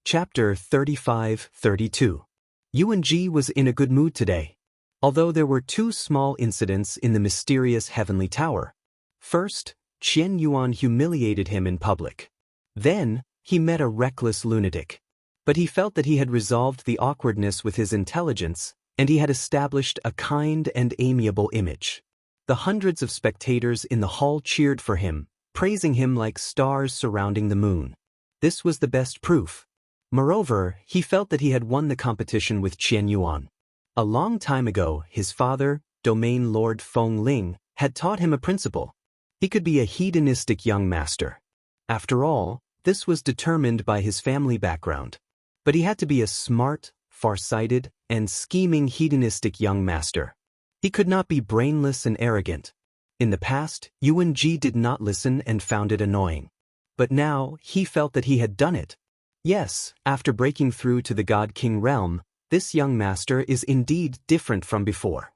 Chapter 35-32. Yuan-ji was in a good mood today. Although there were two small incidents in the mysterious heavenly tower. First, Qian Yuan humiliated him in public. Then, he met a reckless lunatic. But he felt that he had resolved the awkwardness with his intelligence, and he had established a kind and amiable image. The hundreds of spectators in the hall cheered for him, praising him like stars surrounding the moon. This was the best proof. Moreover, he felt that he had won the competition with Qian Yuan. A long time ago, his father, Domain Lord Wang Lin, had taught him a principle. He could be a hedonistic young master. After all, this was determined by his family background. But he had to be a smart, far-sighted, and scheming hedonistic young master. He could not be brainless and arrogant. In the past, Yuan-ji did not listen and found it annoying. But now, he felt that he had done it. Yes, after breaking through to the God-King realm, this young master is indeed different from before.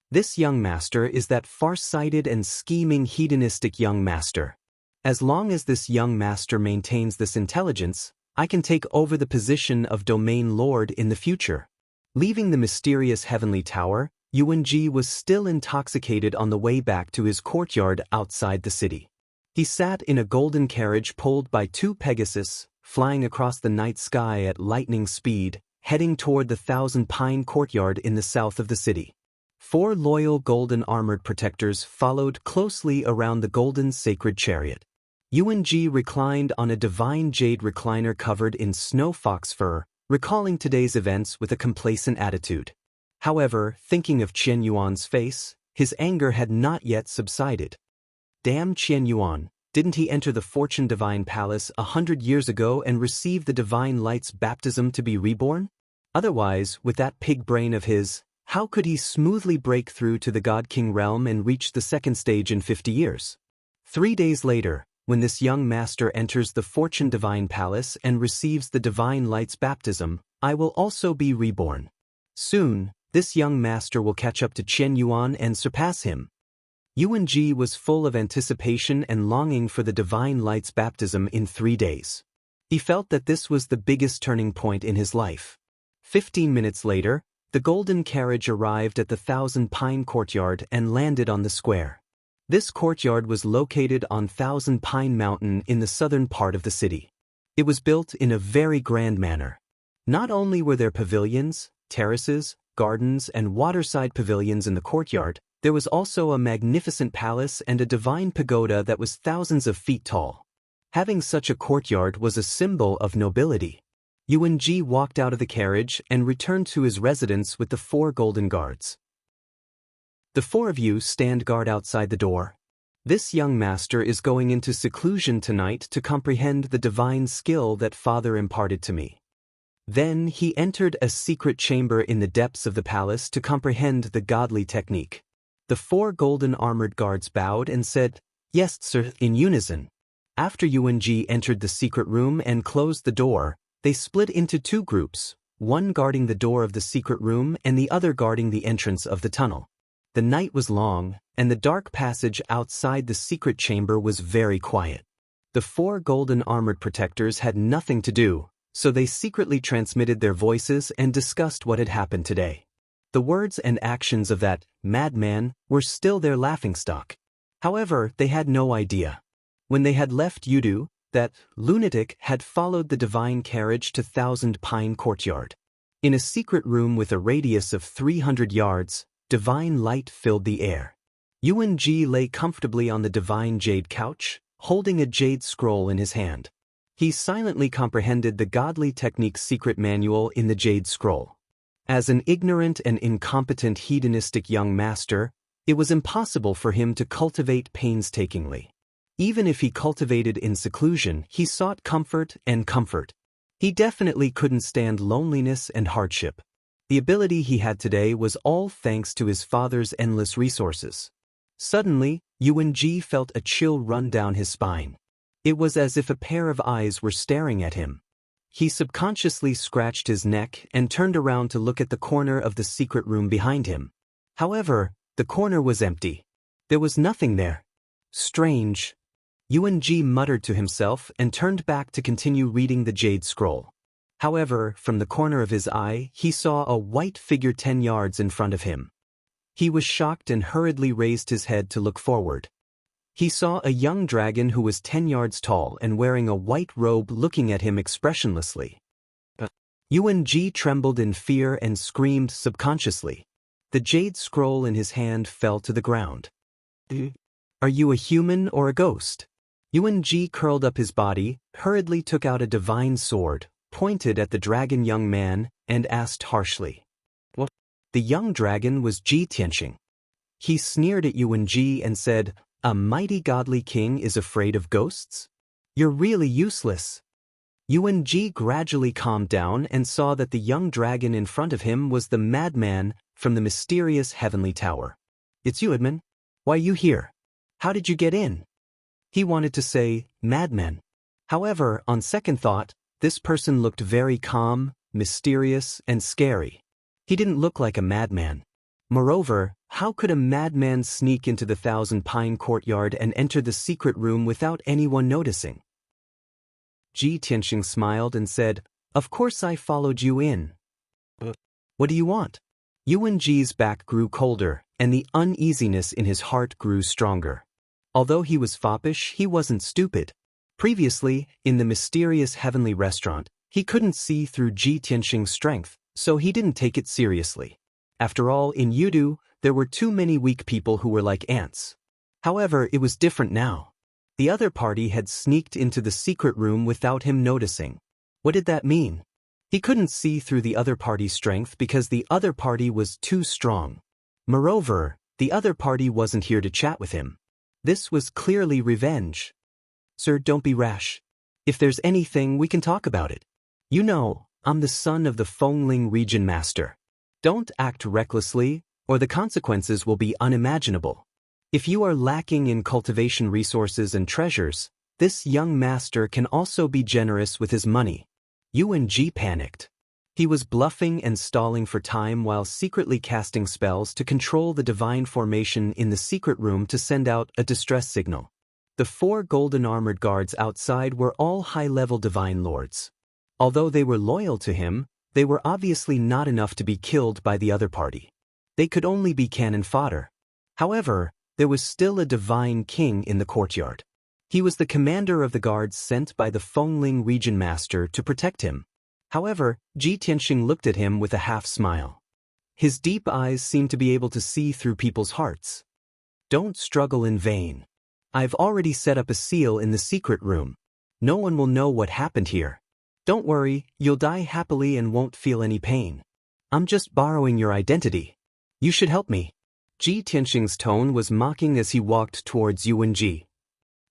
This young master is that far-sighted and scheming hedonistic young master. As long as this young master maintains this intelligence, I can take over the position of Domain Lord in the future. Leaving the mysterious heavenly tower, Yuan-ji was still intoxicated on the way back to his courtyard outside the city. He sat in a golden carriage pulled by two Pegasus, flying across the night sky at lightning speed, heading toward the thousand-pine courtyard in the south of the city. 4 loyal golden armored protectors followed closely around the golden sacred chariot. Yuan-ji reclined on a divine jade recliner covered in snow fox fur, recalling today's events with a complacent attitude. However, thinking of Qian Yuan's face, his anger had not yet subsided. Damn Qian Yuan, didn't he enter the Fortune Divine Palace 100 years ago and receive the Divine Light's baptism to be reborn? Otherwise, with that pig brain of his, how could he smoothly break through to the God-King realm and reach the second stage in 50 years? 3 days later, when this young master enters the Fortune Divine Palace and receives the Divine Light's baptism, I will also be reborn. Soon, this young master will catch up to Qian Yuan and surpass him. Yuan-ji was full of anticipation and longing for the Divine Light's baptism in 3 days. He felt that this was the biggest turning point in his life. 15 minutes later, the golden carriage arrived at the thousand-pine courtyard and landed on the square. This courtyard was located on Thousand Pine Mountain in the southern part of the city. It was built in a very grand manner. Not only were there pavilions, terraces, gardens, and waterside pavilions in the courtyard, there was also a magnificent palace and a divine pagoda that was thousands of feet tall. Having such a courtyard was a symbol of nobility. Yuan-ji walked out of the carriage and returned to his residence with the 4 golden guards. The 4 of you stand guard outside the door. This young master is going into seclusion tonight to comprehend the divine skill that Father imparted to me. Then he entered a secret chamber in the depths of the palace to comprehend the godly technique. The 4 golden armored guards bowed and said, "Yes, sir," in unison. After Yuan-ji entered the secret room and closed the door, they split into 2 groups, one guarding the door of the secret room and the other guarding the entrance of the tunnel. The night was long, and the dark passage outside the secret chamber was very quiet. The 4 golden armored protectors had nothing to do, so they secretly transmitted their voices and discussed what had happened today. The words and actions of that madman were still their laughingstock. However, they had no idea. When they had left Yudu, that lunatic had followed the divine carriage to Thousand Pine Courtyard. In a secret room with a radius of 300 yards, divine light filled the air. Yuan-ji lay comfortably on the divine jade couch, holding a jade scroll in his hand. He silently comprehended the godly technique's secret manual in the jade scroll. As an ignorant and incompetent hedonistic young master, it was impossible for him to cultivate painstakingly. Even if he cultivated in seclusion, he sought comfort and comfort. He definitely couldn't stand loneliness and hardship. The ability he had today was all thanks to his father's endless resources. Suddenly, Yuan-ji felt a chill run down his spine. It was as if a pair of eyes were staring at him. He subconsciously scratched his neck and turned around to look at the corner of the secret room behind him. However, the corner was empty. There was nothing there. Strange. Yuan-ji muttered to himself and turned back to continue reading the jade scroll. However, from the corner of his eye, he saw a white figure 10 yards in front of him. He was shocked and hurriedly raised his head to look forward. He saw a young dragon who was 10 yards tall and wearing a white robe looking at him expressionlessly. Yuan trembled in fear and screamed subconsciously. The jade scroll in his hand fell to the ground. Are you a human or a ghost? Yuan curled up his body, hurriedly took out a divine sword, pointed at the dragon young man, and asked harshly. What? The young dragon was Ji Tianxing. He sneered at Yuan and said, "A mighty godly king is afraid of ghosts? You're really useless." Yuan gradually calmed down and saw that the young dragon in front of him was the madman from the mysterious heavenly tower. "It's you, Edmund. Why are you here? How did you get in?" He wanted to say, madman. However, on second thought, this person looked very calm, mysterious, and scary. He didn't look like a madman. Moreover, how could a madman sneak into the Thousand Pine courtyard and enter the secret room without anyone noticing? Ji Tianxing smiled and said, "Of course I followed you in." "What do you want?" Yuan-Ji's back grew colder, and the uneasiness in his heart grew stronger. Although he was foppish, he wasn't stupid. Previously, in the mysterious heavenly restaurant, he couldn't see through Ji Tianxing's strength, so he didn't take it seriously. After all, in Yudu, there were too many weak people who were like ants. However, it was different now. The other party had sneaked into the secret room without him noticing. What did that mean? He couldn't see through the other party's strength because the other party was too strong. Moreover, the other party wasn't here to chat with him. This was clearly revenge. "Sir, don't be rash. If there's anything, we can talk about it. You know, I'm the son of the Fengling region master. Don't act recklessly, or the consequences will be unimaginable. If you are lacking in cultivation resources and treasures, this young master can also be generous with his money." Yuan panicked. He was bluffing and stalling for time while secretly casting spells to control the divine formation in the secret room to send out a distress signal. The 4 golden armored guards outside were all high-level divine lords. Although they were loyal to him, they were obviously not enough to be killed by the other party. They could only be cannon fodder. However, there was still a divine king in the courtyard. He was the commander of the guards sent by the Fengling region master to protect him. However, Ji Tianxing looked at him with a half-smile. His deep eyes seemed to be able to see through people's hearts. "Don't struggle in vain. I've already set up a seal in the secret room. No one will know what happened here. Don't worry, you'll die happily and won't feel any pain. I'm just borrowing your identity. You should help me." Ji Tianxing's tone was mocking as he walked towards Yuan.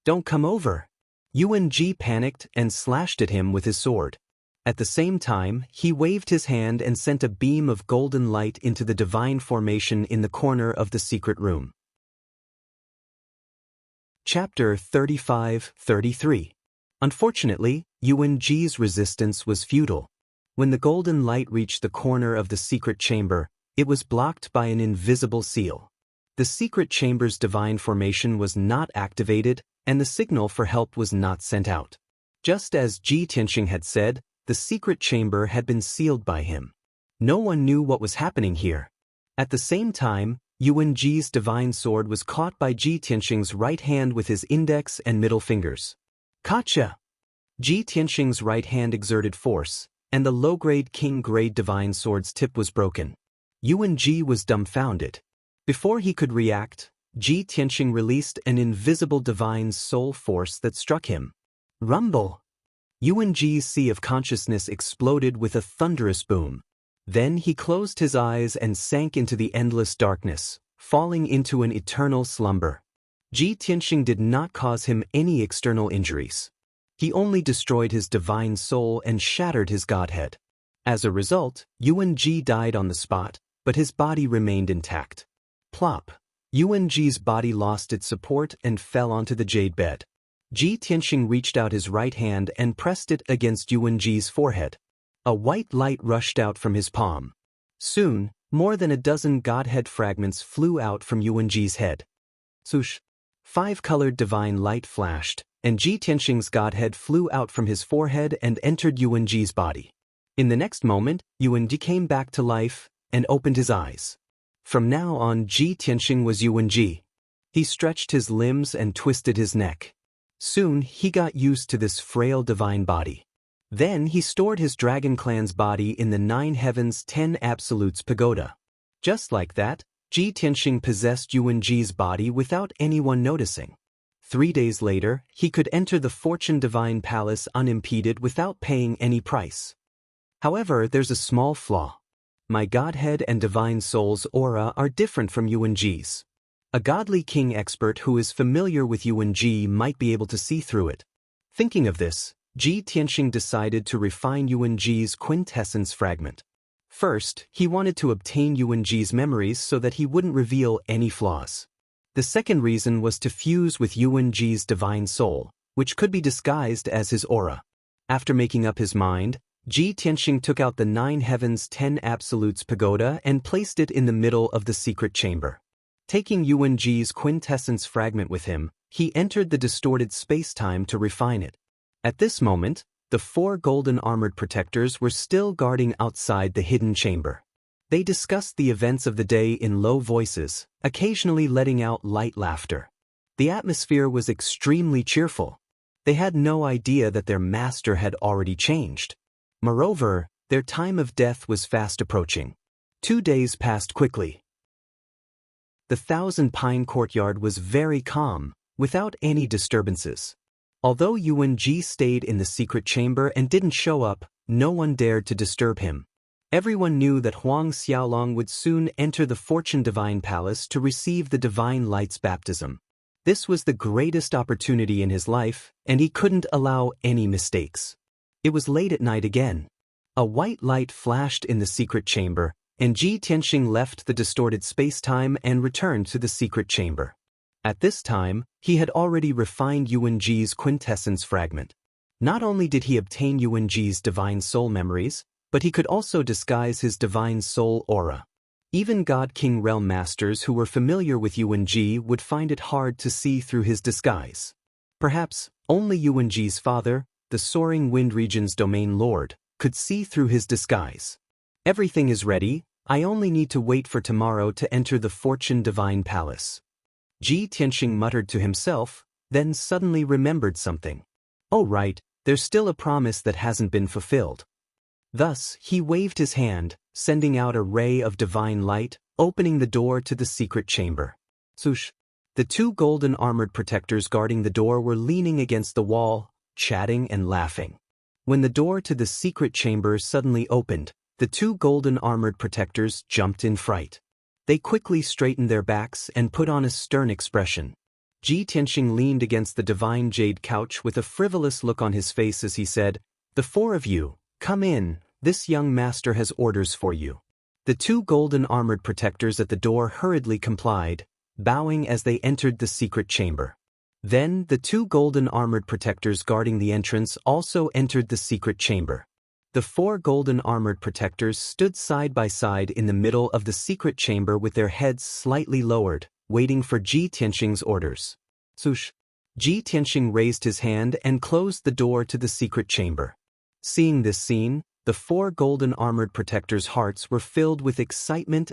"Don't come over." Yuan panicked and slashed at him with his sword. At the same time, he waved his hand and sent a beam of golden light into the divine formation in the corner of the secret room. Chapter 35-33. Unfortunately, Yuan-Ji's resistance was futile. When the golden light reached the corner of the secret chamber, it was blocked by an invisible seal. The secret chamber's divine formation was not activated, and the signal for help was not sent out. Just as Ji Tianxing had said, the secret chamber had been sealed by him. No one knew what was happening here. At the same time, Yuan-Ji's divine sword was caught by Ji Tianxing's right hand with his index and middle fingers. Gotcha! Ji Tianxing's right hand exerted force, and the low-grade king-grade divine sword's tip was broken. Yuan-Ji was dumbfounded. Before he could react, Ji Tianxing released an invisible divine soul force that struck him. Rumble! Yuan-Ji's sea of consciousness exploded with a thunderous boom. Then he closed his eyes and sank into the endless darkness, falling into an eternal slumber. Ji Tianxing did not cause him any external injuries. He only destroyed his divine soul and shattered his godhead. As a result, Yuan-Ji died on the spot, but his body remained intact. Plop! Yuan-Ji's body lost its support and fell onto the jade bed. Ji Tianxing reached out his right hand and pressed it against Yuan-Ji's forehead. A white light rushed out from his palm. Soon, more than a dozen godhead fragments flew out from Yuan-Ji's head. Swoosh! 5-colored divine light flashed, and Ji Tianxing's godhead flew out from his forehead and entered Yuan-Ji's body. In the next moment, Yuanji came back to life and opened his eyes. From now on, Ji Tianxing was Yuanji. He stretched his limbs and twisted his neck. Soon, he got used to this frail divine body. Then he stored his dragon clan's body in the 9 Heavens 10 Absolutes pagoda. Just like that, Ji Tianxing possessed Yuanji's body without anyone noticing. 3 days later, he could enter the Fortune Divine Palace unimpeded without paying any price. However, there's a small flaw. My Godhead and Divine Soul's aura are different from Yuanji's. A godly king expert who is familiar with Yuanji might be able to see through it. Thinking of this, Ji Tianxing decided to refine Yuanji's quintessence fragment. First, he wanted to obtain Yuanji's memories so that he wouldn't reveal any flaws. The second reason was to fuse with Yuanji's divine soul, which could be disguised as his aura. After making up his mind, Ji Tianxing took out the 9 Heavens 10 Absolutes pagoda and placed it in the middle of the secret chamber. Taking Yuanji's quintessence fragment with him, he entered the distorted space-time to refine it. At this moment, the 4 golden armored protectors were still guarding outside the hidden chamber. They discussed the events of the day in low voices, occasionally letting out light laughter. The atmosphere was extremely cheerful. They had no idea that their master had already changed. Moreover, their time of death was fast approaching. 2 days passed quickly. The Thousand Pine Courtyard was very calm, without any disturbances. Although Yuanji stayed in the secret chamber and didn't show up, no one dared to disturb him. Everyone knew that Huang Xiaolong would soon enter the Fortune Divine Palace to receive the Divine Light's baptism. This was the greatest opportunity in his life, and he couldn't allow any mistakes. It was late at night again. A white light flashed in the secret chamber, and Ji Tianxing left the distorted space-time and returned to the secret chamber. At this time, he had already refined Yuanji's quintessence fragment. Not only did he obtain Yuanji's divine soul memories, but he could also disguise his divine soul aura. Even God King Realm Masters who were familiar with Yuanji would find it hard to see through his disguise. Perhaps only Yuanji's father, the Soaring Wind Region's domain lord, could see through his disguise. Everything is ready, I only need to wait for tomorrow to enter the Fortune Divine Palace. Ji Tianxing muttered to himself, then suddenly remembered something. Oh right, there's still a promise that hasn't been fulfilled. Thus, he waved his hand, sending out a ray of divine light, opening the door to the secret chamber. Swoosh! The 2 golden armored protectors guarding the door were leaning against the wall, chatting and laughing. When the door to the secret chamber suddenly opened, the 2 golden armored protectors jumped in fright. They quickly straightened their backs and put on a stern expression. Ji Tianxing leaned against the divine jade couch with a frivolous look on his face as he said, "The 4 of you, come in, this young master has orders for you." The 2 golden armored protectors at the door hurriedly complied, bowing as they entered the secret chamber. Then the 2 golden armored protectors guarding the entrance also entered the secret chamber. The 4 golden armored protectors stood side by side in the middle of the secret chamber with their heads slightly lowered, waiting for Ji Tianxing's orders. Swoosh! Ji Tianxing raised his hand and closed the door to the secret chamber. Seeing this scene, the 4 golden armored protectors' hearts were filled with excitement.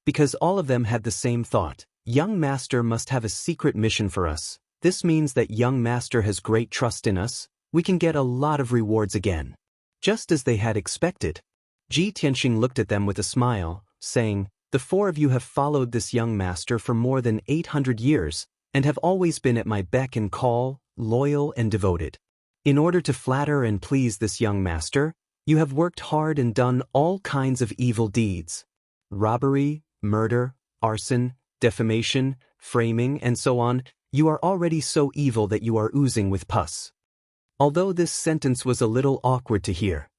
Because all of them had the same thought, young master must have a secret mission for us. This means that young master has great trust in us, we can get a lot of rewards again. Just as they had expected. Ji Tianxing looked at them with a smile, saying, "The 4 of you have followed this young master for more than 800 years, and have always been at my beck and call, loyal and devoted. In order to flatter and please this young master, you have worked hard and done all kinds of evil deeds. Robbery, murder, arson, defamation, framing, and so on. You are already so evil that you are oozing with pus." Although this sentence was a little awkward to hear.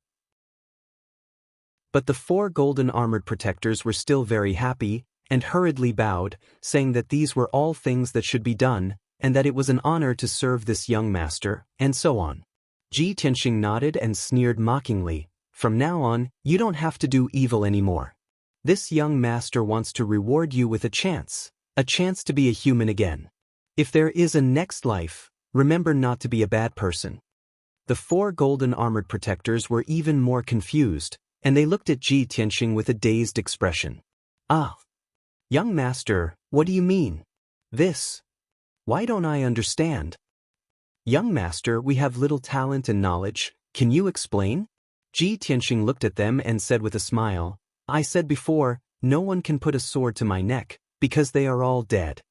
But the 4 golden armored protectors were still very happy, and hurriedly bowed, saying that these were all things that should be done, and that it was an honor to serve this young master, and so on. Ji Tianxing nodded and sneered mockingly, "From now on, you don't have to do evil anymore. This young master wants to reward you with a chance to be a human again. If there is a next life, remember not to be a bad person." The four golden armored protectors were even more confused, and they looked at Ji Tianxing with a dazed expression. Ah! Young master, what do you mean? This? Why don't I understand? Young master, we have little talent and knowledge, can you explain? Ji Tianxing looked at them and said with a smile, I said before, no one can put a sword to my neck, because they are all dead.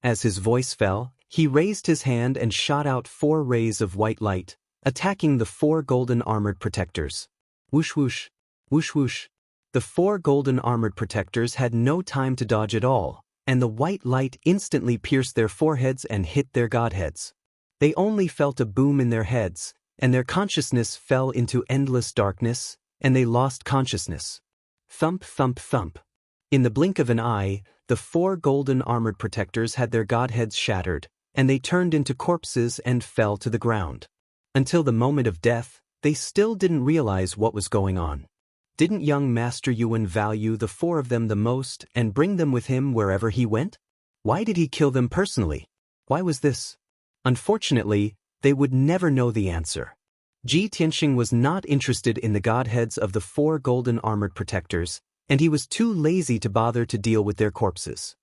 As his voice fell, he raised his hand and shot out 4 rays of white light, attacking the 4 golden armored protectors. Whoosh whoosh, whoosh whoosh. The 4 golden armored protectors had no time to dodge at all, and the white light instantly pierced their foreheads and hit their godheads. They only felt a boom in their heads, and their consciousness fell into endless darkness, and they lost consciousness. Thump, thump, thump. In the blink of an eye, the 4 golden armored protectors had their godheads shattered, and they turned into corpses and fell to the ground. Until the moment of death, they still didn't realize what was going on. Didn't young Master Yuan value the 4 of them the most and bring them with him wherever he went? Why did he kill them personally? Why was this? Unfortunately, they would never know the answer. Ji Tianxing was not interested in the godheads of the 4 golden armored protectors, and he was too lazy to bother to deal with their corpses.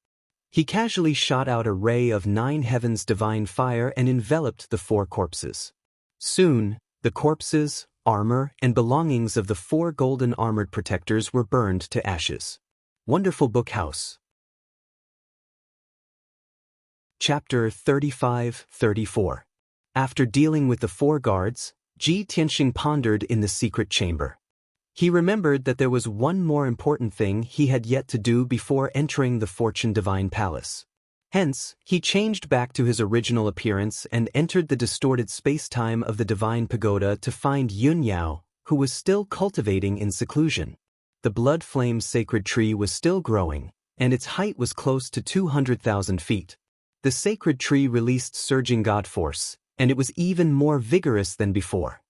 He casually shot out a ray of 9 heavens divine fire and enveloped the 4 corpses. Soon, the corpses, armor, and belongings of the 4 golden armored protectors were burned to ashes. Wonderful Book House. Chapter 35-34. After dealing with the 4 guards, Ji Tianxing pondered in the secret chamber. He remembered that there was one more important thing he had yet to do before entering the Fortune Divine Palace. Hence, he changed back to his original appearance and entered the distorted space-time of the Divine Pagoda to find Yun Yao, who was still cultivating in seclusion. The blood flame sacred tree was still growing, and its height was close to 200,000 feet. The sacred tree released surging god force, and it was even more vigorous than before.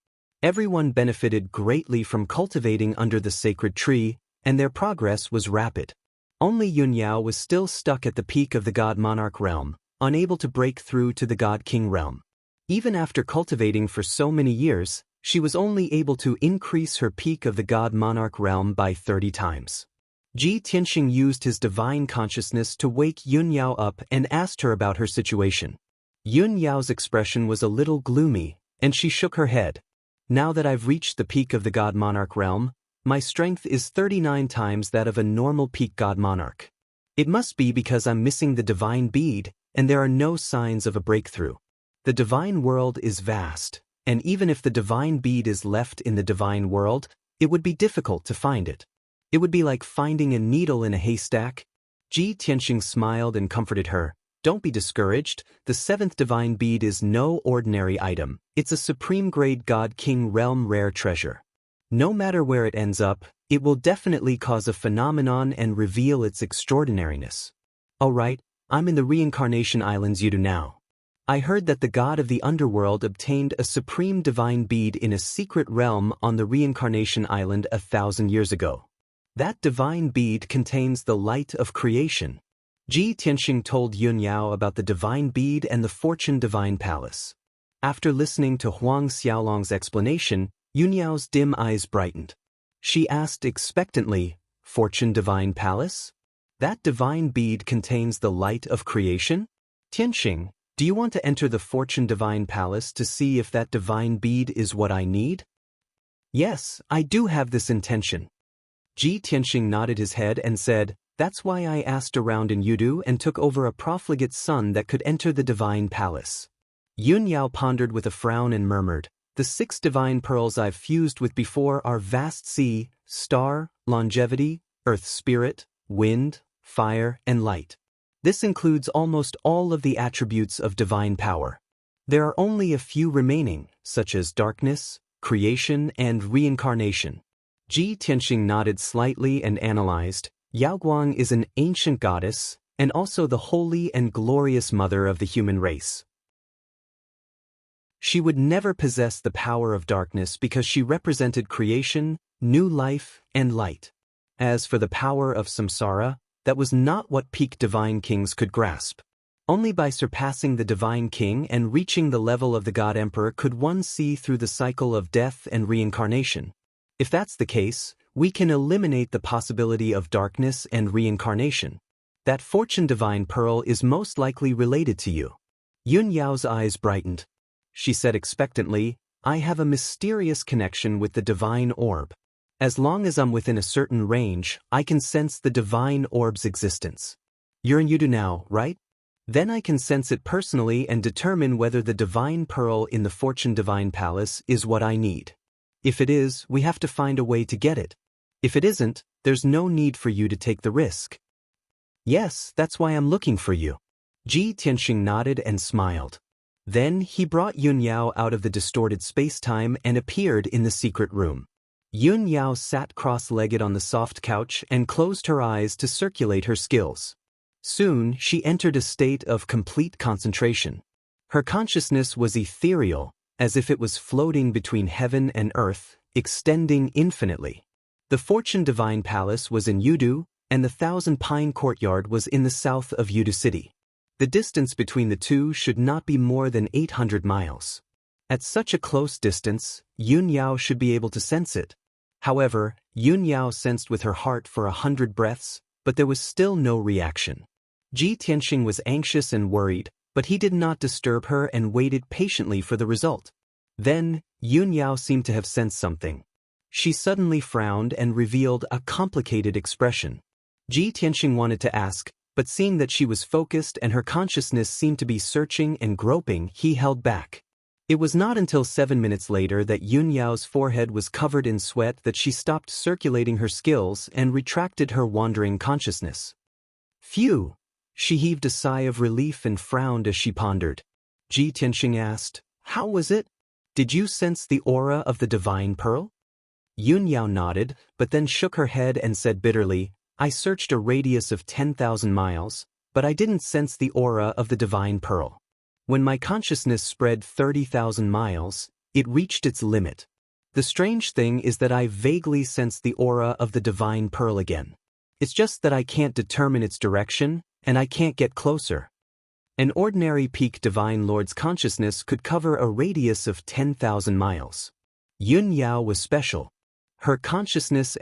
Everyone benefited greatly from cultivating under the sacred tree, and their progress was rapid. Only Yun Yao was still stuck at the peak of the God Monarch realm, unable to break through to the God King realm. Even after cultivating for so many years, she was only able to increase her peak of the God Monarch realm by 30 times. Ji Tianxing used his divine consciousness to wake Yun Yao up and asked her about her situation. Yun Yao's expression was a little gloomy, and she shook her head. Now that I've reached the peak of the God Monarch realm, my strength is 39 times that of a normal peak God Monarch. It must be because I'm missing the divine bead, and there are no signs of a breakthrough. The divine world is vast, and even if the divine bead is left in the divine world, it would be difficult to find it. It would be like finding a needle in a haystack. Ji Tianxing smiled and comforted her. Don't be discouraged, the 7th divine bead is no ordinary item, it's a supreme-grade God King realm rare treasure. No matter where it ends up, it will definitely cause a phenomenon and reveal its extraordinariness. Alright, I'm in the Reincarnation Islands Yudu now. I heard that the god of the underworld obtained a supreme divine bead in a secret realm on the Reincarnation Island 1,000 years ago. That divine bead contains the light of creation. Ji Tianxing told Yun Yao about the divine bead and the Fortune Divine Palace. After listening to Huang Xiaolong's explanation, Yun Yao's dim eyes brightened. She asked expectantly, Fortune Divine Palace? That divine bead contains the light of creation? Tianxing, do you want to enter the Fortune Divine Palace to see if that divine bead is what I need? Yes, I do have this intention. Ji Tianxing nodded his head and said, that's why I asked around in Yudu and took over a profligate son that could enter the divine palace. Yun Yao pondered with a frown and murmured, the 6 divine pearls I've fused with before are vast sea, star, longevity, earth spirit, wind, fire, and light. This includes almost all of the attributes of divine power. There are only a few remaining, such as darkness, creation, and reincarnation. Ji Tianxing nodded slightly and analyzed, Yaoguang is an ancient goddess, and also the holy and glorious mother of the human race. She would never possess the power of darkness because she represented creation, new life, and light. As for the power of samsara, that was not what peak divine kings could grasp. Only by surpassing the divine king and reaching the level of the god emperor could one see through the cycle of death and reincarnation. If that's the case, we can eliminate the possibility of darkness and reincarnation. That fortune divine pearl is most likely related to you. Yun Yao's eyes brightened. She said expectantly, I have a mysterious connection with the divine orb. As long as I'm within a certain range, I can sense the divine orb's existence. You're in Yudu now, right? Then I can sense it personally and determine whether the divine pearl in the fortune divine palace is what I need. If it is, we have to find a way to get it. If it isn't, there's no need for you to take the risk. Yes, that's why I'm looking for you. Ji Tianxing nodded and smiled. Then he brought Yun Yao out of the distorted space-time and appeared in the secret room. Yun Yao sat cross-legged on the soft couch and closed her eyes to circulate her skills. Soon, she entered a state of complete concentration. Her consciousness was ethereal, as if it was floating between heaven and earth, extending infinitely. The Fortune Divine Palace was in Yudu, and the Thousand Pine Courtyard was in the south of Yudu City. The distance between the two should not be more than 800 miles. At such a close distance, Yun Yao should be able to sense it. However, Yun Yao sensed with her heart for 100 breaths, but there was still no reaction. Ji Tianxing was anxious and worried, but he did not disturb her and waited patiently for the result. Then, Yun Yao seemed to have sensed something. She suddenly frowned and revealed a complicated expression. Ji Tianxing wanted to ask, but seeing that she was focused and her consciousness seemed to be searching and groping, he held back. It was not until 7 minutes later that Yun Yao's forehead was covered in sweat that she stopped circulating her skills and retracted her wandering consciousness. Phew! She heaved a sigh of relief and frowned as she pondered. Ji Tianxing asked, How was it? Did you sense the aura of the divine pearl? Yun Yao nodded, but then shook her head and said bitterly, I searched a radius of 10,000 miles, but I didn't sense the aura of the divine pearl. When my consciousness spread 30,000 miles, it reached its limit. The strange thing is that I vaguely sense the aura of the divine pearl again. It's just that I can't determine its direction, and I can't get closer. An ordinary peak divine lord's consciousness could cover a radius of 10,000 miles. Yun Yao was special. Her consciousness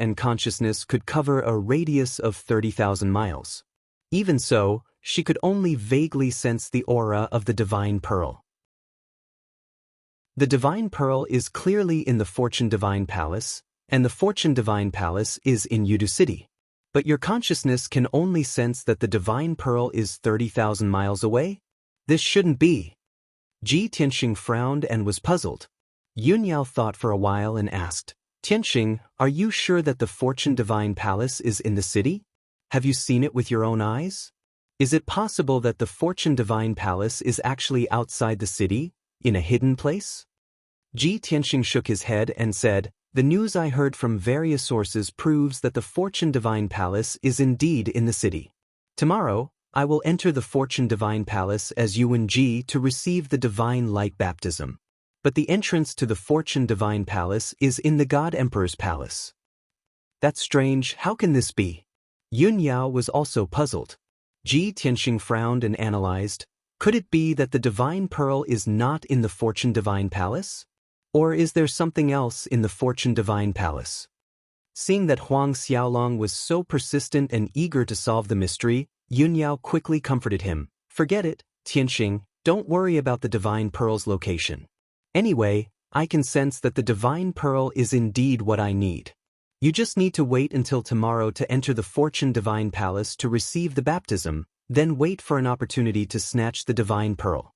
could cover a radius of 30,000 miles. Even so, she could only vaguely sense the aura of the divine pearl. The divine pearl is clearly in the Fortune Divine Palace, and the Fortune Divine Palace is in Yudu City. But your consciousness can only sense that the divine pearl is 30,000 miles away? This shouldn't be. Ji Tianxing frowned and was puzzled. Yun Yao thought for a while and asked, Tianxing, are you sure that the Fortune Divine Palace is in the city? Have you seen it with your own eyes? Is it possible that the Fortune Divine Palace is actually outside the city, in a hidden place? Ji Tianxing shook his head and said, The news I heard from various sources proves that the Fortune Divine Palace is indeed in the city. Tomorrow, I will enter the Fortune Divine Palace as Yuan Ji to receive the Divine Light Baptism. But the entrance to the Fortune Divine Palace is in the God Emperor's Palace. That's strange, how can this be? Yun Yao was also puzzled. Ji Tianxing frowned and analyzed, could it be that the Divine Pearl is not in the Fortune Divine Palace? Or is there something else in the Fortune Divine Palace? Seeing that Huang Xiaolong was so persistent and eager to solve the mystery, Yun Yao quickly comforted him. Forget it, Tianxing, don't worry about the Divine Pearl's location. Anyway, I can sense that the Divine Pearl is indeed what I need. You just need to wait until tomorrow to enter the Fortune Divine Palace to receive the baptism, then wait for an opportunity to snatch the Divine Pearl.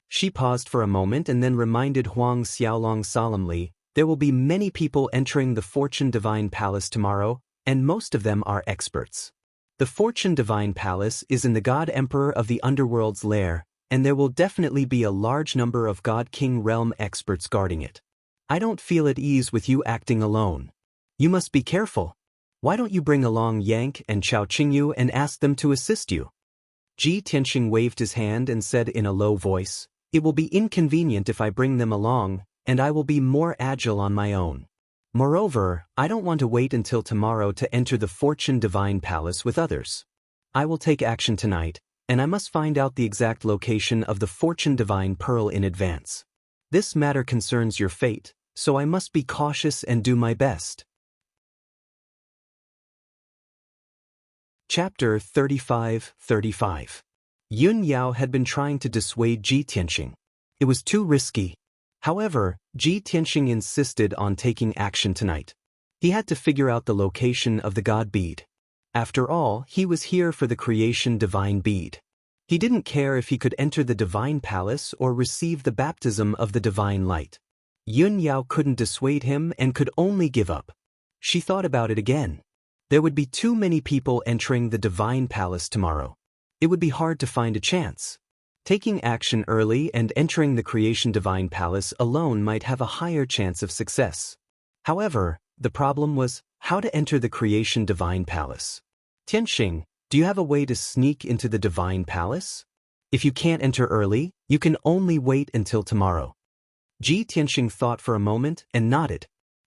She paused for a moment and then reminded Huang Xiaolong solemnly, there will be many people entering the Fortune Divine Palace tomorrow, and most of them are experts. The Fortune Divine Palace is in the God Emperor of the Underworld's lair, and there will definitely be a large number of God King realm experts guarding it. I don't feel at ease with you acting alone. You must be careful. Why don't you bring along Yang and Chao Qingyu and ask them to assist you? Ji Tianxing waved his hand and said in a low voice, It will be inconvenient if I bring them along, and I will be more agile on my own. Moreover, I don't want to wait until tomorrow to enter the Fortune Divine Palace with others. I will take action tonight, and I must find out the exact location of the Fortune Divine Pearl in advance. This matter concerns your fate, so I must be cautious and do my best. Chapter 35-35. Yun Yao had been trying to dissuade Ji Tianxing. It was too risky. However, Ji Tianxing insisted on taking action tonight. He had to figure out the location of the God Bead. After all, he was here for the creation divine bead. He didn't care if he could enter the divine palace or receive the baptism of the divine light. Yun Yao couldn't dissuade him and could only give up. She thought about it again. There would be too many people entering the divine palace tomorrow. It would be hard to find a chance. Taking action early and entering the creation divine palace alone might have a higher chance of success. However, the problem was how to enter the creation divine palace. Tianxing, do you have a way to sneak into the divine palace? If you can't enter early, you can only wait until tomorrow. Ji Tianxing thought for a moment and nodded.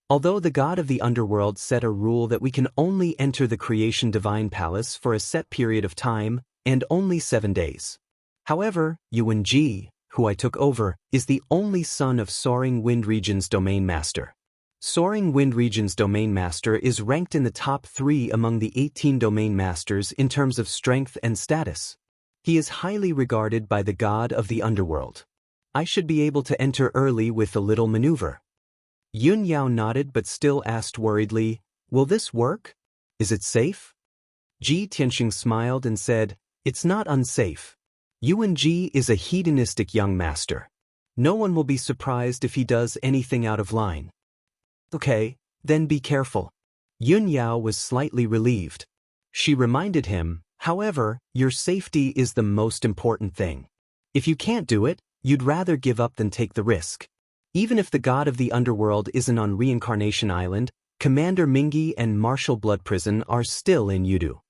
Although the god of the underworld set a rule that we can only enter the creation divine palace for a set period of time and only 7 days. However, Yuan Ji, who I took over, is the only son of Soaring Wind Region's Domain Master. Soaring Wind Region's Domain Master is ranked in the top 3 among the 18 Domain Masters in terms of strength and status. He is highly regarded by the god of the underworld. I should be able to enter early with a little maneuver. Yun Yao nodded but still asked worriedly, will this work? Is it safe? Ji Tianxing smiled and said, it's not unsafe. Yuan Ji is a hedonistic young master. No one will be surprised if he does anything out of line. Okay, then be careful. Yun Yao was slightly relieved. She reminded him, however, your safety is the most important thing. If you can't do it, you'd rather give up than take the risk. Even if the god of the underworld isn't on Reincarnation Island, Commander Mingi and Martial Blood Prison are still in Yudu.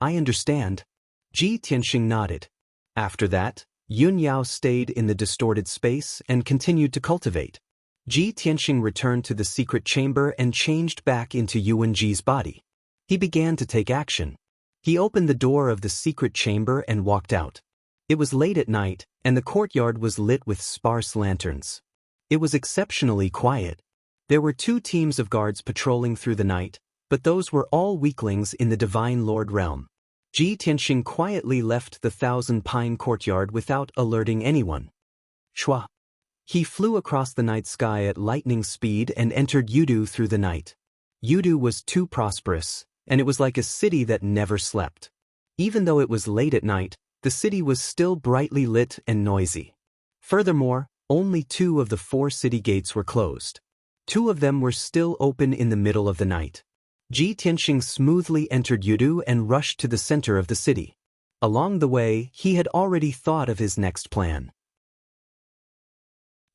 I understand. Ji Tianxing nodded. After that, Yun Yao stayed in the distorted space and continued to cultivate. Ji Tianxing returned to the secret chamber and changed back into Yuan Ji's body. He began to take action. He opened the door of the secret chamber and walked out. It was late at night, and the courtyard was lit with sparse lanterns. It was exceptionally quiet. There were 2 teams of guards patrolling through the night, but those were all weaklings in the Divine Lord realm. Ji Tianxing quietly left the Thousand Pine courtyard without alerting anyone. Shua. He flew across the night sky at lightning speed and entered Yudu through the night. Yudu was too prosperous, and it was like a city that never slept. Even though it was late at night, the city was still brightly lit and noisy. Furthermore, only 2 of the 4 city gates were closed. 2 of them were still open in the middle of the night. Ji Tianxing smoothly entered Yudu and rushed to the center of the city. Along the way, he had already thought of his next plan.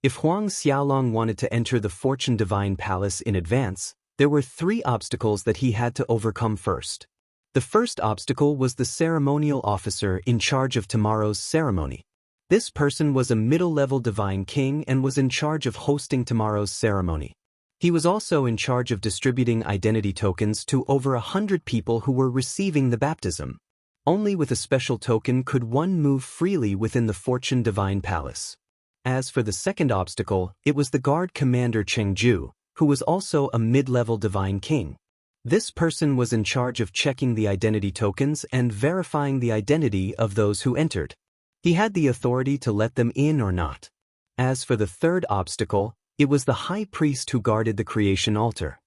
If Huang Xiaolong wanted to enter the Fortune Divine Palace in advance, there were 3 obstacles that he had to overcome first. The first obstacle was the ceremonial officer in charge of tomorrow's ceremony. This person was a middle-level divine king and was in charge of hosting tomorrow's ceremony. He was also in charge of distributing identity tokens to over 100 people who were receiving the baptism. Only with a special token could one move freely within the Fortune Divine Palace. As for the second obstacle, it was the guard commander Chengju, who was also a mid-level divine king. This person was in charge of checking the identity tokens and verifying the identity of those who entered. He had the authority to let them in or not. As for the third obstacle, it was the high priest who guarded the creation altar.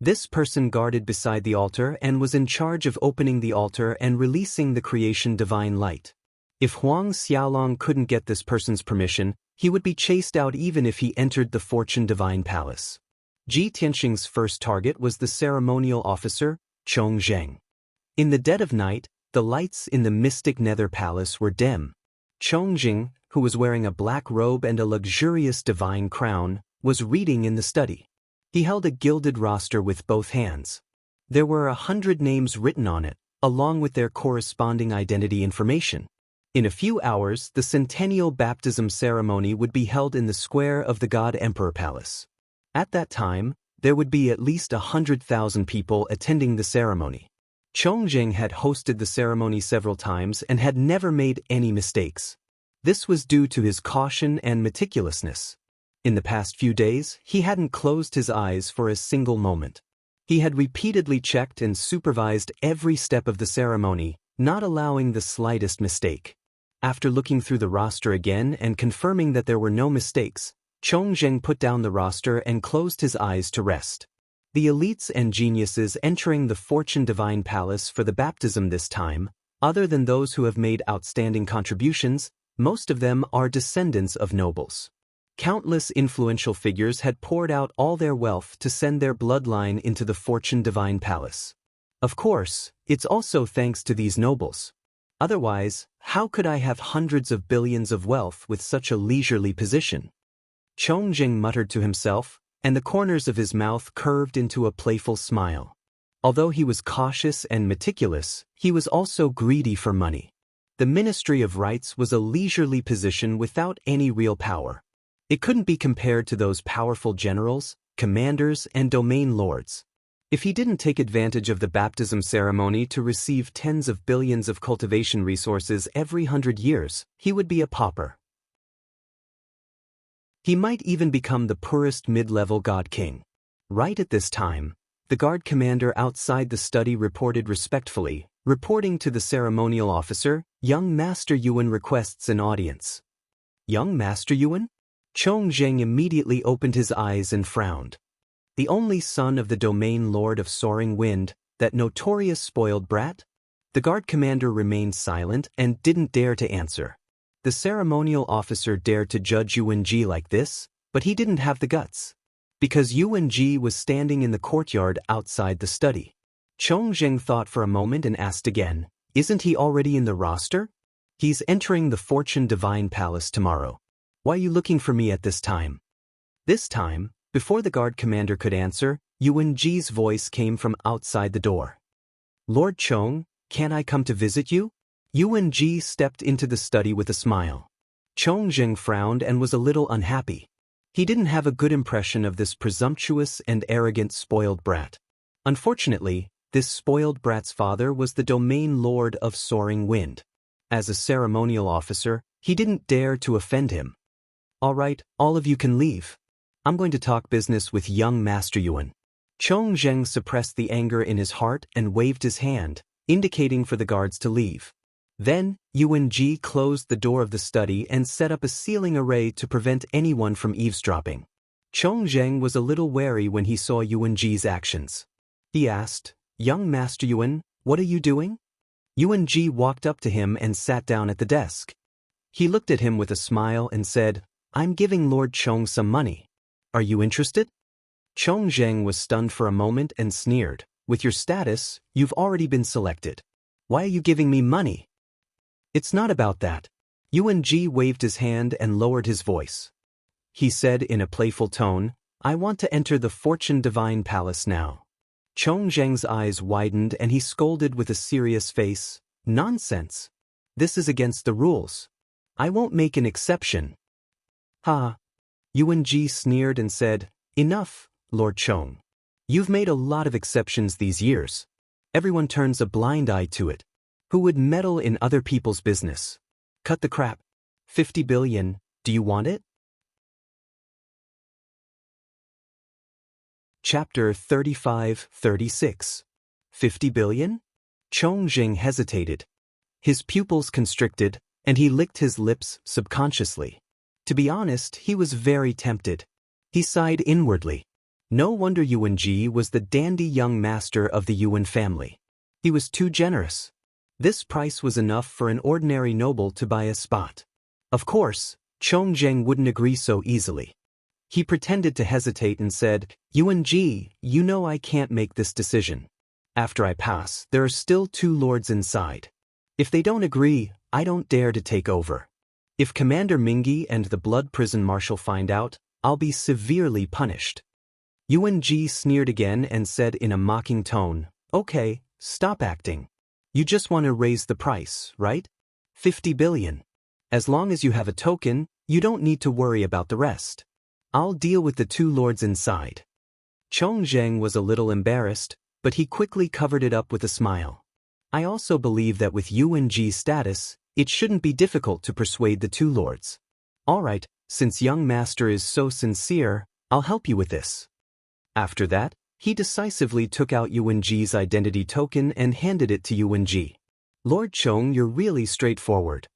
This person guarded beside the altar and was in charge of opening the altar and releasing the creation divine light. If Huang Xiaolong couldn't get this person's permission, he would be chased out even if he entered the Fortune Divine Palace. Ji Tianxing's first target was the ceremonial officer, Chong Zheng. In the dead of night, the lights in the mystic nether palace were dim. Chongqing, who was wearing a black robe and a luxurious divine crown, was reading in the study. He held a gilded roster with both hands. There were 100 names written on it, along with their corresponding identity information. In a few hours, the centennial baptism ceremony would be held in the square of the God Emperor Palace. At that time, there would be at least 100,000 people attending the ceremony. Chongjing had hosted the ceremony several times and had never made any mistakes. This was due to his caution and meticulousness. In the past few days, he hadn't closed his eyes for a single moment. He had repeatedly checked and supervised every step of the ceremony, not allowing the slightest mistake. After looking through the roster again and confirming that there were no mistakes, Chongjing put down the roster and closed his eyes to rest. The elites and geniuses entering the Fortune Divine Palace for the baptism this time, other than those who have made outstanding contributions, most of them are descendants of nobles. Countless influential figures had poured out all their wealth to send their bloodline into the Fortune Divine Palace. Of course, it's also thanks to these nobles. Otherwise, how could I have hundreds of billions of wealth with such a leisurely position? Chongjing muttered to himself, and the corners of his mouth curved into a playful smile. Although he was cautious and meticulous, he was also greedy for money. The Ministry of Rights was a leisurely position without any real power. It couldn't be compared to those powerful generals, commanders, and domain lords. If he didn't take advantage of the baptism ceremony to receive tens of billions of cultivation resources every 100 years, he would be a pauper. He might even become the poorest mid-level god king. Right at this time, the guard commander outside the study reported respectfully, reporting to the ceremonial officer, "Young Master Yuan requests an audience." Young Master Yuan? Chongjing immediately opened his eyes and frowned. The only son of the domain lord of Soaring Wind, that notorious spoiled brat? The guard commander remained silent and didn't dare to answer. The ceremonial officer dared to judge Yuan Ji like this, but he didn't have the guts. Because Yuan Ji was standing in the courtyard outside the study. Chongjing thought for a moment and asked again, "Isn't he already in the roster?" "He's entering the Fortune Divine Palace tomorrow. Why are you looking for me at this time?" This time, before the guard commander could answer, Yuan Ji's voice came from outside the door. "Lord Chong, can I come to visit you?" Yuan Ji stepped into the study with a smile. Chongjing frowned and was a little unhappy. He didn't have a good impression of this presumptuous and arrogant spoiled brat. Unfortunately, this spoiled brat's father was the domain lord of Soaring Wind. As a ceremonial officer, he didn't dare to offend him. "All right, all of you can leave. I'm going to talk business with young Master Yuan." Chongjing suppressed the anger in his heart and waved his hand, indicating for the guards to leave. Then, Yuan Ji closed the door of the study and set up a ceiling array to prevent anyone from eavesdropping. Chongjing was a little wary when he saw Yuan Ji's actions. He asked, "Young Master Yuan, what are you doing?" Yuan Ji walked up to him and sat down at the desk. He looked at him with a smile and said, "I'm giving Lord Chong some money. Are you interested?" Chongjing was stunned for a moment and sneered, "With your status, you've already been selected. Why are you giving me money?" "It's not about that." Yuan Ji waved his hand and lowered his voice. He said in a playful tone, "I want to enter the Fortune Divine Palace now." Chongjing's eyes widened and he scolded with a serious face, "Nonsense. This is against the rules. I won't make an exception." "Ha." Yuan Ji sneered and said, "Enough, Lord Chong. You've made a lot of exceptions these years. Everyone turns a blind eye to it. Who would meddle in other people's business? Cut the crap. 50 billion, do you want it?" Chapter 35-36. 50 billion? Chongjing hesitated. His pupils constricted, and he licked his lips subconsciously. To be honest, he was very tempted. He sighed inwardly. No wonder Yuan Ji was the dandy young master of the Yuan family. He was too generous. This price was enough for an ordinary noble to buy a spot. Of course, Chongjing wouldn't agree so easily. He pretended to hesitate and said, "Yuan Ji, you know I can't make this decision. After I pass, there are still 2 lords inside. If they don't agree, I don't dare to take over. If Commander Mingi and the Blood Prison Marshal find out, I'll be severely punished." Yuan Ji sneered again and said in a mocking tone, "Okay, stop acting. You just want to raise the price, right? 50 billion. As long as you have a token, you don't need to worry about the rest. I'll deal with the 2 lords inside." Chongjing was a little embarrassed, but he quickly covered it up with a smile. I also believe that with Yuan-Ji's status, it shouldn't be difficult to persuade the two lords. Alright, since young master is so sincere, I'll help you with this. After that, he decisively took out Yuan-Ji's identity token and handed it to Yuan-Ji. Lord Chong, you're really straightforward.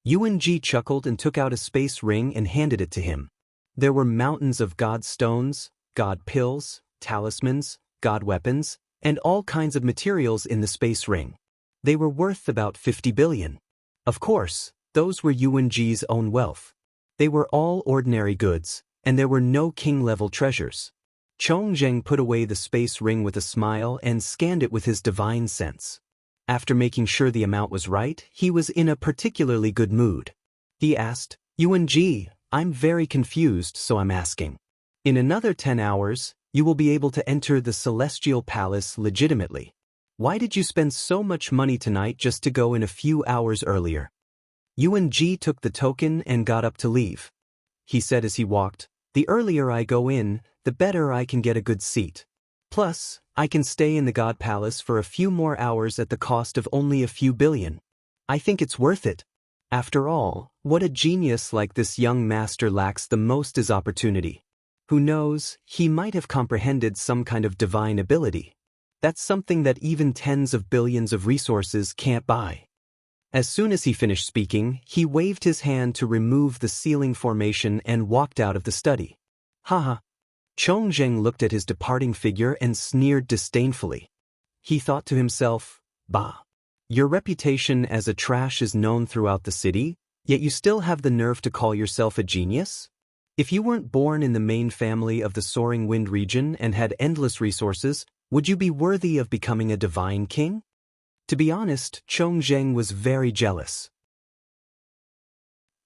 Yuan-Ji chuckled and took out a space ring and handed it to him. There were mountains of god stones, god pills, talismans, god weapons, and all kinds of materials in the space ring. They were worth about 50 billion. Of course, those were Yuan-Ji's own wealth. They were all ordinary goods, and there were no king-level treasures. Chong Zheng put away the space ring with a smile and scanned it with his divine sense. After making sure the amount was right, he was in a particularly good mood. He asked, Yuan-Ji, I'm very confused, so I'm asking. In another 10 hours, you will be able to enter the Celestial Palace legitimately. Why did you spend so much money tonight just to go in a few hours earlier? Yuan-Ji took the token and got up to leave. He said as he walked, the earlier I go in, the better I can get a good seat. Plus, I can stay in the God Palace for a few more hours at the cost of only a few billion. I think it's worth it. After all, what a genius like this young master lacks the most is opportunity. Who knows, he might have comprehended some kind of divine ability. That's something that even tens of billions of resources can't buy. As soon as he finished speaking, he waved his hand to remove the ceiling formation and walked out of the study. Haha. Chong Zheng looked at his departing figure and sneered disdainfully. He thought to himself, bah. Your reputation as a trash is known throughout the city, yet you still have the nerve to call yourself a genius? If you weren't born in the main family of the Soaring Wind region and had endless resources, would you be worthy of becoming a divine king? To be honest, Chong Zheng was very jealous.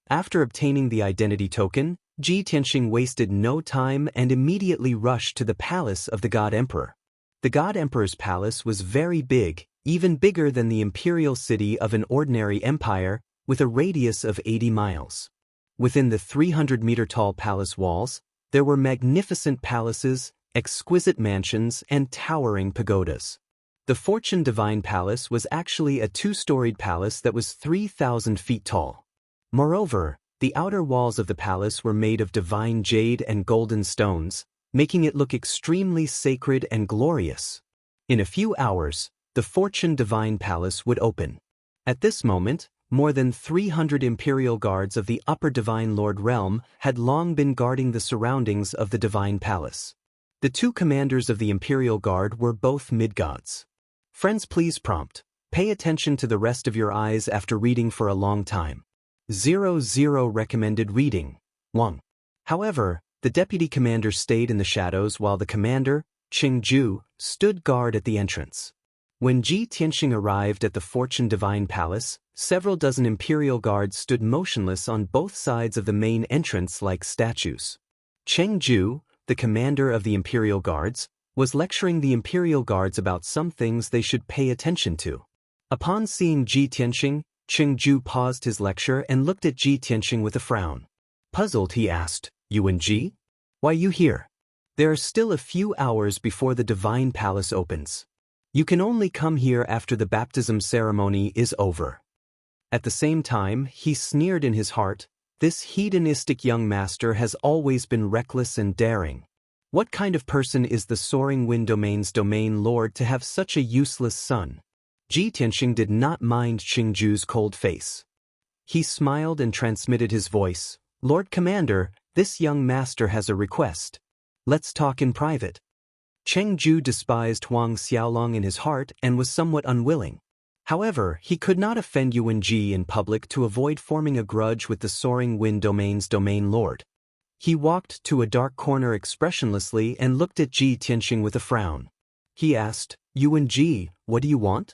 After obtaining the identity token, Ji Tianxing wasted no time and immediately rushed to the palace of the God Emperor. The God Emperor's palace was very big, even bigger than the imperial city of an ordinary empire, with a radius of 80 miles. Within the 300-meter-tall palace walls, there were magnificent palaces, exquisite mansions, and towering pagodas. The Fortune Divine Palace was actually a two-storied palace that was 3,000 feet tall. Moreover, the outer walls of the palace were made of divine jade and golden stones, making it look extremely sacred and glorious. In a few hours, the Fortune Divine Palace would open. At this moment, more than 300 imperial guards of the Upper Divine Lord Realm had long been guarding the surroundings of the Divine Palace. The two commanders of the Imperial Guard were both mid-gods. Friends, please prompt. Pay attention to the rest of your eyes after reading for a long time. 00 recommended reading. Wang. However, the deputy commander stayed in the shadows while the commander, Qingju, stood guard at the entrance. When Ji Tianxing arrived at the Fortune Divine Palace, several dozen imperial guards stood motionless on both sides of the main entrance like statues. Qingju, the commander of the imperial guards, was lecturing the imperial guards about some things they should pay attention to. Upon seeing Ji Tianxing, Qingju paused his lecture and looked at Ji Tianxing with a frown. Puzzled, he asked, Yuan-Ji? Why you here? There are still a few hours before the Divine Palace opens. You can only come here after the baptism ceremony is over. At the same time, he sneered in his heart, this hedonistic young master has always been reckless and daring. What kind of person is the Soaring Wind Domain's domain lord to have such a useless son? Ji Tianxing did not mind Qingju's cold face. He smiled and transmitted his voice, Lord Commander, this young master has a request. Let's talk in private. Qingju despised Huang Xiaolong in his heart and was somewhat unwilling. However, he could not offend Yuan-Ji in public to avoid forming a grudge with the Soaring Wind Domain's domain lord. He walked to a dark corner expressionlessly and looked at Ji Tianxing with a frown. He asked, Yuan-Ji, what do you want?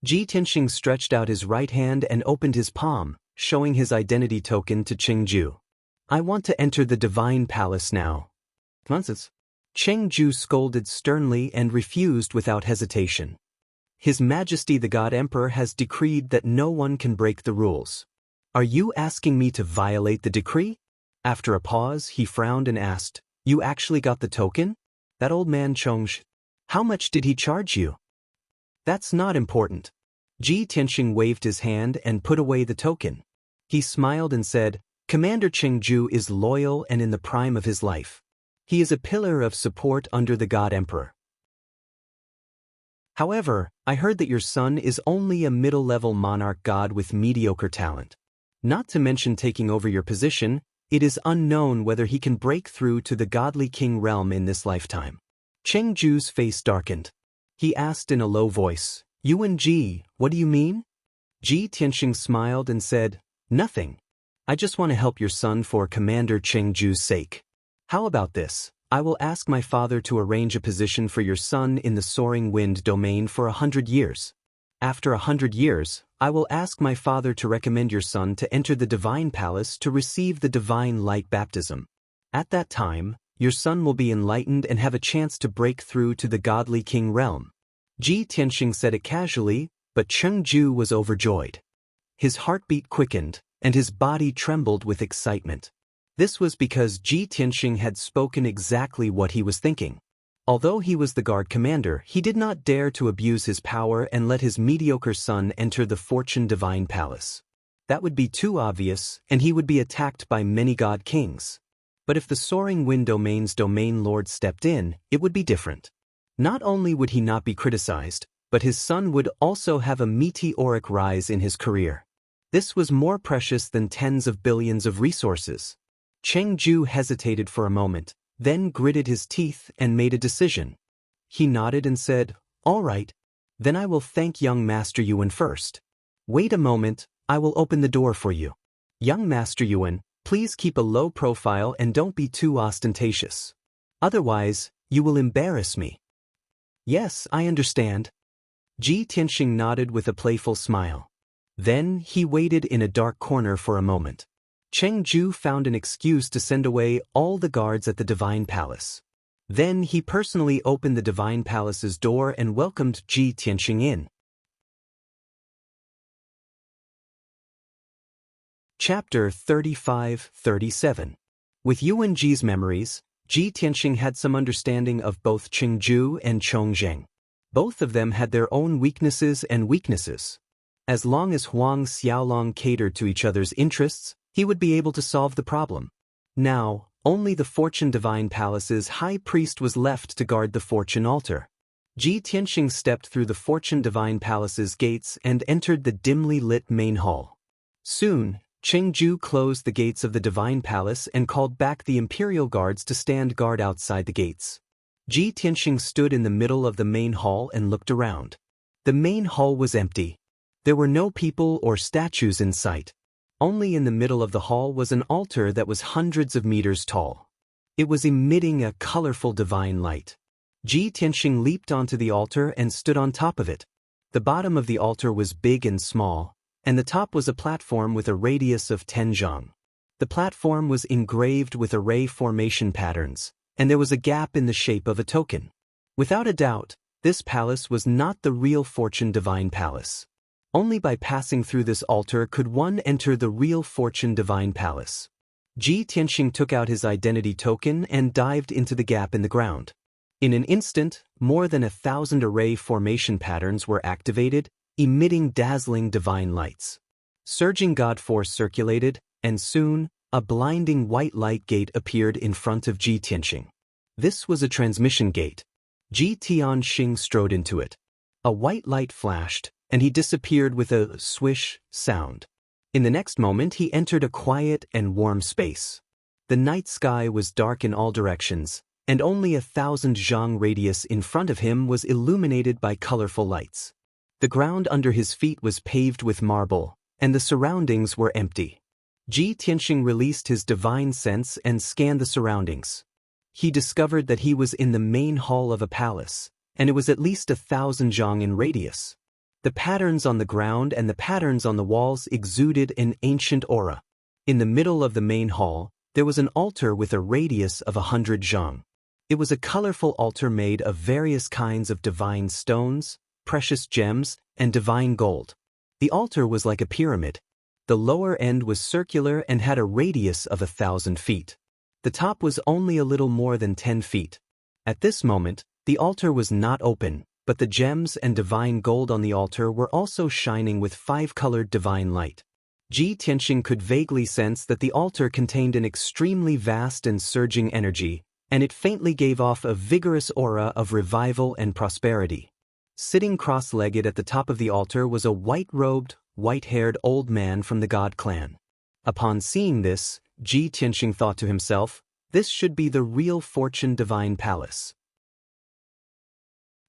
Ji Tianxing stretched out his right hand and opened his palm, showing his identity token to Qingju. I want to enter the Divine Palace now. Nonsense. Qingju scolded sternly and refused without hesitation. His Majesty the God Emperor has decreed that no one can break the rules. Are you asking me to violate the decree? After a pause, he frowned and asked, You actually got the token? That old man Chongsh. How much did he charge you? That's not important. Ji Tianxing waved his hand and put away the token. He smiled and said, Commander Chengju is loyal and in the prime of his life. He is a pillar of support under the God Emperor. However, I heard that your son is only a middle-level monarch god with mediocre talent. Not to mention taking over your position, it is unknown whether he can break through to the godly king realm in this lifetime. Chengju's face darkened. He asked in a low voice, Yuan Ji, what do you mean? Ji Tianxing smiled and said, Nothing. I just want to help your son for Commander Chengju's sake. How about this? I will ask my father to arrange a position for your son in the soaring wind domain for 100 years. After 100 years, I will ask my father to recommend your son to enter the divine palace to receive the divine light baptism. At that time, your son will be enlightened and have a chance to break through to the godly king realm. Ji Tianxing said it casually, but Chengju was overjoyed. His heartbeat quickened, and his body trembled with excitement. This was because Ji Tianxing had spoken exactly what he was thinking. Although he was the guard commander, he did not dare to abuse his power and let his mediocre son enter the Fortune Divine Palace. That would be too obvious, and he would be attacked by many god kings. But if the Soaring Wind Domain's domain lord stepped in, it would be different. Not only would he not be criticized, but his son would also have a meteoric rise in his career. This was more precious than tens of billions of resources. Chengju hesitated for a moment, then gritted his teeth and made a decision. He nodded and said, All right. Then I will thank young Master Yuan first. Wait a moment, I will open the door for you. Young Master Yuan, please keep a low profile and don't be too ostentatious. Otherwise, you will embarrass me. Yes, I understand. Ji Tianxing nodded with a playful smile. Then he waited in a dark corner for a moment. Chengju found an excuse to send away all the guards at the Divine Palace. Then he personally opened the Divine Palace's door and welcomed Ji Tianxing in. Chapter 35-37. With Yuan Ji's memories, Ji Tianxing had some understanding of both Chengju and Chongzheng. Both of them had their own weaknesses. As long as Huang Xiaolong catered to each other's interests, he would be able to solve the problem. Now, only the Fortune Divine Palace's high priest was left to guard the Fortune altar. Ji Tianxing stepped through the Fortune Divine Palace's gates and entered the dimly lit main hall. Soon, Chengju closed the gates of the Divine Palace and called back the Imperial Guards to stand guard outside the gates. Ji Tianxing stood in the middle of the main hall and looked around. The main hall was empty. There were no people or statues in sight. Only in the middle of the hall was an altar that was hundreds of meters tall. It was emitting a colorful divine light. Ji Tianxing leaped onto the altar and stood on top of it. The bottom of the altar was big and small, and the top was a platform with a radius of 10 zhang. The platform was engraved with array formation patterns, and there was a gap in the shape of a token. Without a doubt, this palace was not the real Fortune Divine Palace. Only by passing through this altar could one enter the real Fortune Divine Palace. Ji Tianxing took out his identity token and dived into the gap in the ground. In an instant, more than 1,000 array formation patterns were activated, emitting dazzling divine lights. Surging God force circulated, and soon, a blinding white light gate appeared in front of Ji Tianxing. This was a transmission gate. Ji Tianxing strode into it. A white light flashed, and he disappeared with a swish sound. In the next moment he entered a quiet and warm space. The night sky was dark in all directions, and only 1,000 zhang radius in front of him was illuminated by colorful lights. The ground under his feet was paved with marble, and the surroundings were empty. Ji Tianxing released his divine sense and scanned the surroundings. He discovered that he was in the main hall of a palace, and it was at least 1,000 zhang in radius. The patterns on the ground and the patterns on the walls exuded an ancient aura. In the middle of the main hall, there was an altar with a radius of 100 zhang. It was a colorful altar made of various kinds of divine stones, precious gems, and divine gold. The altar was like a pyramid. The lower end was circular and had a radius of 1,000 feet. The top was only a little more than 10 feet. At this moment, the altar was not open, but the gems and divine gold on the altar were also shining with five-colored divine light. Ji Tianxing could vaguely sense that the altar contained an extremely vast and surging energy, and it faintly gave off a vigorous aura of revival and prosperity. Sitting cross-legged at the top of the altar was a white-robed, white-haired old man from the God clan. Upon seeing this, Ji Tianxing thought to himself, this should be the real Fortune Divine Palace.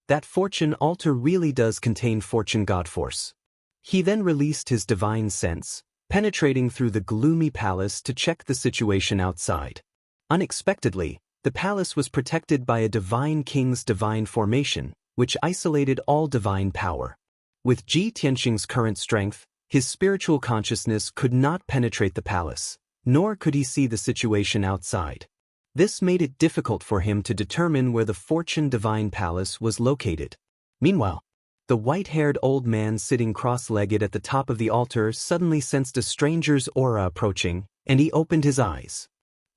That fortune altar really does contain Fortune God Force. He then released his divine sense, penetrating through the gloomy palace to check the situation outside. Unexpectedly, the palace was protected by a divine king's divine formation, which isolated all divine power. With Ji Tianxing's current strength, his spiritual consciousness could not penetrate the palace, nor could he see the situation outside. This made it difficult for him to determine where the Fortune Divine Palace was located. Meanwhile, the white-haired old man sitting cross-legged at the top of the altar suddenly sensed a stranger's aura approaching, and he opened his eyes.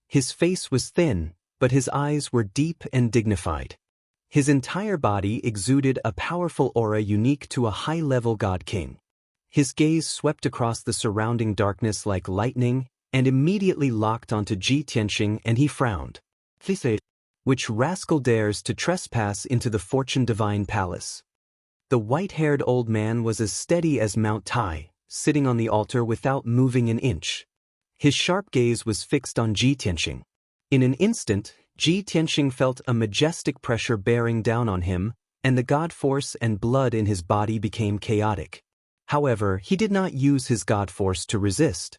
His face was thin, but his eyes were deep and dignified. His entire body exuded a powerful aura unique to a high-level god king. His gaze swept across the surrounding darkness like lightning, and immediately locked onto Ji Tianxing, and he frowned. Which rascal dares to trespass into the Fortune Divine Palace? The white-haired old man was as steady as Mount Tai, sitting on the altar without moving an inch. His sharp gaze was fixed on Ji Tianxing. In an instant, Ji Tianxing felt a majestic pressure bearing down on him, and the god force and blood in his body became chaotic. However, he did not use his god force to resist.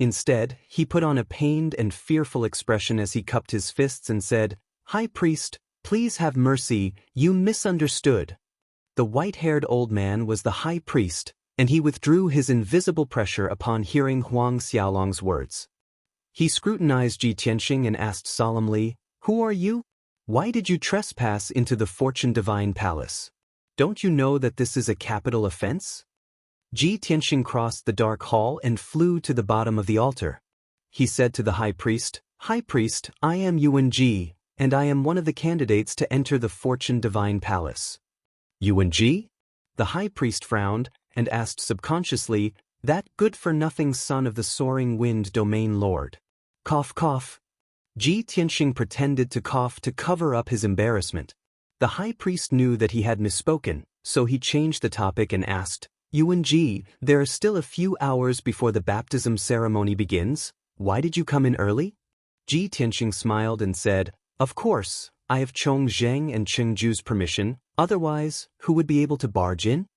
Instead, he put on a pained and fearful expression as he cupped his fists and said, "High Priest, please have mercy, you misunderstood." The white-haired old man was the High Priest, and he withdrew his invisible pressure upon hearing Huang Xiaolong's words. He scrutinized Ji Tianxing and asked solemnly, "Who are you? Why did you trespass into the Fortune Divine Palace? Don't you know that this is a capital offense?" Ji Tianxing crossed the dark hall and flew to the bottom of the altar. He said to the High Priest, "High Priest, I am Yuan Ji, and I am one of the candidates to enter the Fortune Divine Palace." "Yuan Ji?" The High Priest frowned and asked subconsciously, "That good-for-nothing son of the soaring wind domain lord." Cough cough. Ji Tianxing pretended to cough to cover up his embarrassment. The High Priest knew that he had misspoken, so he changed the topic and asked, "Yuan Ji, there are still a few hours before the baptism ceremony begins. Why did you come in early?" Ji Tianxing smiled and said, "Of course, I have Chong Zheng and Chengju's permission, otherwise, who would be able to barge in?"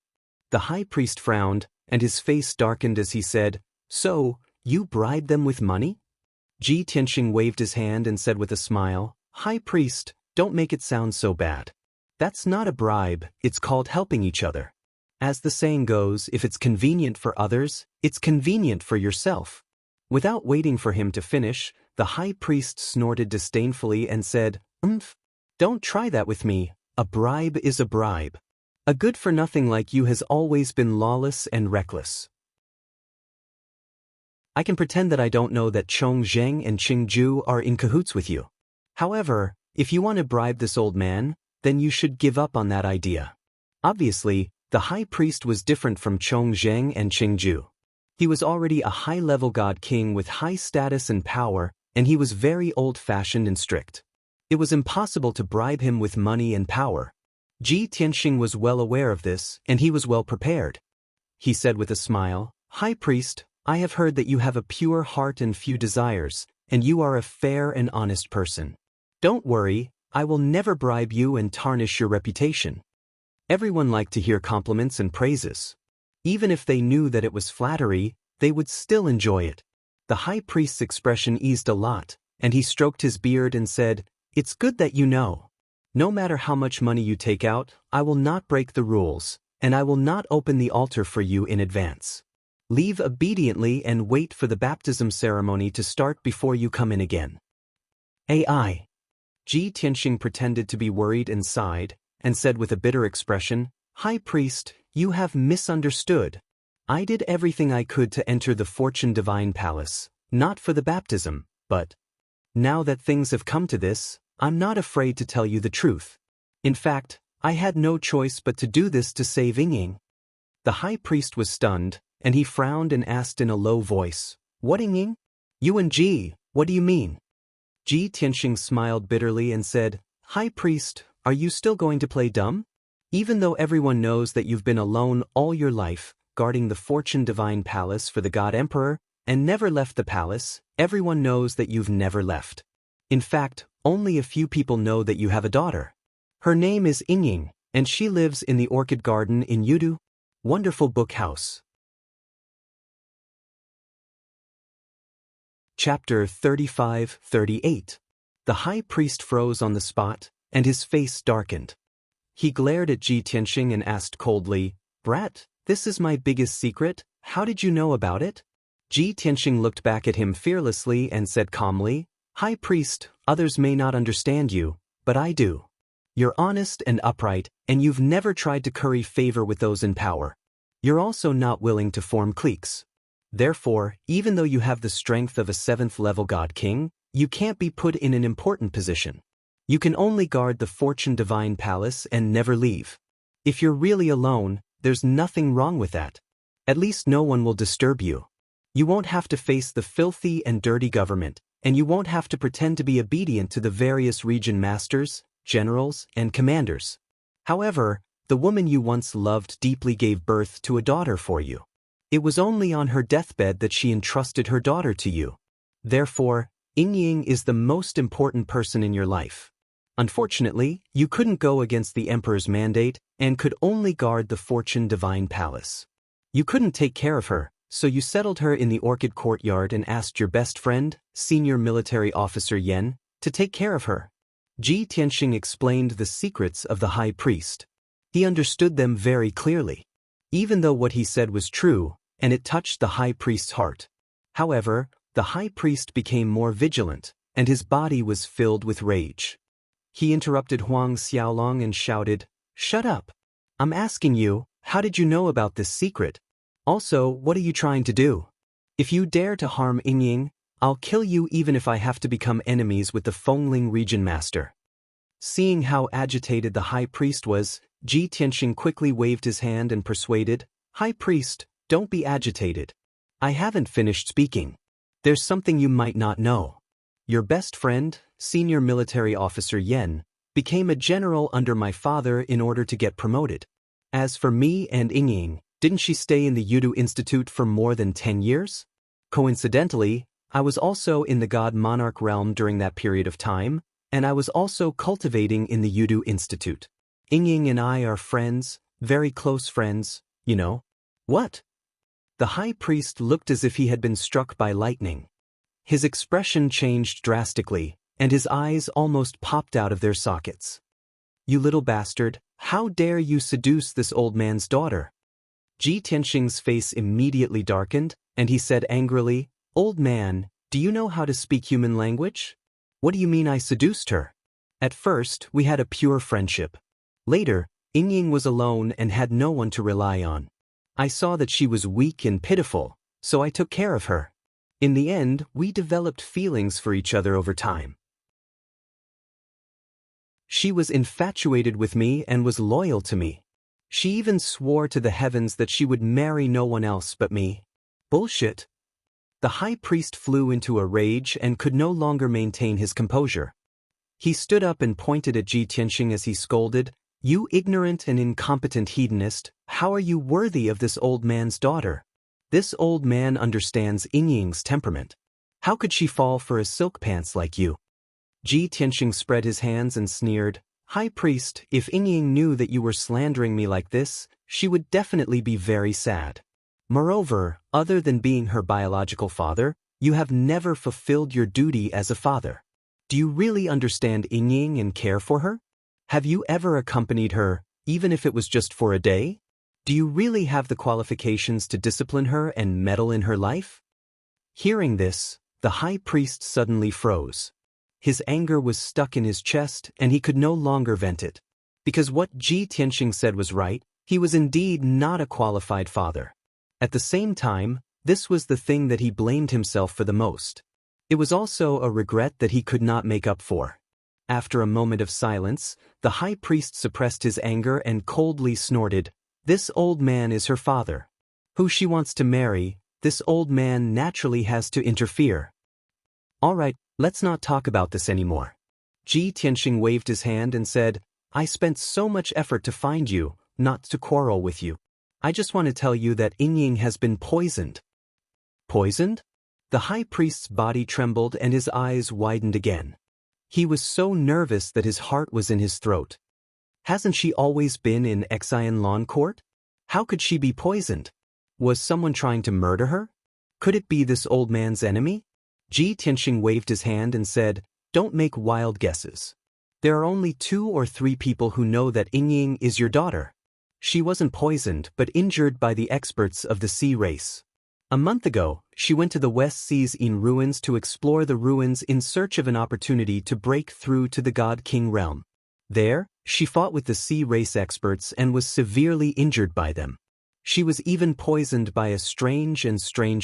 The High Priest frowned, and his face darkened as he said, "So, you bribed them with money?" Ji Tianxing waved his hand and said with a smile, "High Priest, don't make it sound so bad. That's not a bribe, it's called helping each other. As the saying goes, if it's convenient for others, it's convenient for yourself." Without waiting for him to finish, the High Priest snorted disdainfully and said, Don't try that with me. A bribe is a bribe. A good-for-nothing like you has always been lawless and reckless. I can pretend that I don't know that Chong Zheng and Chengju are in cahoots with you. However, if you want to bribe this old man, then you should give up on that idea." Obviously, the High Priest was different from Chong Zheng and Chengju. He was already a high-level god king with high status and power, and he was very old-fashioned and strict. It was impossible to bribe him with money and power. Ji Tianxing was well aware of this, and he was well prepared. He said with a smile, "High Priest, I have heard that you have a pure heart and few desires, and you are a fair and honest person. Don't worry, I will never bribe you and tarnish your reputation." Everyone liked to hear compliments and praises. Even if they knew that it was flattery, they would still enjoy it. The High Priest's expression eased a lot, and he stroked his beard and said, "It's good that you know. No matter how much money you take out, I will not break the rules, and I will not open the altar for you in advance. Leave obediently and wait for the baptism ceremony to start before you come in again." AI. Ji Tianxing pretended to be worried and sighed, and said with a bitter expression, "High Priest, you have misunderstood. I did everything I could to enter the Fortune Divine Palace, not for the baptism, but now that things have come to this, I'm not afraid to tell you the truth. In fact, I had no choice but to do this to save Ying. The high priest was stunned, and he frowned and asked in a low voice, "What, Ying? Yuan-ji, what do you mean?" Ji Tianxing smiled bitterly and said, "High priest, are you still going to play dumb? Even though everyone knows that you've been alone all your life, guarding the Fortune Divine Palace for the God Emperor, and never left the palace, everyone knows that you've never left. In fact, only a few people know that you have a daughter. Her name is Ying, and she lives in the Orchid Garden in Yudu. Wonderful Book House." Chapter 35-38. The high priest froze on the spot, and his face darkened. He glared at Ji Tianxing and asked coldly, "Brat, this is my biggest secret, how did you know about it?" Ji Tianxing looked back at him fearlessly and said calmly, "High priest, others may not understand you, but I do. You're honest and upright, and you've never tried to curry favor with those in power. You're also not willing to form cliques. Therefore, even though you have the strength of a 7th-level God King, you can't be put in an important position. You can only guard the Fortune Divine Palace and never leave. If you're really alone, there's nothing wrong with that. At least no one will disturb you. You won't have to face the filthy and dirty government, and you won't have to pretend to be obedient to the various region masters, generals, and commanders. However, the woman you once loved deeply gave birth to a daughter for you. It was only on her deathbed that she entrusted her daughter to you. Therefore, Ying is the most important person in your life. Unfortunately, you couldn't go against the Emperor's mandate and could only guard the Fortune Divine Palace. You couldn't take care of her, so you settled her in the Orchid Courtyard and asked your best friend, senior military officer Yan, to take care of her. Ji Tianxing explained the secrets of the high priest. He understood them very clearly. Even though what he said was true, and it touched the high priest's heart. However, the high priest became more vigilant, and his body was filled with rage. He interrupted Huang Xiaolong and shouted, "Shut up! I'm asking you, how did you know about this secret? Also, what are you trying to do? If you dare to harm Ying, I'll kill you even if I have to become enemies with the Fengling region master." Seeing how agitated the high priest was, Ji Tianxing quickly waved his hand and persuaded, "High priest, don't be agitated. I haven't finished speaking. There's something you might not know. Your best friend, senior military officer Yan, became a general under my father in order to get promoted. As for me and Ying, didn't she stay in the Yudu Institute for more than 10 years? Coincidentally, I was also in the God Monarch realm during that period of time, and I was also cultivating in the Yudu Institute. Ying and I are friends, very close friends, you know." "What?" The high priest looked as if he had been struck by lightning. His expression changed drastically, and his eyes almost popped out of their sockets. "You little bastard, how dare you seduce this old man's daughter?" Ji Tianxing's face immediately darkened, and he said angrily, "Old man, do you know how to speak human language? What do you mean I seduced her? At first, we had a pure friendship. Later, Ying was alone and had no one to rely on. I saw that she was weak and pitiful, so I took care of her. In the end, we developed feelings for each other over time. She was infatuated with me and was loyal to me. She even swore to the heavens that she would marry no one else but me. Bullshit." The high priest flew into a rage and could no longer maintain his composure. He stood up and pointed at Ji Tianxing as he scolded, "You ignorant and incompetent hedonist, how are you worthy of this old man's daughter? This old man understands Ying's temperament. How could she fall for a silk pants like you?" Ji Tianxing spread his hands and sneered, "High priest, if Ying knew that you were slandering me like this, she would definitely be very sad. Moreover, other than being her biological father, you have never fulfilled your duty as a father. Do you really understand Ying and care for her? Have you ever accompanied her, even if it was just for a day? Do you really have the qualifications to discipline her and meddle in her life?" Hearing this, the high priest suddenly froze. His anger was stuck in his chest and he could no longer vent it. Because what Ji Tianxing said was right, he was indeed not a qualified father. At the same time, this was the thing that he blamed himself for the most. It was also a regret that he could not make up for. After a moment of silence, the high priest suppressed his anger and coldly snorted, "This old man is her father. Who she wants to marry, this old man naturally has to interfere." "All right, let's not talk about this anymore." Ji Tianxing waved his hand and said, "I spent so much effort to find you, not to quarrel with you. I just want to tell you that Ying has been poisoned." "Poisoned?" The high priest's body trembled and his eyes widened again. He was so nervous that his heart was in his throat. Hasn't she always been in Xianxia court? How could she be poisoned? Was someone trying to murder her? Could it be this old man's enemy? Ji Tianxing waved his hand and said, "Don't make wild guesses. There are only 2 or 3 people who know that Ying is your daughter. She wasn't poisoned but injured by the experts of the sea race. A month ago, she went to the West Seas in ruins to explore the ruins in search of an opportunity to break through to the God King realm. There, she fought with the sea race experts and was severely injured by them. She was even poisoned by a strange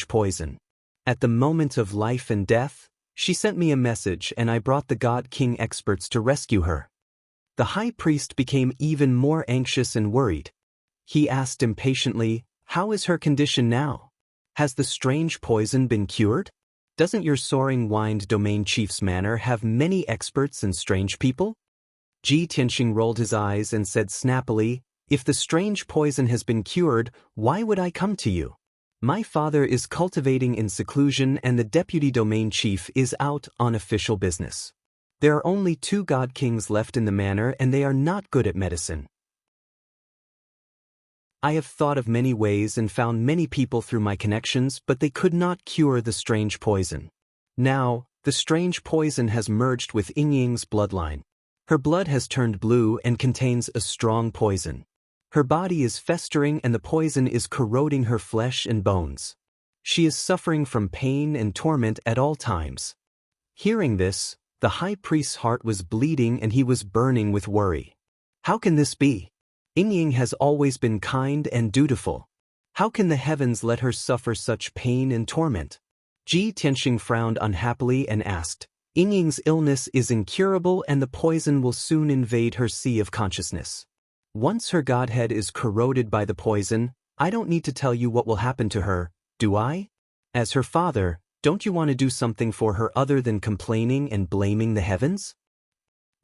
poison. At the moment of life and death, she sent me a message and I brought the God King experts to rescue her." The high priest became even more anxious and worried. He asked impatiently, "How is her condition now? Has the strange poison been cured? Doesn't your soaring wind domain chief's manor have many experts and strange people?" Ji Tianxing rolled his eyes and said snappily, "If the strange poison has been cured, why would I come to you? My father is cultivating in seclusion and the deputy domain chief is out on official business. There are only 2 god kings left in the manor and they are not good at medicine. I have thought of many ways and found many people through my connections, but they could not cure the strange poison. Now, the strange poison has merged with Ying's bloodline. Her blood has turned blue and contains a strong poison. Her body is festering and the poison is corroding her flesh and bones. She is suffering from pain and torment at all times." Hearing this, the high priest's heart was bleeding and he was burning with worry. How can this be? Ying has always been kind and dutiful. How can the heavens let her suffer such pain and torment? Ji Tianxing frowned unhappily and asked, "Ying's illness is incurable and the poison will soon invade her sea of consciousness. Once her godhead is corroded by the poison, I don't need to tell you what will happen to her, do I? As her father, don't you want to do something for her other than complaining and blaming the heavens?"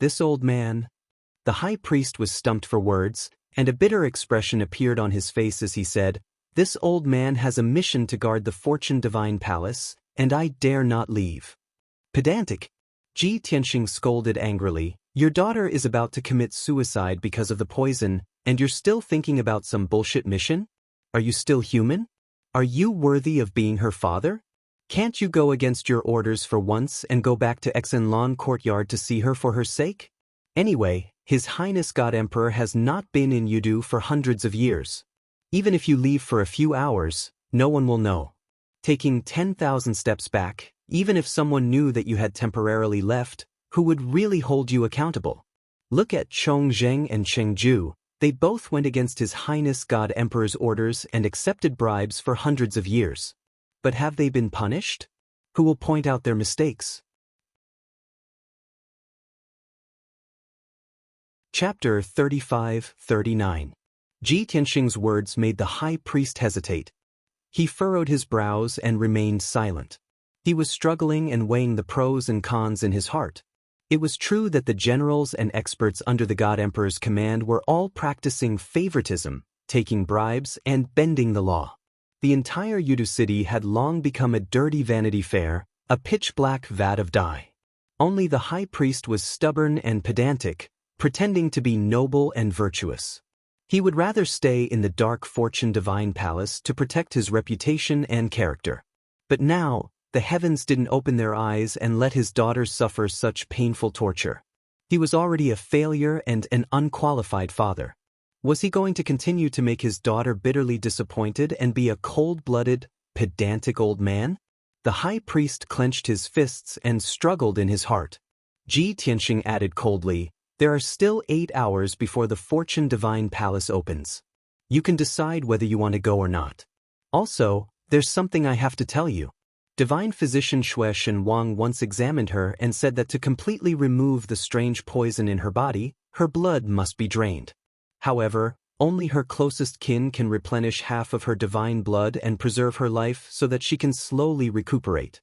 This old man. The high priest was stumped for words, and a bitter expression appeared on his face as he said, "This old man has a mission to guard the Fortune Divine Palace, and I dare not leave." "Pedantic!" Ji Tianxing scolded angrily, "Your daughter is about to commit suicide because of the poison, and you're still thinking about some bullshit mission? Are you still human? Are you worthy of being her father? Can't you go against your orders for once and go back to Xianxia courtyard to see her for her sake? Anyway, His Highness God Emperor has not been in Yudu for hundreds of years. Even if you leave for a few hours, no one will know. Taking 10,000 steps back, even if someone knew that you had temporarily left, who would really hold you accountable? Look at Chongzheng and Chengju, they both went against His Highness God Emperor's orders and accepted bribes for hundreds of years. But have they been punished? Who will point out their mistakes? Chapter 35-39. Ji Tianxing's words made the high priest hesitate. He furrowed his brows and remained silent. He was struggling and weighing the pros and cons in his heart. It was true that the generals and experts under the God Emperor's command were all practicing favoritism, taking bribes, and bending the law. The entire Yudu city had long become a dirty Vanity Fair, a pitch-black vat of dye. Only the high priest was stubborn and pedantic, pretending to be noble and virtuous. He would rather stay in the dark Fortune Divine Palace to protect his reputation and character. But now, the heavens didn't open their eyes and let his daughter suffer such painful torture. He was already a failure and an unqualified father. Was he going to continue to make his daughter bitterly disappointed and be a cold-blooded, pedantic old man? The high priest clenched his fists and struggled in his heart. Ji Tianxing added coldly, "There are still 8 hours before the Fortune Divine Palace opens. You can decide whether you want to go or not. Also, there's something I have to tell you." Divine physician Shui and Wang once examined her and said that to completely remove the strange poison in her body, her blood must be drained. However, only her closest kin can replenish half of her divine blood and preserve her life so that she can slowly recuperate.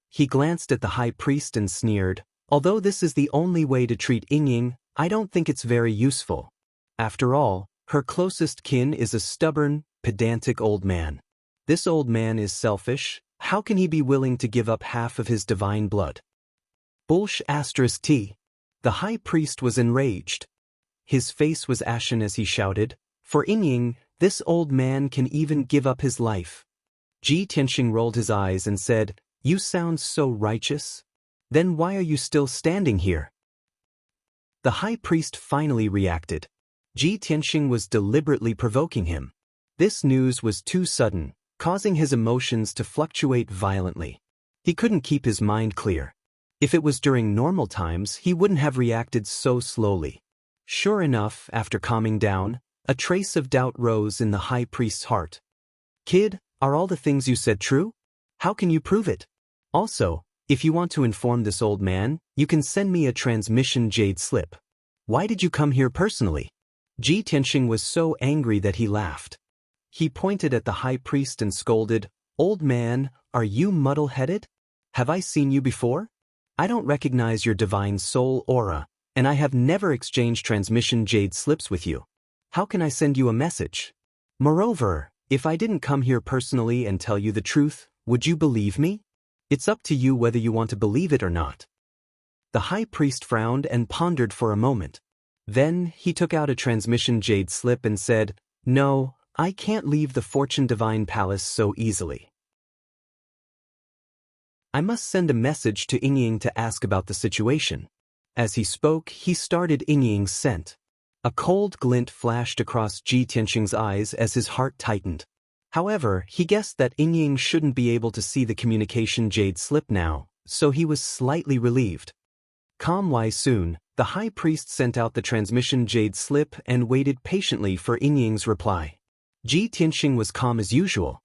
He glanced at the high priest and sneered, "Although this is the only way to treat Yingying, I don't think it's very useful. After all, her closest kin is a stubborn, pedantic old man. This old man is selfish. How can he be willing to give up half of his divine blood?" *T. The high priest was enraged. His face was ashen as he shouted, "For Yingying, this old man can even give up his life." Ji Tianxing rolled his eyes and said, "You sound so righteous. Then why are you still standing here?" The high priest finally reacted. Ji Tianxing was deliberately provoking him. This news was too sudden, causing his emotions to fluctuate violently. He couldn't keep his mind clear. If it was during normal times, he wouldn't have reacted so slowly. Sure enough, after calming down, a trace of doubt rose in the high priest's heart. "Kid, are all the things you said true? How can you prove it? Also, if you want to inform this old man, you can send me a transmission jade slip. Why did you come here personally?" Ji Tianxing was so angry that he laughed. He pointed at the high priest and scolded, "Old man, are you muddle-headed? Have I seen you before? I don't recognize your divine soul aura, and I have never exchanged transmission jade slips with you. How can I send you a message? Moreover, if I didn't come here personally and tell you the truth, would you believe me? It's up to you whether you want to believe it or not." The high priest frowned and pondered for a moment. Then he took out a transmission jade slip and said, "No, I can't leave the Fortune Divine Palace so easily. I must send a message to Yingying to ask about the situation." As he spoke, he started Yingying's scent. A cold glint flashed across Ji Tianxing's eyes as his heart tightened. However, he guessed that Yingying shouldn't be able to see the communication jade slip now, so he was slightly relieved. Soon, the high priest sent out the transmission jade slip and waited patiently for Yingying's reply. Ji Tianxing was calm as usual.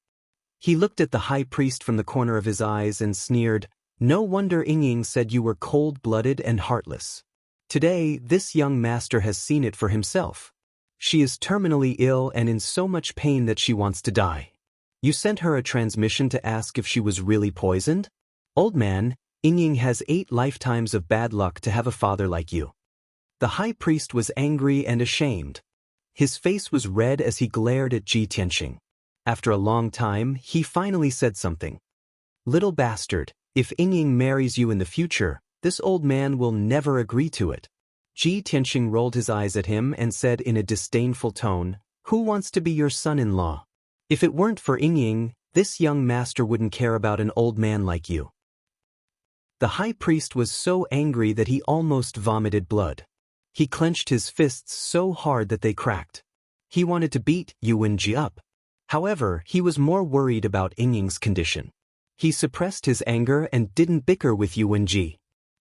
He looked at the high priest from the corner of his eyes and sneered, "No wonder Yingying said you were cold-blooded and heartless. Today, this young master has seen it for himself. She is terminally ill and in so much pain that she wants to die. You sent her a transmission to ask if she was really poisoned? Old man, Yingying has 8 lifetimes of bad luck to have a father like you." The high priest was angry and ashamed. His face was red as he glared at Ji Tianxing. After a long time, he finally said something. "Little bastard, if Yingying marries you in the future, this old man will never agree to it." Ji Tianxing rolled his eyes at him and said in a disdainful tone, "Who wants to be your son-in-law? If it weren't for Yingying, this young master wouldn't care about an old man like you." The high priest was so angry that he almost vomited blood. He clenched his fists so hard that they cracked. He wanted to beat Yuanji up. However, he was more worried about Yingying's condition. He suppressed his anger and didn't bicker with Yuanji.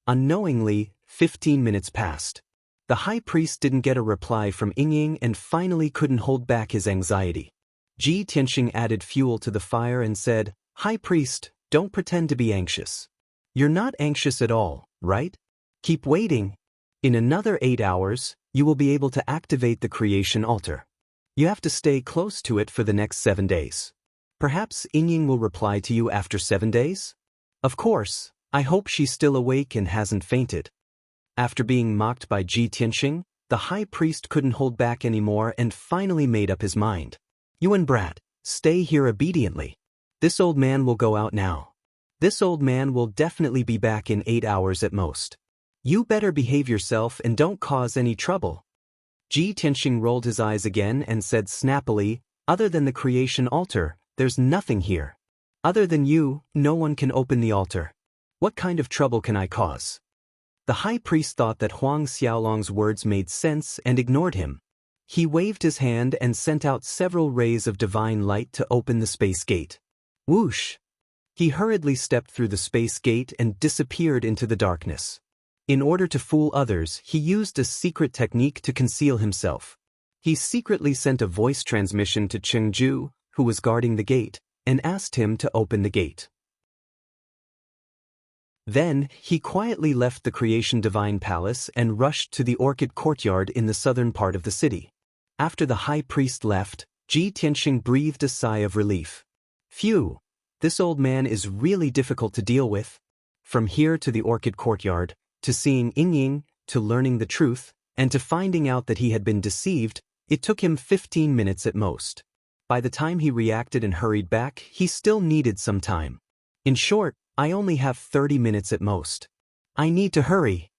Unknowingly, 15 minutes passed. The high priest didn't get a reply from Yingying and finally couldn't hold back his anxiety. Ji Tianxing added fuel to the fire and said, "High priest, don't pretend to be anxious. You're not anxious at all, right? Keep waiting. In another 8 hours, you will be able to activate the creation altar. You have to stay close to it for the next 7 days. Perhaps Yingying will reply to you after 7 days? Of course, I hope she's still awake and hasn't fainted." After being mocked by Ji Tianxing, the high priest couldn't hold back anymore and finally made up his mind. "Yuan brat, stay here obediently. This old man will go out now. This old man will definitely be back in 8 hours at most. You better behave yourself and don't cause any trouble." Ji Tianxing rolled his eyes again and said snappily, "Other than the creation altar, there's nothing here. Other than you, no one can open the altar. What kind of trouble can I cause?" The high priest thought that Huang Xiaolong's words made sense and ignored him. He waved his hand and sent out several rays of divine light to open the space gate. Whoosh! He hurriedly stepped through the space gate and disappeared into the darkness. In order to fool others, he used a secret technique to conceal himself. He secretly sent a voice transmission to Chengju, who was guarding the gate, and asked him to open the gate. Then, he quietly left the Creation Divine Palace and rushed to the Orchid Courtyard in the southern part of the city. After the high priest left, Ji Tianxing breathed a sigh of relief. Phew, this old man is really difficult to deal with. From here to the Orchid Courtyard, to seeing Yingying, to learning the truth, and to finding out that he had been deceived, it took him 15 minutes at most. By the time he reacted and hurried back, he still needed some time. In short, I only have 30 minutes at most. I need to hurry.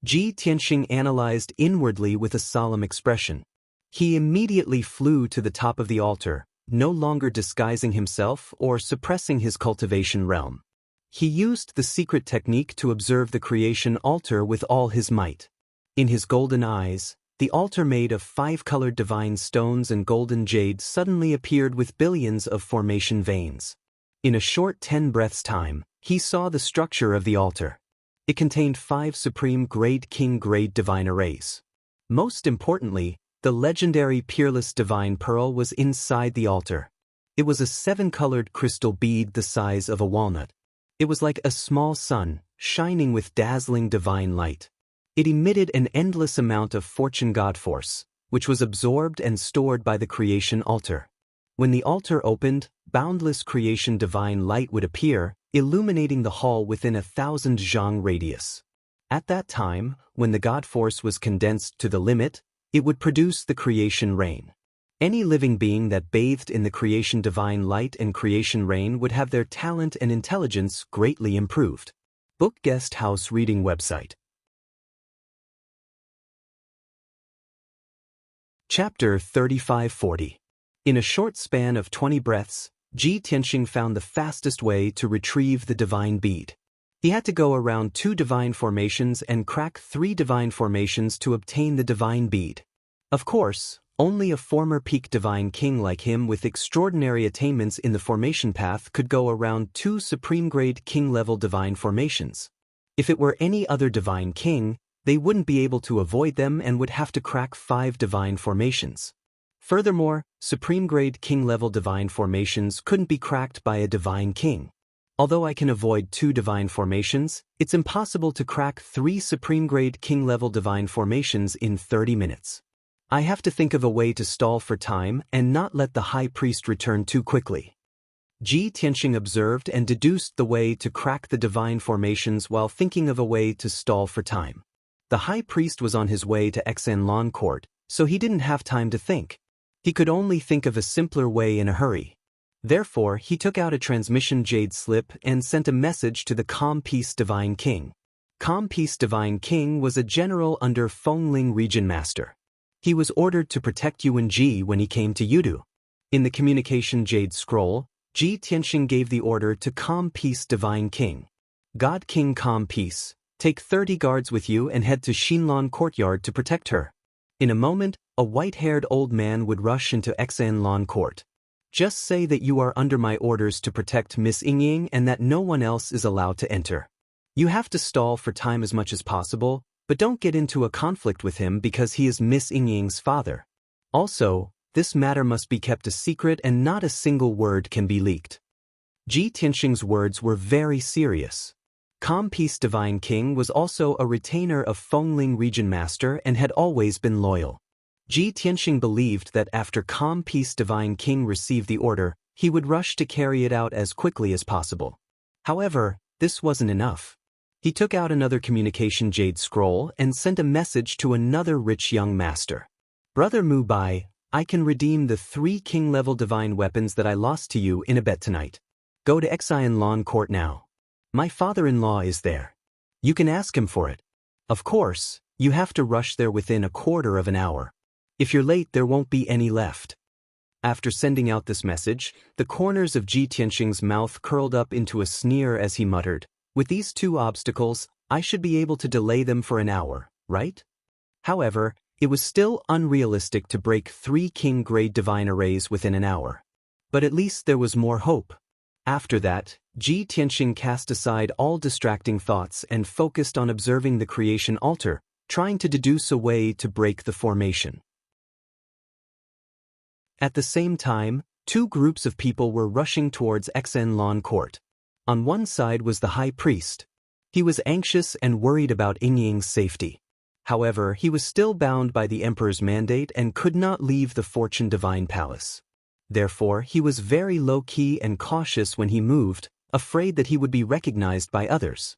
Ji Tianxing analyzed inwardly with a solemn expression. He immediately flew to the top of the altar, no longer disguising himself or suppressing his cultivation realm. He used the secret technique to observe the creation altar with all his might. In his golden eyes, the altar made of 5-colored divine stones and golden jade suddenly appeared with billions of formation veins. In a short 10 breaths' time, he saw the structure of the altar. It contained 5 supreme grade king grade divine arrays. Most importantly, the legendary peerless divine pearl was inside the altar. It was a 7-colored crystal bead the size of a walnut. It was like a small sun, shining with dazzling divine light. It emitted an endless amount of fortune god force, which was absorbed and stored by the creation altar. When the altar opened, boundless creation divine light would appear, illuminating the hall within 1,000 zhang radius. At that time, when the god force was condensed to the limit, it would produce the creation rain. Any living being that bathed in the creation divine light and creation rain would have their talent and intelligence greatly improved. Book Guest House Reading Website. Chapter 3540. In a short span of 20 breaths, Ji Tianxing found the fastest way to retrieve the divine bead. He had to go around 2 divine formations and crack 3 divine formations to obtain the divine bead. Of course, only a former peak divine king like him with extraordinary attainments in the formation path could go around 2 supreme grade king level divine formations. If it were any other divine king, they wouldn't be able to avoid them and would have to crack 5 divine formations. Furthermore, supreme grade king level divine formations couldn't be cracked by a divine king. Although I can avoid 2 divine formations, it's impossible to crack 3 supreme grade king level divine formations in 30 minutes. I have to think of a way to stall for time and not let the high priest return too quickly. Ji Tianxing observed and deduced the way to crack the divine formations while thinking of a way to stall for time. The high priest was on his way to Xianxia court, so he didn't have time to think. He could only think of a simpler way in a hurry. Therefore, he took out a transmission jade slip and sent a message to the Calm Peace Divine King. Calm Peace Divine King was a general under Fengling Region Master. He was ordered to protect Yuan Ji when he came to Yudu. In the communication jade scroll, Ji Tianxing gave the order to Calm Peace Divine King. God King Calm Peace, take 30 guards with you and head to Xinlan Courtyard to protect her. In a moment, a white-haired old man would rush into Xianlan Court. Just say that you are under my orders to protect Miss Yingying and that no one else is allowed to enter. You have to stall for time as much as possible, but don't get into a conflict with him because he is Miss Yingying's father. Also, this matter must be kept a secret and not a single word can be leaked. Ji Tianxing's words were very serious. Calm Peace Divine King was also a retainer of Fengling Region Master and had always been loyal. Ji Tianxing believed that after Calm Peace Divine King received the order, he would rush to carry it out as quickly as possible. However, this wasn't enough. He took out another communication jade scroll and sent a message to another rich young master. Brother Mu Bai, I can redeem the 3 king-level divine weapons that I lost to you in a bet tonight. Go to Xianlan Court now. My father-in-law is there. You can ask him for it. Of course, you have to rush there within a quarter of an hour. If you're late, there won't be any left. After sending out this message, the corners of Ji Tianxing's mouth curled up into a sneer as he muttered, with these 2 obstacles, I should be able to delay them for an hour, right? However, it was still unrealistic to break 3 king-grade divine arrays within an hour. But at least there was more hope. After that, Ji Tianxing cast aside all distracting thoughts and focused on observing the creation altar, trying to deduce a way to break the formation. At the same time, 2 groups of people were rushing towards Xianlan Court. On one side was the high priest. He was anxious and worried about Yingying's safety. However, he was still bound by the emperor's mandate and could not leave the Fortune Divine Palace. Therefore, he was very low-key and cautious when he moved, afraid that he would be recognized by others.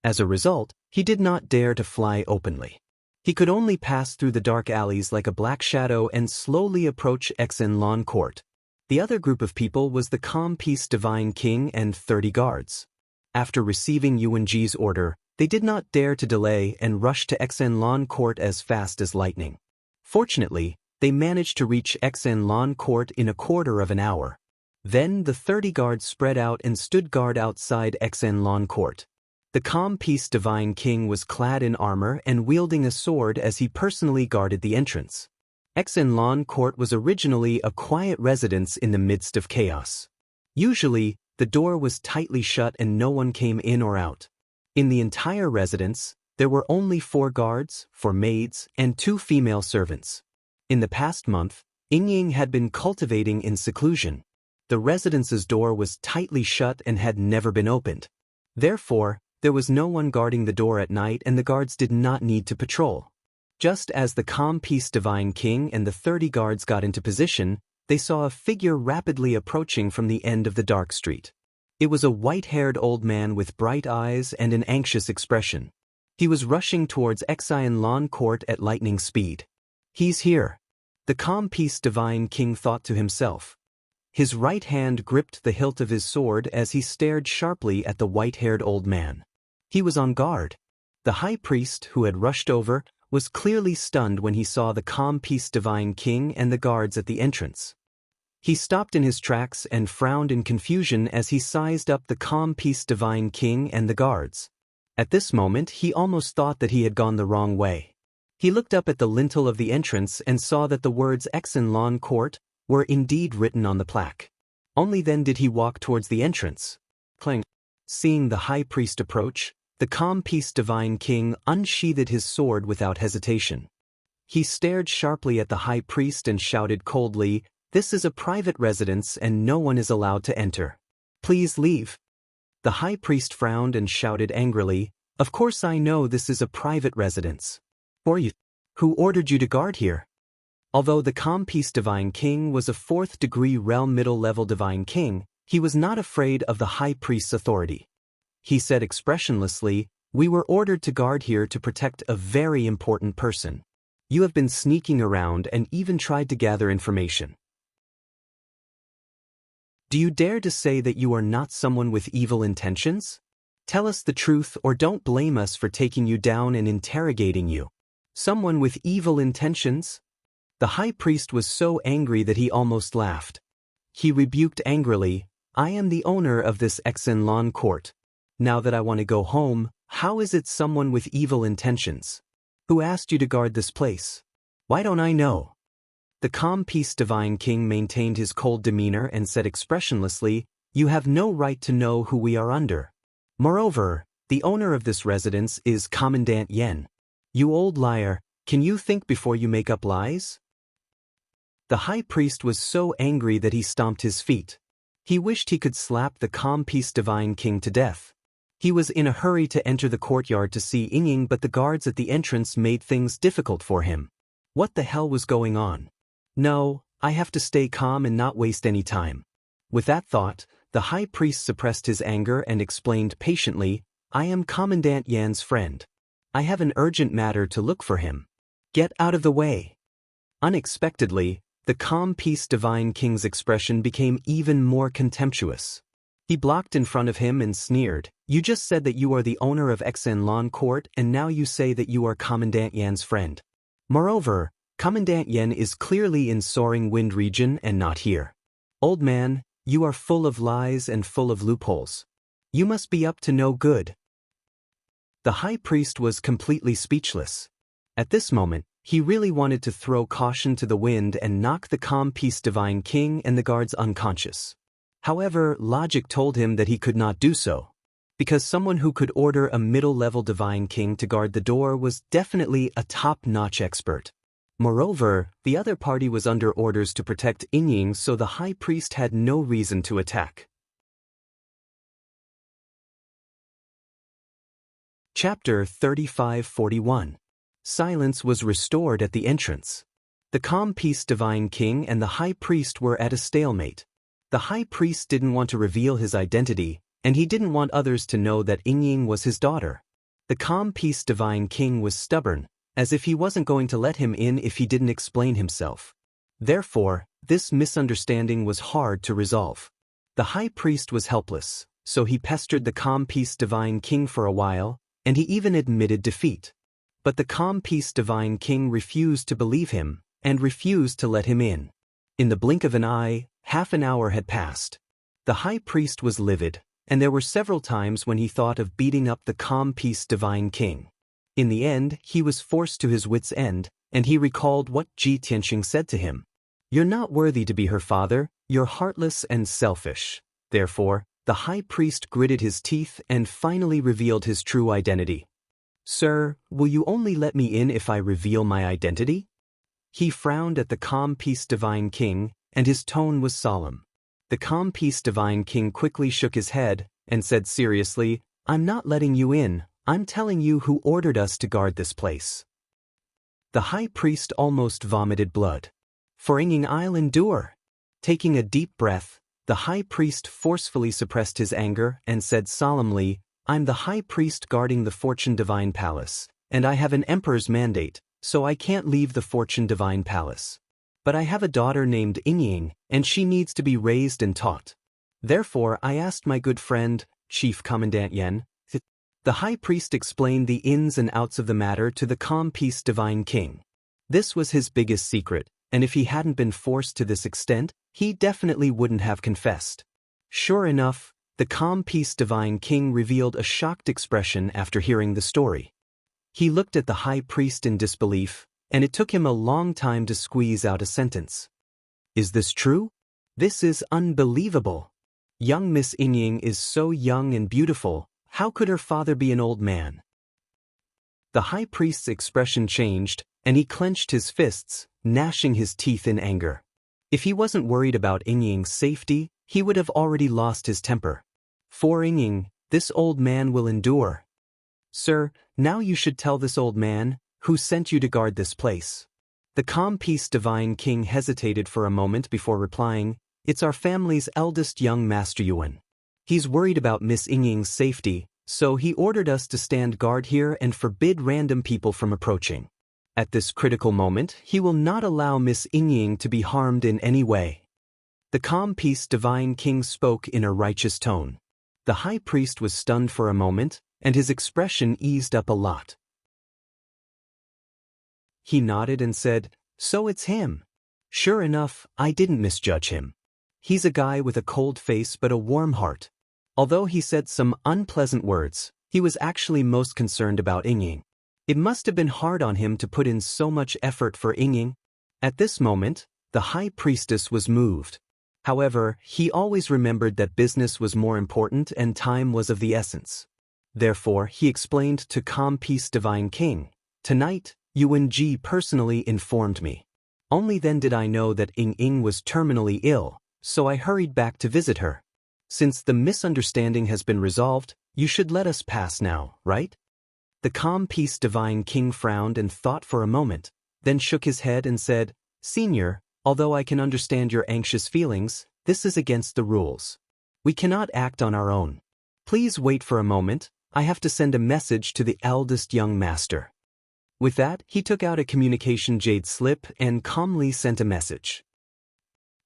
As a result, he did not dare to fly openly. He could only pass through the dark alleys like a black shadow and slowly approach Xianxia court. The other group of people was the calm peace divine king and 30 guards. After receiving Yuanji's order, they did not dare to delay and rushed to Xianxia court as fast as lightning. Fortunately, they managed to reach Xianxia court in a quarter of an hour. Then the 30 guards spread out and stood guard outside Xianxia court. The calm peace divine king was clad in armor and wielding a sword as he personally guarded the entrance. Xianxia court was originally a quiet residence in the midst of chaos. Usually, the door was tightly shut and no one came in or out. In the entire residence, there were only 4 guards, 4 maids, and 2 female servants. In the past month, Yingying had been cultivating in seclusion. The residence's door was tightly shut and had never been opened. Therefore, there was no one guarding the door at night and the guards did not need to patrol. Just as the calm peace divine king and the 30 guards got into position, they saw a figure rapidly approaching from the end of the dark street. It was a white-haired old man with bright eyes and an anxious expression. He was rushing towards Xianxia court at lightning speed. He's here. The calm peace divine king thought to himself. His right hand gripped the hilt of his sword as he stared sharply at the white-haired old man. He was on guard. The high priest, who had rushed over, was clearly stunned when he saw the calm peace divine king and the guards at the entrance. He stopped in his tracks and frowned in confusion as he sized up the calm peace divine king and the guards. At this moment, he almost thought that he had gone the wrong way. He looked up at the lintel of the entrance and saw that the words Xianxia court were indeed written on the plaque. Only then did he walk towards the entrance. Clang. Seeing the high priest approach, the calm peace divine king unsheathed his sword without hesitation. He stared sharply at the high priest and shouted coldly, "This is a private residence and no one is allowed to enter. Please leave." The high priest frowned and shouted angrily, "Of course I know this is a private residence. Who ordered you to guard here?" Although the calm peace divine king was a 4th-degree realm middle-level divine king, he was not afraid of the high priest's authority. He said expressionlessly, "We were ordered to guard here to protect a very important person. You have been sneaking around and even tried to gather information. Do you dare to say that you are not someone with evil intentions? Tell us the truth or don't blame us for taking you down and interrogating you. Someone with evil intentions?" The high priest was so angry that he almost laughed. He rebuked angrily, "I am the owner of this Xianxia court. Now that I want to go home, how is it someone with evil intentions? Who asked you to guard this place? Why don't I know?" The calm peace divine king maintained his cold demeanor and said expressionlessly, "You have no right to know who we are under. Moreover, the owner of this residence is Commandant Yen. You old liar, can you think before you make up lies?" The high priest was so angry that he stomped his feet. He wished he could slap the calm peace divine king to death. He was in a hurry to enter the courtyard to see Yingying, but the guards at the entrance made things difficult for him. What the hell was going on? No, I have to stay calm and not waste any time. With that thought, the high priest suppressed his anger and explained patiently, "I am Commandant Yan's friend. I have an urgent matter to look for him. Get out of the way." Unexpectedly, the calm peace divine king's expression became even more contemptuous. He blocked in front of him and sneered, "You just said that you are the owner of Xianxia court and now you say that you are Commandant Yan's friend. Moreover, Commandant Yen is clearly in Soaring Wind region and not here. Old man, you are full of lies and full of loopholes. You must be up to no good." The high priest was completely speechless. At this moment, he really wanted to throw caution to the wind and knock the calm peace divine king and the guards unconscious. However, logic told him that he could not do so, because someone who could order a middle-level divine king to guard the door was definitely a top-notch expert. Moreover, the other party was under orders to protect Yingying, so the high priest had no reason to attack. Chapter 3541. Silence was restored at the entrance. The calm peace divine king and the high priest were at a stalemate. The high priest didn't want to reveal his identity, and he didn't want others to know that Ying was his daughter. The calm peace divine king was stubborn, as if he wasn't going to let him in if he didn't explain himself. Therefore, this misunderstanding was hard to resolve. The high priest was helpless, so he pestered the calm peace divine king for a while, and he even admitted defeat. But the calm peace divine king refused to believe him, and refused to let him in. In the blink of an eye, half an hour had passed. The high priest was livid, and there were several times when he thought of beating up the calm peace divine king. In the end, he was forced to his wits' end, and he recalled what Ji Tianxing said to him. "You're not worthy to be her father, you're heartless and selfish." Therefore, the high priest gritted his teeth and finally revealed his true identity. "Sir, will you only let me in if I reveal my identity?" He frowned at the calm peace divine king, and his tone was solemn. The calm peace divine king quickly shook his head, and said seriously, "I'm not letting you in, I'm telling you who ordered us to guard this place." The high priest almost vomited blood. "For Ying I'll endure." Taking a deep breath, the high priest forcefully suppressed his anger and said solemnly, "I'm the high priest guarding the Fortune Divine Palace, and I have an emperor's mandate, so I can't leave the Fortune Divine Palace. But I have a daughter named Ying, and she needs to be raised and taught. Therefore I asked my good friend, Chief Commandant Yan." The high priest explained the ins and outs of the matter to the calm peace divine king. This was his biggest secret, and if he hadn't been forced to this extent, he definitely wouldn't have confessed. Sure enough, the calm peace divine king revealed a shocked expression after hearing the story. He looked at the high priest in disbelief, and it took him a long time to squeeze out a sentence. "Is this true? This is unbelievable. Young Miss Ying is so young and beautiful, how could her father be an old man?" The high priest's expression changed, and he clenched his fists, gnashing his teeth in anger. If he wasn't worried about Ying's safety, he would have already lost his temper. "For Ying, this old man will endure." "Sir, now you should tell this old man, who sent you to guard this place." The calm peace divine king hesitated for a moment before replying, "It's our family's eldest young master Yuan. He's worried about Miss Ying's safety, so he ordered us to stand guard here and forbid random people from approaching. At this critical moment, he will not allow Miss Ying to be harmed in any way." The calm peace divine king spoke in a righteous tone. The high priest was stunned for a moment, and his expression eased up a lot. He nodded and said, "So it's him. Sure enough, I didn't misjudge him. He's a guy with a cold face but a warm heart." Although he said some unpleasant words, he was actually most concerned about Ying. It must have been hard on him to put in so much effort for Ying. At this moment, the high priestess was moved. However, he always remembered that business was more important and time was of the essence. Therefore, he explained to calm peace divine king, "Tonight, Yuan Ji personally informed me. Only then did I know that Ying was terminally ill, so I hurried back to visit her. Since the misunderstanding has been resolved, you should let us pass now, right?" The calm peace divine king frowned and thought for a moment, then shook his head and said, "Senior, although I can understand your anxious feelings, this is against the rules. We cannot act on our own. Please wait for a moment, I have to send a message to the eldest young master." With that, he took out a communication jade slip and calmly sent a message.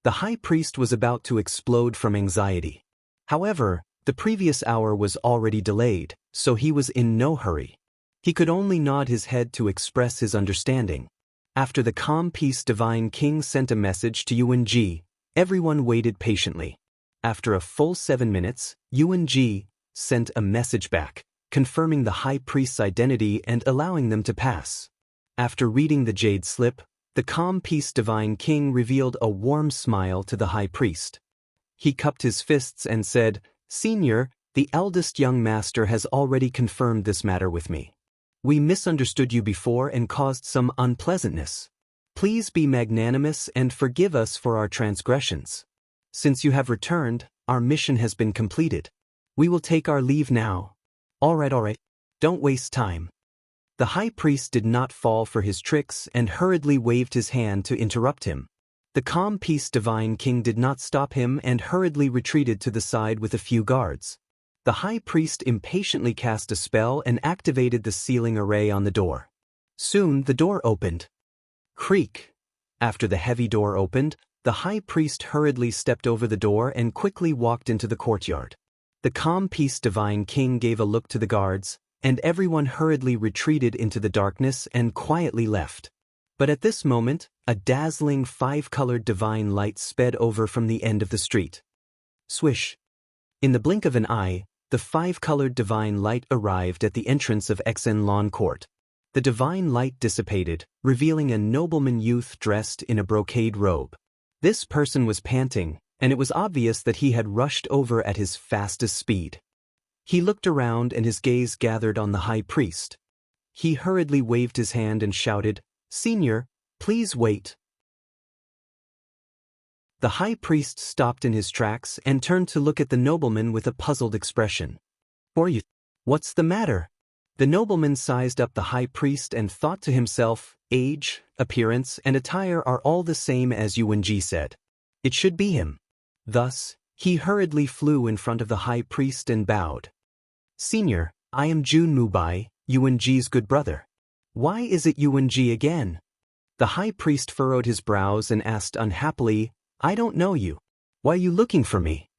The high priest was about to explode from anxiety. However, the previous hour was already delayed, so he was in no hurry. He could only nod his head to express his understanding. After the calm peace divine king sent a message to Yuan Ji, everyone waited patiently. After a full 7 minutes, Yuan Ji sent a message back, confirming the high priest's identity and allowing them to pass. After reading the jade slip, the calm peace divine king revealed a warm smile to the high priest. He cupped his fists and said, "Senior, the eldest young master has already confirmed this matter with me. We misunderstood you before and caused some unpleasantness. Please be magnanimous and forgive us for our transgressions. Since you have returned, our mission has been completed. We will take our leave now." All right. Don't waste time. The high priest did not fall for his tricks and hurriedly waved his hand to interrupt him. The calm peace divine king did not stop him and hurriedly retreated to the side with a few guards. The high priest impatiently cast a spell and activated the sealing array on the door. Soon the door opened. Creak. After the heavy door opened, the high priest hurriedly stepped over the door and quickly walked into the courtyard. The calm peace divine king gave a look to the guards, and everyone hurriedly retreated into the darkness and quietly left. But at this moment, a dazzling five-colored divine light sped over from the end of the street. Swish. In the blink of an eye, the five-colored divine light arrived at the entrance of Exen Lawn Court. The divine light dissipated, revealing a nobleman youth dressed in a brocade robe. This person was panting, and it was obvious that he had rushed over at his fastest speed. He looked around and his gaze gathered on the high priest. He hurriedly waved his hand and shouted, "Senior, please wait." The high priest stopped in his tracks and turned to look at the nobleman with a puzzled expression. "For you? What's the matter?" The nobleman sized up the high priest and thought to himself, age, appearance, and attire are all the same as Yuanji said. It should be him. Thus, he hurriedly flew in front of the high priest and bowed. "Senior, I am Jun Mubai, Yuanji's good brother." "Why is it Yuanji again?" The high priest furrowed his brows and asked unhappily, "I don't know you. Why are you looking for me?"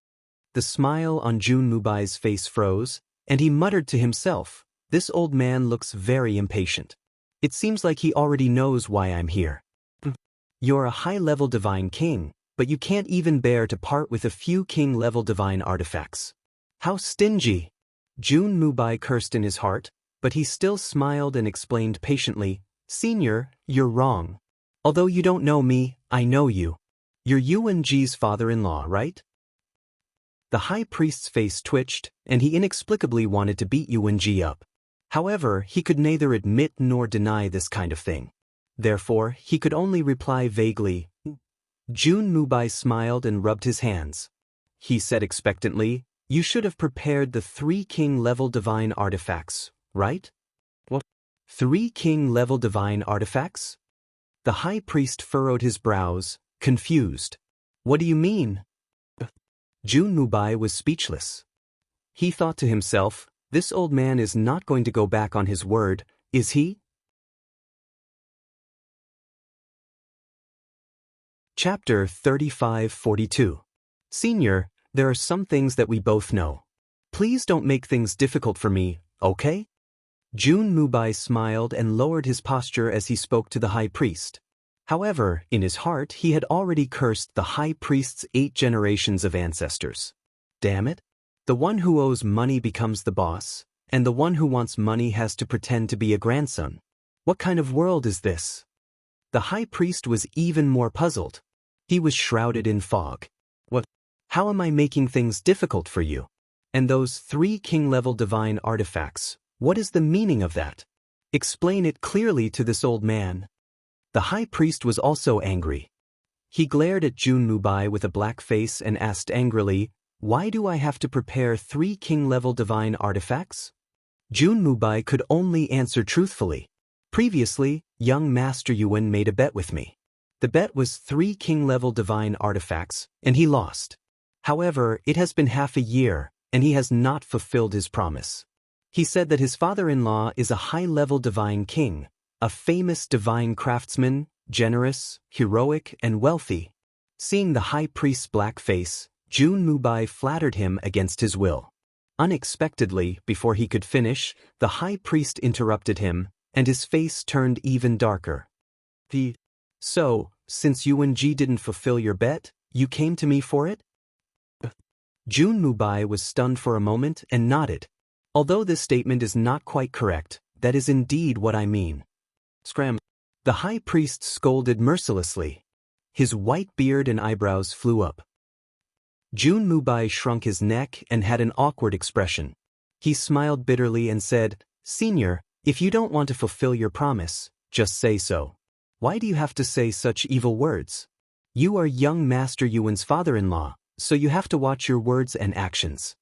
The smile on Jun Mubai's face froze, and he muttered to himself, "This old man looks very impatient. It seems like he already knows why I'm here." "You're a high-level divine king, but you can't even bear to part with a few king-level divine artifacts. How stingy!" Jun Mubai cursed in his heart, but he still smiled and explained patiently, "Senior, you're wrong. Although you don't know me, I know you. You're Yuanji's father-in-law, right?" The high priest's face twitched, and he inexplicably wanted to beat Yuanji up. However, he could neither admit nor deny this kind of thing. Therefore, he could only reply vaguely. Jun Mubai smiled and rubbed his hands. He said expectantly, "You should have prepared the 3 king-level divine artifacts, right?" "What? 3 king-level divine artifacts?" The high priest furrowed his brows, confused. "What do you mean?" Jun Mubai was speechless. He thought to himself, this old man is not going to go back on his word, is he? Chapter 3542. Senior, there are some things that we both know. Please don't make things difficult for me, okay? Jun Mubai smiled and lowered his posture as he spoke to the high priest. However, in his heart he had already cursed the high priest's 8 generations of ancestors. Damn it. The one who owes money becomes the boss, and the one who wants money has to pretend to be a grandson. What kind of world is this? The high priest was even more puzzled. He was shrouded in fog. What? How am I making things difficult for you? And those 3 king-level divine artifacts, what is the meaning of that? Explain it clearly to this old man. The high priest was also angry. He glared at Jun Mubai with a black face and asked angrily, "Why do I have to prepare 3 king-level divine artifacts?" Jun Mubai could only answer truthfully. Previously, young Master Yuan made a bet with me. The bet was 3 king-level divine artifacts, and he lost. However, it has been half a year, and he has not fulfilled his promise. He said that his father-in-law is a high-level divine king, a famous divine craftsman, generous, heroic, and wealthy. Seeing the high priest's black face, Jun Mubai flattered him against his will. Unexpectedly, before he could finish, the high priest interrupted him, and his face turned even darker. So, since Yuanji didn't fulfill your bet, you came to me for it?" Jun Mubai was stunned for a moment and nodded. "Although this statement is not quite correct, that is indeed what I mean." Scram. The high priest scolded mercilessly. His white beard and eyebrows flew up. Jun Mubai shrunk his neck and had an awkward expression. He smiled bitterly and said, "Senior, if you don't want to fulfill your promise, just say so. Why do you have to say such evil words? You are young Master Yuan's father-in-law, so you have to watch your words and actions.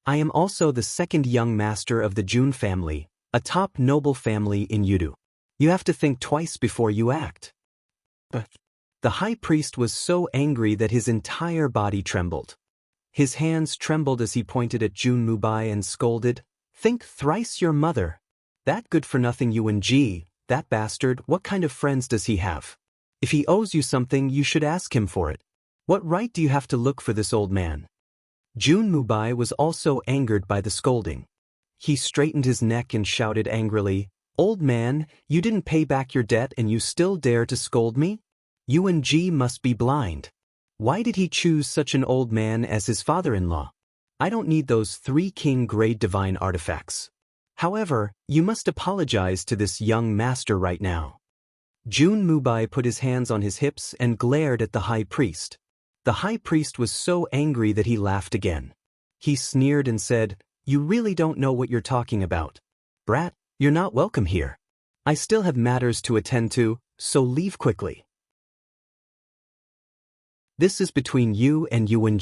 I am also the second young master of the Jun family, a top noble family in Yudu. You have to think twice before you act. But the high priest was so angry that his entire body trembled. His hands trembled as he pointed at Jun Mubai and scolded, "Think thrice your mother. That good-for-nothing Yuan, that bastard, what kind of friends does he have? If he owes you something, you should ask him for it. What right do you have to look for this old man?" Jun Mubai was also angered by the scolding. He straightened his neck and shouted angrily, "Old man, you didn't pay back your debt and you still dare to scold me? Yuan must be blind. Why did he choose such an old man as his father-in-law? I don't need those 3 king-grade divine artifacts. However, you must apologize to this young master right now." Jun Mubai put his hands on his hips and glared at the high priest. The high priest was so angry that he laughed again. He sneered and said, "You really don't know what you're talking about. Brat, you're not welcome here. I still have matters to attend to, so leave quickly. This is between you and Yuan.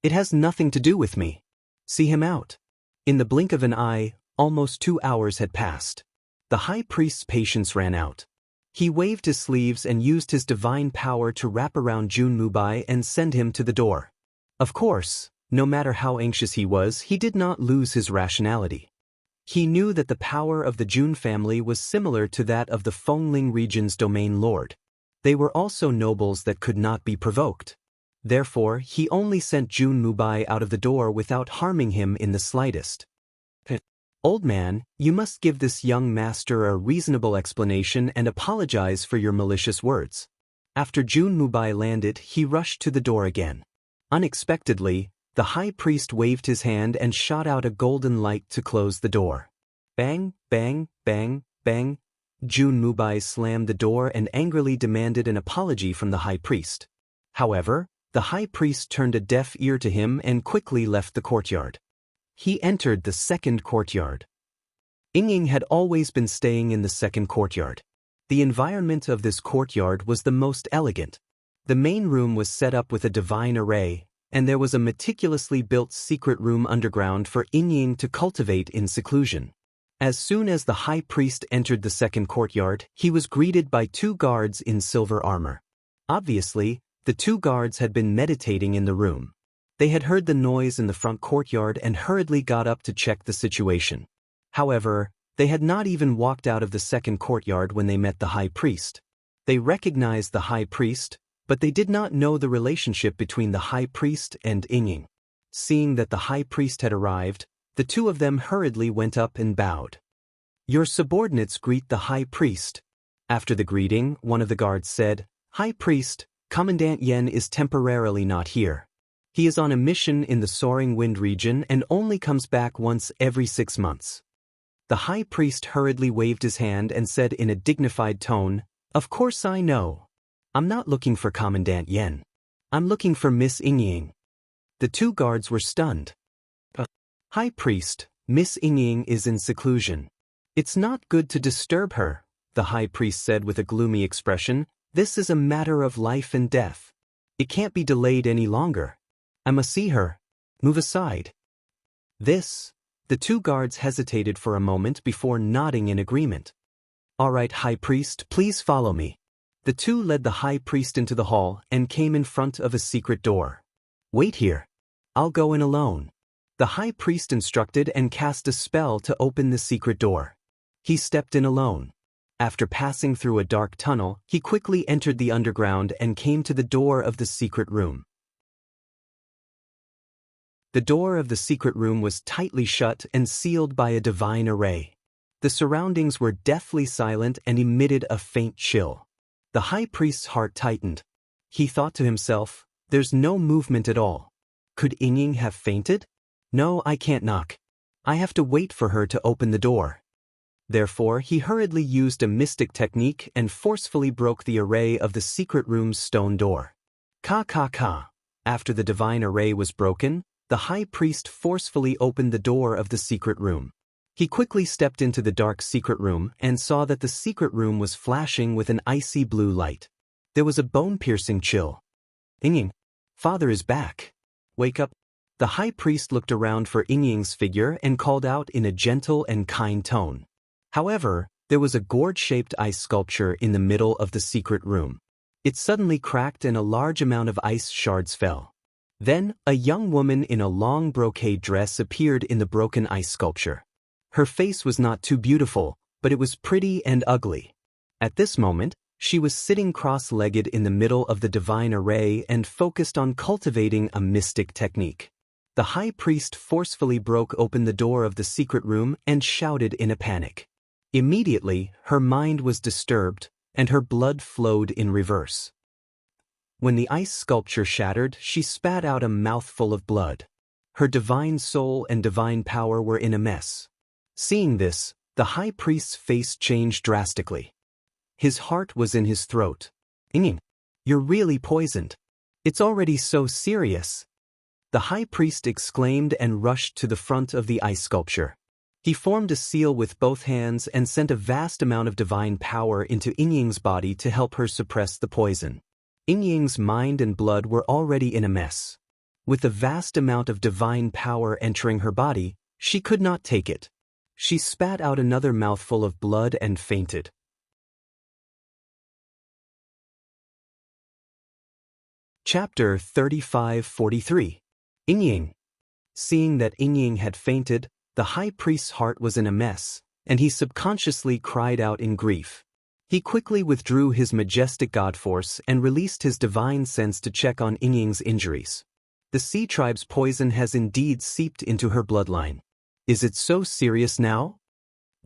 It has nothing to do with me. See him out." In the blink of an eye, almost 2 hours had passed. The high priest's patience ran out. He waved his sleeves and used his divine power to wrap around Jun Mubai and send him to the door. Of course, no matter how anxious he was, he did not lose his rationality. He knew that the power of the Jun family was similar to that of the Fengling region's domain lord. They were also nobles that could not be provoked. Therefore, he only sent Jun Mubai out of the door without harming him in the slightest. "Old man, you must give this young master a reasonable explanation and apologize for your malicious words." After Jun Mubai landed, he rushed to the door again. Unexpectedly, the high priest waved his hand and shot out a golden light to close the door. Bang, bang, bang, bang. Jun Mubai slammed the door and angrily demanded an apology from the high priest. However, the high priest turned a deaf ear to him and quickly left the courtyard. He entered the second courtyard. Ying had always been staying in the second courtyard. The environment of this courtyard was the most elegant. The main room was set up with a divine array, and there was a meticulously built secret room underground for Ying to cultivate in seclusion. As soon as the high priest entered the second courtyard, he was greeted by 2 guards in silver armor. Obviously, the 2 guards had been meditating in the room. They had heard the noise in the front courtyard and hurriedly got up to check the situation. However, they had not even walked out of the second courtyard when they met the high priest. They recognized the high priest, but they did not know the relationship between the high priest and Ying. Seeing that the high priest had arrived, the 2 of them hurriedly went up and bowed. "Your subordinates greet the high priest." After the greeting, one of the guards said, "High priest, Commandant Yen is temporarily not here. He is on a mission in the Soaring Wind region and only comes back once every 6 months. The high priest hurriedly waved his hand and said in a dignified tone, "Of course I know. I'm not looking for Commandant Yen. I'm looking for Miss Ying." The 2 guards were stunned. "High priest, Miss Ying is in seclusion. It's not good to disturb her," the high priest said with a gloomy expression. "This is a matter of life and death. It can't be delayed any longer. I must see her. Move aside." The 2 guards hesitated for a moment before nodding in agreement. "All right, high priest, please follow me." The 2 led the high priest into the hall and came in front of a secret door. "Wait here. I'll go in alone." The high priest instructed and cast a spell to open the secret door. He stepped in alone. After passing through a dark tunnel, he quickly entered the underground and came to the door of the secret room. The door of the secret room was tightly shut and sealed by a divine array. The surroundings were deathly silent and emitted a faint chill. The high priest's heart tightened. He thought to himself, "There's no movement at all. Could Ying have fainted? No, I can't knock. I have to wait for her to open the door." Therefore, he hurriedly used a mystic technique and forcefully broke the array of the secret room's stone door. Ka. After the divine array was broken, the high priest forcefully opened the door of the secret room. He quickly stepped into the dark secret room and saw that the secret room was flashing with an icy blue light. There was a bone-piercing chill. "Ying, father is back. Wake up." The high priest looked around for Yingying's figure and called out in a gentle and kind tone. However, there was a gourd-shaped ice sculpture in the middle of the secret room. It suddenly cracked and a large amount of ice shards fell. Then, a young woman in a long brocade dress appeared in the broken ice sculpture. Her face was not too beautiful, but it was pretty and ugly. At this moment, she was sitting cross-legged in the middle of the divine array and focused on cultivating a mystic technique. The high priest forcefully broke open the door of the secret room and shouted in a panic. Immediately, her mind was disturbed, and her blood flowed in reverse. When the ice sculpture shattered, she spat out a mouthful of blood. Her divine soul and divine power were in a mess. Seeing this, the high priest's face changed drastically. His heart was in his throat. Yingying, you're really poisoned. It's already so serious. The high priest exclaimed and rushed to the front of the ice sculpture. He formed a seal with both hands and sent a vast amount of divine power into Yingying's body to help her suppress the poison. Yingying's mind and blood were already in a mess. With the vast amount of divine power entering her body, she could not take it. She spat out another mouthful of blood and fainted. Chapter 35-43. Yingying. Seeing that Yingying had fainted, the high priest's heart was in a mess, and he subconsciously cried out in grief. He quickly withdrew his majestic god force and released his divine sense to check on Yingying's injuries. The sea tribe's poison has indeed seeped into her bloodline. Is it so serious now?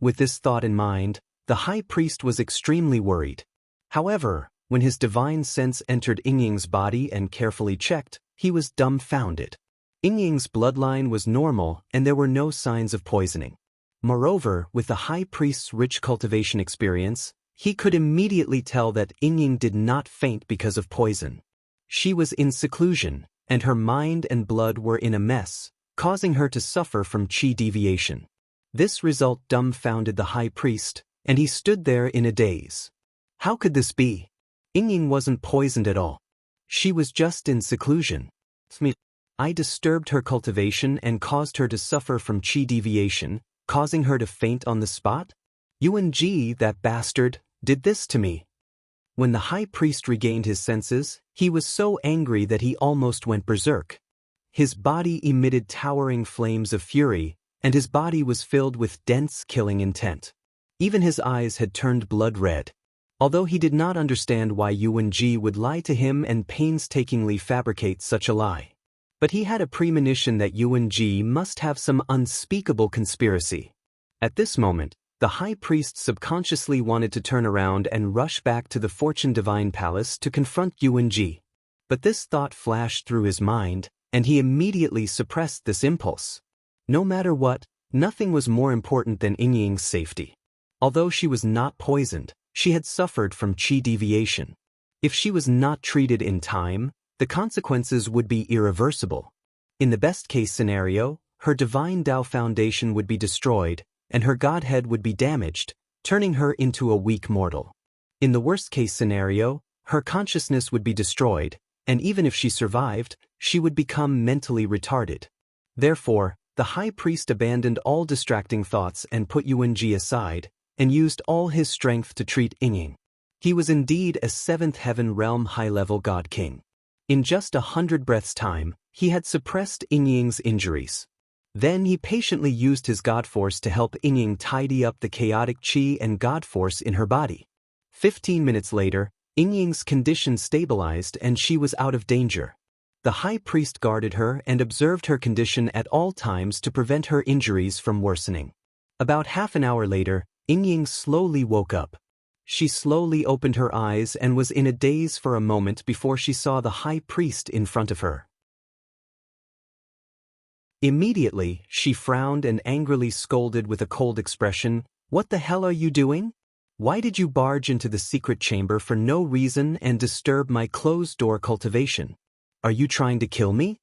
With this thought in mind, the high priest was extremely worried. However, when his divine sense entered Yingying's body and carefully checked, he was dumbfounded. Yingying's bloodline was normal and there were no signs of poisoning. Moreover, with the high priest's rich cultivation experience, he could immediately tell that Yingying did not faint because of poison. She was in seclusion, and her mind and blood were in a mess, causing her to suffer from qi deviation. This result dumbfounded the high priest, and he stood there in a daze. How could this be? Yingying wasn't poisoned at all. She was just in seclusion. I disturbed her cultivation and caused her to suffer from qi deviation, causing her to faint on the spot? Yuan Ji, that bastard, did this to me. When the high priest regained his senses, he was so angry that he almost went berserk. His body emitted towering flames of fury, and his body was filled with dense killing intent. Even his eyes had turned blood red. Although he did not understand why Yuan Ji would lie to him and painstakingly fabricate such a lie. But he had a premonition that Yuan Ji must have some unspeakable conspiracy. At this moment, the high priest subconsciously wanted to turn around and rush back to the Fortune Divine Palace to confront Yuan Ji. But this thought flashed through his mind, and he immediately suppressed this impulse. No matter what, nothing was more important than Yingying's safety. Although she was not poisoned, she had suffered from qi deviation. If she was not treated in time, the consequences would be irreversible. In the best-case scenario, her divine Tao foundation would be destroyed, and her godhead would be damaged, turning her into a weak mortal. In the worst-case scenario, her consciousness would be destroyed, and even if she survived, she would become mentally retarded. Therefore, the high priest abandoned all distracting thoughts and put Yuan Ji aside, and used all his strength to treat Yingying. He was indeed a seventh heaven realm high-level god king. In just 100 breaths' time, he had suppressed Yingying's injuries. Then he patiently used his god force to help Yingying tidy up the chaotic qi and god force in her body. 15 minutes later, Yingying's condition stabilized and she was out of danger. The high priest guarded her and observed her condition at all times to prevent her injuries from worsening. About half an hour later, Yingying slowly woke up. She slowly opened her eyes and was in a daze for a moment before she saw the high priest in front of her. Immediately, she frowned and angrily scolded with a cold expression, "What the hell are you doing? Why did you barge into the secret chamber for no reason and disturb my closed-door cultivation? Are you trying to kill me?"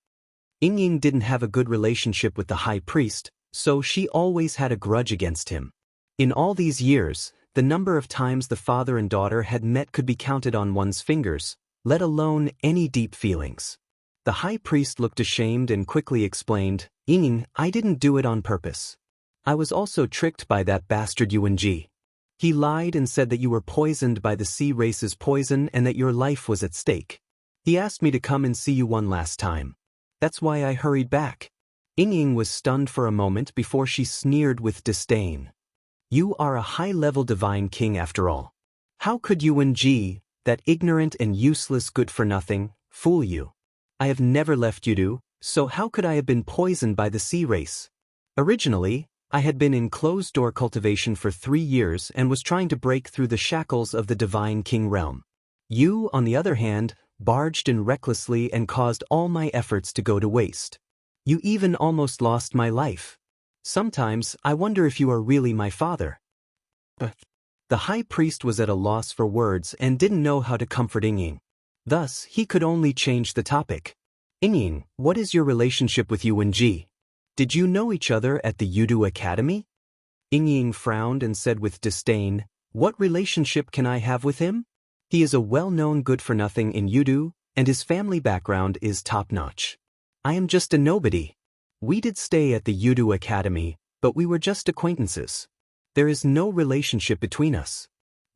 Yingying didn't have a good relationship with the high priest, so she always had a grudge against him. In all these years, the number of times the father and daughter had met could be counted on one's fingers, let alone any deep feelings. The high priest looked ashamed and quickly explained, Ying, I didn't do it on purpose. I was also tricked by that bastard Yuan. He lied and said that you were poisoned by the sea race's poison and that your life was at stake. He asked me to come and see you one last time. That's why I hurried back. Ying was stunned for a moment before she sneered with disdain. You are a high-level divine king after all. How could Yuan, that ignorant and useless good-for-nothing, fool you? I have never left Yudu, so how could I have been poisoned by the sea race? Originally, I had been in closed-door cultivation for 3 years and was trying to break through the shackles of the divine king realm. You, on the other hand, barged in recklessly and caused all my efforts to go to waste. You even almost lost my life. Sometimes I wonder if you are really my father. The high priest was at a loss for words and didn't know how to comfort Ying. Thus, he could only change the topic. Ying, what is your relationship with Yuan? Did you know each other at the Yudu Academy? Ying frowned and said with disdain, What relationship can I have with him? He is a well-known good-for-nothing in Yudu, and his family background is top-notch. I am just a nobody. We did stay at the Yudu Academy, but we were just acquaintances. There is no relationship between us.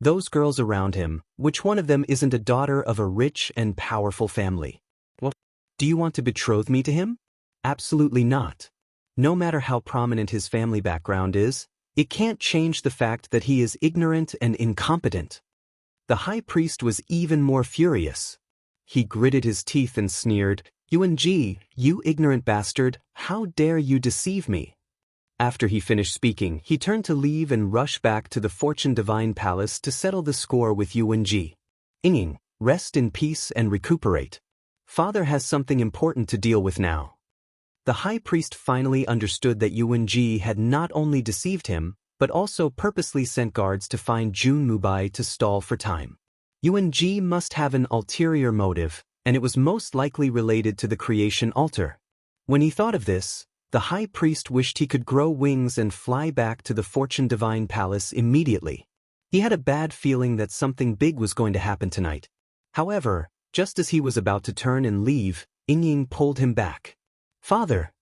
Those girls around him, which one of them isn't a daughter of a rich and powerful family? What? Do you want to betroth me to him? Absolutely not. No matter how prominent his family background is, it can't change the fact that he is ignorant and incompetent. The high priest was even more furious. He gritted his teeth and sneered, Yuan, you ignorant bastard, how dare you deceive me? After he finished speaking, he turned to leave and rush back to the Fortune Divine Palace to settle the score with Yuan. Ying, rest in peace and recuperate. Father has something important to deal with now. The high priest finally understood that Yuan had not only deceived him, but also purposely sent guards to find Jun Mubai to stall for time. Yuan must have an ulterior motive, and it was most likely related to the creation altar. When he thought of this, the high priest wished he could grow wings and fly back to the Fortune Divine Palace immediately. He had a bad feeling that something big was going to happen tonight. However, just as he was about to turn and leave, Ying pulled him back. Father!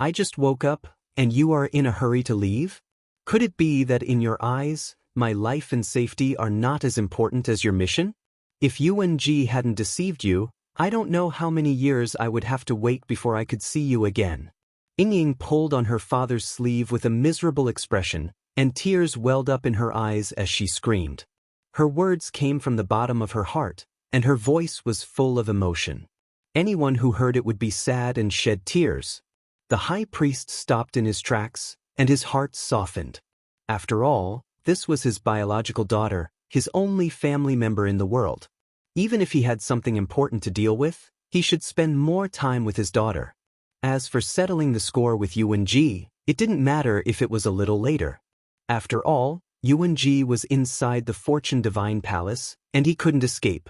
I just woke up, and you are in a hurry to leave? Could it be that in your eyes, my life and safety are not as important as your mission? If Yuan hadn't deceived you, I don't know how many years I would have to wait before I could see you again. Ying pulled on her father's sleeve with a miserable expression, and tears welled up in her eyes as she screamed. Her words came from the bottom of her heart, and her voice was full of emotion. Anyone who heard it would be sad and shed tears. The high priest stopped in his tracks, and his heart softened. After all, this was his biological daughter, his only family member in the world. Even if he had something important to deal with, he should spend more time with his daughter. As for settling the score with Yuan, it didn't matter if it was a little later. After all, Yuan was inside the Fortune Divine Palace, and he couldn't escape.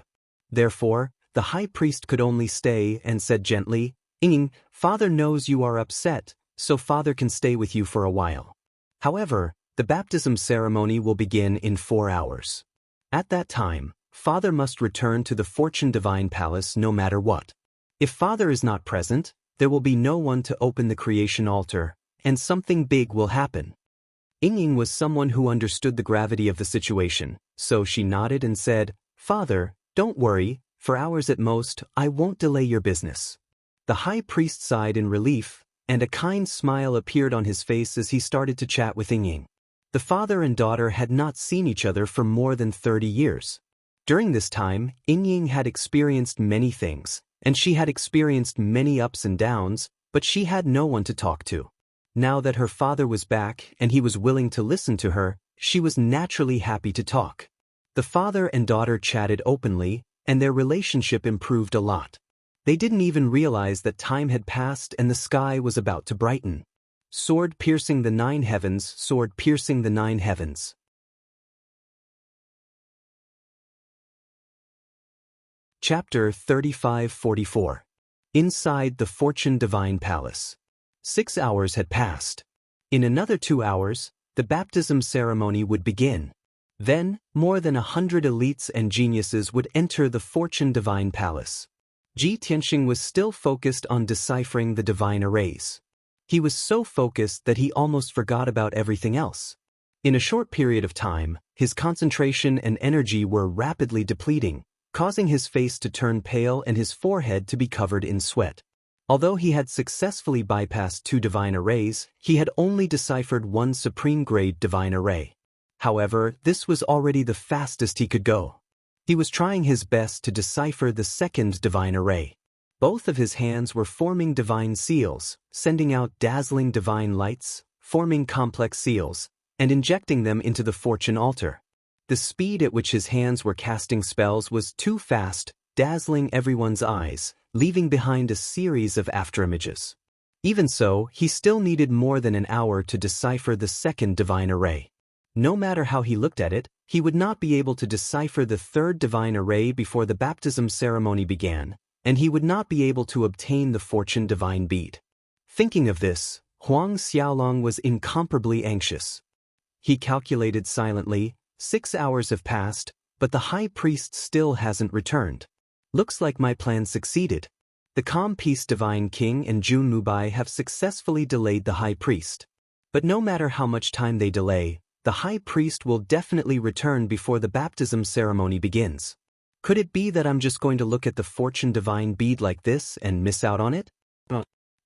Therefore, the high priest could only stay and said gently, Ying, Father knows you are upset, so Father can stay with you for a while. However, the baptism ceremony will begin in 4 hours. At that time, Father must return to the Fortune Divine Palace no matter what. If Father is not present, there will be no one to open the creation altar, and something big will happen. Ying was someone who understood the gravity of the situation, so she nodded and said, Father, don't worry, for hours at most, I won't delay your business. The high priest sighed in relief, and a kind smile appeared on his face as he started to chat with Ying. The father and daughter had not seen each other for more than 30 years. During this time, Ying had experienced many things, and she had experienced many ups and downs, but she had no one to talk to. Now that her father was back and he was willing to listen to her, she was naturally happy to talk. The father and daughter chatted openly, and their relationship improved a lot. They didn't even realize that time had passed and the sky was about to brighten. Sword piercing the 9 heavens, sword piercing the 9 heavens. Chapter 35-44. Inside the Fortune Divine Palace. 6 hours had passed. In another 2 hours, the baptism ceremony would begin. Then, more than 100 elites and geniuses would enter the Fortune Divine Palace. Ji Tianxing was still focused on deciphering the divine arrays. He was so focused that he almost forgot about everything else. In a short period of time, his concentration and energy were rapidly depleting, causing his face to turn pale and his forehead to be covered in sweat. Although he had successfully bypassed 2 divine arrays, he had only deciphered 1 supreme-grade divine array. However, this was already the fastest he could go. He was trying his best to decipher the 2nd divine array. Both of his hands were forming divine seals, sending out dazzling divine lights, forming complex seals, and injecting them into the fortune altar. The speed at which his hands were casting spells was too fast, dazzling everyone's eyes, leaving behind a series of afterimages. Even so, he still needed more than an hour to decipher the 2nd divine array. No matter how he looked at it, he would not be able to decipher the 3rd divine array before the baptism ceremony began, and he would not be able to obtain the fortune divine bead. Thinking of this, Huang Xiaolong was incomparably anxious. He calculated silently, 6 hours have passed, but the high priest still hasn't returned. Looks like my plan succeeded. The calm peace divine king and Jun Mubai have successfully delayed the high priest. But no matter how much time they delay, the high priest will definitely return before the baptism ceremony begins. Could it be that I'm just going to look at the fortune divine bead like this and miss out on it?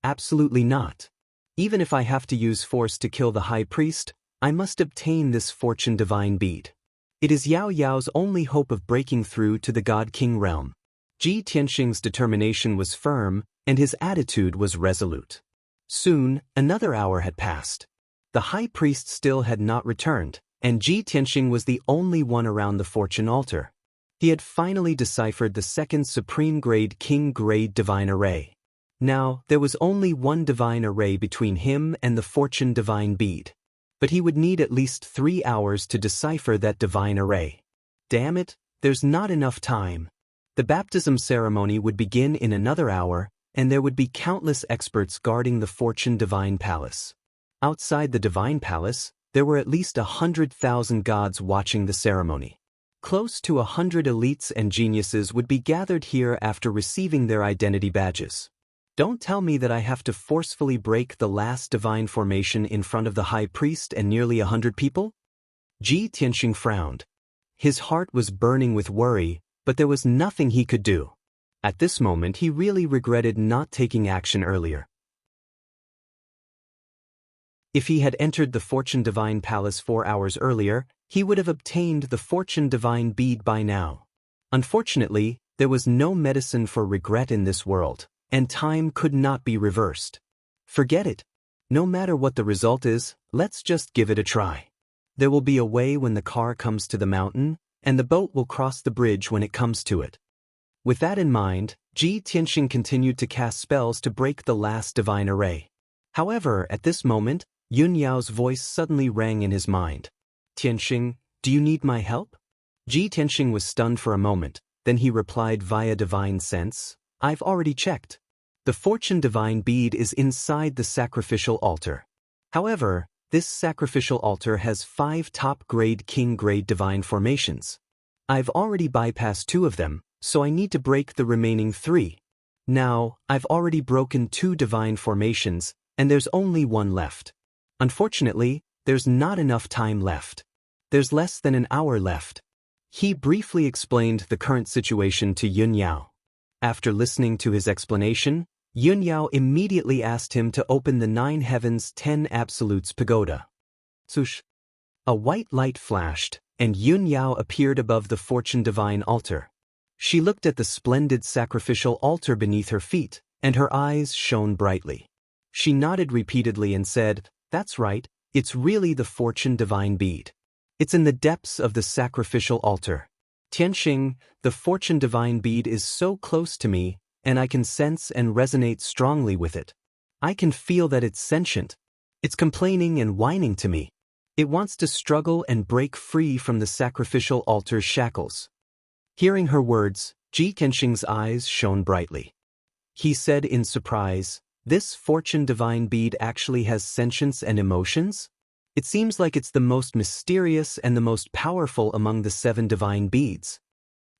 Absolutely not. Even if I have to use force to kill the high priest, I must obtain this fortune divine bead. It is Yao Yao's only hope of breaking through to the God King realm. Ji Tianxing's determination was firm, and his attitude was resolute. Soon, another hour had passed. The high priest still had not returned, and Ji Tianxing was the only one around the fortune altar. He had finally deciphered the 2nd supreme-grade king-grade divine array. Now, there was only 1 divine array between him and the fortune divine bead. But he would need at least 3 hours to decipher that divine array. Damn it, there's not enough time. The baptism ceremony would begin in another hour, and there would be countless experts guarding the fortune divine palace. Outside the divine palace, there were at least 100,000 gods watching the ceremony. Close to 100 elites and geniuses would be gathered here after receiving their identity badges. Don't tell me that I have to forcefully break the last divine formation in front of the high priest and nearly 100 people? Ji Tianxing frowned. His heart was burning with worry, but there was nothing he could do. At this moment he really regretted not taking action earlier. If he had entered the Fortune Divine Palace 4 hours earlier, he would have obtained the Fortune Divine bead by now. Unfortunately, there was no medicine for regret in this world, and time could not be reversed. Forget it. No matter what the result is, let's just give it a try. There will be a way when the car comes to the mountain, and the boat will cross the bridge when it comes to it. With that in mind, Ji Tianxing continued to cast spells to break the last divine array. However, at this moment, Yun Yao's voice suddenly rang in his mind. Tianxing, do you need my help? Ji Tianxing was stunned for a moment, then he replied via divine sense, I've already checked. The Fortune Divine bead is inside the sacrificial altar. However, this sacrificial altar has 5 top-grade king-grade divine formations. I've already bypassed 2 of them, so I need to break the remaining 3. Now, I've already broken 2 divine formations, and there's only 1 left. Unfortunately, there's not enough time left. There's less than an hour left. He briefly explained the current situation to Yun Yao. After listening to his explanation, Yun Yao immediately asked him to open the 9 Heavens 10 Absolutes pagoda. Swoosh! A white light flashed, and Yun Yao appeared above the Fortune Divine altar. She looked at the splendid sacrificial altar beneath her feet, and her eyes shone brightly. She nodded repeatedly and said, That's right, it's really the Fortune Divine bead. It's in the depths of the sacrificial altar. Tianxing, the Fortune Divine bead is so close to me, and I can sense and resonate strongly with it. I can feel that it's sentient. It's complaining and whining to me. It wants to struggle and break free from the sacrificial altar's shackles. Hearing her words, Ji Tianxing's eyes shone brightly. He said in surprise, This Fortune Divine bead actually has sentience and emotions? It seems like it's the most mysterious and the most powerful among the 7 divine beads.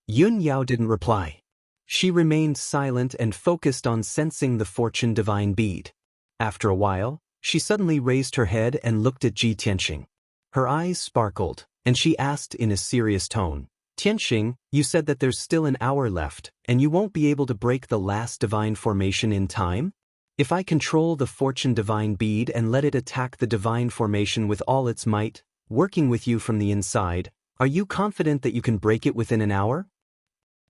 Yun Yao didn't reply. She remained silent and focused on sensing the fortune divine bead. After a while, she suddenly raised her head and looked at Ji Tianxing. Her eyes sparkled, and she asked in a serious tone, "Tianxing, you said that there's still an hour left, and you won't be able to break the last divine formation in time? If I control the fortune divine bead and let it attack the divine formation with all its might, working with you from the inside, are you confident that you can break it within an hour?"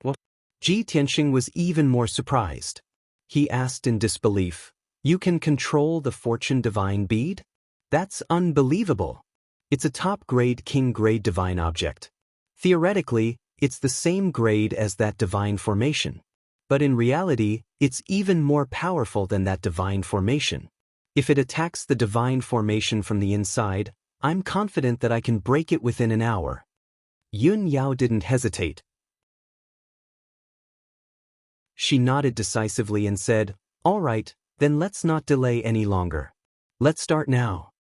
What? Ji Tianxing was even more surprised. He asked in disbelief, "You can control the fortune divine bead? That's unbelievable. It's a top-grade king-grade divine object. Theoretically, it's the same grade as that divine formation. But in reality, it's even more powerful than that divine formation. If it attacks the divine formation from the inside, I'm confident that I can break it within an hour." Yun Yao didn't hesitate. She nodded decisively and said, "All right, then let's not delay any longer. Let's start now."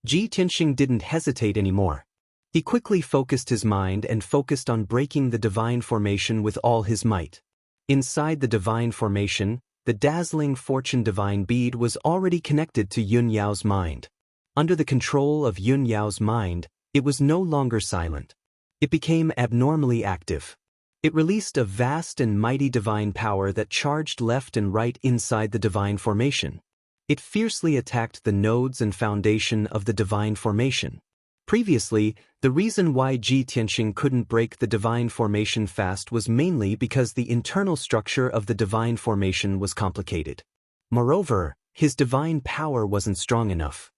Ji Tianxing didn't hesitate anymore. He quickly focused his mind and focused on breaking the divine formation with all his might. Inside the divine formation, the dazzling fortune divine bead was already connected to Yun Yao's mind. Under the control of Yun Yao's mind, it was no longer silent. It became abnormally active. It released a vast and mighty divine power that charged left and right inside the divine formation. It fiercely attacked the nodes and foundation of the divine formation. Previously, the reason why Ji Tianxing couldn't break the divine formation fast was mainly because the internal structure of the divine formation was complicated. Moreover, his divine power wasn't strong enough.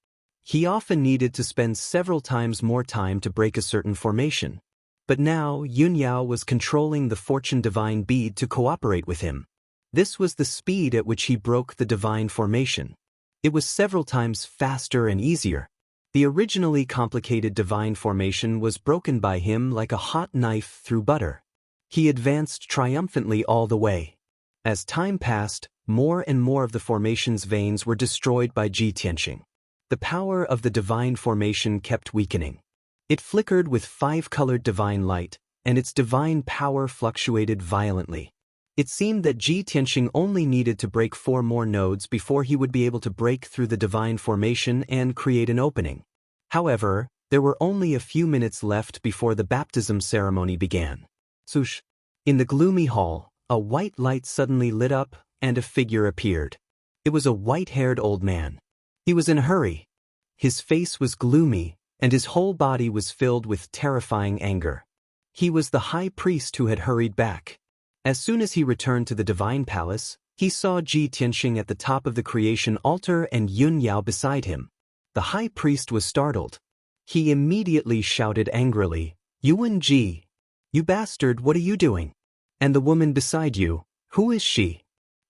He often needed to spend several times more time to break a certain formation. But now, Yun Yao was controlling the fortune divine bead to cooperate with him. This was the speed at which he broke the divine formation. It was several times faster and easier. The originally complicated divine formation was broken by him like a hot knife through butter. He advanced triumphantly all the way. As time passed, more and more of the formation's veins were destroyed by Ji Tianxing. The power of the divine formation kept weakening. It flickered with 5-colored divine light, and its divine power fluctuated violently. It seemed that Ji Tianxing only needed to break 4 more nodes before he would be able to break through the divine formation and create an opening. However, there were only a few minutes left before the baptism ceremony began. Swoosh! In the gloomy hall, a white light suddenly lit up, and a figure appeared. It was a white-haired old man. He was in a hurry. His face was gloomy, and his whole body was filled with terrifying anger. He was the high priest who had hurried back. As soon as he returned to the divine palace, he saw Ji Tianxing at the top of the creation altar and Yun Yao beside him. The high priest was startled. He immediately shouted angrily, "Yuan Ji! You bastard, what are you doing? And the woman beside you, who is she?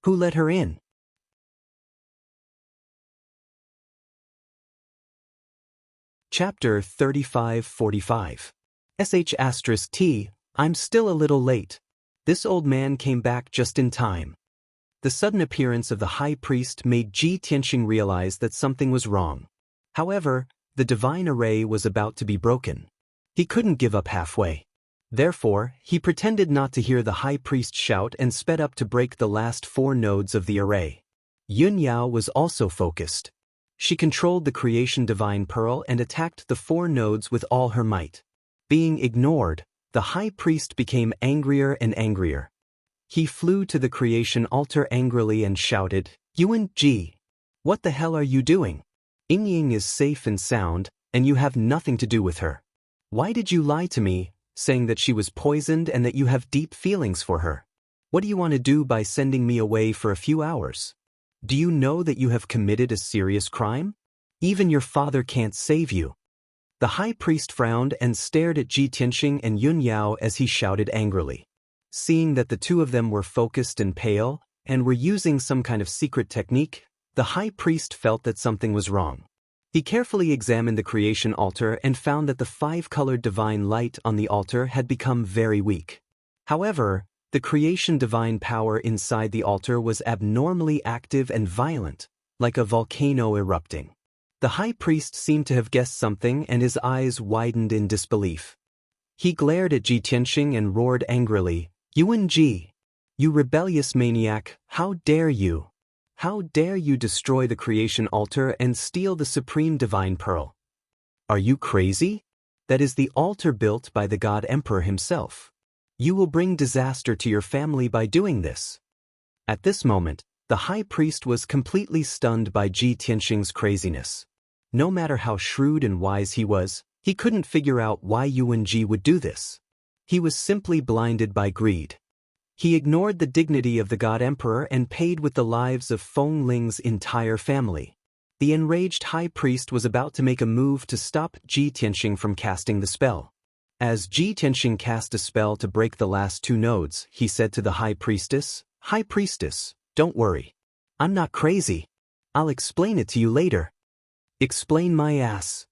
Who let her in?" Chapter 35-45. *T. I'm still a little late. This old man came back just in time. The sudden appearance of the high priest made Ji Tianxing realize that something was wrong. However, the divine array was about to be broken. He couldn't give up halfway. Therefore, he pretended not to hear the high priest shout and sped up to break the last 4 nodes of the array. Yun Yao was also focused. She controlled the creation divine pearl and attacked the 4 nodes with all her might. Being ignored, the high priest became angrier and angrier. He flew to the creation altar angrily and shouted, "Yuan Ji! What the hell are you doing? Ying is safe and sound, and you have nothing to do with her. Why did you lie to me, saying that she was poisoned and that you have deep feelings for her? What do you want to do by sending me away for a few hours? Do you know that you have committed a serious crime? Even your father can't save you." The high priest frowned and stared at Ji Tianxing and Yun Yao as he shouted angrily. Seeing that the two of them were focused and pale, and were using some kind of secret technique, the high priest felt that something was wrong. He carefully examined the creation altar and found that the 5-colored divine light on the altar had become very weak. However, the creation divine power inside the altar was abnormally active and violent, like a volcano erupting. The high priest seemed to have guessed something and his eyes widened in disbelief. He glared at Ji Tianxing and roared angrily, "Yuan Ji! You rebellious maniac, how dare you? How dare you destroy the creation altar and steal the supreme divine pearl? Are you crazy? That is the altar built by the God Emperor himself. You will bring disaster to your family by doing this." At this moment, the high priest was completely stunned by Ji Tianxing's craziness. No matter how shrewd and wise he was, he couldn't figure out why Yuan Ji would do this. He was simply blinded by greed. He ignored the dignity of the God Emperor and paid with the lives of Feng Ling's entire family. The enraged high priest was about to make a move to stop Ji Tianxing from casting the spell. As Ji Tianxing cast a spell to break the last 2 nodes, he said to the high priestess, "High priestess, don't worry. I'm not crazy. I'll explain it to you later." "Explain my ass."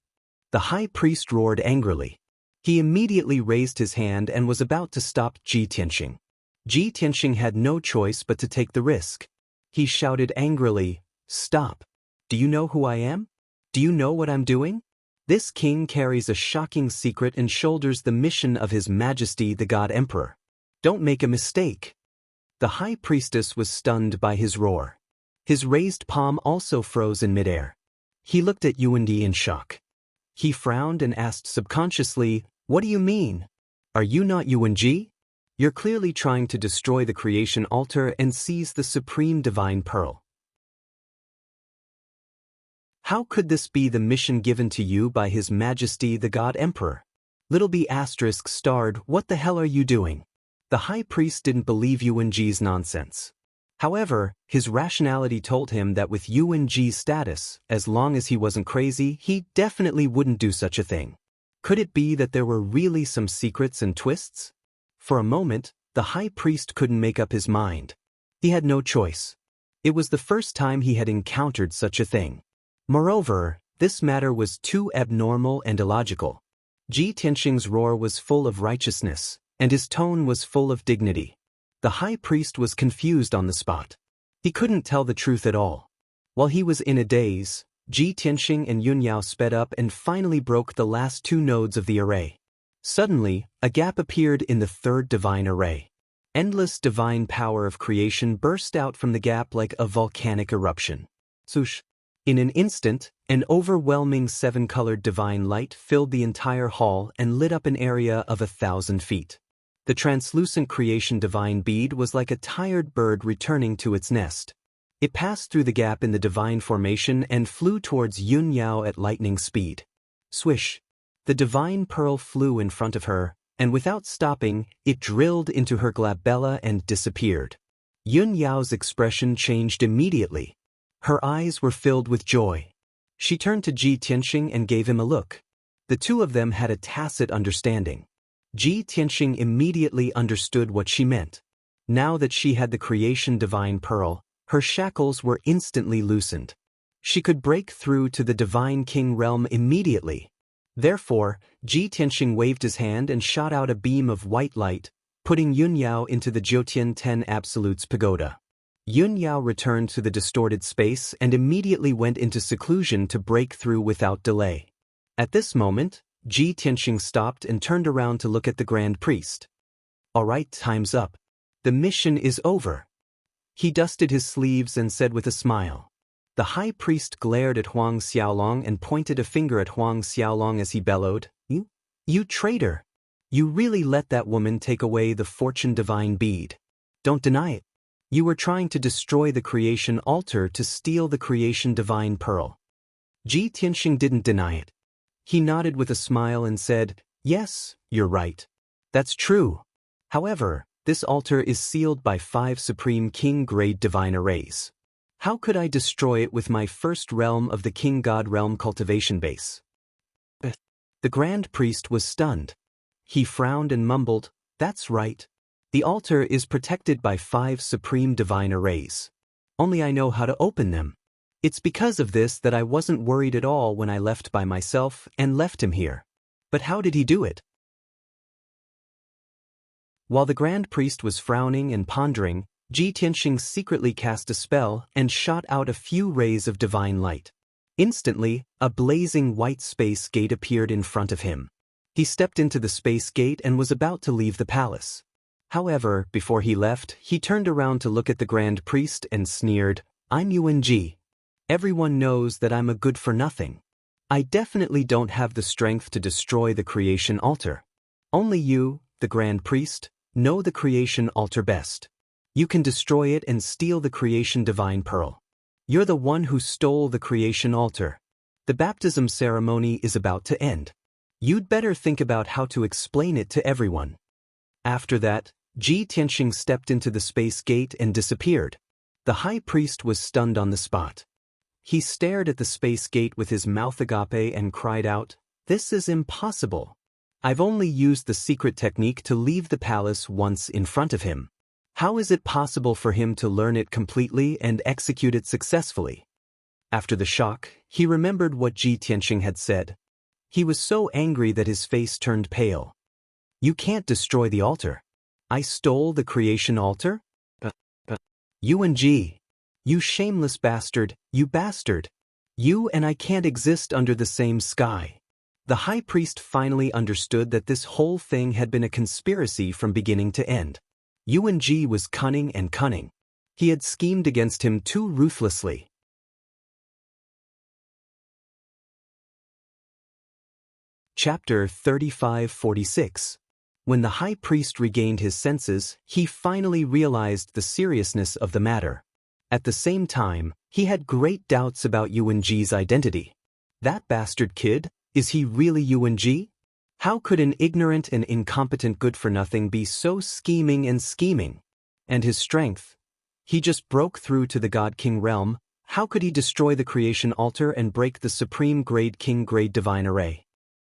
The high priest roared angrily. He immediately raised his hand and was about to stop Ji Tianxing. Ji Tianxing had no choice but to take the risk. He shouted angrily, "Stop. Do you know who I am? Do you know what I'm doing? This king carries a shocking secret and shoulders the mission of His Majesty the God Emperor. Don't make a mistake." The high priestess was stunned by his roar. His raised palm also froze in midair. He looked at Yuan Ji in shock. He frowned and asked subconsciously, "What do you mean? Are you not Yuan Ji? You're clearly trying to destroy the creation altar and seize the supreme divine pearl. How could this be the mission given to you by His Majesty the God Emperor?" Little B asterisk starred, "What the hell are you doing?" The high priest didn't believe Yuan Ji's nonsense. However, his rationality told him that with Yuan Ji's status, as long as he wasn't crazy, he definitely wouldn't do such a thing. Could it be that there were really some secrets and twists? For a moment, the high priest couldn't make up his mind. He had no choice. It was the first time he had encountered such a thing. Moreover, this matter was too abnormal and illogical. Ji Tianxing's roar was full of righteousness, and his tone was full of dignity. The high priest was confused on the spot. He couldn't tell the truth at all. While he was in a daze, Ji Tianxing and Yun Yao sped up and finally broke the last 2 nodes of the array. Suddenly, a gap appeared in the 3rd divine array. Endless divine power of creation burst out from the gap like a volcanic eruption. Swoosh! In an instant, an overwhelming 7-colored divine light filled the entire hall and lit up an area of 1,000 feet. The translucent creation divine bead was like a tired bird returning to its nest. It passed through the gap in the divine formation and flew towards Yun Yao at lightning speed. Swish! The divine pearl flew in front of her, and without stopping, it drilled into her glabella and disappeared. Yun Yao's expression changed immediately. Her eyes were filled with joy. She turned to Ji Tianxing and gave him a look. The 2 of them had a tacit understanding. Ji Tianxing immediately understood what she meant. Now that she had the creation divine pearl, her shackles were instantly loosened. She could break through to the divine king realm immediately. Therefore, Ji Tianxing waved his hand and shot out a beam of white light, putting Yun Yao into the Jiutian 10 Absolutes pagoda. Yun Yao returned to the distorted space and immediately went into seclusion to break through without delay. At this moment, Ji Tianxing stopped and turned around to look at the Grand Priest. "All right, time's up. The mission is over." He dusted his sleeves and said with a smile. The high priest glared at Huang Xiaolong and pointed a finger at Huang Xiaolong as he bellowed, You traitor! You really let that woman take away the fortune divine bead. Don't deny it. You were trying to destroy the creation altar to steal the creation divine pearl." Ji Tianxing didn't deny it. He nodded with a smile and said, "Yes, you're right. That's true. However, this altar is sealed by 5 supreme king-grade divine arrays. How could I destroy it with my first realm of the King God realm cultivation base?" The Grand Priest was stunned. He frowned and mumbled, "That's right. The altar is protected by 5 supreme divine arrays. Only I know how to open them. It's because of this that I wasn't worried at all when I left by myself and left him here. But how did he do it?" While the Grand Priest was frowning and pondering, Ji Tianxing secretly cast a spell and shot out a few rays of divine light. Instantly, a blazing white space gate appeared in front of him. He stepped into the space gate and was about to leave the palace. However, before he left, he turned around to look at the Grand Priest and sneered, "I'm Wang. Everyone knows that I'm a good-for-nothing. I definitely don't have the strength to destroy the creation altar. Only you, the Grand Priest, know the creation altar best. You can destroy it and steal the creation divine pearl. You're the one who stole the creation altar. The baptism ceremony is about to end. You'd better think about how to explain it to everyone." After that, Ji Tianxing stepped into the space gate and disappeared. The high priest was stunned on the spot. He stared at the space gate with his mouth agape and cried out, "This is impossible. I've only used the secret technique to leave the palace once in front of him. How is it possible for him to learn it completely and execute it successfully?" After the shock, he remembered what Ji Tianxing had said. He was so angry that his face turned pale. "You can't destroy the altar. I stole the creation altar? Yuan, you shameless bastard, you bastard. You and I can't exist under the same sky." The high priest finally understood that this whole thing had been a conspiracy from beginning to end. Yuan was cunning and cunning. He had schemed against him too ruthlessly. Chapter 35-46. When the high priest regained his senses, he finally realized the seriousness of the matter. At the same time, he had great doubts about Yuan's identity. That bastard kid, is he really Yuan? How could an ignorant and incompetent good-for-nothing be so scheming and scheming? And his strength? He just broke through to the God King realm. How could he destroy the creation altar and break the supreme grade king grade divine array?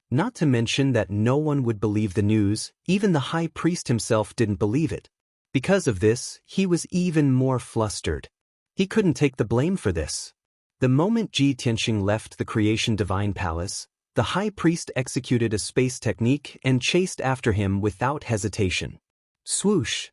Not to mention that no one would believe the news, even the high priest himself didn't believe it. Because of this, he was even more flustered. He couldn't take the blame for this. The moment Ji Tianxing left the creation divine palace, the high priest executed a space technique and chased after him without hesitation. Swoosh!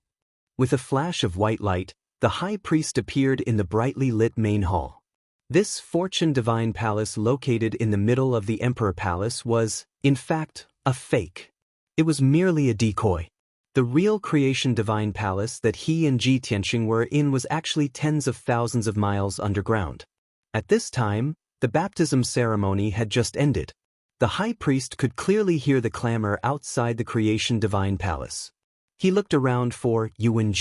With a flash of white light, the high priest appeared in the brightly lit main hall. This fortune divine palace located in the middle of the Emperor Palace was, in fact, a fake. It was merely a decoy. The real creation divine palace that he and Ji Tianxing were in was actually tens of thousands of miles underground. At this time, the baptism ceremony had just ended. The high priest could clearly hear the clamor outside the creation divine palace. He looked around for Yuan,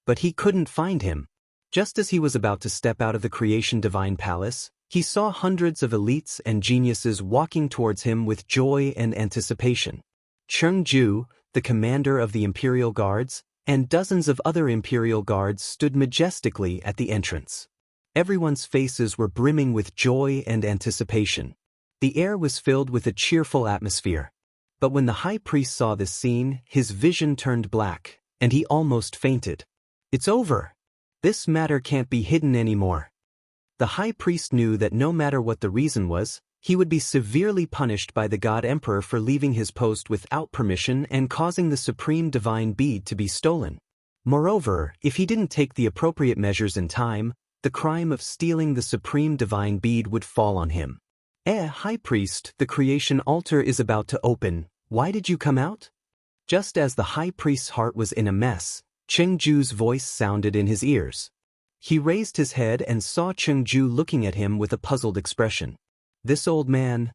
but he couldn't find him. Just as he was about to step out of the creation divine palace, he saw hundreds of elites and geniuses walking towards him with joy and anticipation. Chengju, the commander of the Imperial Guards, and dozens of other Imperial Guards stood majestically at the entrance. Everyone's faces were brimming with joy and anticipation. The air was filled with a cheerful atmosphere. But when the high priest saw this scene, his vision turned black, and he almost fainted. "It's over. This matter can't be hidden anymore." The high priest knew that no matter what the reason was, he would be severely punished by the God Emperor for leaving his post without permission and causing the supreme divine bead to be stolen. Moreover, if he didn't take the appropriate measures in time, the crime of stealing the supreme divine bead would fall on him. High priest, the creation altar is about to open. Why did you come out?" Just as the high priest's heart was in a mess, Chengju's voice sounded in his ears. He raised his head and saw Chengju looking at him with a puzzled expression. This old man.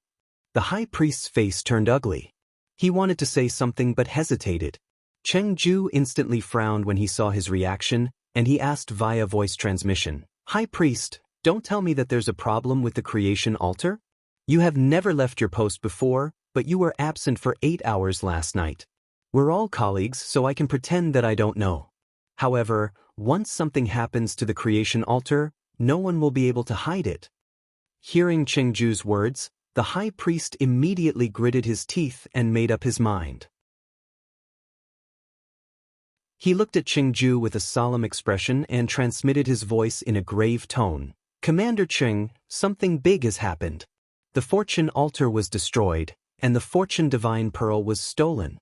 The high priest's face turned ugly. He wanted to say something but hesitated. Chengju instantly frowned when he saw his reaction, and he asked via voice transmission, "High priest, don't tell me that there's a problem with the creation altar? You have never left your post before, but you were absent for 8 hours last night. We're all colleagues, so I can pretend that I don't know. However, once something happens to the creation altar, no one will be able to hide it." Hearing Chengju's words, the high priest immediately gritted his teeth and made up his mind. He looked at Chengju with a solemn expression and transmitted his voice in a grave tone. "Commander Cheng, something big has happened. The fortune altar was destroyed, and the fortune divine pearl was stolen."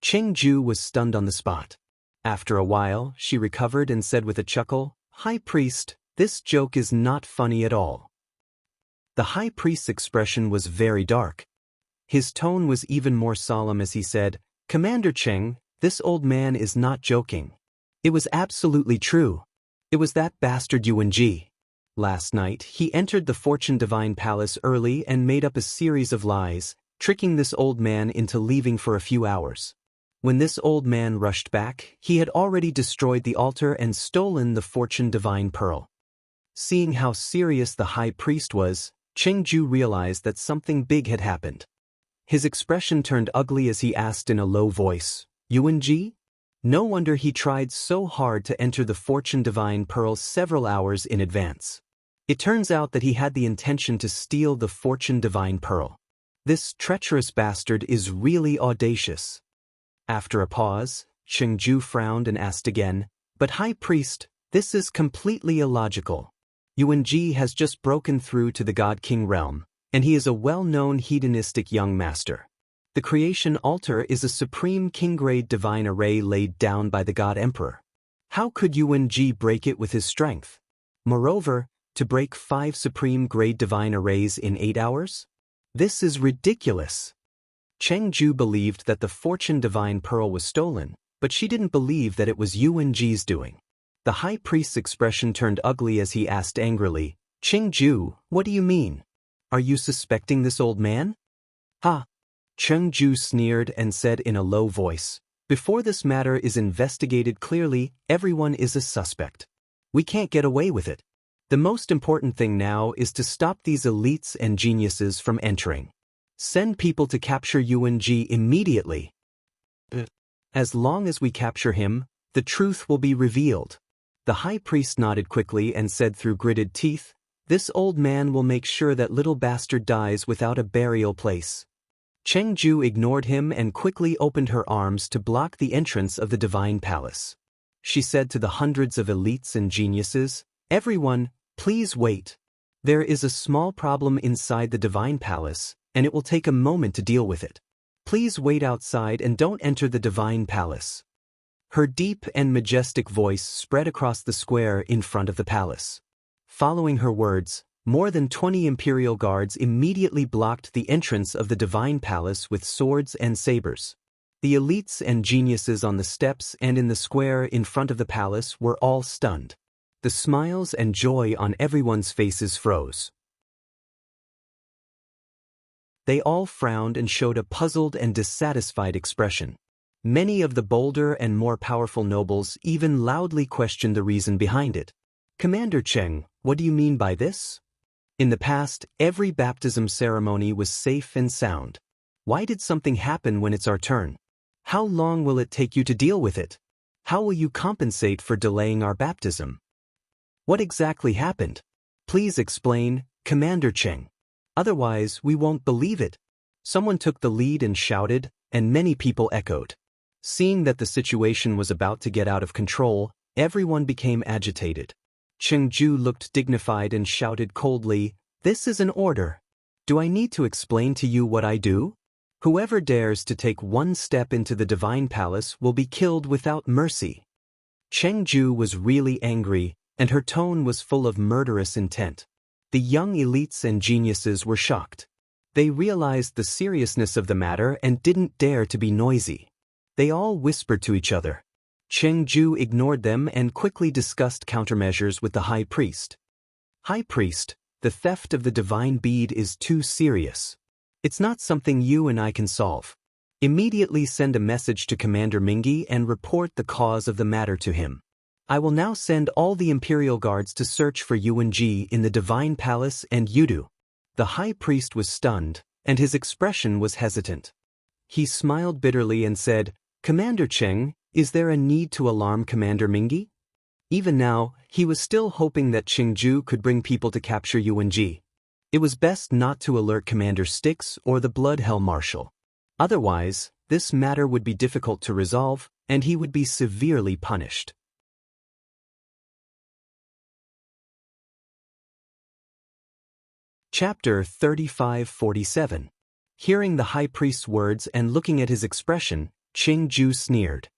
Chengju was stunned on the spot. After a while, she recovered and said with a chuckle, "High priest, this joke is not funny at all. The high priest's expression was very dark. His tone was even more solemn as he said, "Commander Cheng, this old man is not joking. It was absolutely true. It was that bastard Yuan. Last night, he entered the Fortune Divine Palace early and made up a series of lies, tricking this old man into leaving for a few hours. When this old man rushed back, he had already destroyed the altar and stolen the Fortune Divine Pearl." Seeing how serious the high priest was, Chengju realized that something big had happened. His expression turned ugly as he asked in a low voice, "Yuan? No wonder he tried so hard to enter the Fortune Divine Pearl several hours in advance. It turns out that he had the intention to steal the Fortune Divine Pearl. This treacherous bastard is really audacious." After a pause, Chengju frowned and asked again, "But High Priest, this is completely illogical. Yuan has just broken through to the God King realm, and he is a well-known hedonistic young master. The creation altar is a supreme king-grade divine array laid down by the God Emperor. How could Yuan break it with his strength? Moreover, to break 5 supreme-grade divine arrays in 8 hours? This is ridiculous." Chengju believed that the Fortune Divine Pearl was stolen, but she didn't believe that it was Yuan doing. The high priest's expression turned ugly as he asked angrily, "Chengju, what do you mean? Are you suspecting this old man?" "Ha!" Chengju sneered and said in a low voice, "Before this matter is investigated clearly, everyone is a suspect. We can't get away with it. The most important thing now is to stop these elites and geniuses from entering. Send people to capture Yuan immediately. As long as we capture him, the truth will be revealed." The high priest nodded quickly and said through gritted teeth, "This old man will make sure that little bastard dies without a burial place." Chengju ignored him and quickly opened her arms to block the entrance of the divine palace. She said to the hundreds of elites and geniuses, "Everyone, please wait. There is a small problem inside the divine palace, and it will take a moment to deal with it. Please wait outside and don't enter the divine palace." Her deep and majestic voice spread across the square in front of the palace. Following her words, more than 20 imperial guards immediately blocked the entrance of the divine palace with swords and sabers. The elites and geniuses on the steps and in the square in front of the palace were all stunned. The smiles and joy on everyone's faces froze. They all frowned and showed a puzzled and dissatisfied expression. Many of the bolder and more powerful nobles even loudly questioned the reason behind it. "Commander Cheng, what do you mean by this? In the past, every baptism ceremony was safe and sound. Why did something happen when it's our turn? How long will it take you to deal with it? How will you compensate for delaying our baptism? What exactly happened? Please explain, Commander Cheng. Otherwise, we won't believe it." Someone took the lead and shouted, and many people echoed. Seeing that the situation was about to get out of control, everyone became agitated. Chengju looked dignified and shouted coldly, "This is an order. Do I need to explain to you what I do? Whoever dares to take one step into the divine palace will be killed without mercy." Chengju was really angry, and her tone was full of murderous intent. The young elites and geniuses were shocked. They realized the seriousness of the matter and didn't dare to be noisy. They all whispered to each other. Chengju ignored them and quickly discussed countermeasures with the high priest. "High priest, the theft of the divine bead is too serious. It's not something you and I can solve. Immediately send a message to Commander Mingi and report the cause of the matter to him. I will now send all the Imperial Guards to search for Yuan in the Divine Palace and Yudu." The high priest was stunned, and his expression was hesitant. He smiled bitterly and said, "Commander Cheng, is there a need to alarm Commander Mingi?" Even now, he was still hoping that Chengju could bring people to capture Yuan. It was best not to alert Commander Styx or the Bloodhell Marshal. Otherwise, this matter would be difficult to resolve, and he would be severely punished. Chapter 3547. Hearing the high priest's words and looking at his expression, Chengju sneered.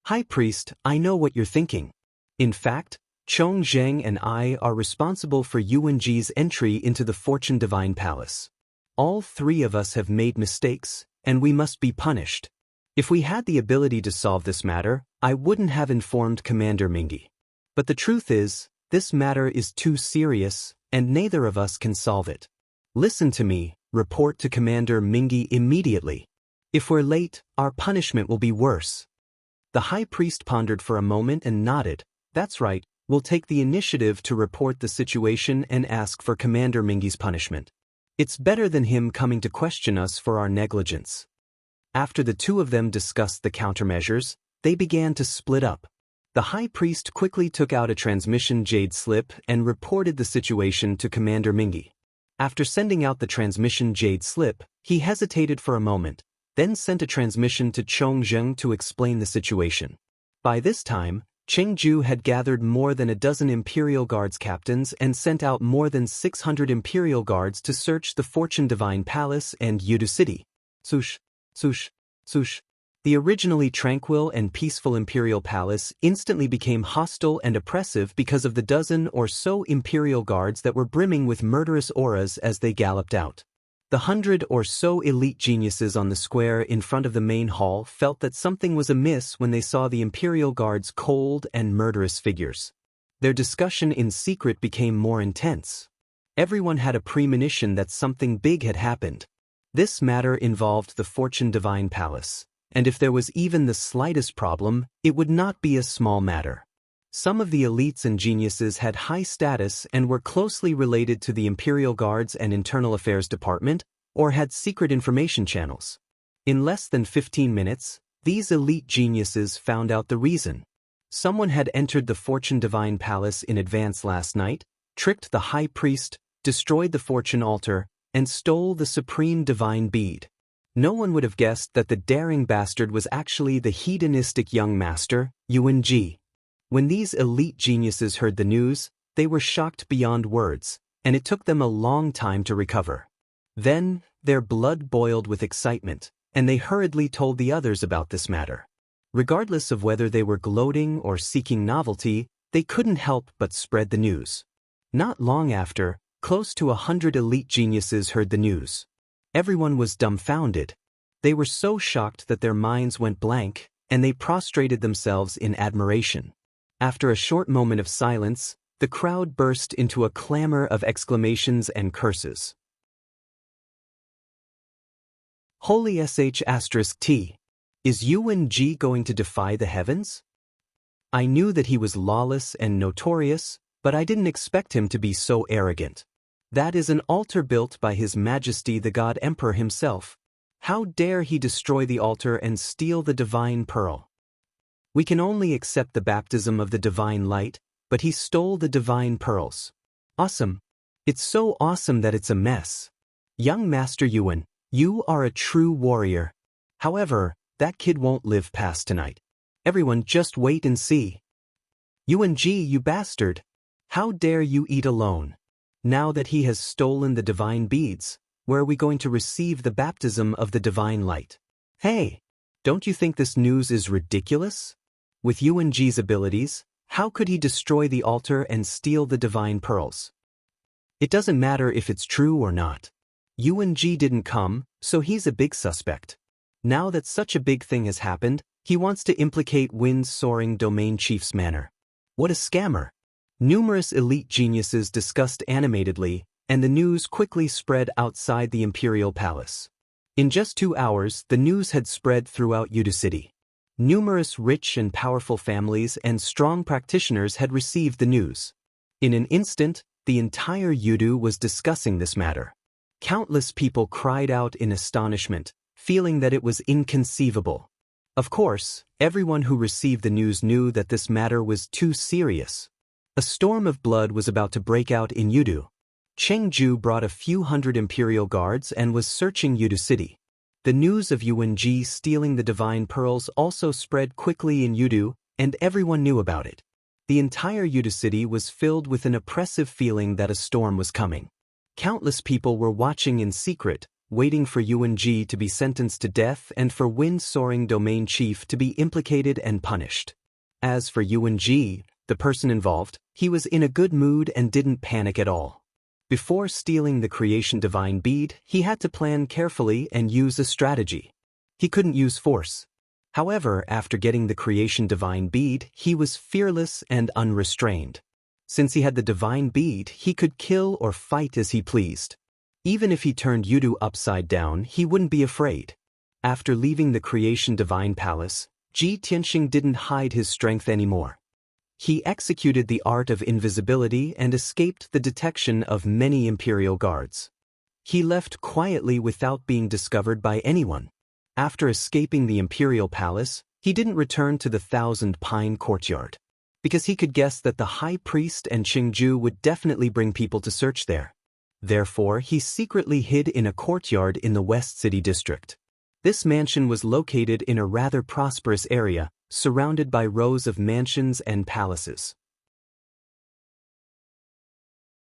"High priest, I know what you're thinking. In fact, Chong Zheng and I are responsible for Yuanji's entry into the Fortune Divine Palace. All three of us have made mistakes, and we must be punished. If we had the ability to solve this matter, I wouldn't have informed Commander Mingi. But the truth is, this matter is too serious, and neither of us can solve it. Listen to me, report to Commander Mingi immediately. If we're late, our punishment will be worse. The high priest pondered for a moment and nodded. That's right, we'll take the initiative to report the situation and ask for Commander Mingi's punishment. It's better than him coming to question us for our negligence. After the two of them discussed the countermeasures, they began to split up. The high priest quickly took out a transmission jade slip and reported the situation to Commander Mingi. After sending out the transmission jade slip, he hesitated for a moment, then sent a transmission to Chongzheng to explain the situation. By this time, Chengju had gathered more than a dozen Imperial Guards captains and sent out more than 600 Imperial Guards to search the Fortune Divine Palace and Yudu City. Sush, sush, sush. The originally tranquil and peaceful Imperial Palace instantly became hostile and oppressive because of the dozen or so Imperial Guards that were brimming with murderous auras as they galloped out. The 100 or so elite geniuses on the square in front of the main hall felt that something was amiss when they saw the Imperial Guard's cold and murderous figures. Their discussion in secret became more intense. Everyone had a premonition that something big had happened. This matter involved the Fortune Divine Palace, and if there was even the slightest problem, it would not be a small matter. Some of the elites and geniuses had high status and were closely related to the Imperial Guards and Internal Affairs Department, or had secret information channels. In less than 15 minutes, these elite geniuses found out the reason. Someone had entered the Fortune Divine Palace in advance last night, tricked the High Priest, destroyed the Fortune Altar, and stole the Supreme Divine Bead. No one would have guessed that the daring bastard was actually the hedonistic young master, Yuanji. When these elite geniuses heard the news, they were shocked beyond words, and it took them a long time to recover. Then, their blood boiled with excitement, and they hurriedly told the others about this matter. Regardless of whether they were gloating or seeking novelty, they couldn't help but spread the news. Not long after, close to 100 elite geniuses heard the news. Everyone was dumbfounded. They were so shocked that their minds went blank, and they prostrated themselves in admiration. After a short moment of silence, the crowd burst into a clamor of exclamations and curses. Holy sh*T. Is Yuan-Ji going to defy the heavens? I knew that he was lawless and notorious, but I didn't expect him to be so arrogant. That is an altar built by His Majesty the God Emperor himself. How dare he destroy the altar and steal the divine pearl? We can only accept the baptism of the divine light, but he stole the divine pearls. Awesome. It's so awesome that it's a mess. Young Master Yuan, you are a true warrior. However, that kid won't live past tonight. Everyone just wait and see. Yuan-Ji, you bastard. How dare you eat alone? Now that he has stolen the divine beads, where are we going to receive the baptism of the divine light? Hey, don't you think this news is ridiculous? With Yuan-Ji's abilities, how could he destroy the altar and steal the divine pearls? It doesn't matter if it's true or not. Yuan-Ji didn't come, so he's a big suspect. Now that such a big thing has happened, he wants to implicate wind-soaring domain chief's manner. What a scammer! Numerous elite geniuses discussed animatedly, and the news quickly spread outside the Imperial Palace. In just 2 hours, the news had spread throughout Yudu City. Numerous rich and powerful families and strong practitioners had received the news. In an instant, the entire Yudu was discussing this matter. Countless people cried out in astonishment, feeling that it was inconceivable. Of course, everyone who received the news knew that this matter was too serious. A storm of blood was about to break out in Yudu. Chengju brought a few hundred Imperial Guards and was searching Yudu City. The news of Yuan-Ji stealing the divine pearls also spread quickly in Yudu, and everyone knew about it. The entire Yudu City was filled with an oppressive feeling that a storm was coming. Countless people were watching in secret, waiting for Yuan-Ji to be sentenced to death and for wind-soaring domain chief to be implicated and punished. As for Yuan-Ji, the person involved, he was in a good mood and didn't panic at all. Before stealing the creation divine bead, he had to plan carefully and use a strategy. He couldn't use force. However, after getting the creation divine bead, he was fearless and unrestrained. Since he had the divine bead, he could kill or fight as he pleased. Even if he turned Yudu upside down, he wouldn't be afraid. After leaving the creation divine palace, Ji Tianxing didn't hide his strength anymore. He executed the art of invisibility and escaped the detection of many imperial guards. He left quietly without being discovered by anyone. After escaping the imperial palace, he didn't return to the Thousand Pine courtyard, because he could guess that the high priest and Qingju would definitely bring people to search there. Therefore, he secretly hid in a courtyard in the West City district. This mansion was located in a rather prosperous area, surrounded by rows of mansions and palaces.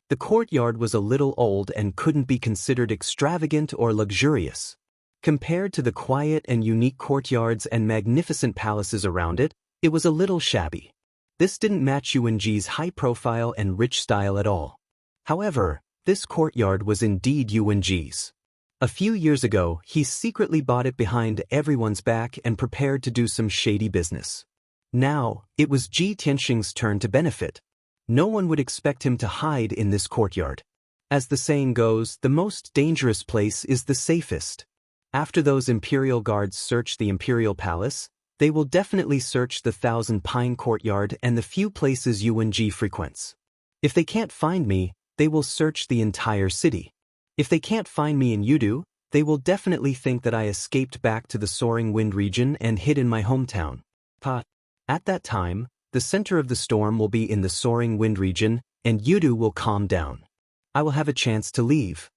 The courtyard was a little old and couldn't be considered extravagant or luxurious. Compared to the quiet and unique courtyards and magnificent palaces around it, it was a little shabby. This didn't match Yuanji's high profile and rich style at all. However, this courtyard was indeed Yuanji's. A few years ago, he secretly bought it behind everyone's back and prepared to do some shady business. Now, it was Ji Tianxing's turn to benefit. No one would expect him to hide in this courtyard. As the saying goes, the most dangerous place is the safest. After those imperial guards search the imperial palace, they will definitely search the Thousand Pine courtyard and the few places Yuanji frequents. If they can't find me, they will search the entire city. If they can't find me in Yudu, they will definitely think that I escaped back to the Soaring Wind region and hid in my hometown. At that time, the center of the storm will be in the Soaring Wind region, and Yudu will calm down. I will have a chance to leave.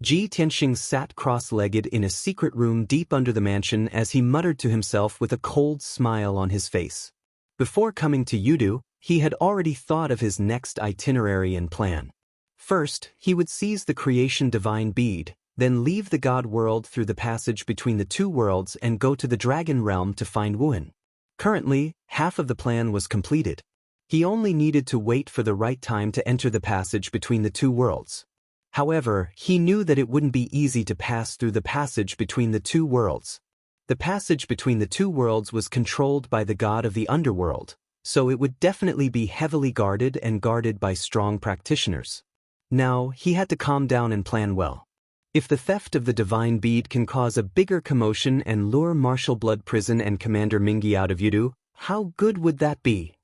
Ji Tianxing sat cross-legged in a secret room deep under the mansion as he muttered to himself with a cold smile on his face. Before coming to Yudu, he had already thought of his next itinerary and plan. First, he would seize the creation divine bead, then leave the god world through the passage between the two worlds and go to the dragon realm to find Wuhan. Currently, half of the plan was completed. He only needed to wait for the right time to enter the passage between the two worlds. However, he knew that it wouldn't be easy to pass through the passage between the two worlds. The passage between the two worlds was controlled by the god of the underworld, so it would definitely be heavily guarded and guarded by strong practitioners. Now, he had to calm down and plan well. If the theft of the divine bead can cause a bigger commotion and lure Marshal Blood Prison and Commander Mingi out of Yudu, how good would that be?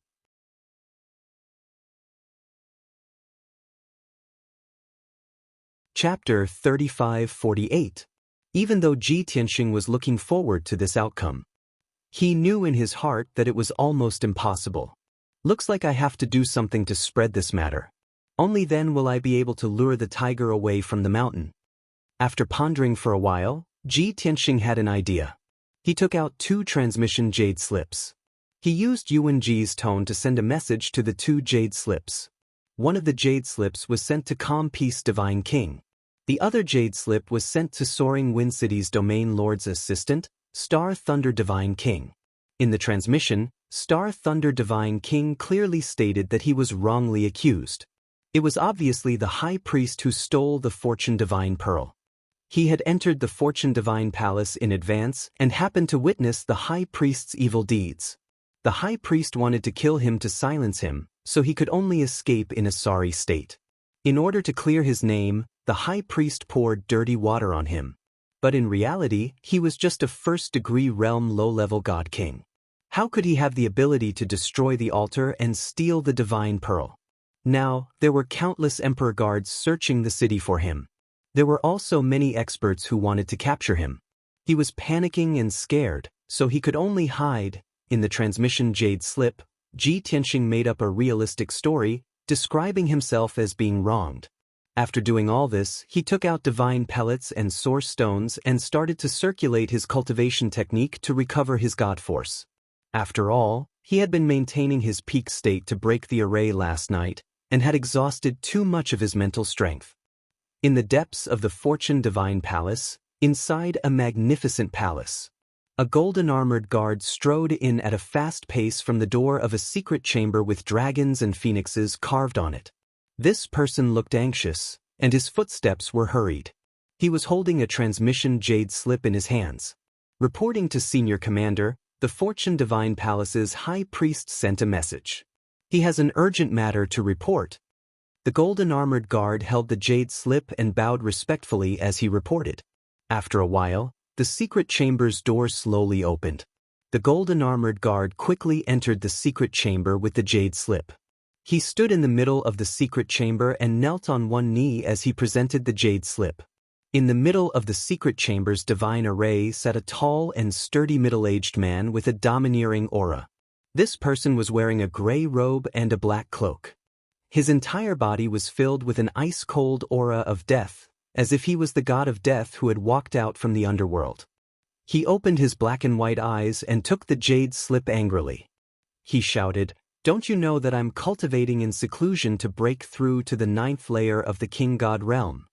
Chapter 3548. Even though Ji Tianxing was looking forward to this outcome, he knew in his heart that it was almost impossible. Looks like I have to do something to spread this matter. Only then will I be able to lure the tiger away from the mountain. After pondering for a while, Ji Tianxing had an idea. He took out 2 transmission jade slips. He used Yuanji's tone to send a message to the 2 jade slips. One of the jade slips was sent to Calm Peace Divine King. The other jade slip was sent to Soaring Wind City's Domain Lord's assistant, Star Thunder Divine King. In the transmission, Star Thunder Divine King clearly stated that he was wrongly accused. It was obviously the high priest who stole the Fortune Divine Pearl. He had entered the Fortune Divine Palace in advance and happened to witness the high priest's evil deeds. The high priest wanted to kill him to silence him, so he could only escape in a sorry state. In order to clear his name, the high priest poured dirty water on him. But in reality, he was just a first-degree realm low-level god king. How could he have the ability to destroy the altar and steal the divine pearl? Now, there were countless emperor guards searching the city for him. There were also many experts who wanted to capture him. He was panicking and scared, so he could only hide. In the transmission jade slip, Ji Tianxing made up a realistic story, describing himself as being wronged. After doing all this, he took out divine pellets and source stones and started to circulate his cultivation technique to recover his god force. After all, he had been maintaining his peak state to break the array last night, and had exhausted too much of his mental strength. In the depths of the Fortune Divine Palace, inside a magnificent palace, A golden-armored guard strode in at a fast pace from the door of a secret chamber with dragons and phoenixes carved on it. This person looked anxious, and his footsteps were hurried. He was holding a transmission jade slip in his hands. Reporting to Senior Commander, the Fortune Divine Palace's High Priest sent a message. He has an urgent matter to report. The golden-armored guard held the jade slip and bowed respectfully as he reported. After a while, the secret chamber's door slowly opened. The golden-armored guard quickly entered the secret chamber with the jade slip. He stood in the middle of the secret chamber and knelt on one knee as he presented the jade slip. In the middle of the secret chamber's divine array sat a tall and sturdy middle-aged man with a domineering aura. This person was wearing a gray robe and a black cloak. His entire body was filled with an ice-cold aura of death, as if he was the god of death who had walked out from the underworld. He opened his black and white eyes and took the jade slip angrily. He shouted, "Don't you know that I'm cultivating in seclusion to break through to the 9th layer of the king god realm?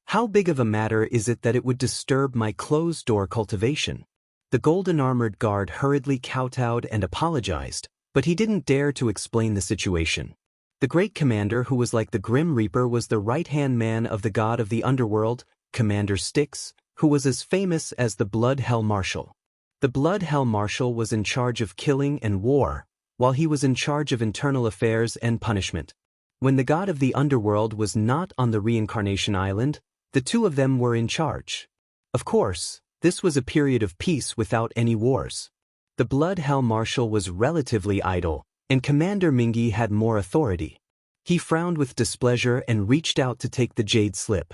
How big of a matter is it that it would disturb my closed-door cultivation?" The golden-armored guard hurriedly kowtowed and apologized, but he didn't dare to explain the situation. The great commander, who was like the Grim Reaper, was the right-hand man of the god of the underworld, Commander Styx, who was as famous as the Blood Hell Marshal. The Blood Hell Marshal was in charge of killing and war, while he was in charge of internal affairs and punishment. When the god of the underworld was not on the reincarnation island, the two of them were in charge. Of course, this was a period of peace without any wars. The Blood Hell Marshal was relatively idle, and Commander Mingi had more authority. He frowned with displeasure and reached out to take the jade slip.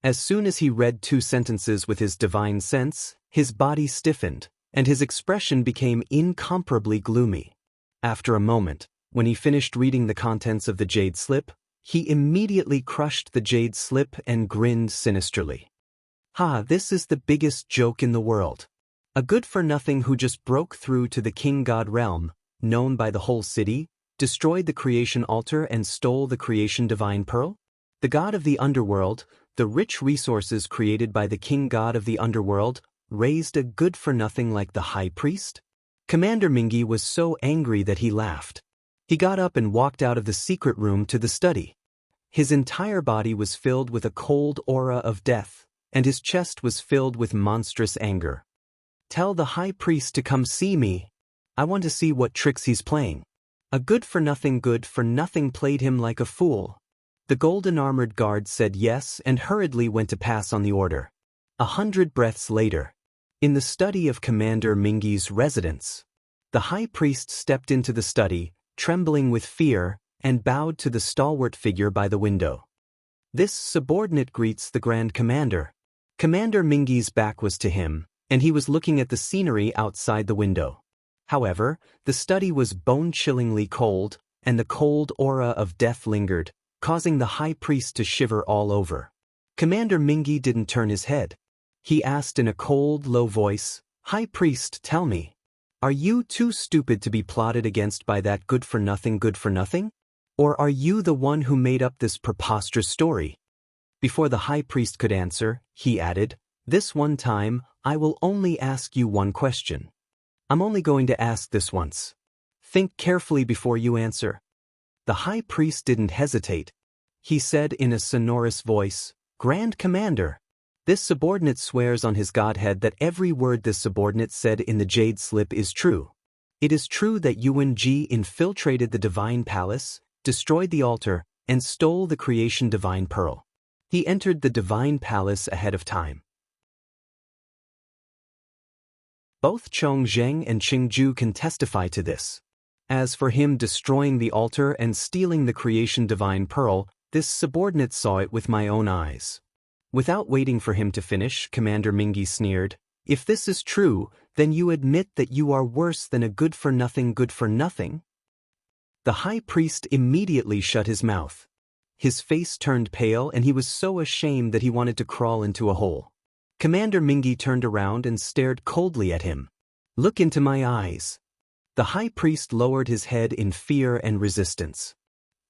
As soon as he read 2 sentences with his divine sense, his body stiffened, and his expression became incomparably gloomy. After a moment, when he finished reading the contents of the jade slip, he immediately crushed the jade slip and grinned sinisterly. "Ha, this is the biggest joke in the world. A good-for-nothing who just broke through to the king god realm, known by the whole city, destroyed the creation altar and stole the creation divine pearl? The god of the underworld, the rich resources created by the king god of the underworld, raised a good-for-nothing like the high priest?" Commander Mingi was so angry that he laughed. He got up and walked out of the secret room to the study. His entire body was filled with a cold aura of death, and his chest was filled with monstrous anger. "Tell the high priest to come see me. I want to see what tricks he's playing. A good-for-nothing played him like a fool." The golden-armored guard said yes and hurriedly went to pass on the order. 100 breaths later, in the study of Commander Mingi's residence, the high priest stepped into the study, trembling with fear, and bowed to the stalwart figure by the window. "This subordinate greets the Grand Commander." Commander Mingi's back was to him, and he was looking at the scenery outside the window. However, the study was bone-chillingly cold, and the cold aura of death lingered, causing the high priest to shiver all over. Commander Mingi didn't turn his head. He asked in a cold, low voice, "High priest, tell me, are you too stupid to be plotted against by that good-for-nothing? Or are you the one who made up this preposterous story?" Before the high priest could answer, he added, "This one time, I will only ask you one question. I'm only going to ask this once. Think carefully before you answer." The high priest didn't hesitate. He said in a sonorous voice, "Grand Commander, this subordinate swears on his godhead that every word this subordinate said in the jade slip is true. It is true that Yuan Ji infiltrated the divine palace, destroyed the altar, and stole the creation divine pearl. He entered the divine palace ahead of time. Both Chong Zheng and Qingju can testify to this. As for him destroying the altar and stealing the creation divine pearl, this subordinate saw it with my own eyes." Without waiting for him to finish, Commander Mingi sneered, "If this is true, then you admit that you are worse than a good-for-nothing? The high priest immediately shut his mouth. His face turned pale and he was so ashamed that he wanted to crawl into a hole. Commander Mingi turned around and stared coldly at him. "Look into my eyes." The high priest lowered his head in fear and resistance.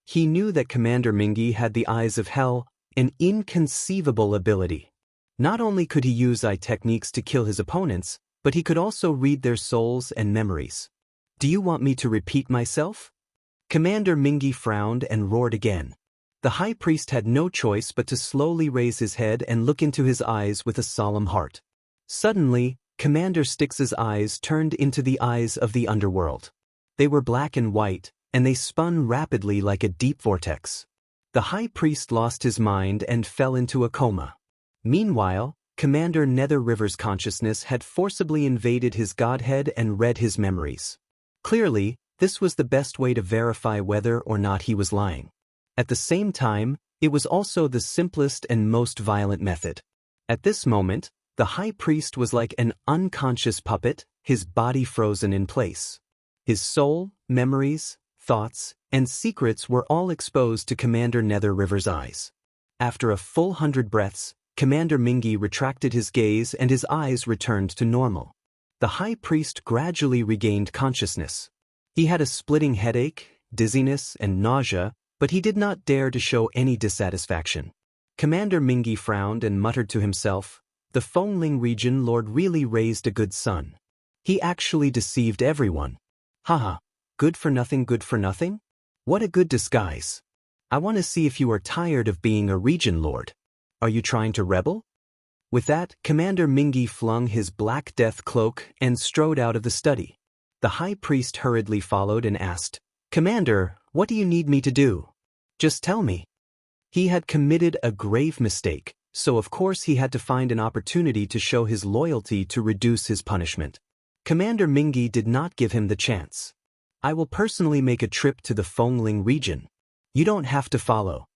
He knew that Commander Mingi had the eyes of hell, an inconceivable ability. Not only could he use eye techniques to kill his opponents, but he could also read their souls and memories. Do you want me to repeat myself? Commander Mingi frowned and roared again. The high priest had no choice but to slowly raise his head and look into his eyes with a solemn heart. Suddenly, Commander Styx's eyes turned into the eyes of the underworld. They were black and white, and they spun rapidly like a deep vortex. The high priest lost his mind and fell into a coma. Meanwhile, Commander Nether River's consciousness had forcibly invaded his godhead and read his memories. Clearly, this was the best way to verify whether or not he was lying. At the same time, it was also the simplest and most violent method. At this moment, the high priest was like an unconscious puppet, his body frozen in place. His soul, memories, thoughts, and secrets were all exposed to Commander Nether River's eyes. After a full 100 breaths, Commander Mingi retracted his gaze and his eyes returned to normal. The high priest gradually regained consciousness. He had a splitting headache, dizziness, and nausea, but he did not dare to show any dissatisfaction. Commander Mingi frowned and muttered to himself, "The Fengling region lord really raised a good son. He actually deceived everyone. Haha, good for nothing, good for nothing? What a good disguise. I want to see if you are tired of being a region lord. Are you trying to rebel?" With that, Commander Mingi flung his black death cloak and strode out of the study. The high priest hurriedly followed and asked, "Commander, what do you need me to do? Just tell me." He had committed a grave mistake, so of course he had to find an opportunity to show his loyalty to reduce his punishment. Commander Mingi did not give him the chance. "I will personally make a trip to the Fengling region. You don't have to follow."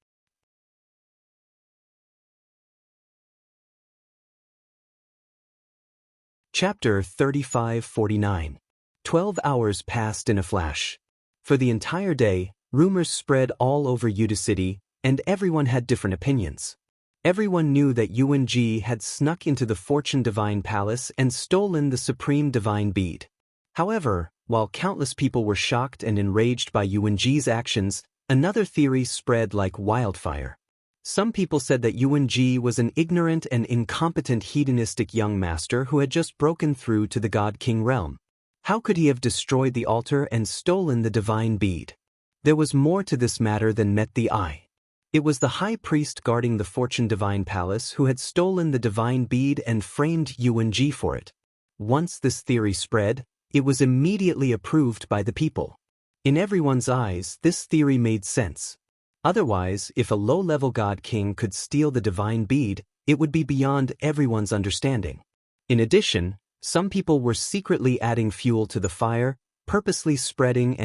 Chapter 3549. 12 hours passed in a flash. For the entire day, rumors spread all over Yudu City, and everyone had different opinions. Everyone knew that Yuan Ji had snuck into the Fortune Divine Palace and stolen the Supreme Divine Bead. However, while countless people were shocked and enraged by Yuan Ji's actions, another theory spread like wildfire. Some people said that Yuan Ji was an ignorant and incompetent hedonistic young master who had just broken through to the God King realm. How could he have destroyed the altar and stolen the divine bead? There was more to this matter than met the eye. It was the high priest guarding the Fortune Divine Palace who had stolen the divine bead and framed Yuan Ji for it. Once this theory spread, it was immediately approved by the people. In everyone's eyes, this theory made sense. Otherwise, if a low-level God King could steal the divine bead, it would be beyond everyone's understanding. In addition, some people were secretly adding fuel to the fire, purposely spreading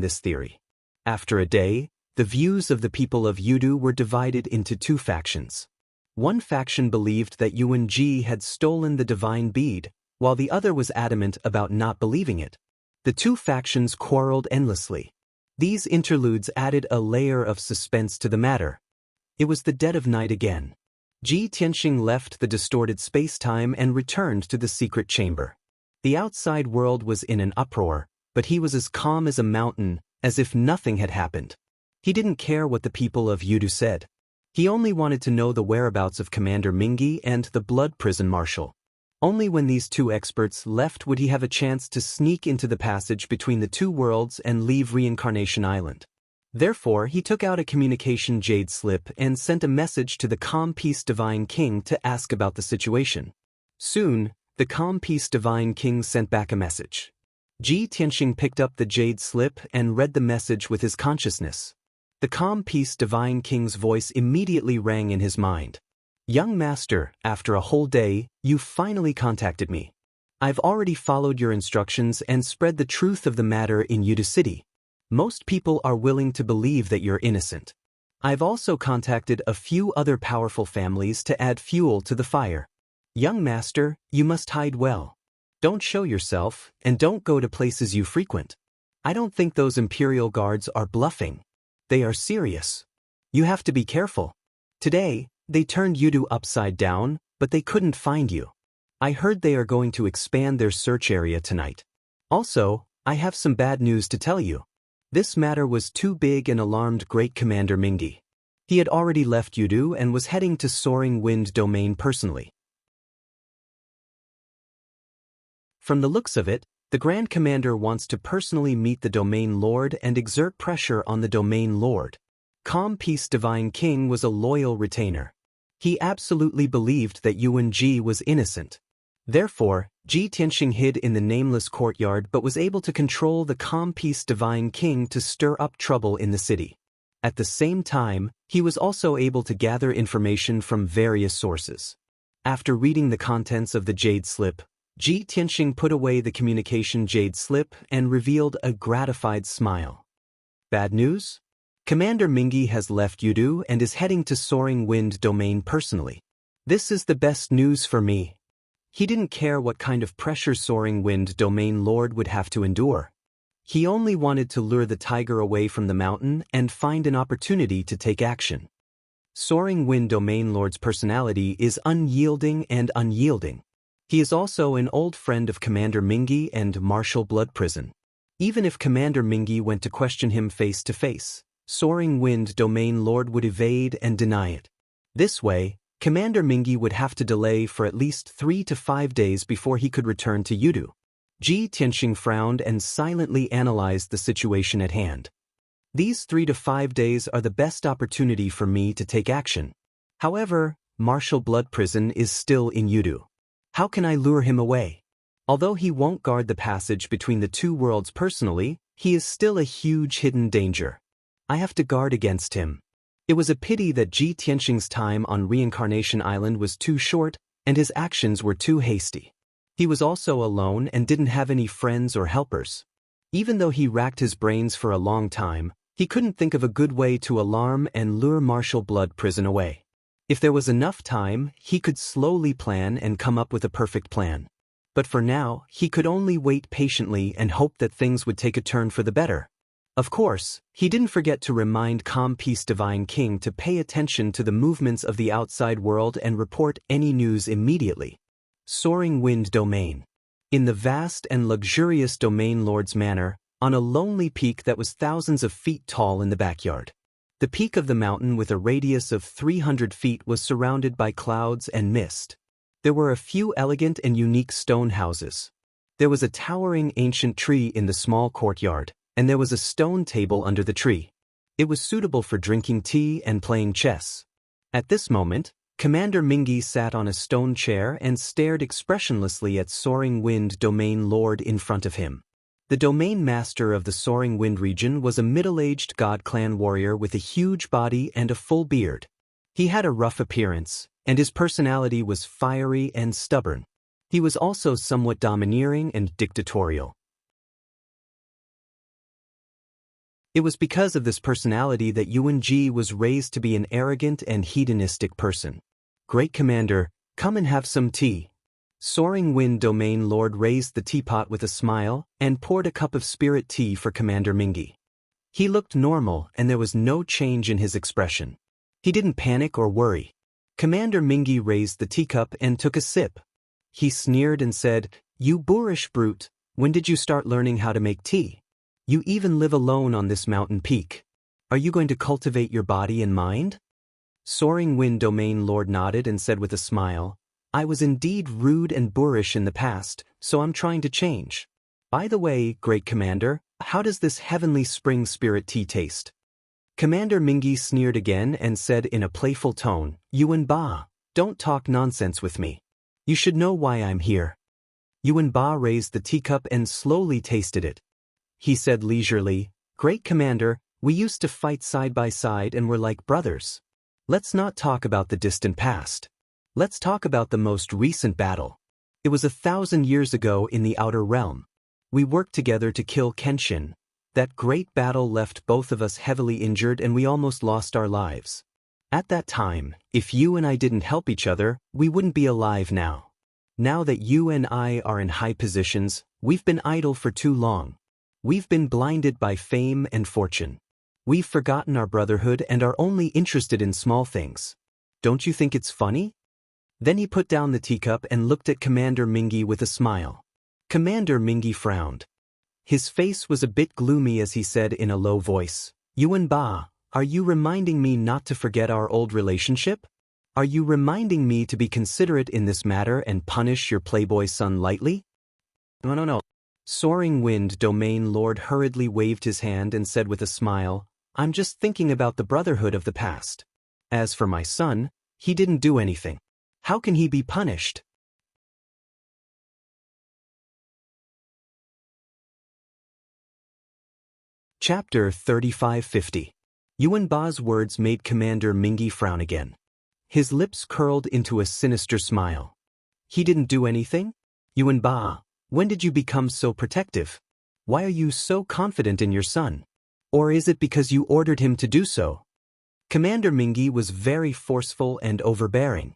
this theory. After a day, the views of the people of Yudu were divided into two factions. One faction believed that Yuan Ji had stolen the divine bead, while the other was adamant about not believing it. The two factions quarreled endlessly. These interludes added a layer of suspense to the matter. It was the dead of night again. Ji Tianxing left the distorted space-time and returned to the secret chamber. The outside world was in an uproar, but he was as calm as a mountain, as if nothing had happened. He didn't care what the people of Yudu said. He only wanted to know the whereabouts of Commander Mingi and the Blood Prison Marshal. Only when these two experts left would he have a chance to sneak into the passage between the two worlds and leave Reincarnation Island. Therefore, he took out a communication jade slip and sent a message to the Calm Peace Divine King to ask about the situation. Soon, the Calm Peace Divine King sent back a message. Ji Tianxing picked up the jade slip and read the message with his consciousness. The Calm Peace Divine King's voice immediately rang in his mind. "Young master, after a whole day, you finally contacted me. I've already followed your instructions and spread the truth of the matter in Yudu City. Most people are willing to believe that you're innocent. I've also contacted a few other powerful families to add fuel to the fire. Young master, you must hide well. Don't show yourself, and don't go to places you frequent. I don't think those Imperial guards are bluffing. They are serious. You have to be careful. Today, they turned Yudu upside down, but they couldn't find you. I heard they are going to expand their search area tonight. Also, I have some bad news to tell you. This matter was too big and alarmed Great Commander Mingi. He had already left Yudu and was heading to Soaring Wind Domain personally. From the looks of it, the Grand Commander wants to personally meet the Domain Lord and exert pressure on the Domain Lord. Calm Peace Divine King was a loyal retainer. He absolutely believed that Yuan Ji was innocent. Therefore, Ji Tianxing hid in the nameless courtyard but was able to control the Calm Peace Divine King to stir up trouble in the city. At the same time, he was also able to gather information from various sources. After reading the contents of the Jade Slip, Ji Tianxing put away the communication Jade Slip and revealed a gratified smile. Bad news? Commander Mingi has left Yudu and is heading to Soaring Wind Domain personally. This is the best news for me. He didn't care what kind of pressure Soaring Wind Domain Lord would have to endure. He only wanted to lure the tiger away from the mountain and find an opportunity to take action. Soaring Wind Domain Lord's personality is unyielding and unyielding. He is also an old friend of Commander Mingi and Martial Blood Prison. Even if Commander Mingi went to question him face to face, Soaring Wind Domain Lord would evade and deny it. This way, Commander Mingi would have to delay for at least 3 to 5 days before he could return to Yudu. Ji Tianxing frowned and silently analyzed the situation at hand. These 3 to 5 days are the best opportunity for me to take action. However, Martial Blood Prison is still in Yudu. How can I lure him away? Although he won't guard the passage between the two worlds personally, he is still a huge hidden danger. I have to guard against him. It was a pity that Ji Tianxing's time on Reincarnation Island was too short and his actions were too hasty. He was also alone and didn't have any friends or helpers. Even though he racked his brains for a long time, he couldn't think of a good way to alarm and lure Martial Blood Prison away. If there was enough time, he could slowly plan and come up with a perfect plan. But for now, he could only wait patiently and hope that things would take a turn for the better. Of course, he didn't forget to remind Calm Peace Divine King to pay attention to the movements of the outside world and report any news immediately. Soaring Wind Domain. In the vast and luxurious Domain Lord's manor, on a lonely peak that was thousands of feet tall in the backyard. The peak of the mountain with a radius of 300 feet was surrounded by clouds and mist. There were a few elegant and unique stone houses. There was a towering ancient tree in the small courtyard, and there was a stone table under the tree. It was suitable for drinking tea and playing chess. At this moment, Commander Mingi sat on a stone chair and stared expressionlessly at Soaring Wind Domain Lord in front of him. The domain master of the Soaring Wind region was a middle-aged God Clan warrior with a huge body and a full beard. He had a rough appearance, and his personality was fiery and stubborn. He was also somewhat domineering and dictatorial. It was because of this personality that Yuan Ji was raised to be an arrogant and hedonistic person. Great Commander, come and have some tea. Soaring Wind Domain Lord raised the teapot with a smile and poured a cup of spirit tea for Commander Mingi. He looked normal and there was no change in his expression. He didn't panic or worry. Commander Mingi raised the teacup and took a sip. He sneered and said, "You boorish brute, when did you start learning how to make tea? You even live alone on this mountain peak. Are you going to cultivate your body and mind?" Soaring Wind Domain Lord nodded and said with a smile, "I was indeed rude and boorish in the past, so I'm trying to change. By the way, Great Commander, how does this heavenly spring spirit tea taste?" Commander Mingi sneered again and said in a playful tone, "Yuan Ba, don't talk nonsense with me. You should know why I'm here." Yuan Ba raised the teacup and slowly tasted it. He said leisurely, "Great Commander, we used to fight side by side and were like brothers. Let's not talk about the distant past. Let's talk about the most recent battle. It was 1,000 years ago in the Outer Realm. We worked together to kill Kenshin. That great battle left both of us heavily injured and we almost lost our lives. At that time, if you and I didn't help each other, we wouldn't be alive now. Now that you and I are in high positions, we've been idle for too long. We've been blinded by fame and fortune. We've forgotten our brotherhood and are only interested in small things. Don't you think it's funny?" Then he put down the teacup and looked at Commander Mingi with a smile. Commander Mingi frowned. His face was a bit gloomy as he said in a low voice, "Yuan Ba, Are you reminding me not to forget our old relationship? Are you reminding me to be considerate in this matter and punish your playboy son lightly? No. Soaring Wind Domain Lord hurriedly waved his hand and said with a smile, I'm just thinking about the brotherhood of the past. As for my son, he didn't do anything. How can he be punished? Chapter 3550. Yuan Ba's words made Commander Mingi frown again. His lips curled into a sinister smile. He didn't do anything? Yuan Ba, when did you become so protective? Why are you so confident in your son? Or is it because you ordered him to do so? Commander Mingi was very forceful and overbearing.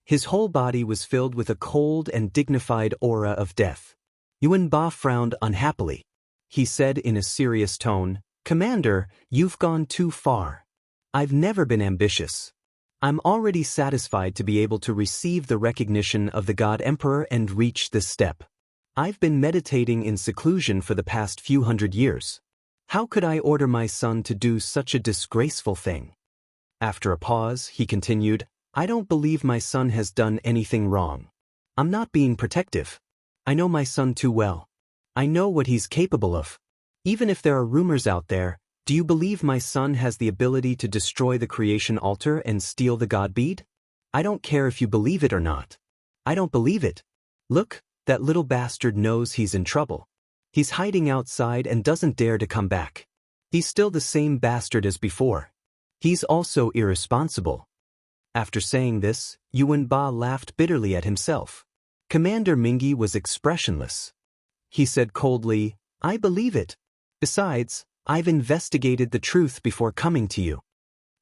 His whole body was filled with a cold and dignified aura of death. Yuan Ba frowned unhappily. He said in a serious tone, Commander, you've gone too far. I've never been ambitious. I'm already satisfied to be able to receive the recognition of the God Emperor and reach this step. I've been meditating in seclusion for the past few hundred years. How could I order my son to do such a disgraceful thing? After a pause, he continued, I don't believe my son has done anything wrong. I'm not being protective. I know my son too well. I know what he's capable of. Even if there are rumors out there, do you believe my son has the ability to destroy the creation altar and steal the god bead? I don't care if you believe it or not. I don't believe it. Look, that little bastard knows he's in trouble. He's hiding outside and doesn't dare to come back. He's still the same bastard as before. He's also irresponsible. After saying this, Yuan Ba laughed bitterly at himself. Commander Mingi was expressionless. He said coldly, I believe it. Besides, I've investigated the truth before coming to you.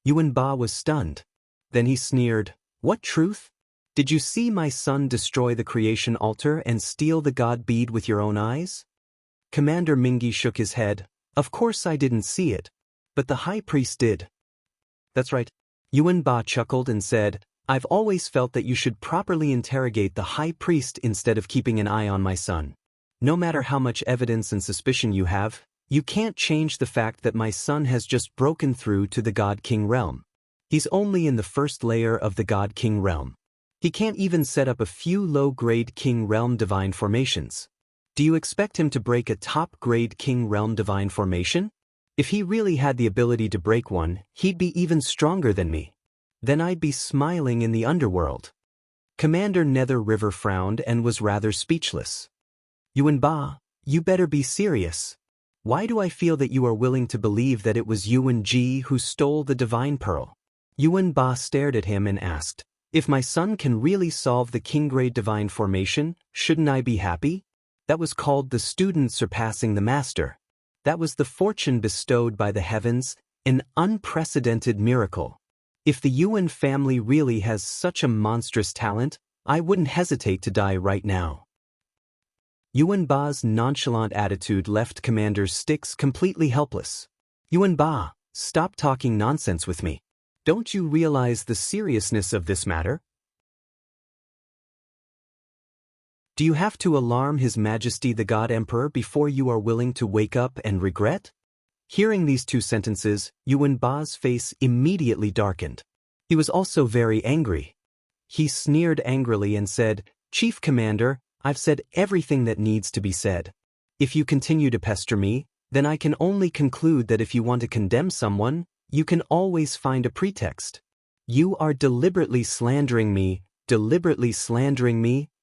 Yuan Ba was stunned. Then he sneered, What truth? Did you see my son destroy the creation altar and steal the god bead with your own eyes? Commander Mingi shook his head. Of course I didn't see it. But the high priest did. That's right. Yuan Ba chuckled and said, I've always felt that you should properly interrogate the high priest instead of keeping an eye on my son. No matter how much evidence and suspicion you have, you can't change the fact that my son has just broken through to the God King realm. He's only in the first layer of the God King realm. He can't even set up a few low-grade King realm divine formations. Do you expect him to break a top-grade King realm divine formation? If he really had the ability to break one, he'd be even stronger than me. Then I'd be smiling in the underworld. Commander Nether River frowned and was rather speechless. Yuan Ba, you better be serious. Why do I feel that you are willing to believe that it was Yuan Ji who stole the divine pearl? Yuan Ba stared at him and asked, If my son can really solve the king-grade divine formation, shouldn't I be happy? That was called the student surpassing the master. That was the fortune bestowed by the heavens, an unprecedented miracle. If the Yuan family really has such a monstrous talent, I wouldn't hesitate to die right now. Yuan Ba's nonchalant attitude left Commander Styx completely helpless. Yuan Ba, stop talking nonsense with me. Don't you realize the seriousness of this matter? Do you have to alarm His Majesty the God Emperor before you are willing to wake up and regret? Hearing these two sentences, Yuan Ba's face immediately darkened. He was also very angry. He sneered angrily and said, Chief Commander, I've said everything that needs to be said. If you continue to pester me, then I can only conclude that if you want to condemn someone, you can always find a pretext. You are deliberately slandering me,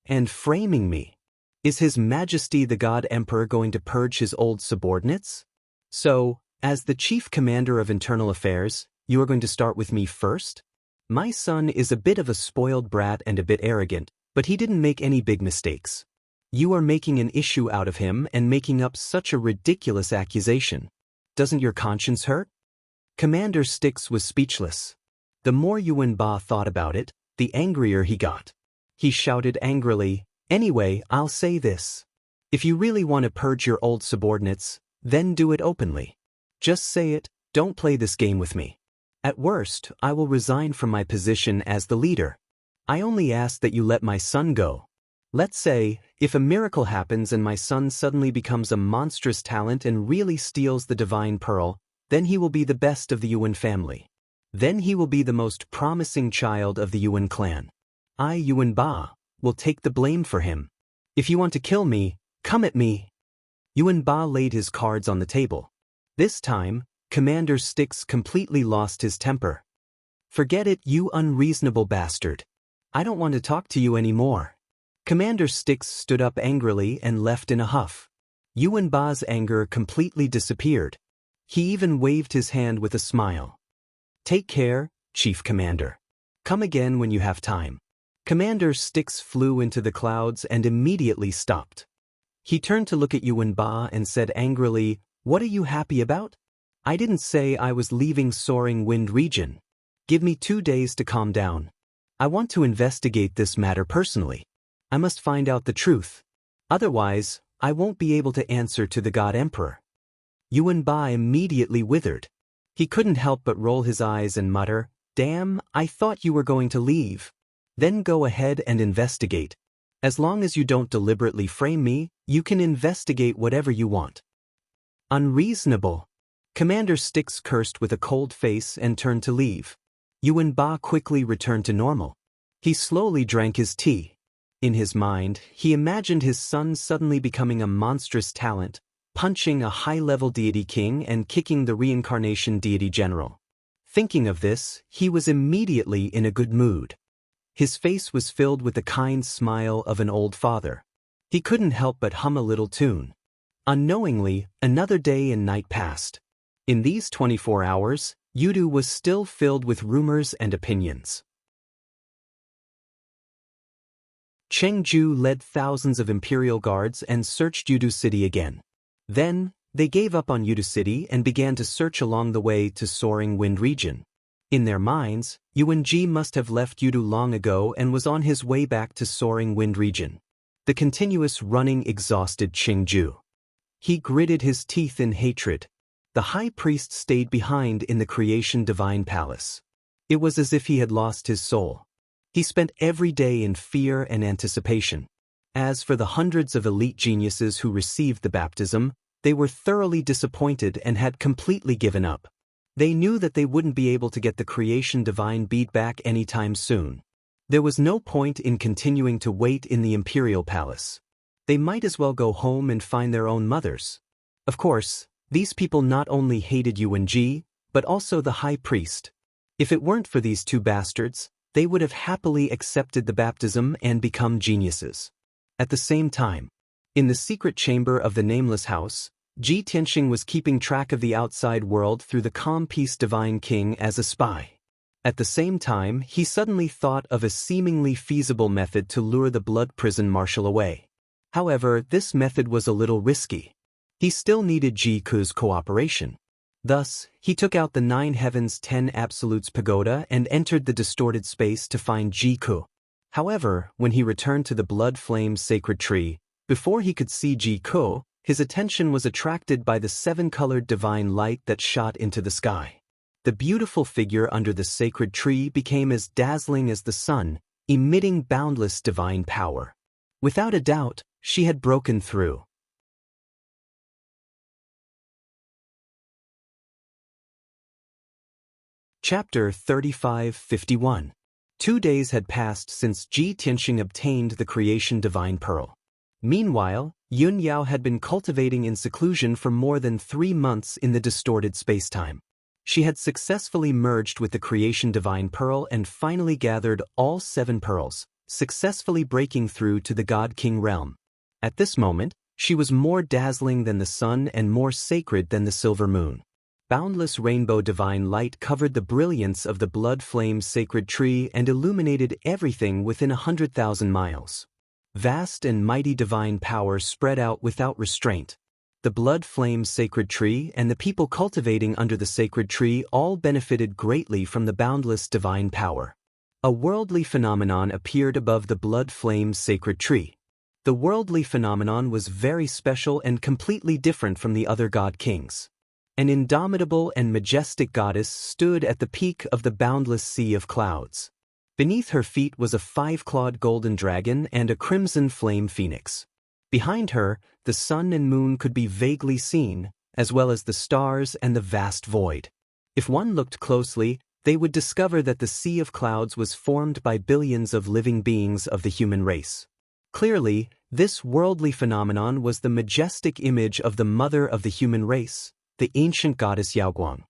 and framing me. Is His Majesty the God Emperor going to purge his old subordinates? So, as the Chief Commander of Internal Affairs, you are going to start with me first? My son is a bit of a spoiled brat and a bit arrogant, but he didn't make any big mistakes. You are making an issue out of him and making up such a ridiculous accusation. Doesn't your conscience hurt? Commander Styx was speechless. The more Yuan Ba thought about it, the angrier he got. He shouted angrily, Anyway, I'll say this. If you really want to purge your old subordinates, then do it openly. Just say it, don't play this game with me. At worst, I will resign from my position as the leader. I only ask that you let my son go. Let's say, if a miracle happens and my son suddenly becomes a monstrous talent and really steals the divine pearl, Then he will be the best of the Yuan family. Then he will be the most promising child of the Yuan clan. I, Yuan Ba, will take the blame for him. If you want to kill me, come at me." Yuan Ba laid his cards on the table. This time, Commander Styx completely lost his temper. "Forget it, you unreasonable bastard. I don't want to talk to you anymore." Commander Styx stood up angrily and left in a huff. Yuan Ba's anger completely disappeared. He even waved his hand with a smile. "Take care, Chief Commander. Come again when you have time." Commander Styx flew into the clouds and immediately stopped. He turned to look at Yuan Ba and said angrily, "What are you happy about? I didn't say I was leaving Soaring Wind region. Give me 2 days to calm down. I want to investigate this matter personally. I must find out the truth. Otherwise, I won't be able to answer to the God Emperor." Yuan Ba immediately withered. He couldn't help but roll his eyes and mutter, "Damn, I thought you were going to leave. Then go ahead and investigate. As long as you don't deliberately frame me, you can investigate whatever you want." "Unreasonable." Commander Styx cursed with a cold face and turned to leave. Yuan Ba quickly returned to normal. He slowly drank his tea. In his mind, he imagined his son suddenly becoming a monstrous talent, punching a high-level deity king and kicking the reincarnation deity general. Thinking of this, he was immediately in a good mood. His face was filled with the kind smile of an old father. He couldn't help but hum a little tune. Unknowingly, another day and night passed. In these 24 hours, Yudu was still filled with rumors and opinions. Chengju led thousands of imperial guards and searched Yudu City again. Then, they gave up on Yudu City and began to search along the way to Soaring Wind region. In their minds, Yuan Ji must have left Yudu long ago and was on his way back to Soaring Wind region. The continuous running exhausted Chengju. He gritted his teeth in hatred. The high priest stayed behind in the creation divine palace. It was as if he had lost his soul. He spent every day in fear and anticipation. As for the hundreds of elite geniuses who received the baptism, they were thoroughly disappointed and had completely given up. They knew that they wouldn't be able to get the creation divine bead back anytime soon. There was no point in continuing to wait in the imperial palace. They might as well go home and find their own mothers. Of course, these people not only hated Yuan Ji, but also the high priest. If it weren't for these two bastards, they would have happily accepted the baptism and become geniuses. At the same time, in the secret chamber of the Nameless House, Ji Tianxing was keeping track of the outside world through the calm peace divine king as a spy. At the same time, he suddenly thought of a seemingly feasible method to lure the blood prison marshal away. However, this method was a little risky. He still needed Ji Ku's cooperation. Thus, he took out the 9 Heavens 10 Absolutes pagoda and entered the distorted space to find Ji Ku. However, when he returned to the blood flame sacred tree, before he could see Ji Ku, his attention was attracted by the 7-colored divine light that shot into the sky. The beautiful figure under the sacred tree became as dazzling as the sun, emitting boundless divine power. Without a doubt, she had broken through. Chapter 35-51. 2 days had passed since Ji Tianxing obtained the creation divine pearl. Meanwhile, Yun Yao had been cultivating in seclusion for more than 3 months in the distorted spacetime. She had successfully merged with the creation divine pearl and finally gathered all 7 pearls, successfully breaking through to the God King realm. At this moment, she was more dazzling than the sun and more sacred than the silver moon. Boundless rainbow divine light covered the brilliance of the blood flame sacred tree and illuminated everything within 100,000 miles. Vast and mighty divine power spread out without restraint. The blood flame sacred tree and the people cultivating under the sacred tree all benefited greatly from the boundless divine power. A worldly phenomenon appeared above the blood flame sacred tree. The worldly phenomenon was very special and completely different from the other god kings. An indomitable and majestic goddess stood at the peak of the boundless sea of clouds. Beneath her feet was a 5-clawed golden dragon and a crimson flame phoenix. Behind her, the sun and moon could be vaguely seen, as well as the stars and the vast void. If one looked closely, they would discover that the sea of clouds was formed by billions of living beings of the human race. Clearly, this worldly phenomenon was the majestic image of the mother of the human race, the ancient goddess Yaoguang.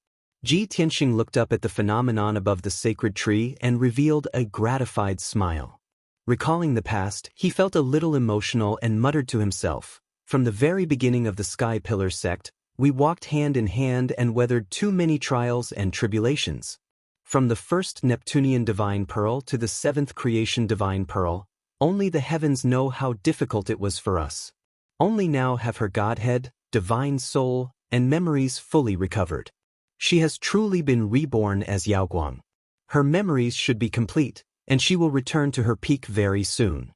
Ji Tianxing looked up at the phenomenon above the sacred tree and revealed a gratified smile. Recalling the past, he felt a little emotional and muttered to himself, "From the very beginning of the Sky Pillar sect, we walked hand in hand and weathered too many trials and tribulations. From the first Neptunian divine pearl to the seventh creation divine pearl, only the heavens know how difficult it was for us. Only now have her godhead, divine soul, and memories fully recovered. She has truly been reborn as Yaoguang. Her memories should be complete, and she will return to her peak very soon."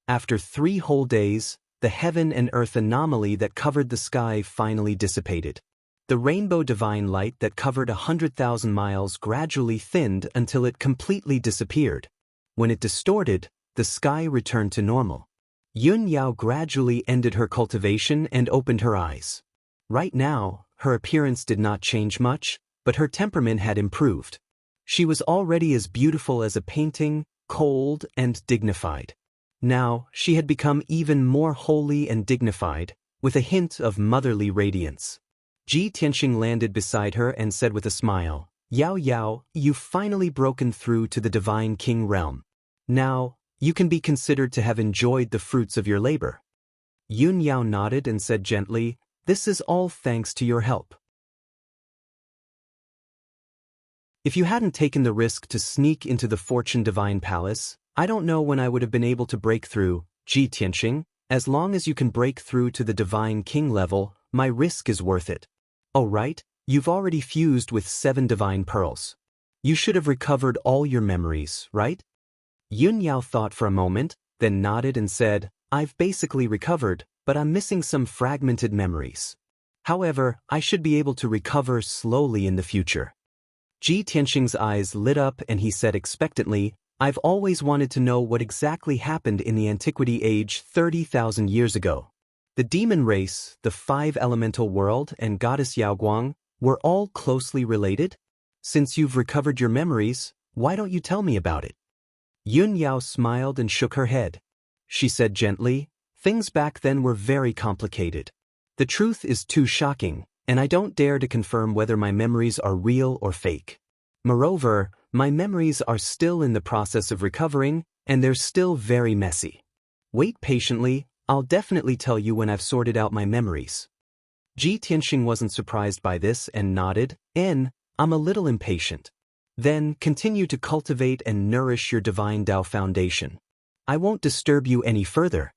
After 3 whole days, the heaven and earth anomaly that covered the sky finally dissipated. The rainbow divine light that covered 100,000 miles gradually thinned until it completely disappeared. When it distorted, the sky returned to normal. Yun Yao gradually ended her cultivation and opened her eyes. Right now, her appearance did not change much, but her temperament had improved. She was already as beautiful as a painting, cold and dignified. Now, she had become even more holy and dignified, with a hint of motherly radiance. Ji Tianxing landed beside her and said with a smile, "Yao Yao, you've finally broken through to the Divine King realm. Now, you can be considered to have enjoyed the fruits of your labor." Yun Yao nodded and said gently, "This is all thanks to your help. If you hadn't taken the risk to sneak into the Fortune Divine Palace, I don't know when I would have been able to break through, Ji Tianxing. As long as you can break through to the Divine King level, my risk is worth it. Oh right, you've already fused with 7 divine pearls. You should have recovered all your memories, right?" Yun Yao thought for a moment, then nodded and said, "I've basically recovered, but I'm missing some fragmented memories. However, I should be able to recover slowly in the future." Ji Tianxing's eyes lit up and he said expectantly, "I've always wanted to know what exactly happened in the Antiquity Age 30,000 years ago. The demon race, the 5 elemental world, and goddess Yaoguang were all closely related? Since you've recovered your memories, why don't you tell me about it?" Yun Yao smiled and shook her head. She said gently, "Things back then were very complicated. The truth is too shocking, and I don't dare to confirm whether my memories are real or fake. Moreover, my memories are still in the process of recovering, and they're still very messy. Wait patiently, I'll definitely tell you when I've sorted out my memories." Ji Tianxing wasn't surprised by this and nodded, "I'm a little impatient. Then continue to cultivate and nourish your divine Tao foundation. I won't disturb you any further."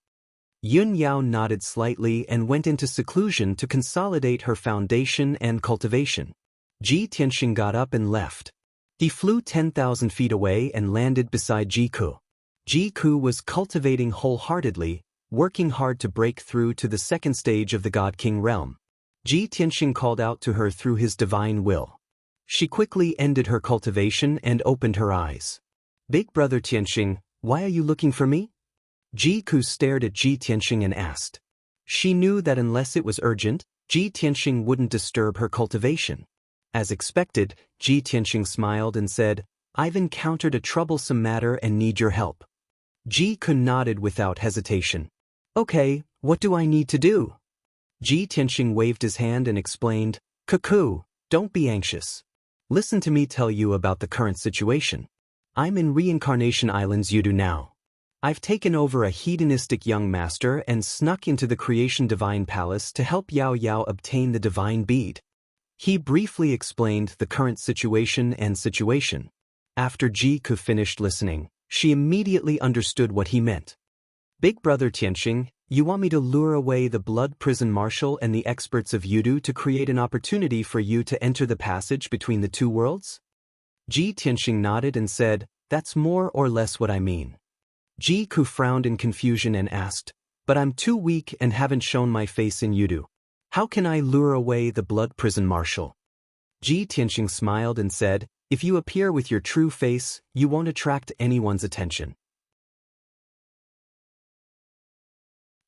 Yun Yao nodded slightly and went into seclusion to consolidate her foundation and cultivation. Ji Tianxing got up and left. He flew 10,000 feet away and landed beside Jiku. Jiku was cultivating wholeheartedly, working hard to break through to the second stage of the God King realm. Ji Tianxing called out to her through his divine will. She quickly ended her cultivation and opened her eyes. "Big brother Tianxing, why are you looking for me?" Jiku stared at Ji Tianxing and asked. She knew that unless it was urgent, Ji Tianxing wouldn't disturb her cultivation. As expected, Ji Tianxing smiled and said, "I've encountered a troublesome matter and need your help." Jiku nodded without hesitation. "Okay, what do I need to do?" Ji Tianxing waved his hand and explained, "Cuckoo, don't be anxious. Listen to me tell you about the current situation. I'm in Reincarnation Island's Yudu now. I've taken over a hedonistic young master and snuck into the Creation Divine Palace to help Yao Yao obtain the divine bead." He briefly explained the current situation. After Jiku finished listening, she immediately understood what he meant. "Big brother Tianxing, you want me to lure away the blood prison marshal and the experts of Yudu to create an opportunity for you to enter the passage between the 2 worlds?" Ji Tianxing nodded and said, "That's more or less what I mean." Jiku frowned in confusion and asked, "But I'm too weak and haven't shown my face in Yudu. How can I lure away the blood prison marshal?" Ji Tianxing smiled and said, "If you appear with your true face, you won't attract anyone's attention.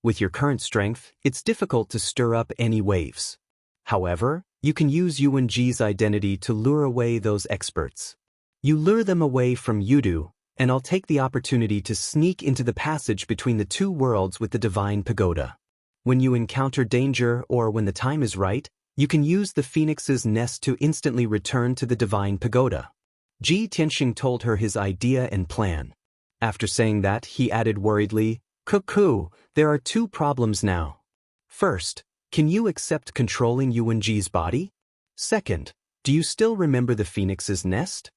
With your current strength, it's difficult to stir up any waves. However, you can use Yuanji's identity to lure away those experts. You lure them away from Yudu, and I'll take the opportunity to sneak into the passage between the two worlds with the divine pagoda. When you encounter danger or when the time is right, you can use the phoenix's nest to instantly return to the divine pagoda. Ji Tianxing told her his idea and plan. After saying that, he added worriedly, "Cuckoo, there are two problems now. First, can you accept controlling Yuanji's body? Second, do you still remember the phoenix's nest?"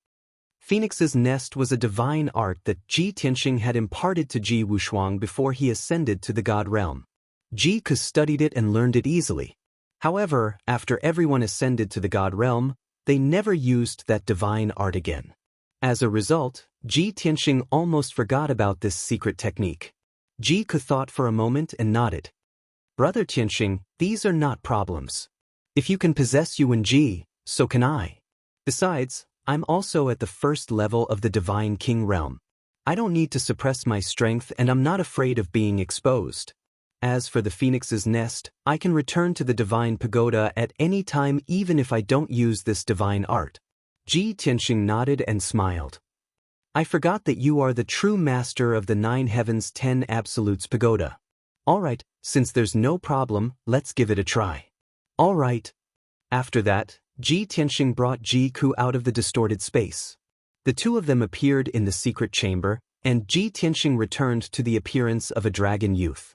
Phoenix's nest was a divine art that Ji Tianxing had imparted to Ji Wushuang before he ascended to the god realm. Ji Ke studied it and learned it easily. However, after everyone ascended to the god realm, they never used that divine art again. As a result, Ji Tianxing almost forgot about this secret technique. Ji Ke thought for a moment and nodded. "Brother Tianxing, these are not problems. If you can possess Yuanji, so can I. Besides, I'm also at the first level of the Divine King realm. I don't need to suppress my strength and I'm not afraid of being exposed. As for the phoenix's nest, I can return to the divine pagoda at any time even if I don't use this divine art." Ji Tianxing nodded and smiled. "I forgot that you are the true master of the 9 Heavens 10 Absolutes pagoda. All right, since there's no problem, let's give it a try." "All right." After that, Ji Tianxing brought Ji Ke out of the distorted space. The two of them appeared in the secret chamber, and Ji Tianxing returned to the appearance of a dragon youth.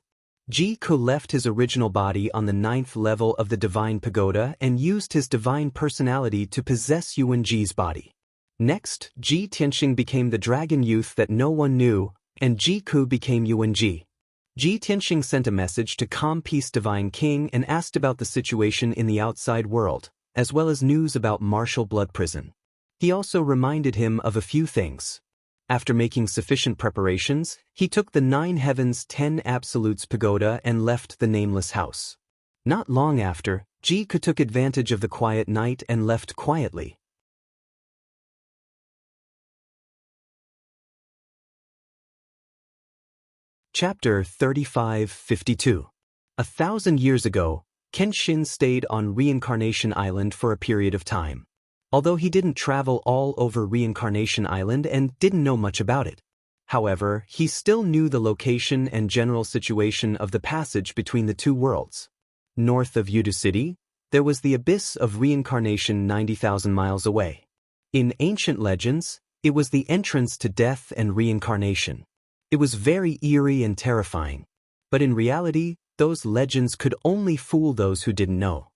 Ji Ke left his original body on the 9th level of the divine pagoda and used his divine personality to possess Yuanji's body. Next, Ji Tianxing became the dragon youth that no one knew, and Ji Ke became Yuanji. Ji Tianxing sent a message to Calm Peace Divine King and asked about the situation in the outside world, as well as news about Martial Blood Prison. He also reminded him of a few things. After making sufficient preparations, he took the 9 Heavens 10 Absolutes pagoda and left the nameless house. Not long after, Ji Ke took advantage of the quiet night and left quietly. Chapter 35-52. 1,000 years ago, Kenshin stayed on Reincarnation Island for a period of time. Although he didn't travel all over Reincarnation Island and didn't know much about it. However, he still knew the location and general situation of the passage between the two worlds. North of Yudu City, there was the abyss of reincarnation 90,000 miles away. In ancient legends, it was the entrance to death and reincarnation. It was very eerie and terrifying. But in reality, those legends could only fool those who didn't know.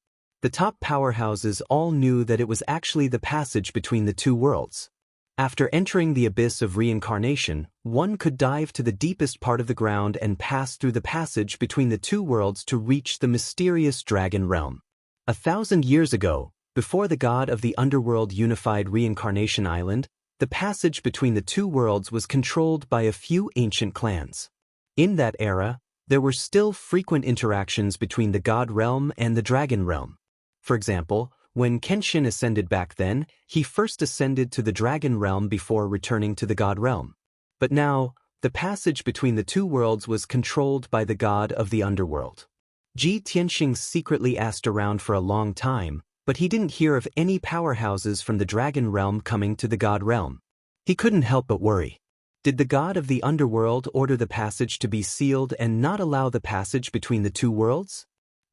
The top powerhouses all knew that it was actually the passage between the two worlds. After entering the abyss of reincarnation, one could dive to the deepest part of the ground and pass through the passage between the two worlds to reach the mysterious dragon realm. 1,000 years ago, before the god of the underworld unified Reincarnation Island, the passage between the two worlds was controlled by a few ancient clans. In that era, there were still frequent interactions between the god realm and the dragon realm. For example, when Kenshin ascended back then, he first ascended to the dragon realm before returning to the god realm. But now, the passage between the two worlds was controlled by the god of the underworld. Ji Tianxing secretly asked around for a long time, but he didn't hear of any powerhouses from the dragon realm coming to the god realm. He couldn't help but worry. Did the god of the underworld order the passage to be sealed and not allow the passage between the two worlds?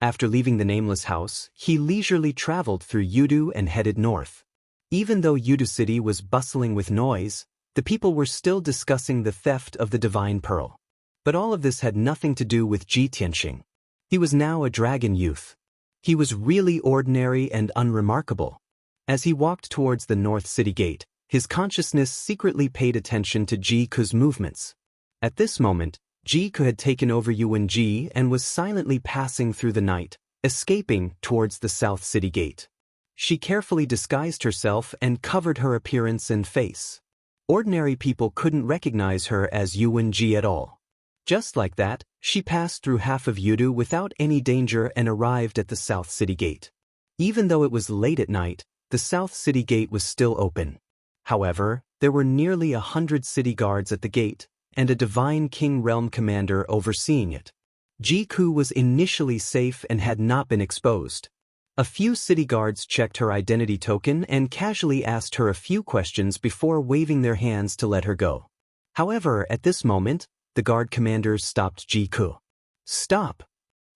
After leaving the nameless house, he leisurely traveled through Yudu and headed north. Even though Yudu City was bustling with noise, the people were still discussing the theft of the divine pearl. But all of this had nothing to do with Ji Tianxing. He was now a dragon youth. He was really ordinary and unremarkable. As he walked towards the North City Gate, his consciousness secretly paid attention to Ji Ke's movements. At this moment, Ji Ke had taken over Yuanji and was silently passing through the night, escaping towards the South City Gate. She carefully disguised herself and covered her appearance and face. Ordinary people couldn't recognize her as Yuanji at all. Just like that, she passed through half of Yudu without any danger and arrived at the South City Gate. Even though it was late at night, the South City Gate was still open. However, there were nearly 100 city guards at the gate, and a Divine King Realm commander overseeing it. Ji Ke was initially safe and had not been exposed. A few city guards checked her identity token and casually asked her a few questions before waving their hands to let her go. However, at this moment, the guard commanders stopped Jiku. Stop!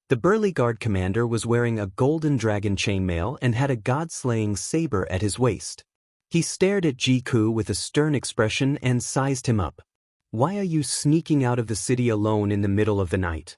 The burly guard commander was wearing a golden dragon chainmail and had a god-slaying saber at his waist. He stared at Jiku with a stern expression and sized him up. Why are you sneaking out of the city alone in the middle of the night?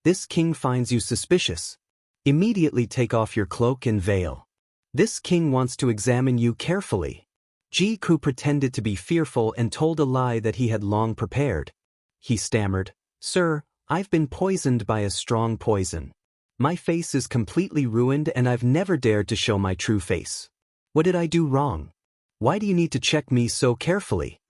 This king finds you suspicious. Immediately take off your cloak and veil. This king wants to examine you carefully. Jiku pretended to be fearful and told a lie that he had long prepared. He stammered, "Sir, I've been poisoned by a strong poison. My face is completely ruined and I've never dared to show my true face. What did I do wrong? Why do you need to check me so carefully?"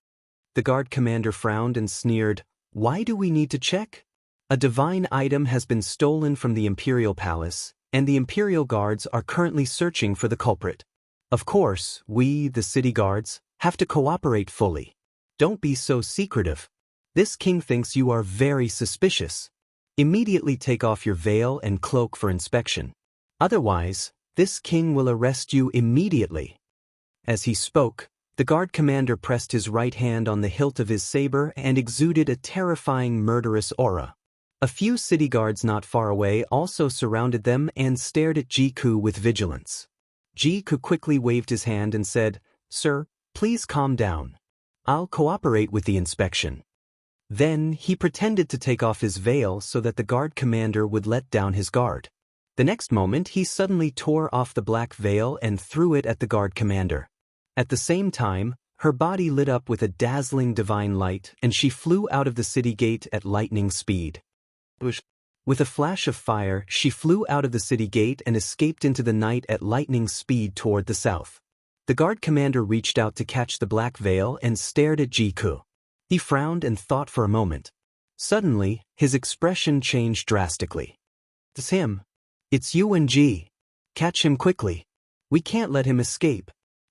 The guard commander frowned and sneered, "Why do we need to check? A divine item has been stolen from the Imperial Palace, and the Imperial Guards are currently searching for the culprit. Of course, we, the city guards, have to cooperate fully. Don't be so secretive. This king thinks you are very suspicious. Immediately take off your veil and cloak for inspection. Otherwise, this king will arrest you immediately." As he spoke, the guard commander pressed his right hand on the hilt of his saber and exuded a terrifying murderous aura. A few city guards not far away also surrounded them and stared at Jiku with vigilance. Jiku quickly waved his hand and said, "Sir, please calm down. I'll cooperate with the inspection." Then he pretended to take off his veil so that the guard commander would let down his guard. The next moment he suddenly tore off the black veil and threw it at the guard commander. At the same time, her body lit up with a dazzling divine light and she flew out of the city gate at lightning speed. With a flash of fire, she flew out of the city gate and escaped into the night at lightning speed toward the south. The guard commander reached out to catch the black veil and stared at Jiku. He frowned and thought for a moment. Suddenly, his expression changed drastically. "It's him. It's Yuan-Ji. Catch him quickly. We can't let him escape."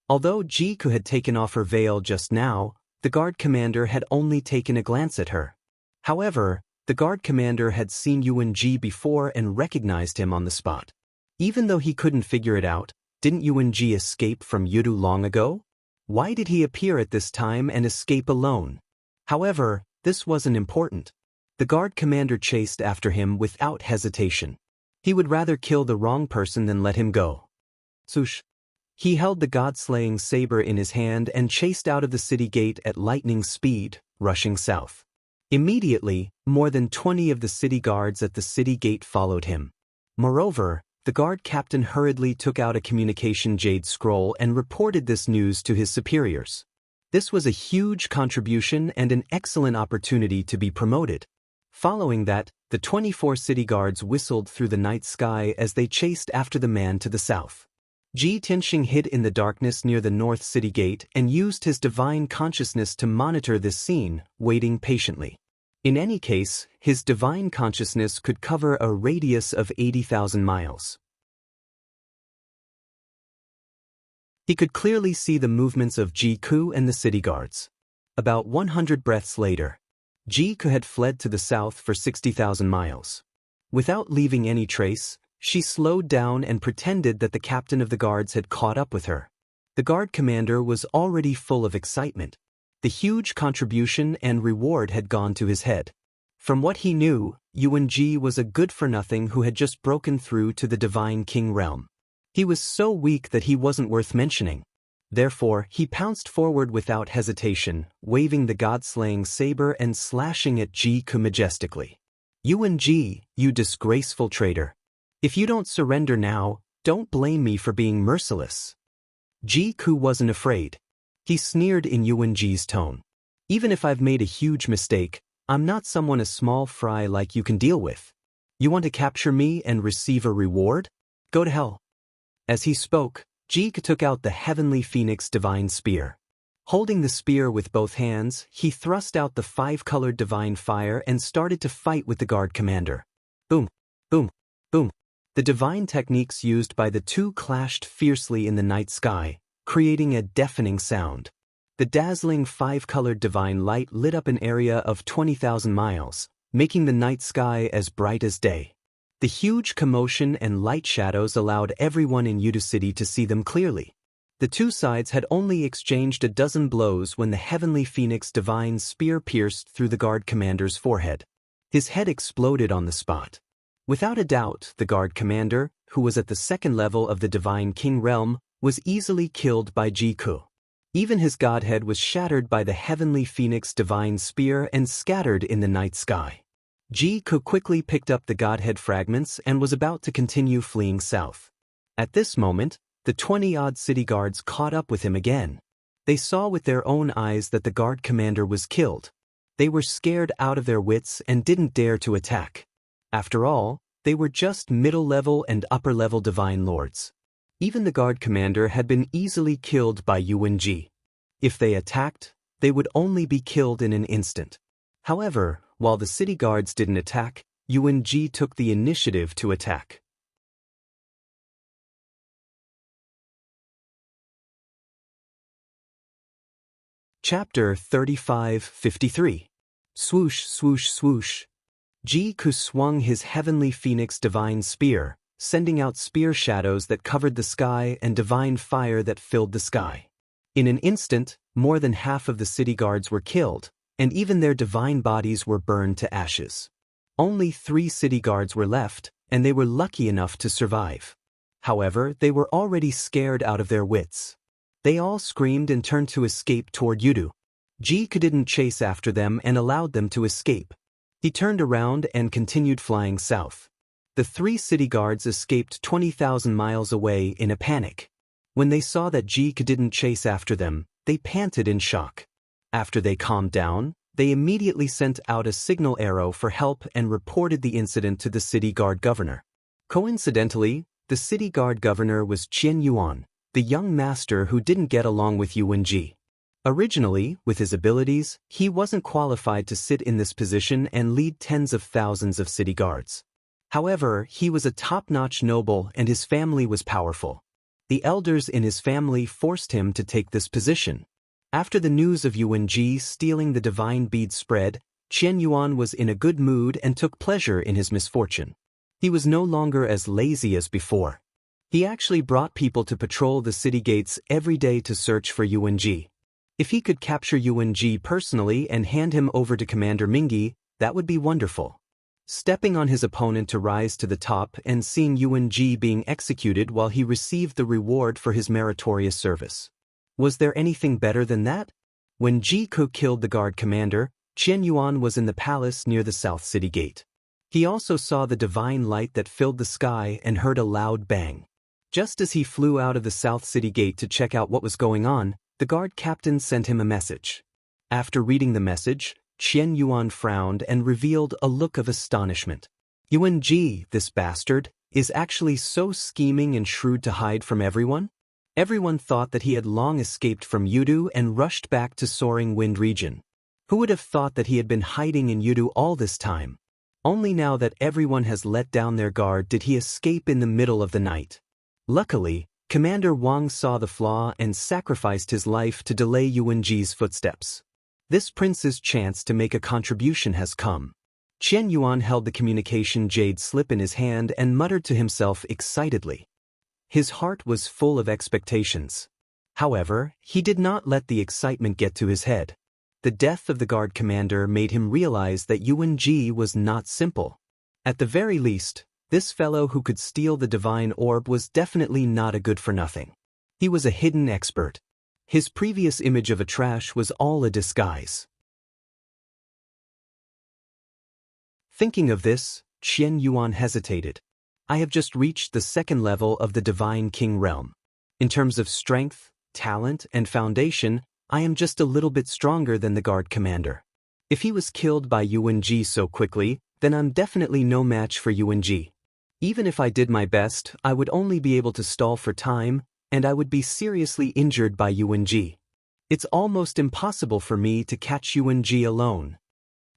Although Jiku had taken off her veil just now, the guard commander had only taken a glance at her. However, the guard commander had seen Yuan-Ji before and recognized him on the spot. Even though he couldn't figure it out, didn't Yuan-Ji escape from Yudu long ago? Why did he appear at this time and escape alone? However, this wasn't important. The guard commander chased after him without hesitation. He would rather kill the wrong person than let him go. Swoosh! He held the god-slaying saber in his hand and chased out of the city gate at lightning speed, rushing south. Immediately, more than 20 of the city guards at the city gate followed him. Moreover, the guard captain hurriedly took out a communication jade scroll and reported this news to his superiors. This was a huge contribution and an excellent opportunity to be promoted. Following that, the 24 city guards whistled through the night sky as they chased after the man to the south. Ji Tianxing hid in the darkness near the north city gate and used his divine consciousness to monitor this scene, waiting patiently. In any case, his divine consciousness could cover a radius of 80,000 miles. He could clearly see the movements of Jiku and the city guards. About 100 breaths later, Jiku had fled to the south for 60,000 miles. Without leaving any trace, she slowed down and pretended that the captain of the guards had caught up with her. The guard commander was already full of excitement. The huge contribution and reward had gone to his head. From what he knew, Yuan-Ji was a good-for-nothing who had just broken through to the Divine King realm. He was so weak that he wasn't worth mentioning. Therefore, he pounced forward without hesitation, waving the god-slaying saber and slashing at Jiku majestically. "Yuan-Ji, you disgraceful traitor. If you don't surrender now, don't blame me for being merciless." Jiku wasn't afraid. He sneered in Yuan-Ji's tone. "Even if I've made a huge mistake, I'm not someone a small fry like you can deal with. You want to capture me and receive a reward? Go to hell." As he spoke, Jiku took out the Heavenly Phoenix Divine Spear. Holding the spear with both hands, he thrust out the 5-colored divine fire and started to fight with the guard commander. Boom, boom, boom. The divine techniques used by the two clashed fiercely in the night sky, creating a deafening sound. The dazzling 5-colored divine light lit up an area of 20,000 miles, making the night sky as bright as day. The huge commotion and light shadows allowed everyone in Yudu City to see them clearly. The two sides had only exchanged a dozen blows when the heavenly phoenix divine spear pierced through the guard commander's forehead. His head exploded on the spot. Without a doubt, the guard commander, who was at the second level of the divine king realm, was easily killed by Jiku. Even his godhead was shattered by the heavenly phoenix divine spear and scattered in the night sky. Jiku quickly picked up the godhead fragments and was about to continue fleeing south. At this moment, the 20-odd city guards caught up with him again. They saw with their own eyes that the guard commander was killed. They were scared out of their wits and didn't dare to attack. After all, they were just middle-level and upper-level divine lords. Even the guard commander had been easily killed by Yuan-ji. If they attacked, they would only be killed in an instant. However, while the city guards didn't attack, Yuan-ji took the initiative to attack. Chapter 35-53. Swoosh, swoosh, swoosh. Jiku swung his heavenly phoenix divine spear, sending out spear shadows that covered the sky and divine fire that filled the sky. In an instant, more than half of the city guards were killed, and even their divine bodies were burned to ashes. Only 3 city guards were left, and they were lucky enough to survive. However, they were already scared out of their wits. They all screamed and turned to escape toward Yudu. Jiku didn't chase after them and allowed them to escape. He turned around and continued flying south. The 3 city guards escaped 20,000 miles away in a panic. When they saw that Jiku didn't chase after them, they panted in shock. After they calmed down, they immediately sent out a signal arrow for help and reported the incident to the city guard governor. Coincidentally, the city guard governor was Qian Yuan, the young master who didn't get along with Yuan-ji. Originally, with his abilities, he wasn't qualified to sit in this position and lead tens of thousands of city guards. However, he was a top-notch noble and his family was powerful. The elders in his family forced him to take this position. After the news of Yuan-ji stealing the divine bead spread, Qian Yuan was in a good mood and took pleasure in his misfortune. He was no longer as lazy as before. He actually brought people to patrol the city gates every day to search for Yuan-ji. If he could capture Yuan-ji personally and hand him over to Commander Mingi, that would be wonderful. Stepping on his opponent to rise to the top and seeing Yuan-ji being executed while he received the reward for his meritorious service. Was there anything better than that? When Jiku killed the guard commander, Qian Yuan was in the palace near the South City Gate. He also saw the divine light that filled the sky and heard a loud bang. Just as he flew out of the South City Gate to check out what was going on, the guard captain sent him a message. After reading the message, Qian Yuan frowned and revealed a look of astonishment. Yuan-ji, this bastard, is actually so scheming and shrewd to hide from everyone? Everyone thought that he had long escaped from Yudu and rushed back to Soaring Wind region. Who would have thought that he had been hiding in Yudu all this time? Only now that everyone has let down their guard did he escape in the middle of the night. Luckily, Commander Wang saw the flaw and sacrificed his life to delay Yuan-ji's footsteps. This prince's chance to make a contribution has come. Qian Yuan held the communication jade slip in his hand and muttered to himself excitedly. His heart was full of expectations. However, he did not let the excitement get to his head. The death of the guard commander made him realize that Yuan-ji was not simple. At the very least, this fellow who could steal the divine orb was definitely not a good-for-nothing. He was a hidden expert. His previous image of a trash was all a disguise. Thinking of this, Qian Yuan hesitated. I have just reached the second level of the divine king realm. In terms of strength, talent, and foundation, I am just a little bit stronger than the guard commander. If he was killed by Yuan-ji so quickly, then I'm definitely no match for Yuan-ji. Even if I did my best, I would only be able to stall for time, and I would be seriously injured by Yuan-ji. It's almost impossible for me to catch Yuan-ji alone.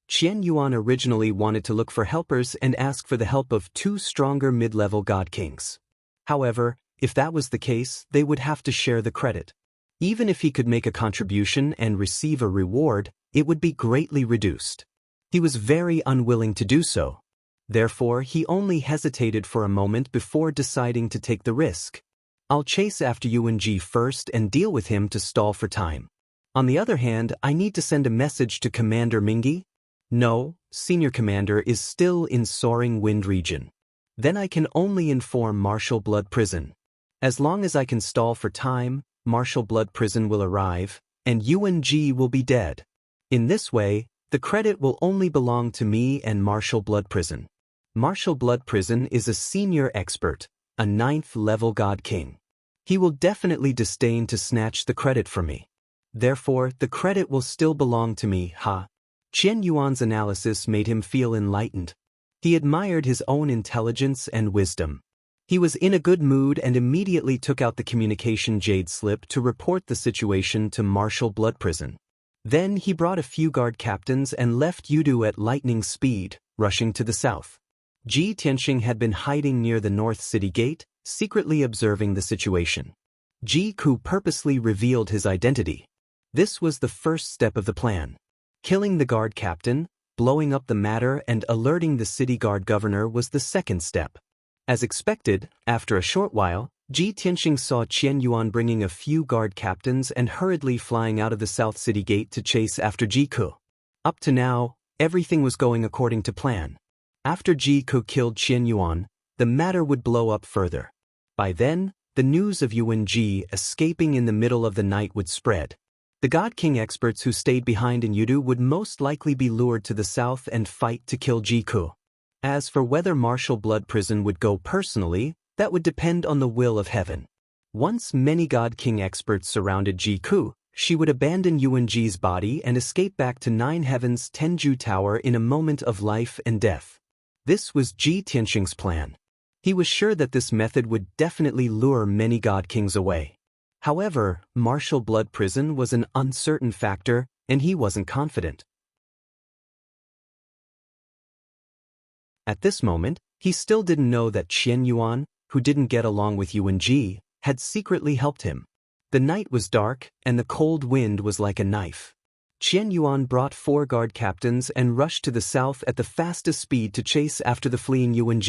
Qian Yuan originally wanted to look for helpers and ask for the help of 2 stronger mid-level god kings. However, if that was the case, they would have to share the credit. Even if he could make a contribution and receive a reward, it would be greatly reduced. He was very unwilling to do so. Therefore, he only hesitated for a moment before deciding to take the risk. I'll chase after Yuan first and deal with him to stall for time. On the other hand, I need to send a message to Commander Mingi. No, Senior Commander is still in Soaring Wind region. Then I can only inform Martial Blood Prison. As long as I can stall for time, Martial Blood Prison will arrive, and Yuan will be dead. In this way, the credit will only belong to me and Martial Blood Prison. Martial Blood Prison is a senior expert, a 9th-level God King. He will definitely disdain to snatch the credit from me. Therefore, the credit will still belong to me, ha. Qian Yuan's analysis made him feel enlightened. He admired his own intelligence and wisdom. He was in a good mood and immediately took out the communication jade slip to report the situation to Martial Blood Prison. Then he brought a few guard captains and left Yudu at lightning speed, rushing to the south. Ji Tianxing had been hiding near the north city gate, secretly observing the situation. Ji Ku purposely revealed his identity. This was the first step of the plan. Killing the guard captain, blowing up the matter and alerting the city guard governor was the second step. As expected, after a short while, Ji Tianxing saw Qian Yuan bringing a few guard captains and hurriedly flying out of the south city gate to chase after Ji Ku. Up to now, everything was going according to plan. After Ji Ku killed Qian Yuan, the matter would blow up further. By then, the news of Yuan escaping in the middle of the night would spread. The God King experts who stayed behind in Yudu would most likely be lured to the south and fight to kill Ji Ku. As for whether Martial Blood Prison would go personally, that would depend on the will of heaven. Once many God King experts surrounded Ji Ku, she would abandon Yuan body and escape back to Nine Heaven's Tenju Tower in a moment of life and death. This was Ji Tianxing's plan. He was sure that this method would definitely lure many God Kings away. However, Martial Blood Prison was an uncertain factor, and he wasn't confident. At this moment, he still didn't know that Qian Yuan, who didn't get along with Yuan had secretly helped him. The night was dark, and the cold wind was like a knife. Qian Yuan brought 4 guard captains and rushed to the south at the fastest speed to chase after the fleeing Yuan.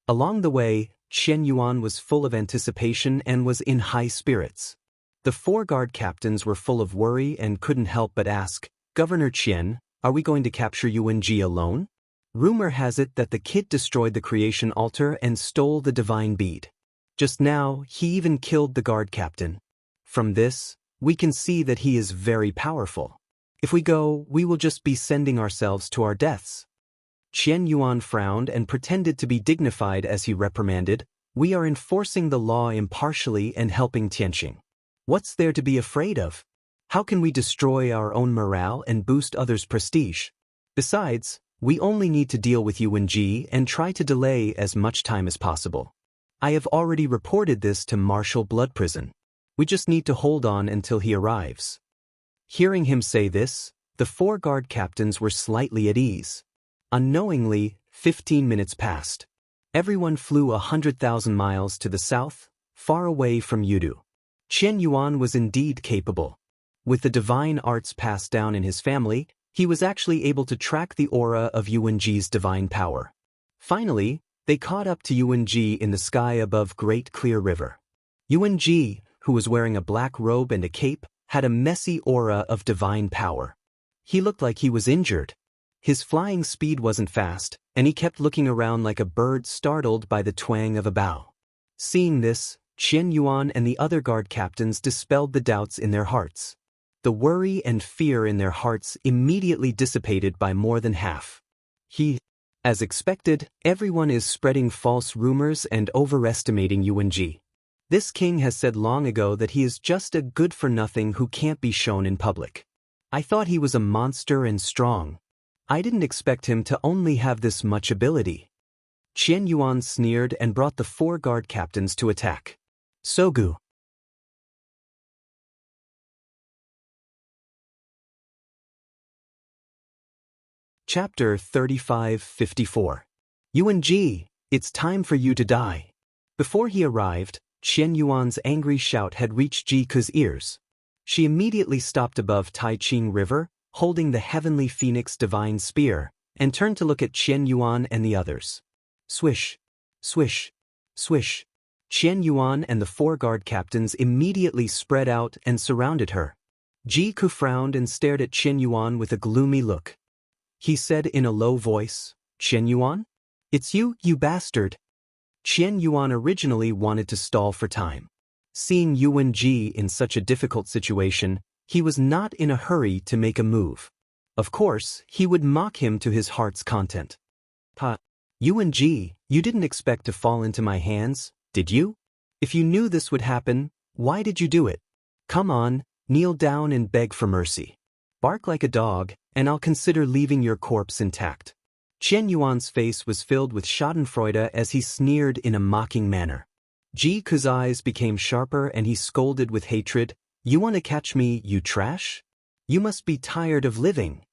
Along the way, Qian Yuan was full of anticipation and was in high spirits. The 4 guard captains were full of worry and couldn't help but ask, "Governor Qian, are we going to capture Yuan alone?" Rumor has it that the kid destroyed the creation altar and stole the divine bead. Just now, he even killed the guard captain. From this, we can see that he is very powerful. If we go, we will just be sending ourselves to our deaths. Qian Yuan frowned and pretended to be dignified as he reprimanded, "We are enforcing the law impartially and helping Tianxing. What's there to be afraid of? How can we destroy our own morale and boost others' prestige? Besides, we only need to deal with Yuan and try to delay as much time as possible. I have already reported this to Martial Blood Prison. We just need to hold on until he arrives." Hearing him say this, the 4 guard captains were slightly at ease. Unknowingly, 15 minutes passed. Everyone flew 100,000 miles to the south, far away from Yudu. Qian Yuan was indeed capable. With the divine arts passed down in his family, he was actually able to track the aura of Yuan divine power. Finally, they caught up to Yuan in the sky above Great Clear River. Yuan, who was wearing a black robe and a cape, had a messy aura of divine power. He looked like he was injured. His flying speed wasn't fast, and he kept looking around like a bird startled by the twang of a bow. Seeing this, Qian Yuan and the other guard captains dispelled the doubts in their hearts. The worry and fear in their hearts immediately dissipated by more than half. As expected, everyone is spreading false rumors and overestimating Yuan. This king has said long ago that he is just a good-for-nothing who can't be shown in public. I thought he was a monster and strong. I didn't expect him to only have this much ability. Qian Yuan sneered and brought the 4 guard captains to attack. Sogu. Chapter 35-54. Yuan, it's time for you to die. Before he arrived, Qian Yuan's angry shout had reached Ji Ke's ears. She immediately stopped above Taiqing River, holding the heavenly phoenix divine spear, and turned to look at Qian Yuan and the others. Swish, swish, swish. Qian Yuan and the 4 guard captains immediately spread out and surrounded her. Ji Ku frowned and stared at Qian Yuan with a gloomy look. He said in a low voice, "Qian Yuan? It's you, you bastard." Qian Yuan originally wanted to stall for time. Seeing Yuan Ji in such a difficult situation, he was not in a hurry to make a move. Of course, he would mock him to his heart's content. "Ha! Yuan Ji, you didn't expect to fall into my hands, did you? If you knew this would happen, why did you do it? Come on, kneel down and beg for mercy. Bark like a dog, and I'll consider leaving your corpse intact." Qian Yuan's face was filled with schadenfreude as he sneered in a mocking manner. Ji Ku's eyes became sharper and he scolded with hatred, "You want to catch me, you trash? You must be tired of living."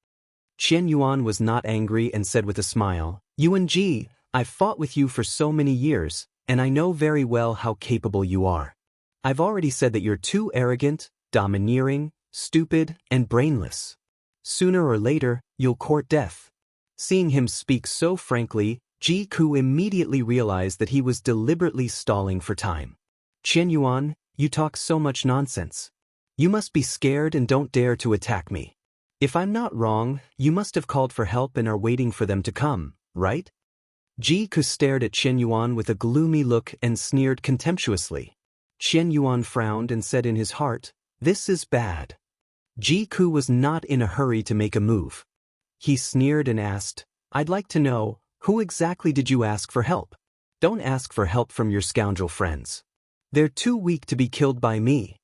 Qian Yuan was not angry and said with a smile, "Yuan Ji, I've fought with you for so many years, and I know very well how capable you are. I've already said that you're too arrogant, domineering, stupid, and brainless. Sooner or later, you'll court death." Seeing him speak so frankly, Ji Ku immediately realized that he was deliberately stalling for time. "Qian Yuan, you talk so much nonsense. You must be scared and don't dare to attack me. If I'm not wrong, you must have called for help and are waiting for them to come, right?" Ji Ku stared at Qian Yuan with a gloomy look and sneered contemptuously. Qian Yuan frowned and said in his heart, "This is bad." Ji Ku was not in a hurry to make a move. He sneered and asked, "I'd like to know, who exactly did you ask for help? Don't ask for help from your scoundrel friends. They're too weak to be killed by me."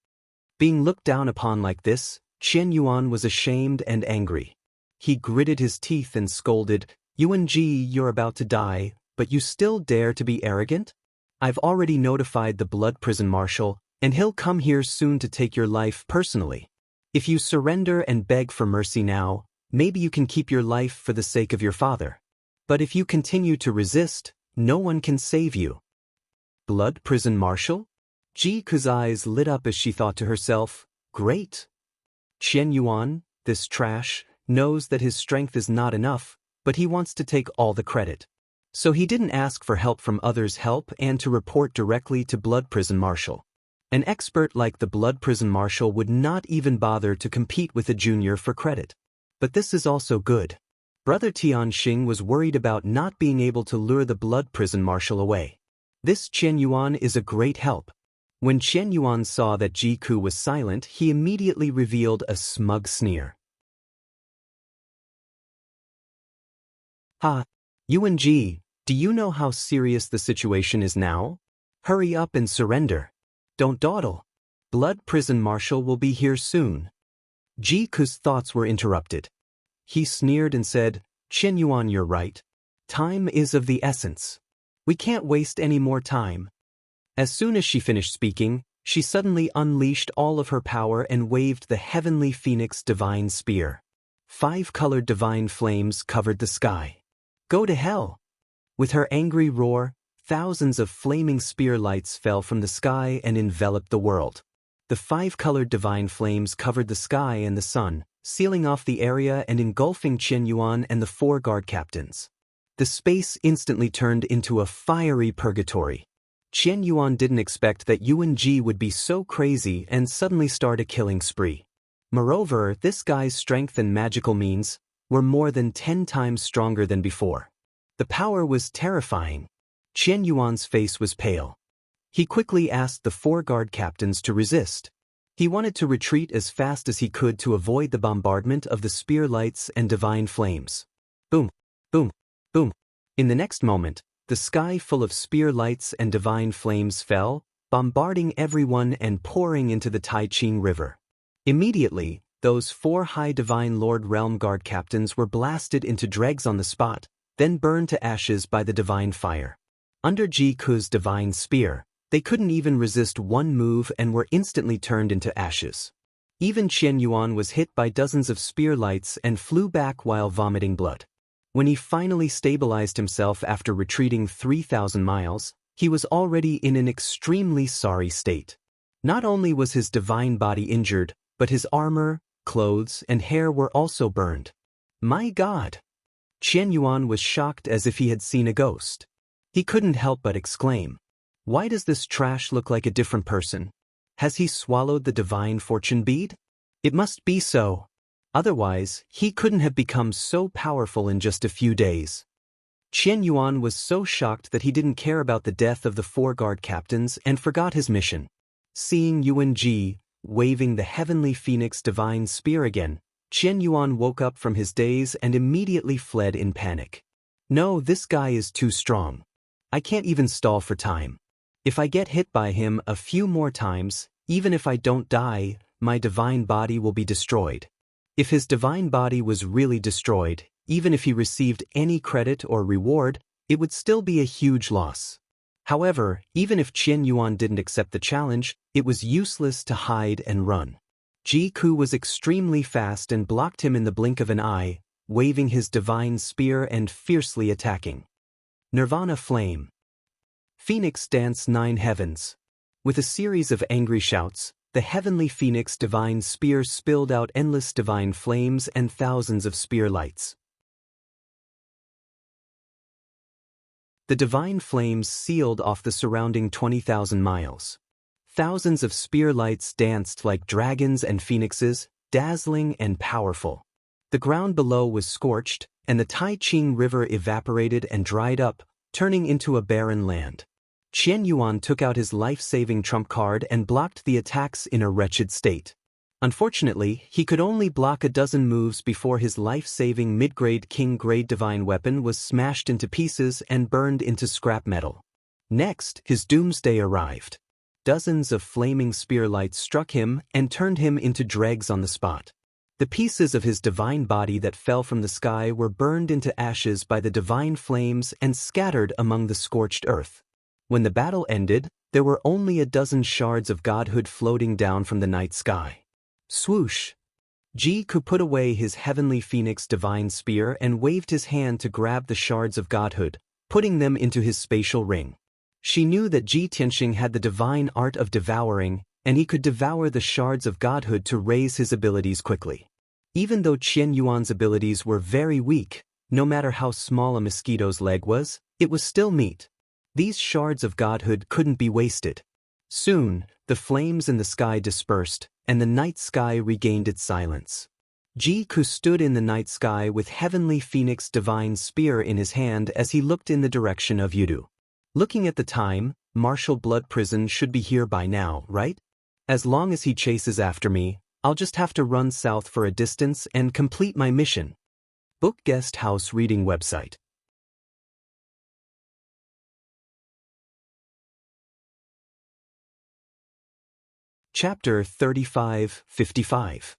Being looked down upon like this, Qian Yuan was ashamed and angry. He gritted his teeth and scolded, "Yuan Ji, you're about to die, but you still dare to be arrogant? I've already notified the Blood Prison Marshal, and he'll come here soon to take your life personally. If you surrender and beg for mercy now, maybe you can keep your life for the sake of your father. But if you continue to resist, no one can save you." Blood Prison Marshal? Ji Ku's eyes lit up as she thought to herself, "Great. Qian Yuan, this trash, knows that his strength is not enough, but he wants to take all the credit. So he didn't ask for help from others' help and to report directly to Blood Prison Marshal. An expert like the Blood Prison Marshal would not even bother to compete with a junior for credit. But this is also good. Brother Tianxing was worried about not being able to lure the Blood Prison Marshal away. This Qian Yuan is a great help." When Qian Yuan saw that Ji Ku was silent, he immediately revealed a smug sneer. "Ha! Yuan Ji, do you know how serious the situation is now? Hurry up and surrender. Don't dawdle. Blood Prison Marshal will be here soon." Ji Ku's thoughts were interrupted. He sneered and said, "Qian Yuan, you're right. Time is of the essence. We can't waste any more time." As soon as she finished speaking, she suddenly unleashed all of her power and waved the heavenly phoenix divine spear. 5 colored divine flames covered the sky. "Go to hell!" With her angry roar, thousands of flaming spear lights fell from the sky and enveloped the world. The 5 colored divine flames covered the sky and the sun, sealing off the area and engulfing Qian Yuan and the 4 guard captains. The space instantly turned into a fiery purgatory. Qian Yuan didn't expect that Yuan Ji would be so crazy and suddenly start a killing spree. Moreover, this guy's strength and magical means were more than 10 times stronger than before. The power was terrifying. Qian Yuan's face was pale. He quickly asked the 4 guard captains to resist. He wanted to retreat as fast as he could to avoid the bombardment of the spear lights and divine flames. Boom, boom, boom. In the next moment, the sky full of spear lights and divine flames fell, bombarding everyone and pouring into the Taiqing River. Immediately, those 4 high divine Lord Realm Guard captains were blasted into dregs on the spot, then burned to ashes by the divine fire. Under Ji Ku's divine spear, they couldn't even resist one move and were instantly turned into ashes. Even Qian Yuan was hit by dozens of spear lights and flew back while vomiting blood. When he finally stabilized himself after retreating 3,000 miles, he was already in an extremely sorry state. Not only was his divine body injured, but his armor, clothes, and hair were also burned. My God! Qian Yuan was shocked as if he had seen a ghost. He couldn't help but exclaim, "Why does this trash look like a different person? Has he swallowed the divine fortune bead? It must be so. Otherwise, he couldn't have become so powerful in just a few days." Qian Yuan was so shocked that he didn't care about the death of the 4 guard captains and forgot his mission. Seeing Yuan Ji waving the heavenly phoenix divine spear again, Qian Yuan woke up from his daze and immediately fled in panic. "No, this guy is too strong. I can't even stall for time. If I get hit by him a few more times, even if I don't die, my divine body will be destroyed." If his divine body was really destroyed, even if he received any credit or reward, it would still be a huge loss. However, even if Qian Yuan didn't accept the challenge, it was useless to hide and run. Ji Ku was extremely fast and blocked him in the blink of an eye, waving his divine spear and fiercely attacking. Nirvana Flame. Phoenix Dance 9 Heavens. With a series of angry shouts, the heavenly phoenix divine spear spilled out endless divine flames and thousands of spear lights. The divine flames sealed off the surrounding 20,000 miles. Thousands of spear lights danced like dragons and phoenixes, dazzling and powerful. The ground below was scorched, and the Taiqing River evaporated and dried up, turning into a barren land. Qian Yuan took out his life-saving trump card and blocked the attacks in a wretched state. Unfortunately, he could only block a dozen moves before his life-saving mid-grade king-grade divine weapon was smashed into pieces and burned into scrap metal. Next, his doomsday arrived. Dozens of flaming spear lights struck him and turned him into dregs on the spot. The pieces of his divine body that fell from the sky were burned into ashes by the divine flames and scattered among the scorched earth. When the battle ended, there were only a dozen shards of godhood floating down from the night sky. Swoosh! Ji Ku put away his heavenly phoenix divine spear and waved his hand to grab the shards of godhood, putting them into his spatial ring. She knew that Ji Tianxing had the divine art of devouring, and he could devour the shards of godhood to raise his abilities quickly. Even though Qian Yuan's abilities were very weak, no matter how small a mosquito's leg was, it was still meat. These shards of godhood couldn't be wasted. Soon, the flames in the sky dispersed, and the night sky regained its silence. Ji Ku stood in the night sky with heavenly phoenix divine spear in his hand as he looked in the direction of Yudu. Looking at the time, Martial Blood Prison should be here by now, right? As long as he chases after me, I'll just have to run south for a distance and complete my mission. Book Guest House Reading Website. Chapter 35-55.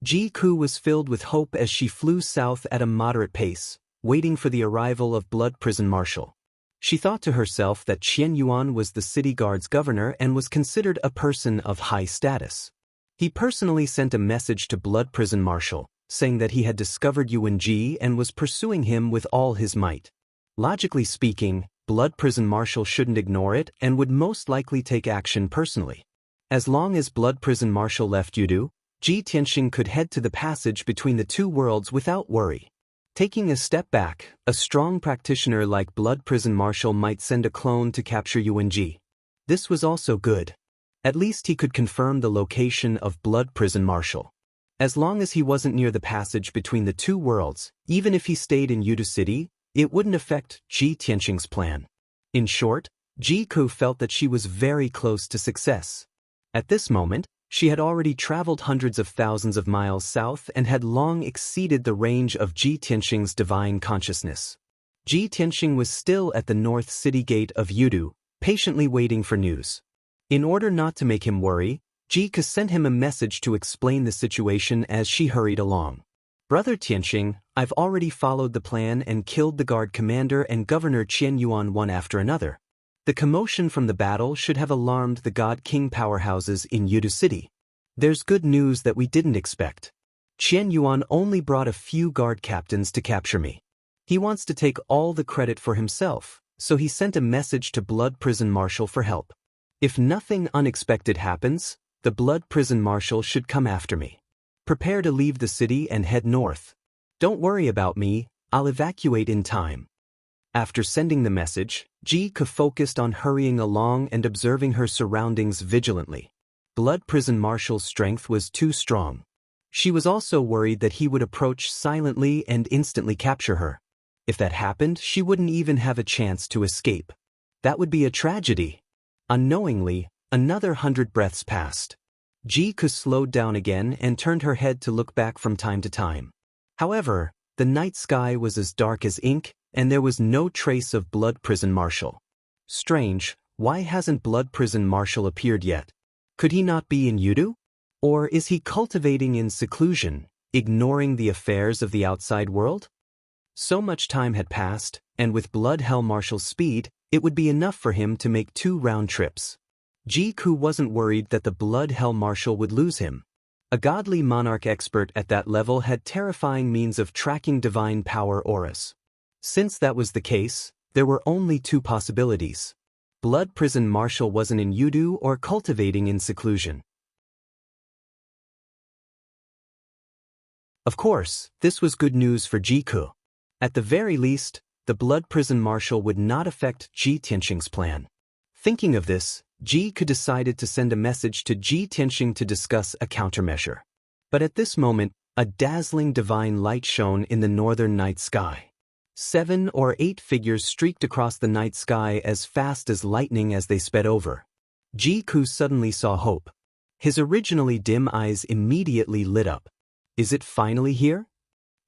Ji Ku was filled with hope as she flew south at a moderate pace, waiting for the arrival of Blood Prison Marshal. She thought to herself that Qian Yuan was the city guard's governor and was considered a person of high status. He personally sent a message to Blood Prison Marshal, saying that he had discovered Yuan Ji and was pursuing him with all his might. Logically speaking, Blood Prison Marshal shouldn't ignore it and would most likely take action personally. As long as Blood Prison Marshal left Yudu, Ji Tianxing could head to the passage between the two worlds without worry. Taking a step back, a strong practitioner like Blood Prison Marshal might send a clone to capture Yuan Ji. This was also good. At least he could confirm the location of Blood Prison Marshal. As long as he wasn't near the passage between the two worlds, even if he stayed in Yudu City, it wouldn't affect Ji Tianxing's plan. In short, Ji Ku felt that she was very close to success. At this moment, she had already traveled hundreds of thousands of miles south and had long exceeded the range of Ji Tianxing's divine consciousness. Ji Tianxing was still at the north city gate of Yudu, patiently waiting for news. In order not to make him worry, Ji Ku sent him a message to explain the situation as she hurried along. "Brother Tianxing, I've already followed the plan and killed the guard commander and Governor Qian Yuan one after another. The commotion from the battle should have alarmed the God-King powerhouses in Yudu City. There's good news that we didn't expect. Qian Yuan only brought a few guard captains to capture me. He wants to take all the credit for himself, so he sent a message to Blood Prison Marshal for help. If nothing unexpected happens, the Blood Prison Marshal should come after me." Prepare to leave the city and head north. Don't worry about me, I'll evacuate in time. After sending the message, Ji-Ke focused on hurrying along and observing her surroundings vigilantly. Blood Prison Marshal's strength was too strong. She was also worried that he would approach silently and instantly capture her. If that happened, she wouldn't even have a chance to escape. That would be a tragedy. Unknowingly, another 100 breaths passed. Ji-Ke slowed down again and turned her head to look back from time to time. However, the night sky was as dark as ink, and there was no trace of Blood Prison Marshal. Strange, why hasn't Blood Prison Marshal appeared yet? Could he not be in Yudu? Or is he cultivating in seclusion, ignoring the affairs of the outside world? So much time had passed, and with Blood Hell Marshal's speed, it would be enough for him to make 2 round trips. Ji-Ke wasn't worried that the Blood Hell Marshal would lose him. A godly monarch expert at that level had terrifying means of tracking divine power auras. Since that was the case, there were only 2 possibilities. Blood Prison Marshal wasn't in Yudu or cultivating in seclusion. Of course, this was good news for Ji-Ke. At the very least, the Blood Prison Marshal would not affect Ji Tianxing's plan. Thinking of this, Ji-Ke decided to send a message to Ji Tianxing to discuss a countermeasure. But at this moment, a dazzling divine light shone in the northern night sky. 7 or 8 figures streaked across the night sky as fast as lightning as they sped over. Ji-Ke suddenly saw hope. His originally dim eyes immediately lit up. Is it finally here?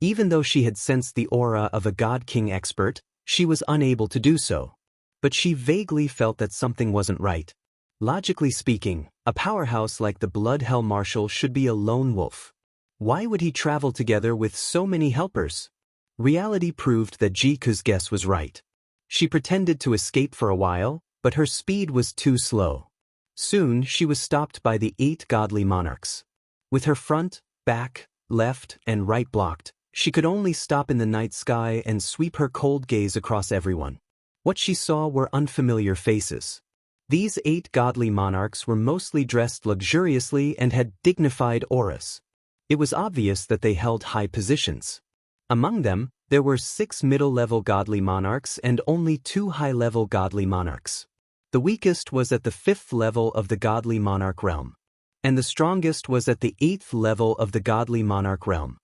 Even though she had sensed the aura of a God King expert, she was unable to do so. But she vaguely felt that something wasn't right. Logically speaking, a powerhouse like the Blood Hell Marshal should be a lone wolf. Why would he travel together with so many helpers? Reality proved that Ji-Ke's guess was right. She pretended to escape for a while, but her speed was too slow. Soon she was stopped by the 8 godly monarchs. With her front, back, left, and right blocked, she could only stop in the night sky and sweep her cold gaze across everyone. What she saw were unfamiliar faces. These 8 godly monarchs were mostly dressed luxuriously and had dignified auras. It was obvious that they held high positions. Among them, there were 6 middle-level godly monarchs and only 2 high-level godly monarchs. The weakest was at the 5th level of the godly monarch realm, and the strongest was at the 8th level of the godly monarch realm.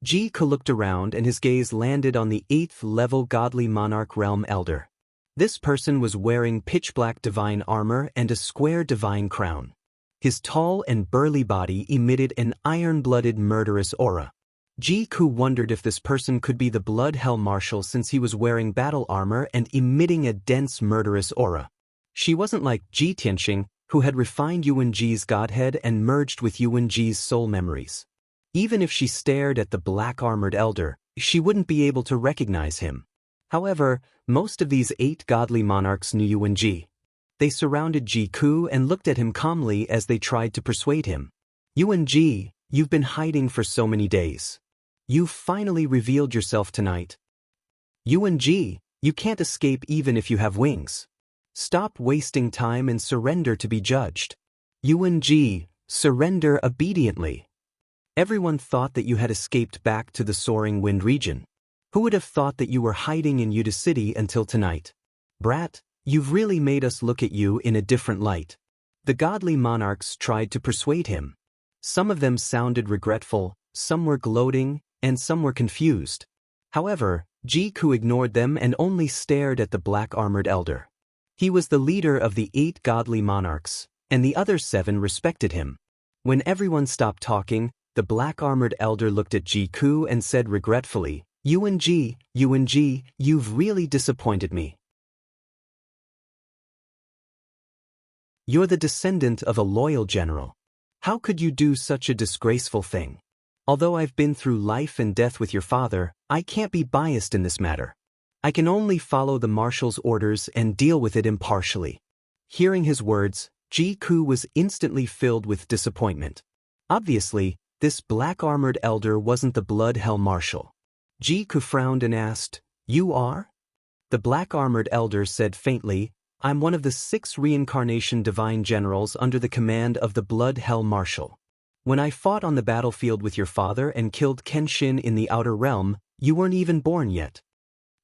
Ji-Ke looked around and his gaze landed on the 8th level godly monarch realm elder. This person was wearing pitch-black divine armor and a square divine crown. His tall and burly body emitted an iron-blooded murderous aura. Ji-Ke wondered if this person could be the Blood Hell Marshal since he was wearing battle armor and emitting a dense murderous aura. She wasn't like Ji Tianxing, who had refined Yuan-Ji's godhead and merged with Yuan-Ji's soul memories. Even if she stared at the black-armored elder, she wouldn't be able to recognize him. However, most of these 8 godly monarchs knew Yuan-Ji. They surrounded Ji-Ke and looked at him calmly as they tried to persuade him. Yuan-Ji, you've been hiding for so many days. You've finally revealed yourself tonight. Yuan-Ji, you can't escape even if you have wings. Stop wasting time and surrender to be judged. Yuan-Ji, surrender obediently. Everyone thought that you had escaped back to the Soaring Wind region. Who would have thought that you were hiding in Yudu City until tonight? Brat, you've really made us look at you in a different light. The godly monarchs tried to persuade him. Some of them sounded regretful, some were gloating, and some were confused. However, Ji-Ke ignored them and only stared at the black-armored elder. He was the leader of the 8 godly monarchs, and the other 7 respected him. When everyone stopped talking, the black-armored elder looked at Ji-Ke and said regretfully, Yuan-Ji, you've really disappointed me. You're the descendant of a loyal general. How could you do such a disgraceful thing? Although I've been through life and death with your father, I can't be biased in this matter. I can only follow the marshal's orders and deal with it impartially. Hearing his words, Ji-Ke was instantly filled with disappointment. Obviously, this black-armored elder wasn't the Blood Hell Marshal. Ji-Ke frowned and asked, You are? The black-armored elder said faintly, I'm one of the 6 reincarnation divine generals under the command of the Blood Hell Marshal. When I fought on the battlefield with your father and killed Kenshin in the outer realm, you weren't even born yet.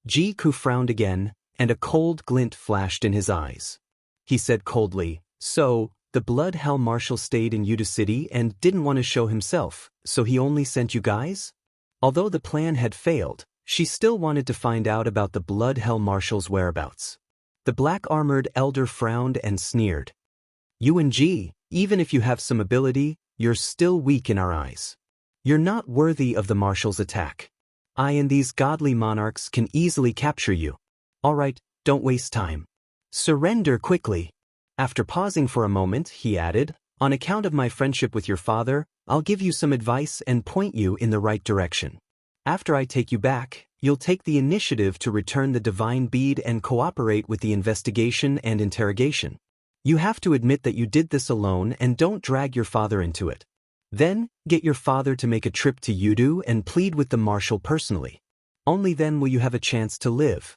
Jiku frowned again, and a cold glint flashed in his eyes. He said coldly, "So, the Blood Hell Marshal stayed in Yuta City and didn't want to show himself, so he only sent you guys?" Although the plan had failed, she still wanted to find out about the Blood Hell Marshal's whereabouts. The black-armored elder frowned and sneered. "UNG, even if you have some ability, you're still weak in our eyes. You're not worthy of the Marshal's attack. I and these godly monarchs can easily capture you. All right, don't waste time. Surrender quickly." After pausing for a moment, he added, "On account of my friendship with your father, I'll give you some advice and point you in the right direction. After I take you back, you'll take the initiative to return the divine bead and cooperate with the investigation and interrogation. You have to admit that you did this alone and don't drag your father into it. Then, get your father to make a trip to Yudu and plead with the Marshal personally. Only then will you have a chance to live."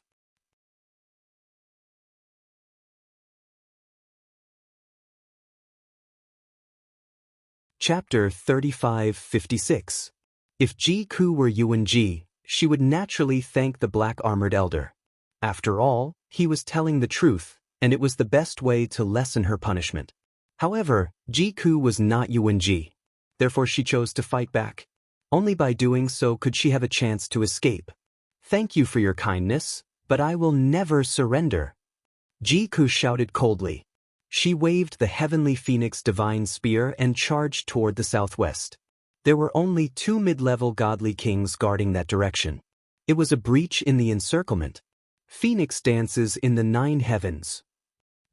Chapter 3556. If Jiku were UNG, she would naturally thank the black-armored elder. After all, he was telling the truth, and it was the best way to lessen her punishment. However, Jiku was not UNG. Therefore she chose to fight back. Only by doing so could she have a chance to escape. "Thank you for your kindness, but I will never surrender," Jiku shouted coldly. She waved the heavenly phoenix divine spear and charged toward the southwest. There were only 2 mid-level godly kings guarding that direction. It was a breach in the encirclement. Phoenix dances in the 9 heavens.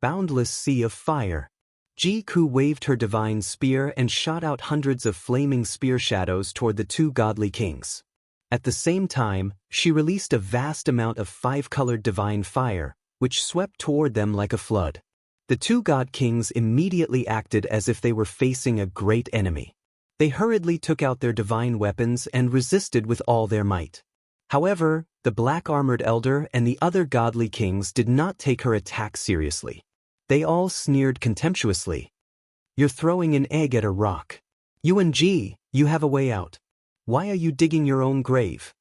Boundless sea of fire. Jiku waved her divine spear and shot out hundreds of flaming spear shadows toward the 2 godly kings. At the same time, she released a vast amount of 5-colored divine fire, which swept toward them like a flood. The 2 god kings immediately acted as if they were facing a great enemy. They hurriedly took out their divine weapons and resisted with all their might. However, the black-armored elder and the other godly kings did not take her attack seriously. They all sneered contemptuously. "You're throwing an egg at a rock. UNG, you have a way out. Why are you digging your own grave?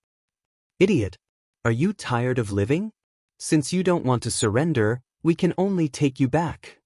Idiot! Are you tired of living? Since you don't want to surrender, we can only take you back.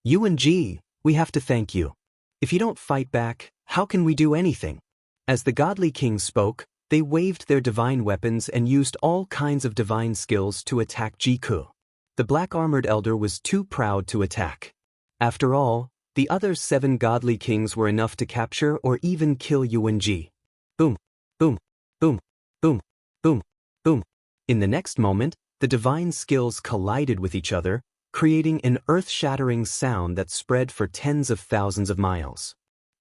UNG, we have to thank you. If you don't fight back, how can we do anything?" As the godly kings spoke, they waved their divine weapons and used all kinds of divine skills to attack Jiku. The black-armored elder was too proud to attack. After all, the other 7 godly kings were enough to capture or even kill UNG. Boom, boom, boom, boom, boom, boom. In the next moment, the divine skills collided with each other, creating an earth-shattering sound that spread for tens of thousands of miles.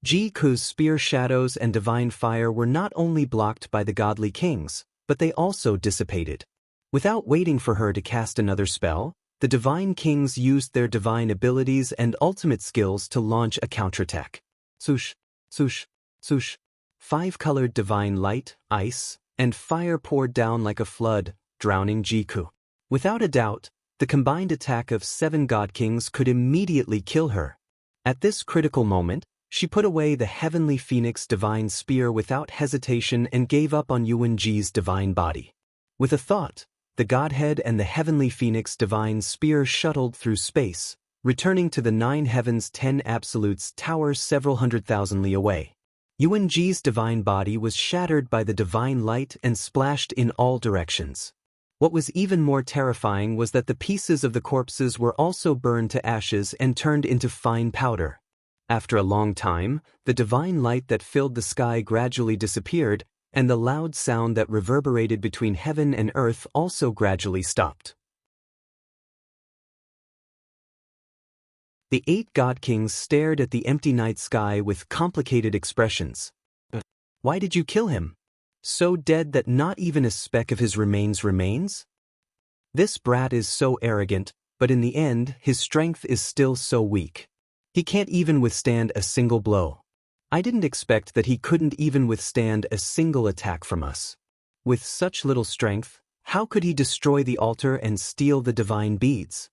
Jiku's spear shadows and divine fire were not only blocked by the godly kings, but they also dissipated. Without waiting for her to cast another spell, the divine kings used their divine abilities and ultimate skills to launch a counterattack. Swoosh, swoosh, swoosh. 5-colored divine light, ice, and fire poured down like a flood, drowning Jiku. Without a doubt, the combined attack of 7 god kings could immediately kill her. At this critical moment, she put away the heavenly phoenix divine spear without hesitation and gave up on UNG's divine body. With a thought, the Godhead and the heavenly phoenix divine spear shuttled through space, returning to the 9 heavens 10 absolutes tower several 100,000 li away. UNG's divine body was shattered by the divine light and splashed in all directions. What was even more terrifying was that the pieces of the corpses were also burned to ashes and turned into fine powder. After a long time, the divine light that filled the sky gradually disappeared, and the loud sound that reverberated between heaven and earth also gradually stopped. The 8 god kings stared at the empty night sky with complicated expressions. Why did you kill him? So dead that not even a speck of his remains remains? This brat is so arrogant, but in the end, his strength is still so weak. He can't even withstand a single blow. I didn't expect that he couldn't even withstand a single attack from us. With such little strength, how could he destroy the altar and steal the divine beads?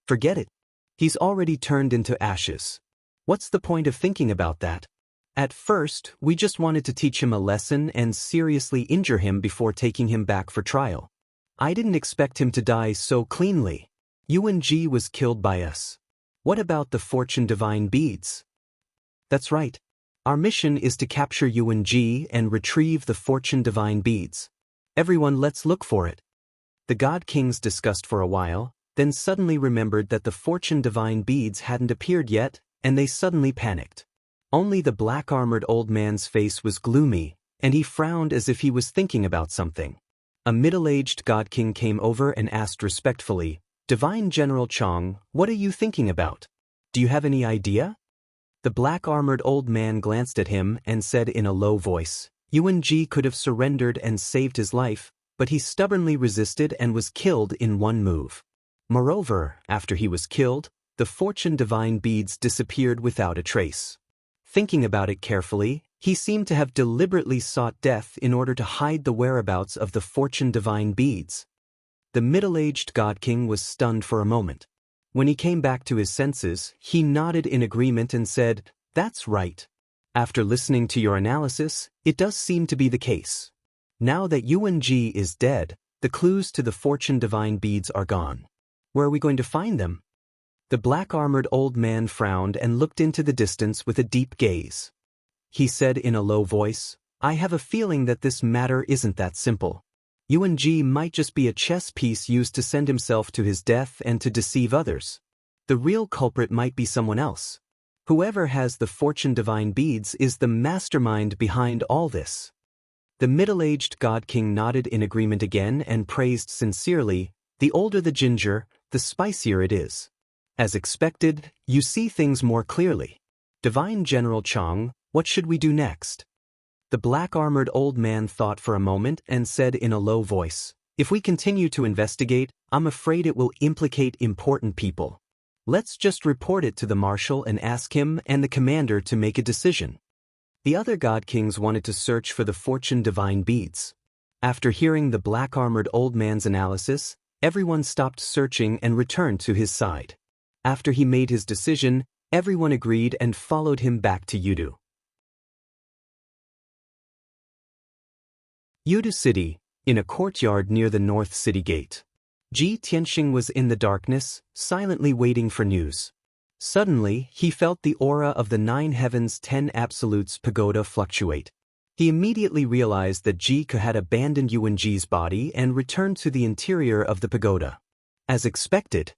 Forget it. He's already turned into ashes. What's the point of thinking about that? At first, we just wanted to teach him a lesson and seriously injure him before taking him back for trial. I didn't expect him to die so cleanly. UNG was killed by us. What about the fortune divine beads? That's right. Our mission is to capture UNG and retrieve the fortune divine beads. Everyone, let's look for it. The God Kings discussed for a while, then suddenly remembered that the fortune divine beads hadn't appeared yet, and they suddenly panicked. Only the black-armored old man's face was gloomy, and he frowned as if he was thinking about something. A middle-aged God King came over and asked respectfully, "Divine General Chong, what are you thinking about? Do you have any idea?" The black-armored old man glanced at him and said in a low voice, "UNG could have surrendered and saved his life, but he stubbornly resisted and was killed in one move. Moreover, after he was killed, the fortune divine beads disappeared without a trace. Thinking about it carefully, he seemed to have deliberately sought death in order to hide the whereabouts of the fortune divine beads." The middle-aged God King was stunned for a moment. When he came back to his senses, he nodded in agreement and said, "That's right. After listening to your analysis, it does seem to be the case. Now that UNG is dead, the clues to the fortune divine beads are gone. Where are we going to find them?" The black-armored old man frowned and looked into the distance with a deep gaze. He said in a low voice, "I have a feeling that this matter isn't that simple. UNG might just be a chess piece used to send himself to his death and to deceive others. The real culprit might be someone else. Whoever has the fortune divine beads is the mastermind behind all this." The middle-aged God King nodded in agreement again and praised sincerely, "The older the ginger, the spicier it is. As expected, you see things more clearly. Divine General Chong, what should we do next?" The black-armored old man thought for a moment and said in a low voice, "If we continue to investigate, I'm afraid it will implicate important people. Let's just report it to the marshal and ask him and the commander to make a decision." The other God Kings wanted to search for the fortune divine beads. After hearing the black-armored old man's analysis, everyone stopped searching and returned to his side. After he made his decision, everyone agreed and followed him back to Yudu. Yudu City, in a courtyard near the North City Gate. Ji Tianxing was in the darkness, silently waiting for news. Suddenly, he felt the aura of the 9 Heavens 10 Absolutes pagoda fluctuate. He immediately realized that Ji Ke had abandoned Yuanji's body and returned to the interior of the pagoda. As expected,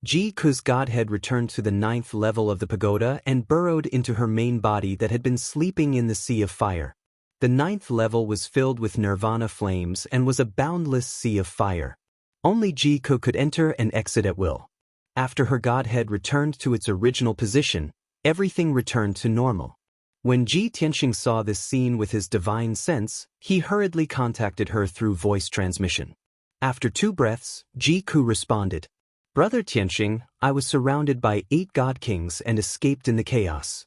Ji Ke's godhead returned to the 9th level of the pagoda and burrowed into her main body that had been sleeping in the sea of fire. The 9th level was filled with nirvana flames and was a boundless sea of fire. Only Ji Ke could enter and exit at will. After her godhead returned to its original position, everything returned to normal. When Ji Tianxing saw this scene with his divine sense, he hurriedly contacted her through voice transmission. After 2 breaths, Ji Ke responded, "Brother Tianxing, I was surrounded by 8 God Kings and escaped in the chaos.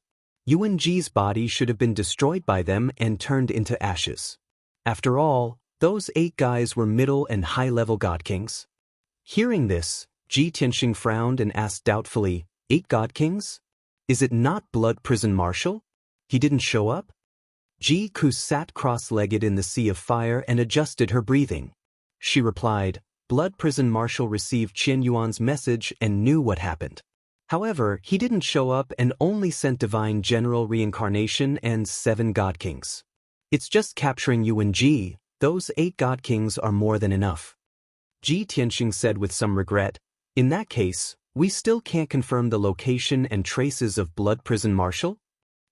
UNG's body should have been destroyed by them and turned into ashes. After all, those 8 guys were middle and high-level God Kings." Hearing this, Ji Tianxing frowned and asked doubtfully, 8 God Kings? Is it not Blood Prison Marshal? He didn't show up? Ji Ke sat cross-legged in the sea of fire and adjusted her breathing. She replied, "Blood Prison Marshal received Qian Yuan's message and knew what happened. However, he didn't show up and only sent Divine General Reincarnation and 7 God Kings. It's just capturing UNG, those 8 God Kings are more than enough." Ji Tianxing said with some regret, "In that case, we still can't confirm the location and traces of Blood Prison Marshal?"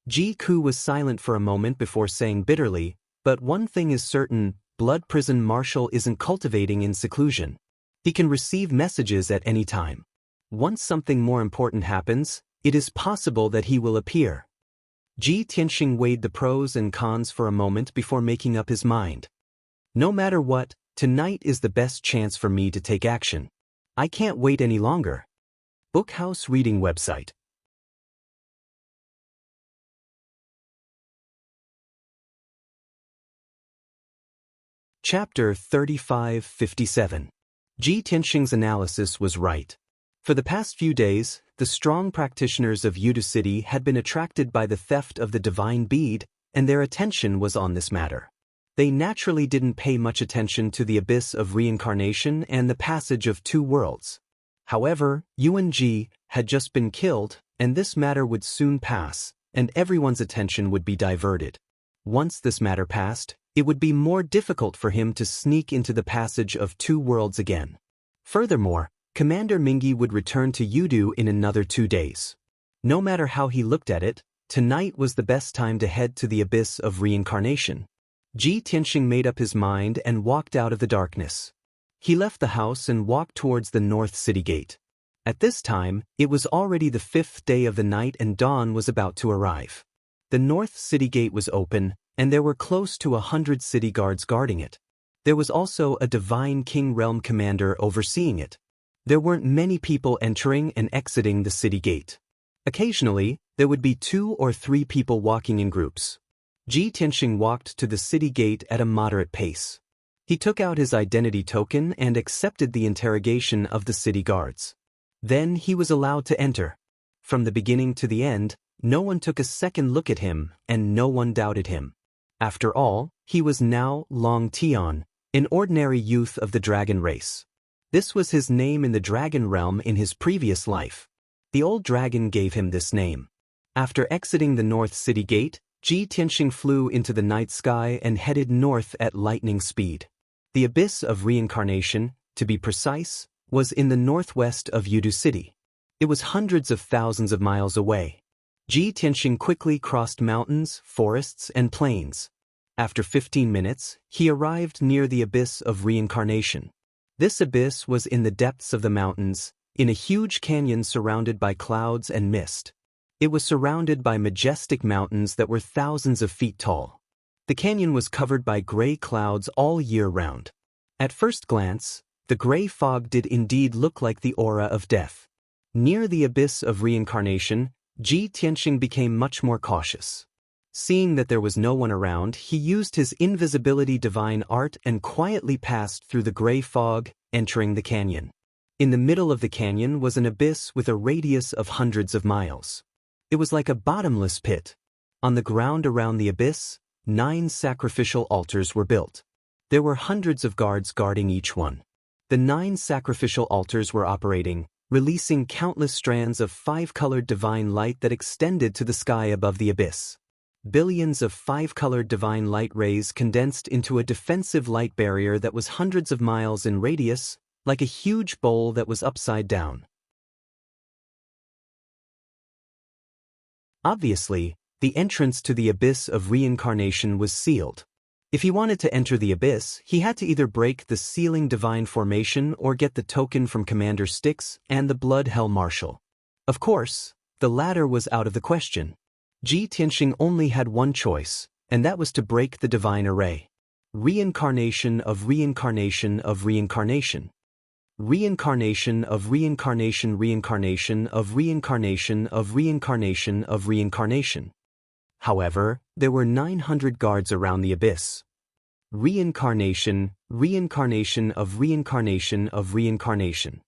Ji Ke was silent for a moment before saying bitterly, "But one thing is certain, Blood Prison Marshal isn't cultivating in seclusion. He can receive messages at any time. Once something more important happens, it is possible that he will appear." Ji Tianxing weighed the pros and cons for a moment before making up his mind. "No matter what, tonight is the best chance for me to take action. I can't wait any longer." Bookhouse Reading Website. Chapter 3557. Ji Tianxing's analysis was right. For the past few days, the strong practitioners of Yudu City had been attracted by the theft of the divine bead, and their attention was on this matter. They naturally didn't pay much attention to the abyss of reincarnation and the passage of two worlds. However, Yuan Ji had just been killed, and this matter would soon pass, and everyone's attention would be diverted. Once this matter passed, it would be more difficult for him to sneak into the passage of two worlds again. Furthermore, Commander Mingi would return to Yudu in another 2 days. No matter how he looked at it, tonight was the best time to head to the abyss of reincarnation. Ji Tianxing made up his mind and walked out of the darkness. He left the house and walked towards the north city gate. At this time, it was already the 5th day of the night and dawn was about to arrive. The north city gate was open, and there were close to 100 city guards guarding it. There was also a divine king realm commander overseeing it. There weren't many people entering and exiting the city gate. Occasionally, there would be 2 or 3 people walking in groups. Ji Tianxing walked to the city gate at a moderate pace. He took out his identity token and accepted the interrogation of the city guards. Then he was allowed to enter. From the beginning to the end, no one took a second look at him, and no one doubted him. After all, he was now Longtime, an ordinary youth of the dragon race. This was his name in the dragon realm in his previous life. The old dragon gave him this name. After exiting the north city gate, Ji Tianxing flew into the night sky and headed north at lightning speed. The abyss of reincarnation, to be precise, was in the northwest of Yudu City. It was hundreds of thousands of miles away. Ji Tianxing quickly crossed mountains, forests, and plains. After 15 minutes, he arrived near the abyss of reincarnation. This abyss was in the depths of the mountains, in a huge canyon surrounded by clouds and mist. It was surrounded by majestic mountains that were thousands of feet tall. The canyon was covered by gray clouds all year round. At first glance, the gray fog did indeed look like the aura of death. Near the abyss of reincarnation, Ji Tianxing became much more cautious. Seeing that there was no one around, he used his invisibility divine art and quietly passed through the gray fog, entering the canyon. In the middle of the canyon was an abyss with a radius of hundreds of miles. It was like a bottomless pit. On the ground around the abyss, 9 sacrificial altars were built. There were hundreds of guards guarding each one. The 9 sacrificial altars were operating, releasing countless strands of 5-colored divine light that extended to the sky above the abyss. Billions of 5-colored divine light rays condensed into a defensive light barrier that was hundreds of miles in radius, like a huge bowl that was upside down. Obviously, the entrance to the abyss of reincarnation was sealed. If he wanted to enter the abyss, he had to either break the sealing divine formation or get the token from Commander Styx and the Blood Hell Marshal. Of course, the latter was out of the question. Ji Tianxing only had one choice, and that was to break the divine array. Reincarnation of reincarnation of reincarnation. Reincarnation of reincarnation reincarnation of reincarnation of reincarnation of reincarnation. However, there were 900 guards around the abyss. Reincarnation, reincarnation of reincarnation of reincarnation.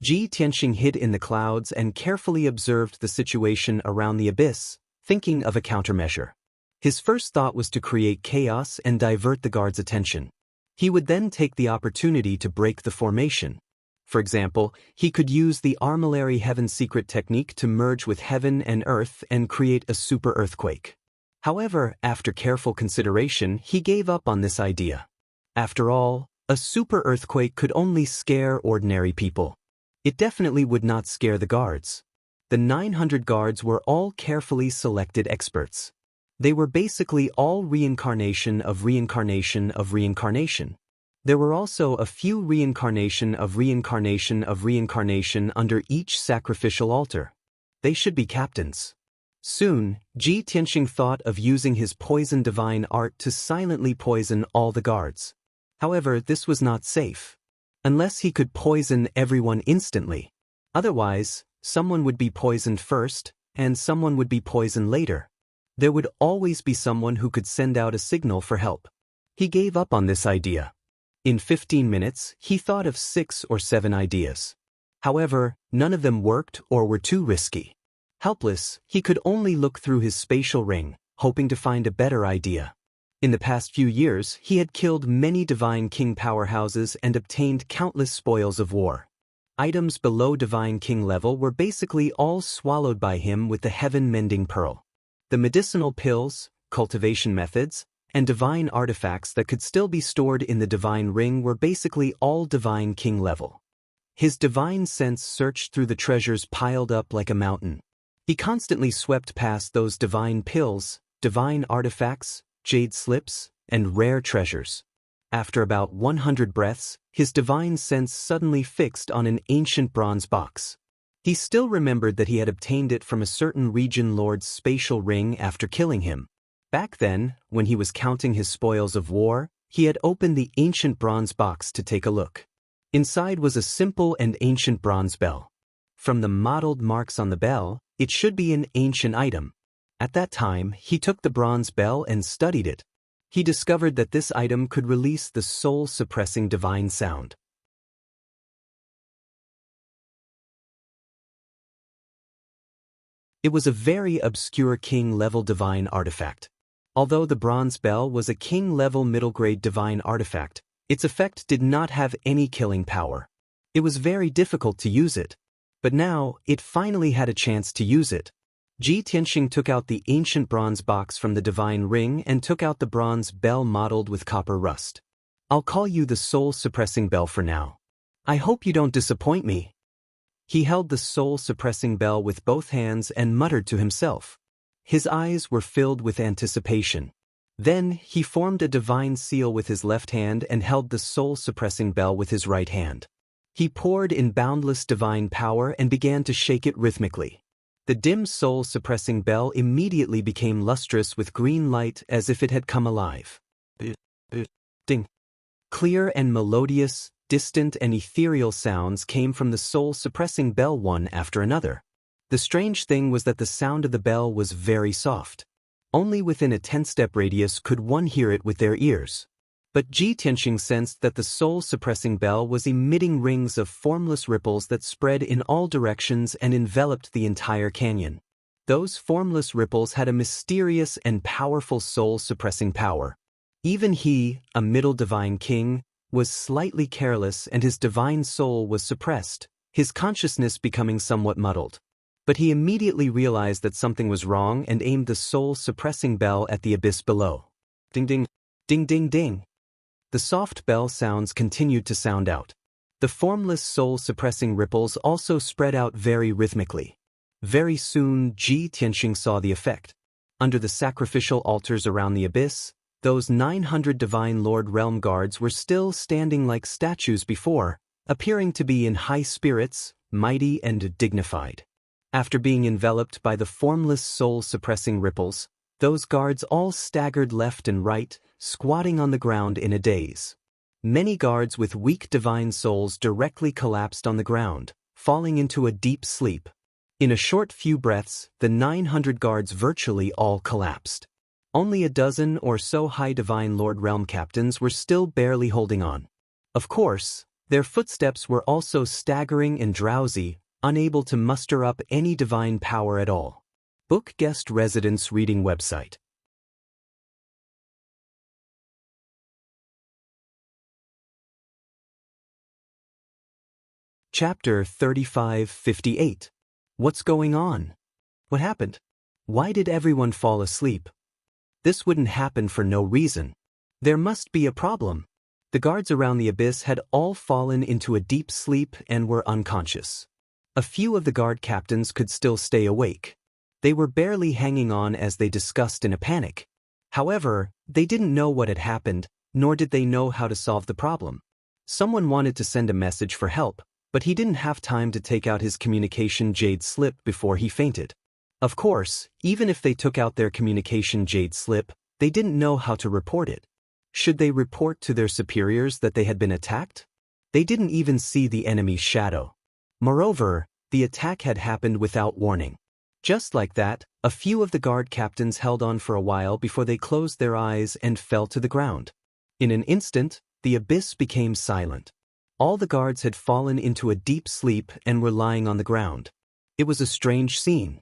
Ji Tianxing hid in the clouds and carefully observed the situation around the abyss, thinking of a countermeasure. His first thought was to create chaos and divert the guards' attention. He would then take the opportunity to break the formation. For example, he could use the Armillary Heaven secret technique to merge with heaven and earth and create a super earthquake. However, after careful consideration, he gave up on this idea. After all, a super earthquake could only scare ordinary people. It definitely would not scare the guards. The 900 guards were all carefully selected experts. They were basically all reincarnation of reincarnation of reincarnation. There were also a few reincarnation of reincarnation of reincarnation under each sacrificial altar. They should be captains. Soon, Ji Tianxing thought of using his poison divine art to silently poison all the guards. However, this was not safe. Unless he could poison everyone instantly. Otherwise, someone would be poisoned first, and someone would be poisoned later. There would always be someone who could send out a signal for help. He gave up on this idea. In 15 minutes, he thought of 6 or 7 ideas. However, none of them worked or were too risky. Helpless, he could only look through his spatial ring, hoping to find a better idea. In the past few years, he had killed many Divine King powerhouses and obtained countless spoils of war. Items below Divine King level were basically all swallowed by him with the heaven-mending pearl. The medicinal pills, cultivation methods, and divine artifacts that could still be stored in the Divine Ring were basically all Divine King level. His divine sense searched through the treasures piled up like a mountain. He constantly swept past those divine pills, divine artifacts, jade slips, and rare treasures. After about 100 breaths, his divine sense suddenly fixed on an ancient bronze box. He still remembered that he had obtained it from a certain region lord's spatial ring after killing him. Back then, when he was counting his spoils of war, he had opened the ancient bronze box to take a look. Inside was a simple and ancient bronze bell. From the mottled marks on the bell, it should be an ancient item. At that time, he took the bronze bell and studied it. He discovered that this item could release the soul-suppressing divine sound. It was a very obscure king-level divine artifact. Although the bronze bell was a king-level middle-grade divine artifact, its effect did not have any killing power. It was very difficult to use it. But now, it finally had a chance to use it. Xianxia took out the ancient bronze box from the divine ring and took out the bronze bell mottled with copper rust. I'll call you the soul-suppressing bell for now. I hope you don't disappoint me. He held the soul-suppressing bell with both hands and muttered to himself. His eyes were filled with anticipation. Then, he formed a divine seal with his left hand and held the soul-suppressing bell with his right hand. He poured in boundless divine power and began to shake it rhythmically. The dim soul-suppressing bell immediately became lustrous with green light as if it had come alive. Ding. Clear and melodious, distant and ethereal sounds came from the soul-suppressing bell one after another. The strange thing was that the sound of the bell was very soft. Only within a 10-step radius could one hear it with their ears. But Xianxia sensed that the soul-suppressing bell was emitting rings of formless ripples that spread in all directions and enveloped the entire canyon. Those formless ripples had a mysterious and powerful soul-suppressing power. Even he, a middle divine king, was slightly careless and his divine soul was suppressed, his consciousness becoming somewhat muddled. But he immediately realized that something was wrong and aimed the soul-suppressing bell at the abyss below. Ding ding, ding ding ding. The soft bell sounds continued to sound out. The formless soul-suppressing ripples also spread out very rhythmically. Very soon, Xianxia saw the effect. Under the sacrificial altars around the abyss, those 900 Divine Lord Realm Guards were still standing like statues before, appearing to be in high spirits, mighty and dignified. After being enveloped by the formless soul-suppressing ripples, those guards all staggered left and right, squatting on the ground in a daze. Many guards with weak divine souls directly collapsed on the ground, falling into a deep sleep. In a short few breaths, the 900 guards virtually all collapsed. Only a dozen or so high Divine Lord Realm Captains were still barely holding on. Of course, their footsteps were also staggering and drowsy, unable to muster up any divine power at all. Book Guest Residence Reading Website. Chapter 3558. What's going on? What happened? Why did everyone fall asleep? This wouldn't happen for no reason. There must be a problem. The guards around the abyss had all fallen into a deep sleep and were unconscious. A few of the guard captains could still stay awake. They were barely hanging on as they discussed in a panic. However, they didn't know what had happened, nor did they know how to solve the problem. Someone wanted to send a message for help, but he didn't have time to take out his communication jade slip before he fainted. Of course, even if they took out their communication jade slip, they didn't know how to report it. Should they report to their superiors that they had been attacked? They didn't even see the enemy's shadow. Moreover, the attack had happened without warning. Just like that, a few of the guard captains held on for a while before they closed their eyes and fell to the ground. In an instant, the abyss became silent. All the guards had fallen into a deep sleep and were lying on the ground. It was a strange scene.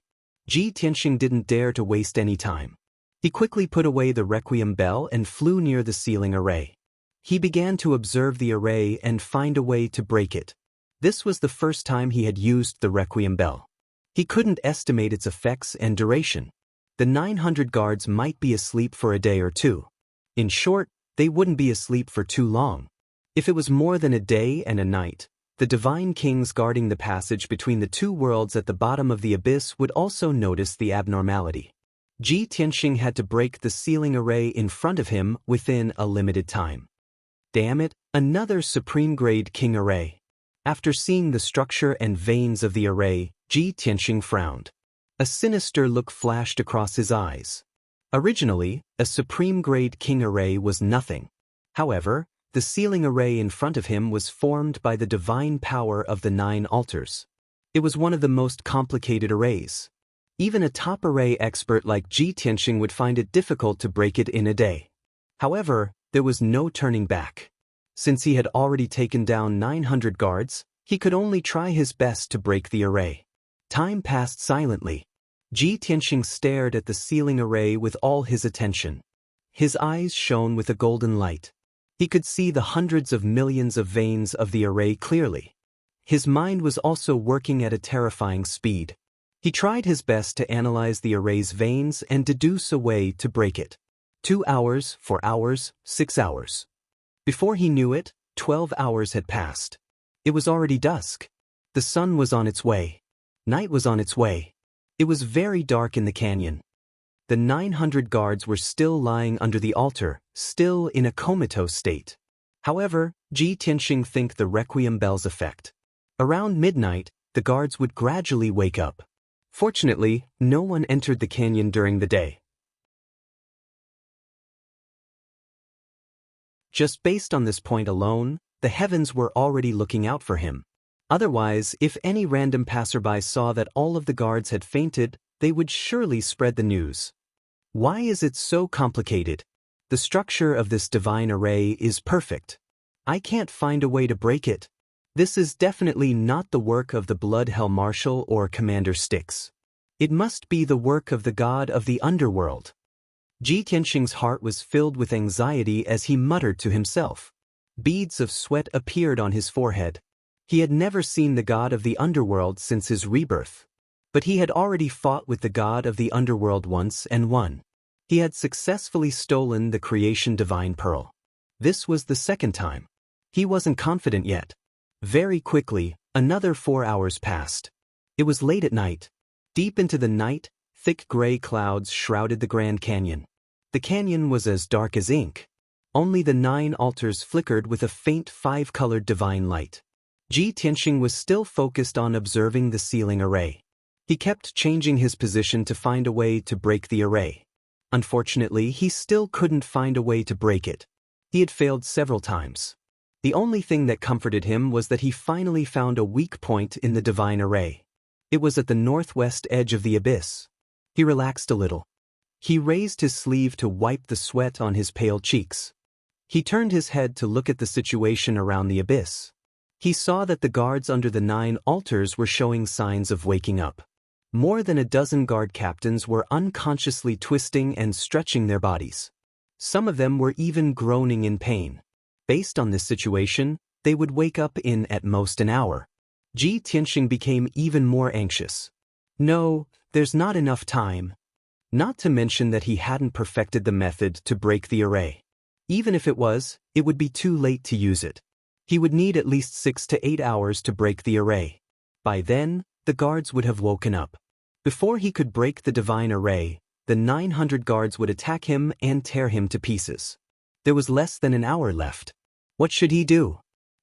Ji Tianxing didn't dare to waste any time. He quickly put away the requiem bell and flew near the ceiling array. He began to observe the array and find a way to break it. This was the first time he had used the requiem bell. He couldn't estimate its effects and duration. The 900 guards might be asleep for a day or two. In short, they wouldn't be asleep for too long. If it was more than a day and a night, the divine kings guarding the passage between the two worlds at the bottom of the abyss would also notice the abnormality. Ji Tianxing had to break the ceiling array in front of him within a limited time. Damn it, another supreme-grade king array. After seeing the structure and veins of the array, Ji Tianxing frowned. A sinister look flashed across his eyes. Originally, a supreme-grade king array was nothing. However, the ceiling array in front of him was formed by the divine power of the 9 altars. It was one of the most complicated arrays. Even a top array expert like Ji Tianxing would find it difficult to break it in a day. However, there was no turning back. Since he had already taken down 900 guards, he could only try his best to break the array. Time passed silently. Ji Tianxing stared at the ceiling array with all his attention. His eyes shone with a golden light. He could see the hundreds of millions of veins of the array clearly. His mind was also working at a terrifying speed. He tried his best to analyze the array's veins and deduce a way to break it. 2 hours, 4 hours, 6 hours. Before he knew it, 12 hours had passed. It was already dusk. The sun was on its way. Night was on its way. It was very dark in the canyon. The 900 guards were still lying under the altar, still in a comatose state. However, Ji Tianxing think the requiem bell's effect. Around midnight, the guards would gradually wake up. Fortunately, no one entered the canyon during the day. Just based on this point alone, the heavens were already looking out for him. Otherwise, if any random passerby saw that all of the guards had fainted, they would surely spread the news. Why is it so complicated? The structure of this divine array is perfect. I can't find a way to break it. This is definitely not the work of the Blood Hell Marshal or Commander Styx. It must be the work of the god of the underworld. Ji Tianxing's heart was filled with anxiety as he muttered to himself. Beads of sweat appeared on his forehead. He had never seen the god of the underworld since his rebirth. But he had already fought with the god of the underworld once and won. He had successfully stolen the creation divine pearl. This was the second time. He wasn't confident yet. Very quickly, another 4 hours passed. It was late at night. Deep into the night, thick gray clouds shrouded the Grand Canyon. The canyon was as dark as ink. Only the 9 altars flickered with a faint 5-colored divine light. Ji Tianxing was still focused on observing the ceiling array. He kept changing his position to find a way to break the array. Unfortunately, he still couldn't find a way to break it. He had failed several times. The only thing that comforted him was that he finally found a weak point in the divine array. It was at the northwest edge of the abyss. He relaxed a little. He raised his sleeve to wipe the sweat on his pale cheeks. He turned his head to look at the situation around the abyss. He saw that the guards under the 9 altars were showing signs of waking up. More than a dozen guard captains were unconsciously twisting and stretching their bodies. Some of them were even groaning in pain. Based on this situation, they would wake up in at most an hour. Ji Tianxing became even more anxious. No, there's not enough time. Not to mention that he hadn't perfected the method to break the array. Even if it was, it would be too late to use it. He would need at least 6 to 8 hours to break the array. By then, the guards would have woken up. Before he could break the divine array, the 900 guards would attack him and tear him to pieces. There was less than an hour left. What should he do?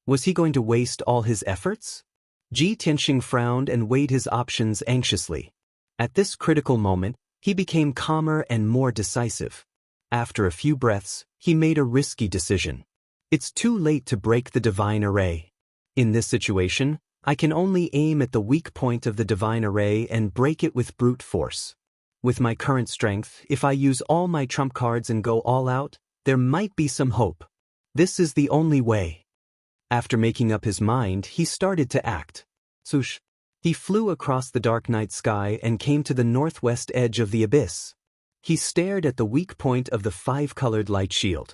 Was he going to waste all his efforts? Ji Tianxing frowned and weighed his options anxiously. At this critical moment, he became calmer and more decisive. After a few breaths, he made a risky decision. It's too late to break the divine array. In this situation, I can only aim at the weak point of the divine array and break it with brute force. With my current strength, if I use all my trump cards and go all out, there might be some hope. This is the only way. After making up his mind, he started to act. Swoosh! He flew across the dark night sky and came to the northwest edge of the abyss. He stared at the weak point of the five-colored light shield.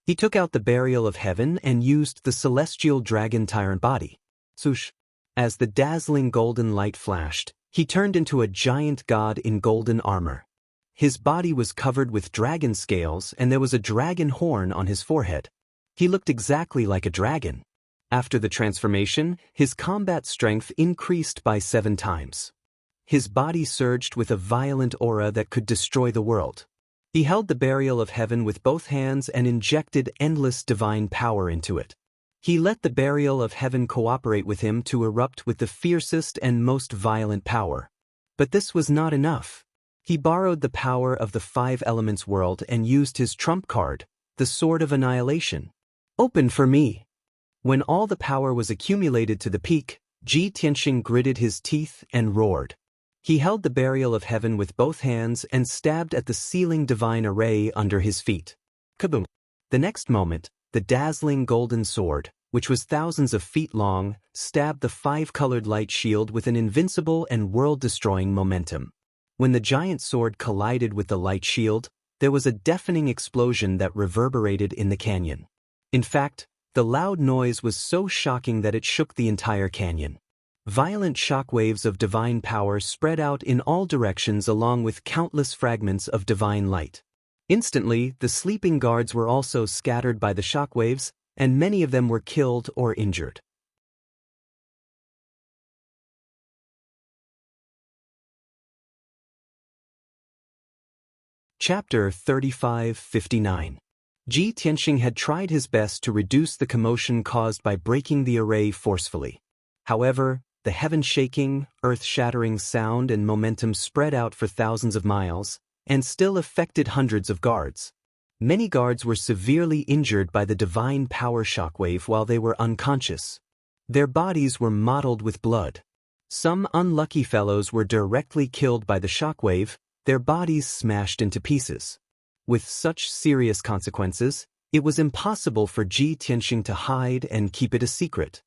He took out the Burial of Heaven and used the celestial dragon tyrant body. Swoosh! As the dazzling golden light flashed, he turned into a giant god in golden armor. His body was covered with dragon scales and there was a dragon horn on his forehead. He looked exactly like a dragon. After the transformation, his combat strength increased by 7 times. His body surged with a violent aura that could destroy the world. He held the Burial of Heaven with both hands and injected endless divine power into it. He let the Burial of Heaven cooperate with him to erupt with the fiercest and most violent power. But this was not enough. He borrowed the power of the 5 elements world and used his trump card, the Sword of Annihilation. Open for me. When all the power was accumulated to the peak, Ji Tianxing gritted his teeth and roared. He held the Burial of Heaven with both hands and stabbed at the sealing divine array under his feet. Kaboom! The next moment, the dazzling golden sword, which was thousands of feet long, stabbed the 5-colored light shield with an invincible and world-destroying momentum. When the giant sword collided with the light shield, there was a deafening explosion that reverberated in the canyon. In fact, the loud noise was so shocking that it shook the entire canyon. Violent shockwaves of divine power spread out in all directions along with countless fragments of divine light. Instantly, the sleeping guards were also scattered by the shockwaves, and many of them were killed or injured. Chapter 35-59. Ji Tianxing had tried his best to reduce the commotion caused by breaking the array forcefully. However, the heaven-shaking, earth-shattering sound and momentum spread out for thousands of miles, and still affected hundreds of guards. Many guards were severely injured by the divine power shockwave while they were unconscious. Their bodies were mottled with blood. Some unlucky fellows were directly killed by the shockwave, their bodies smashed into pieces. With such serious consequences, it was impossible for Ji Tianxing to hide and keep it a secret.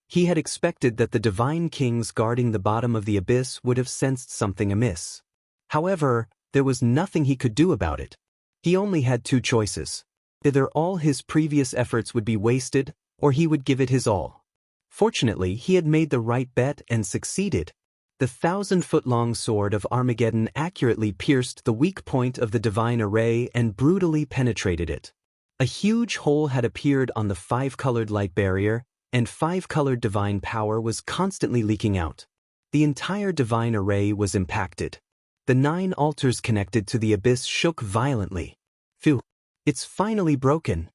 He had expected that the divine kings guarding the bottom of the abyss would have sensed something amiss. However, there was nothing he could do about it. He only had 2 choices. Either all his previous efforts would be wasted, or he would give it his all. Fortunately, he had made the right bet and succeeded. The 1,000-foot-long sword of Armageddon accurately pierced the weak point of the divine array and brutally penetrated it. A huge hole had appeared on the 5-colored light barrier, and 5-colored divine power was constantly leaking out. The entire divine array was impacted. The 9 altars connected to the abyss shook violently. Phew! It's finally broken.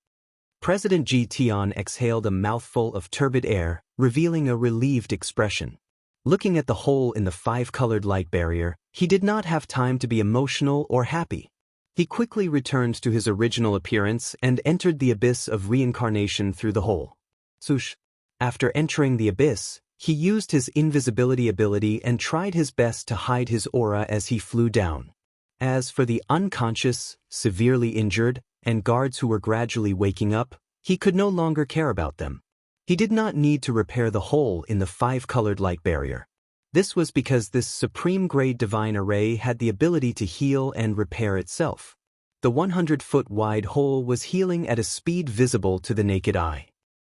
President Ji Tian exhaled a mouthful of turbid air, revealing a relieved expression. Looking at the hole in the 5-colored light barrier, he did not have time to be emotional or happy. He quickly returned to his original appearance and entered the abyss of reincarnation through the hole. Swoosh! After entering the abyss, he used his invisibility ability and tried his best to hide his aura as he flew down. As for the unconscious, severely injured, and guards who were gradually waking up, he could no longer care about them. He did not need to repair the hole in the 5-colored light barrier. This was because this supreme-grade divine array had the ability to heal and repair itself. The 100-foot-wide hole was healing at a speed visible to the naked eye.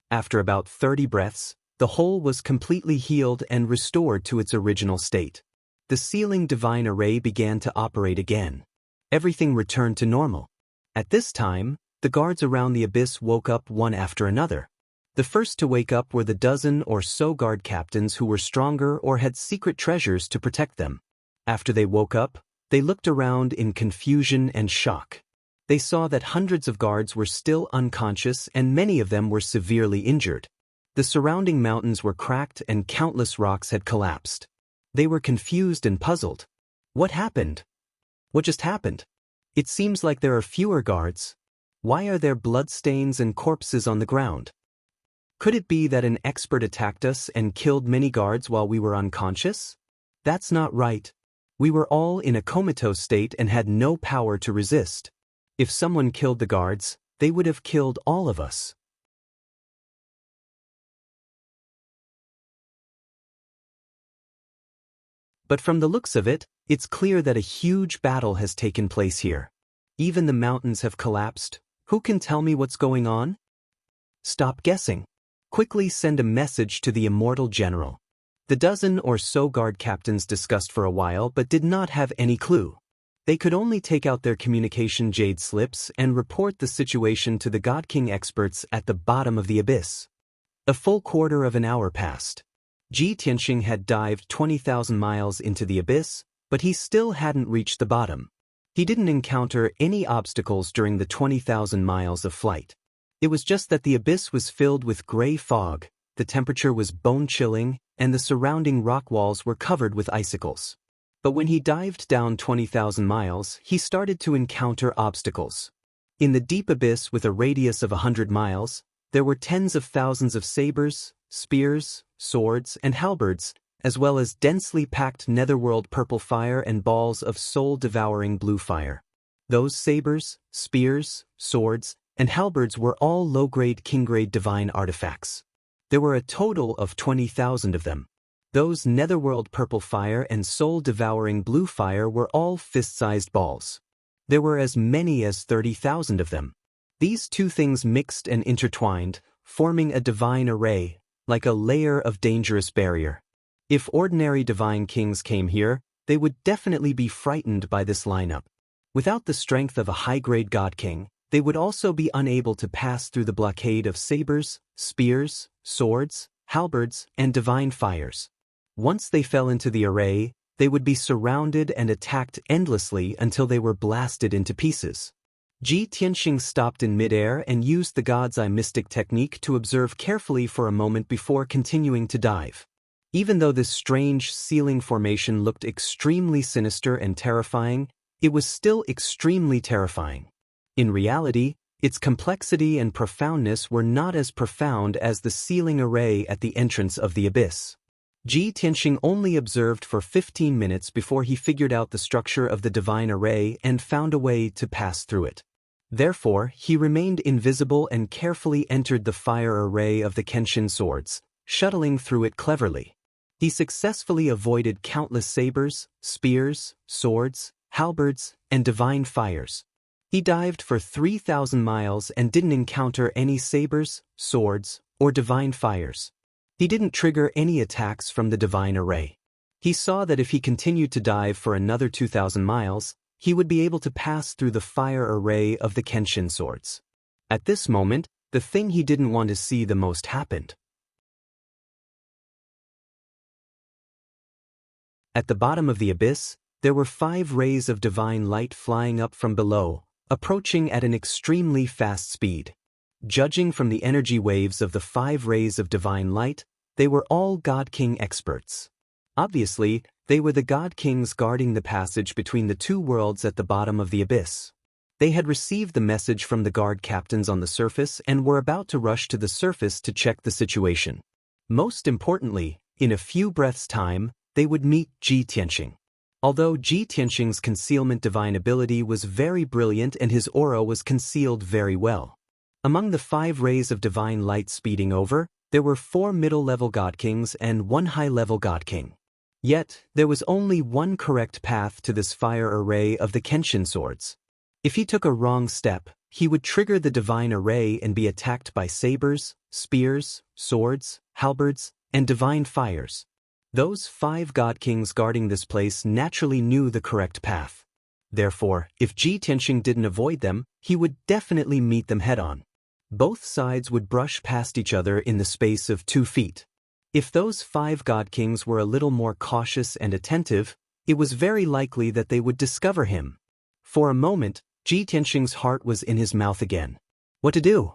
After about 30 breaths, the hole was completely healed and restored to its original state. The sealing divine array began to operate again. Everything returned to normal. At this time, the guards around the abyss woke up one after another. The first to wake up were the dozen or so guard captains who were stronger or had secret treasures to protect them. After they woke up, they looked around in confusion and shock. They saw that hundreds of guards were still unconscious and many of them were severely injured. The surrounding mountains were cracked and countless rocks had collapsed. They were confused and puzzled. What happened? What just happened? It seems like there are fewer guards. Why are there bloodstains and corpses on the ground? Could it be that an expert attacked us and killed many guards while we were unconscious? That's not right. We were all in a comatose state and had no power to resist. If someone killed the guards, they would have killed all of us. But from the looks of it, it's clear that a huge battle has taken place here. Even the mountains have collapsed. Who can tell me what's going on? Stop guessing. Quickly send a message to the Immortal General. The dozen or so guard captains discussed for a while but did not have any clue. They could only take out their communication jade slips and report the situation to the God King experts at the bottom of the abyss. A full quarter of an hour passed. Ji Tianxing had dived 20,000 miles into the abyss, but he still hadn't reached the bottom. He didn't encounter any obstacles during the 20,000 miles of flight. It was just that the abyss was filled with gray fog, the temperature was bone-chilling, and the surrounding rock walls were covered with icicles. But when he dived down 20,000 miles, he started to encounter obstacles. In the deep abyss with a radius of 100 miles, there were tens of thousands of sabers, spears, swords, and halberds, as well as densely packed netherworld purple fire and balls of soul-devouring blue fire. Those sabers, spears, swords, and halberds were all low-grade king-grade divine artifacts. There were a total of 20,000 of them. Those netherworld purple fire and soul-devouring blue fire were all fist-sized balls. There were as many as 30,000 of them. These two things mixed and intertwined, forming a divine array, like a layer of dangerous barrier. If ordinary divine kings came here, they would definitely be frightened by this lineup. Without the strength of a high-grade god king, they would also be unable to pass through the blockade of sabers, spears, swords, halberds, and divine fires. Once they fell into the array, they would be surrounded and attacked endlessly until they were blasted into pieces. Ji Tianxing stopped in midair and used the God's Eye mystic technique to observe carefully for a moment before continuing to dive. Even though this strange ceiling formation looked extremely sinister and terrifying, it was still extremely terrifying. In reality, its complexity and profoundness were not as profound as the ceiling array at the entrance of the abyss. Ji Tianxing only observed for 15 minutes before he figured out the structure of the divine array and found a way to pass through it. Therefore, he remained invisible and carefully entered the fire array of the Kenshin swords, shuttling through it cleverly. He successfully avoided countless sabers, spears, swords, halberds, and divine fires. He dived for 3,000 miles and didn't encounter any sabers, swords, or divine fires. He didn't trigger any attacks from the divine array. He saw that if he continued to dive for another 2,000 miles, he would be able to pass through the fire array of the Kenshin swords. At this moment, the thing he didn't want to see the most happened. At the bottom of the abyss, there were 5 rays of divine light flying up from below, approaching at an extremely fast speed. Judging from the energy waves of the 5 rays of divine light, they were all God King experts. Obviously, they were the God Kings guarding the passage between the two worlds at the bottom of the abyss. They had received the message from the guard captains on the surface and were about to rush to the surface to check the situation. Most importantly, in a few breaths' time, they would meet Ji Tianxing. Although Ji Tianxing's concealment divine ability was very brilliant and his aura was concealed very well. Among the 5 rays of divine light speeding over, there were 4 middle-level God Kings and 1 high-level God King. Yet, there was only one correct path to this fire array of the Kenshin swords. If he took a wrong step, he would trigger the divine array and be attacked by sabers, spears, swords, halberds, and divine fires. Those 5 God Kings guarding this place naturally knew the correct path. Therefore, if Ji Tianxing didn't avoid them, he would definitely meet them head-on. Both sides would brush past each other in the space of 2 feet. If those 5 God Kings were a little more cautious and attentive, it was very likely that they would discover him. For a moment, Ji Tianxing's heart was in his mouth again. What to do?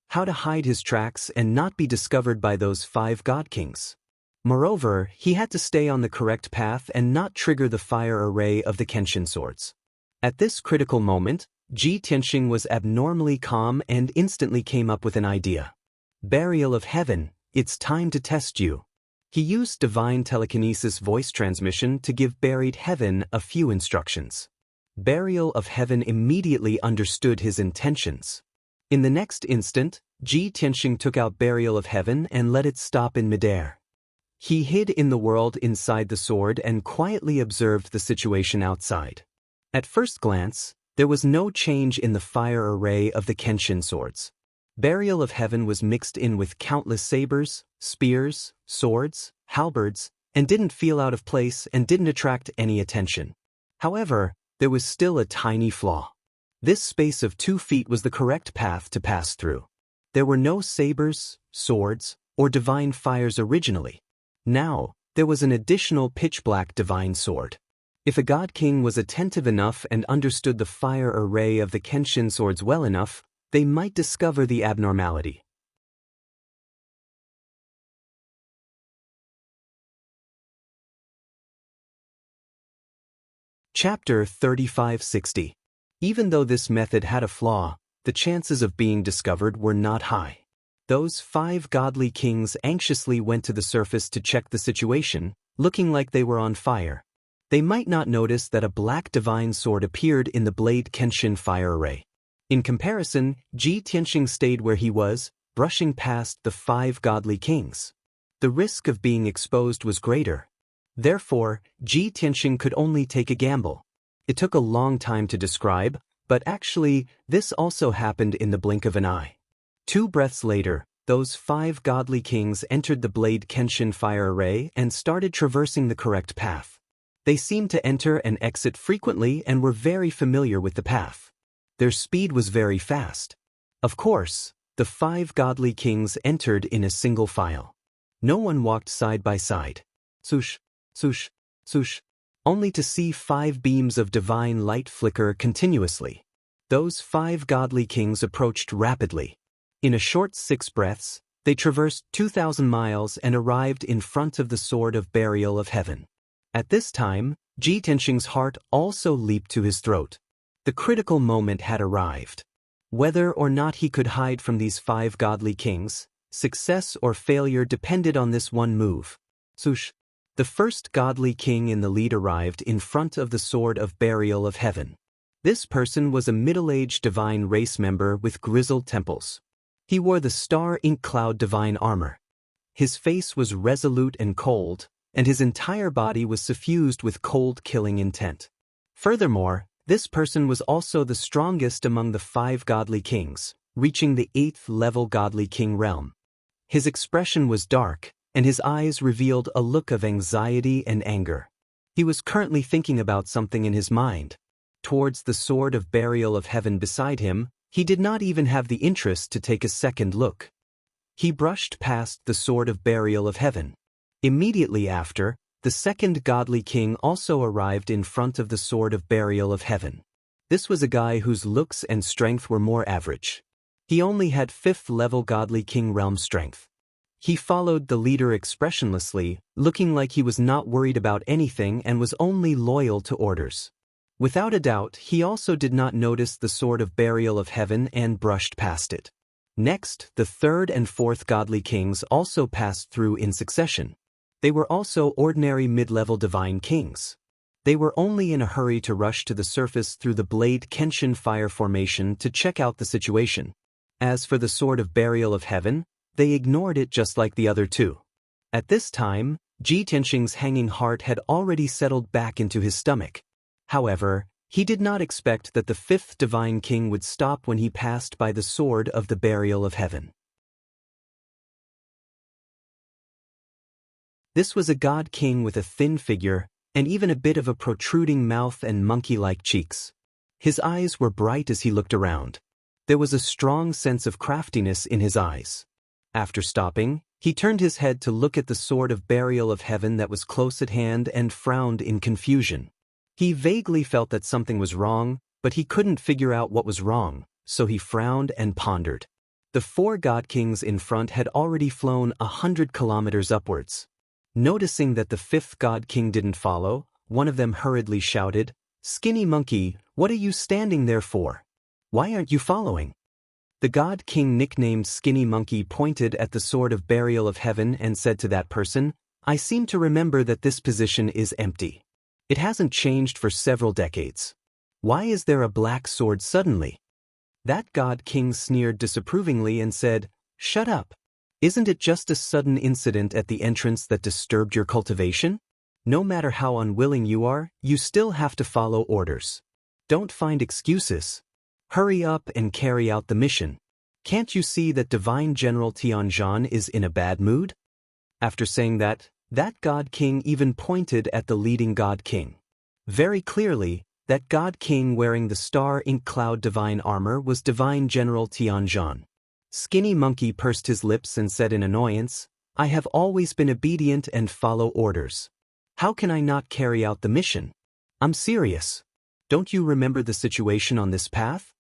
How to hide his tracks and not be discovered by those 5 God Kings? Moreover, he had to stay on the correct path and not trigger the fire array of the Kenshin swords. At this critical moment, Ji Tianxing was abnormally calm and instantly came up with an idea. Burial of Heaven, it's time to test you. He used divine telekinesis voice transmission to give Buried Heaven a few instructions. Burial of Heaven immediately understood his intentions. In the next instant, Ji Tianxing took out Burial of Heaven and let it stop in midair. He hid in the world inside the sword and quietly observed the situation outside. At first glance, there was no change in the fire array of the Kenshin swords. Burial of Heaven was mixed in with countless sabers, spears, swords, halberds, and didn't feel out of place and didn't attract any attention. However, there was still a tiny flaw. This space of 2 feet was the correct path to pass through. There were no sabers, swords, or divine fires originally. Now, there was an additional pitch-black divine sword. If a god king was attentive enough and understood the fire array of the Kenshin swords well enough, they might discover the abnormality. Chapter 3560. Even though this method had a flaw, the chances of being discovered were not high. Those 5 godly kings anxiously went to the surface to check the situation, looking like they were on fire. They might not notice that a black divine sword appeared in the blade Kenshin fire array. In comparison, Ji Tianxing stayed where he was, brushing past the 5 godly kings. The risk of being exposed was greater. Therefore, Ji Tianxing could only take a gamble. It took a long time to describe, but actually, this also happened in the blink of an eye. 2 breaths later, those 5 godly kings entered the blade Kenshin fire array and started traversing the correct path. They seemed to enter and exit frequently and were very familiar with the path. Their speed was very fast. Of course, the 5 godly kings entered in a single file. No one walked side by side. Swoosh, swoosh, swoosh, only to see 5 beams of divine light flicker continuously. Those 5 godly kings approached rapidly. In a short 6 breaths, they traversed 2,000 miles and arrived in front of the sword of Burial of Heaven. At this time, Ji Tianxing's heart also leaped to his throat. The critical moment had arrived. Whether or not he could hide from these 5 godly kings, success or failure depended on this one move. Swoosh. The first godly king in the lead arrived in front of the sword of Burial of Heaven. This person was a middle-aged divine race member with grizzled temples. He wore the star ink cloud divine armor. His face was resolute and cold, and his entire body was suffused with cold killing intent. Furthermore, this person was also the strongest among the 5 godly kings, reaching the 8th level godly king realm. His expression was dark, and his eyes revealed a look of anxiety and anger. He was currently thinking about something in his mind. Towards the sword of Burial of Heaven beside him, he did not even have the interest to take a second look. He brushed past the sword of Burial of Heaven. Immediately after, the second godly king also arrived in front of the sword of Burial of Heaven. This was a guy whose looks and strength were more average. He only had 5th level godly king realm strength. He followed the leader expressionlessly, looking like he was not worried about anything and was only loyal to orders. Without a doubt, he also did not notice the sword of Burial of Heaven and brushed past it. Next, the 3rd and 4th godly kings also passed through in succession. They were also ordinary mid-level divine kings. They were only in a hurry to rush to the surface through the blade Kenshin fire formation to check out the situation. As for the sword of Burial of Heaven, they ignored it just like the other 2. At this time, Ji Tianxing's hanging heart had already settled back into his stomach. However, he did not expect that the 5th divine king would stop when he passed by the sword of the Burial of Heaven. This was a god king with a thin figure, and even a bit of a protruding mouth and monkey-like cheeks. His eyes were bright as he looked around. There was a strong sense of craftiness in his eyes. After stopping, he turned his head to look at the sword of Burial of Heaven that was close at hand and frowned in confusion. He vaguely felt that something was wrong, but he couldn't figure out what was wrong, so he frowned and pondered. The 4 god kings in front had already flown 100 kilometers upwards. Noticing that the 5th god king didn't follow, one of them hurriedly shouted, "Skinny monkey, what are you standing there for? Why aren't you following?" The god king nicknamed Skinny Monkey pointed at the sword of Burial of Heaven and said to that person, "I seem to remember that this position is empty. It hasn't changed for several decades. Why is there a black sword suddenly?" That god king sneered disapprovingly and said, "Shut up. Isn't it just a sudden incident at the entrance that disturbed your cultivation? No matter how unwilling you are, you still have to follow orders. Don't find excuses. Hurry up and carry out the mission. Can't you see that Divine General Tianzhan is in a bad mood?" After saying that god king even pointed at the leading god king. Very clearly, that god king wearing the star ink cloud divine armor was Divine General Tianzhan. Skinny Monkey pursed his lips and said in annoyance, "I have always been obedient and follow orders. How can I not carry out the mission? I'm serious. Don't you remember the situation on this path?"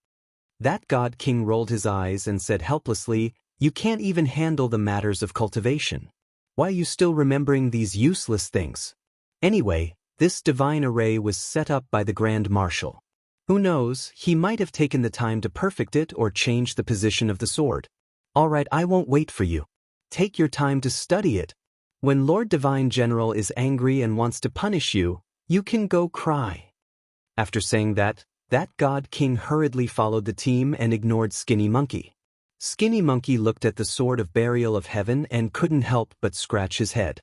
That god king rolled his eyes and said helplessly, "You can't even handle the matters of cultivation. Why are you still remembering these useless things? Anyway, this divine array was set up by the Grand Marshal. Who knows, he might have taken the time to perfect it or change the position of the sword. All right, I won't wait for you. Take your time to study it. When Lord Divine General is angry and wants to punish you, you can go cry." After saying that god king hurriedly followed the team and ignored Skinny Monkey. Skinny Monkey looked at the sword of burial of heaven and couldn't help but scratch his head.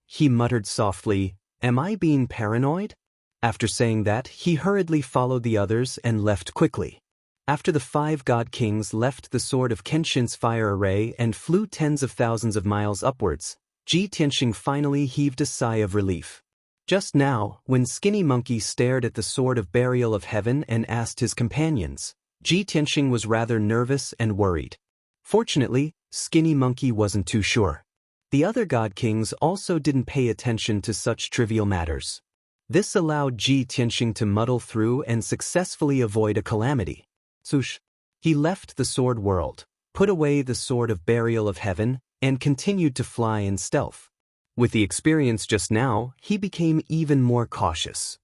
He muttered softly, "Am I being paranoid?" After saying that, he hurriedly followed the others and left quickly. After the 5 god kings left the sword of Kenshin's fire array and flew tens of thousands of miles upwards, Ji Tianxing finally heaved a sigh of relief. Just now, when Skinny Monkey stared at the sword of burial of heaven and asked his companions, Ji Tianxing was rather nervous and worried. Fortunately, Skinny Monkey wasn't too sure. The other god kings also didn't pay attention to such trivial matters. This allowed Ji Tianxing to muddle through and successfully avoid a calamity. Swoosh! He left the sword world, put away the sword of burial of heaven, and continued to fly in stealth. With the experience just now, he became even more cautious.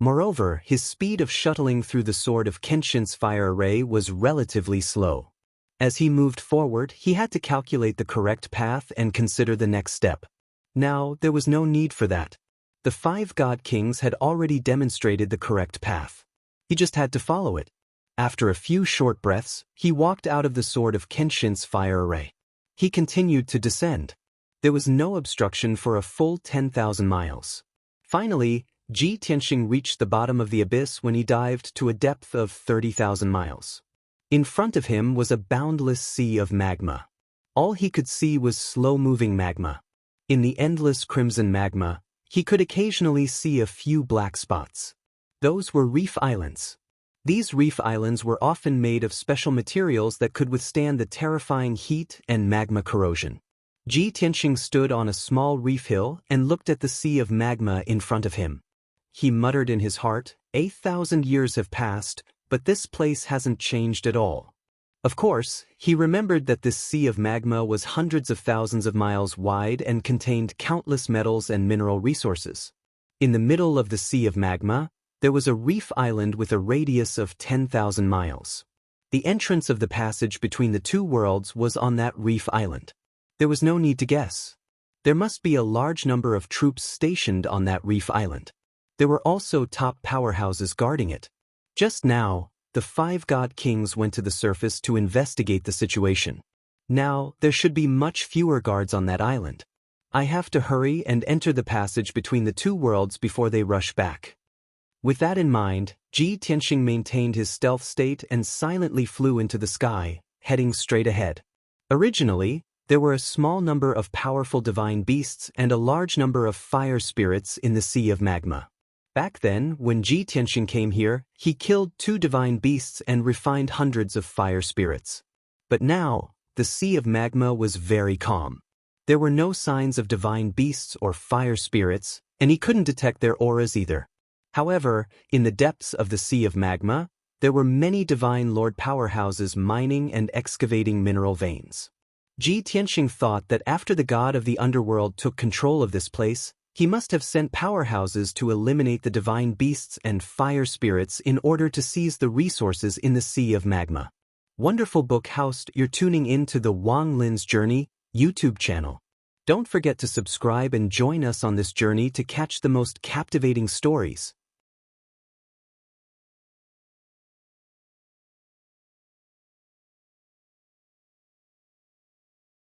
Moreover, his speed of shuttling through the sword of Kenshin's fire array was relatively slow. As he moved forward, he had to calculate the correct path and consider the next step. Now, there was no need for that. The 5 god kings had already demonstrated the correct path. He just had to follow it. After a few short breaths, he walked out of the sword of Kenshin's fire array. He continued to descend. There was no obstruction for a full 10,000 miles. Finally, Ji Tianxing reached the bottom of the abyss when he dived to a depth of 30,000 miles. In front of him was a boundless sea of magma. All he could see was slow-moving magma. In the endless crimson magma, he could occasionally see a few black spots. Those were reef islands. These reef islands were often made of special materials that could withstand the terrifying heat and magma corrosion. Ji Tianxing stood on a small reef hill and looked at the sea of magma in front of him. He muttered in his heart, 8,000 years have passed, but this place hasn't changed at all. Of course, he remembered that this sea of magma was hundreds of thousands of miles wide and contained countless metals and mineral resources. In the middle of the sea of magma, there was a reef island with a radius of 10,000 miles. The entrance of the passage between the two worlds was on that reef island. There was no need to guess. There must be a large number of troops stationed on that reef island. There were also top powerhouses guarding it. Just now, the 5 god kings went to the surface to investigate the situation. Now, there should be much fewer guards on that island. I have to hurry and enter the passage between the two worlds before they rush back. With that in mind, Ji Tianxing maintained his stealth state and silently flew into the sky, heading straight ahead. Originally, there were a small number of powerful divine beasts and a large number of fire spirits in the sea of magma. Back then, when Ji Tianxing came here, he killed 2 divine beasts and refined hundreds of fire spirits. But now, the sea of magma was very calm. There were no signs of divine beasts or fire spirits, and he couldn't detect their auras either. However, in the depths of the sea of magma, there were many divine lord powerhouses mining and excavating mineral veins. Ji Tianxing thought that after the god of the underworld took control of this place, he must have sent powerhouses to eliminate the divine beasts and fire spirits in order to seize the resources in the sea of magma. Wonderful book house, you're tuning in to the Wang Lin's Journey YouTube channel. Don't forget to subscribe and join us on this journey to catch the most captivating stories.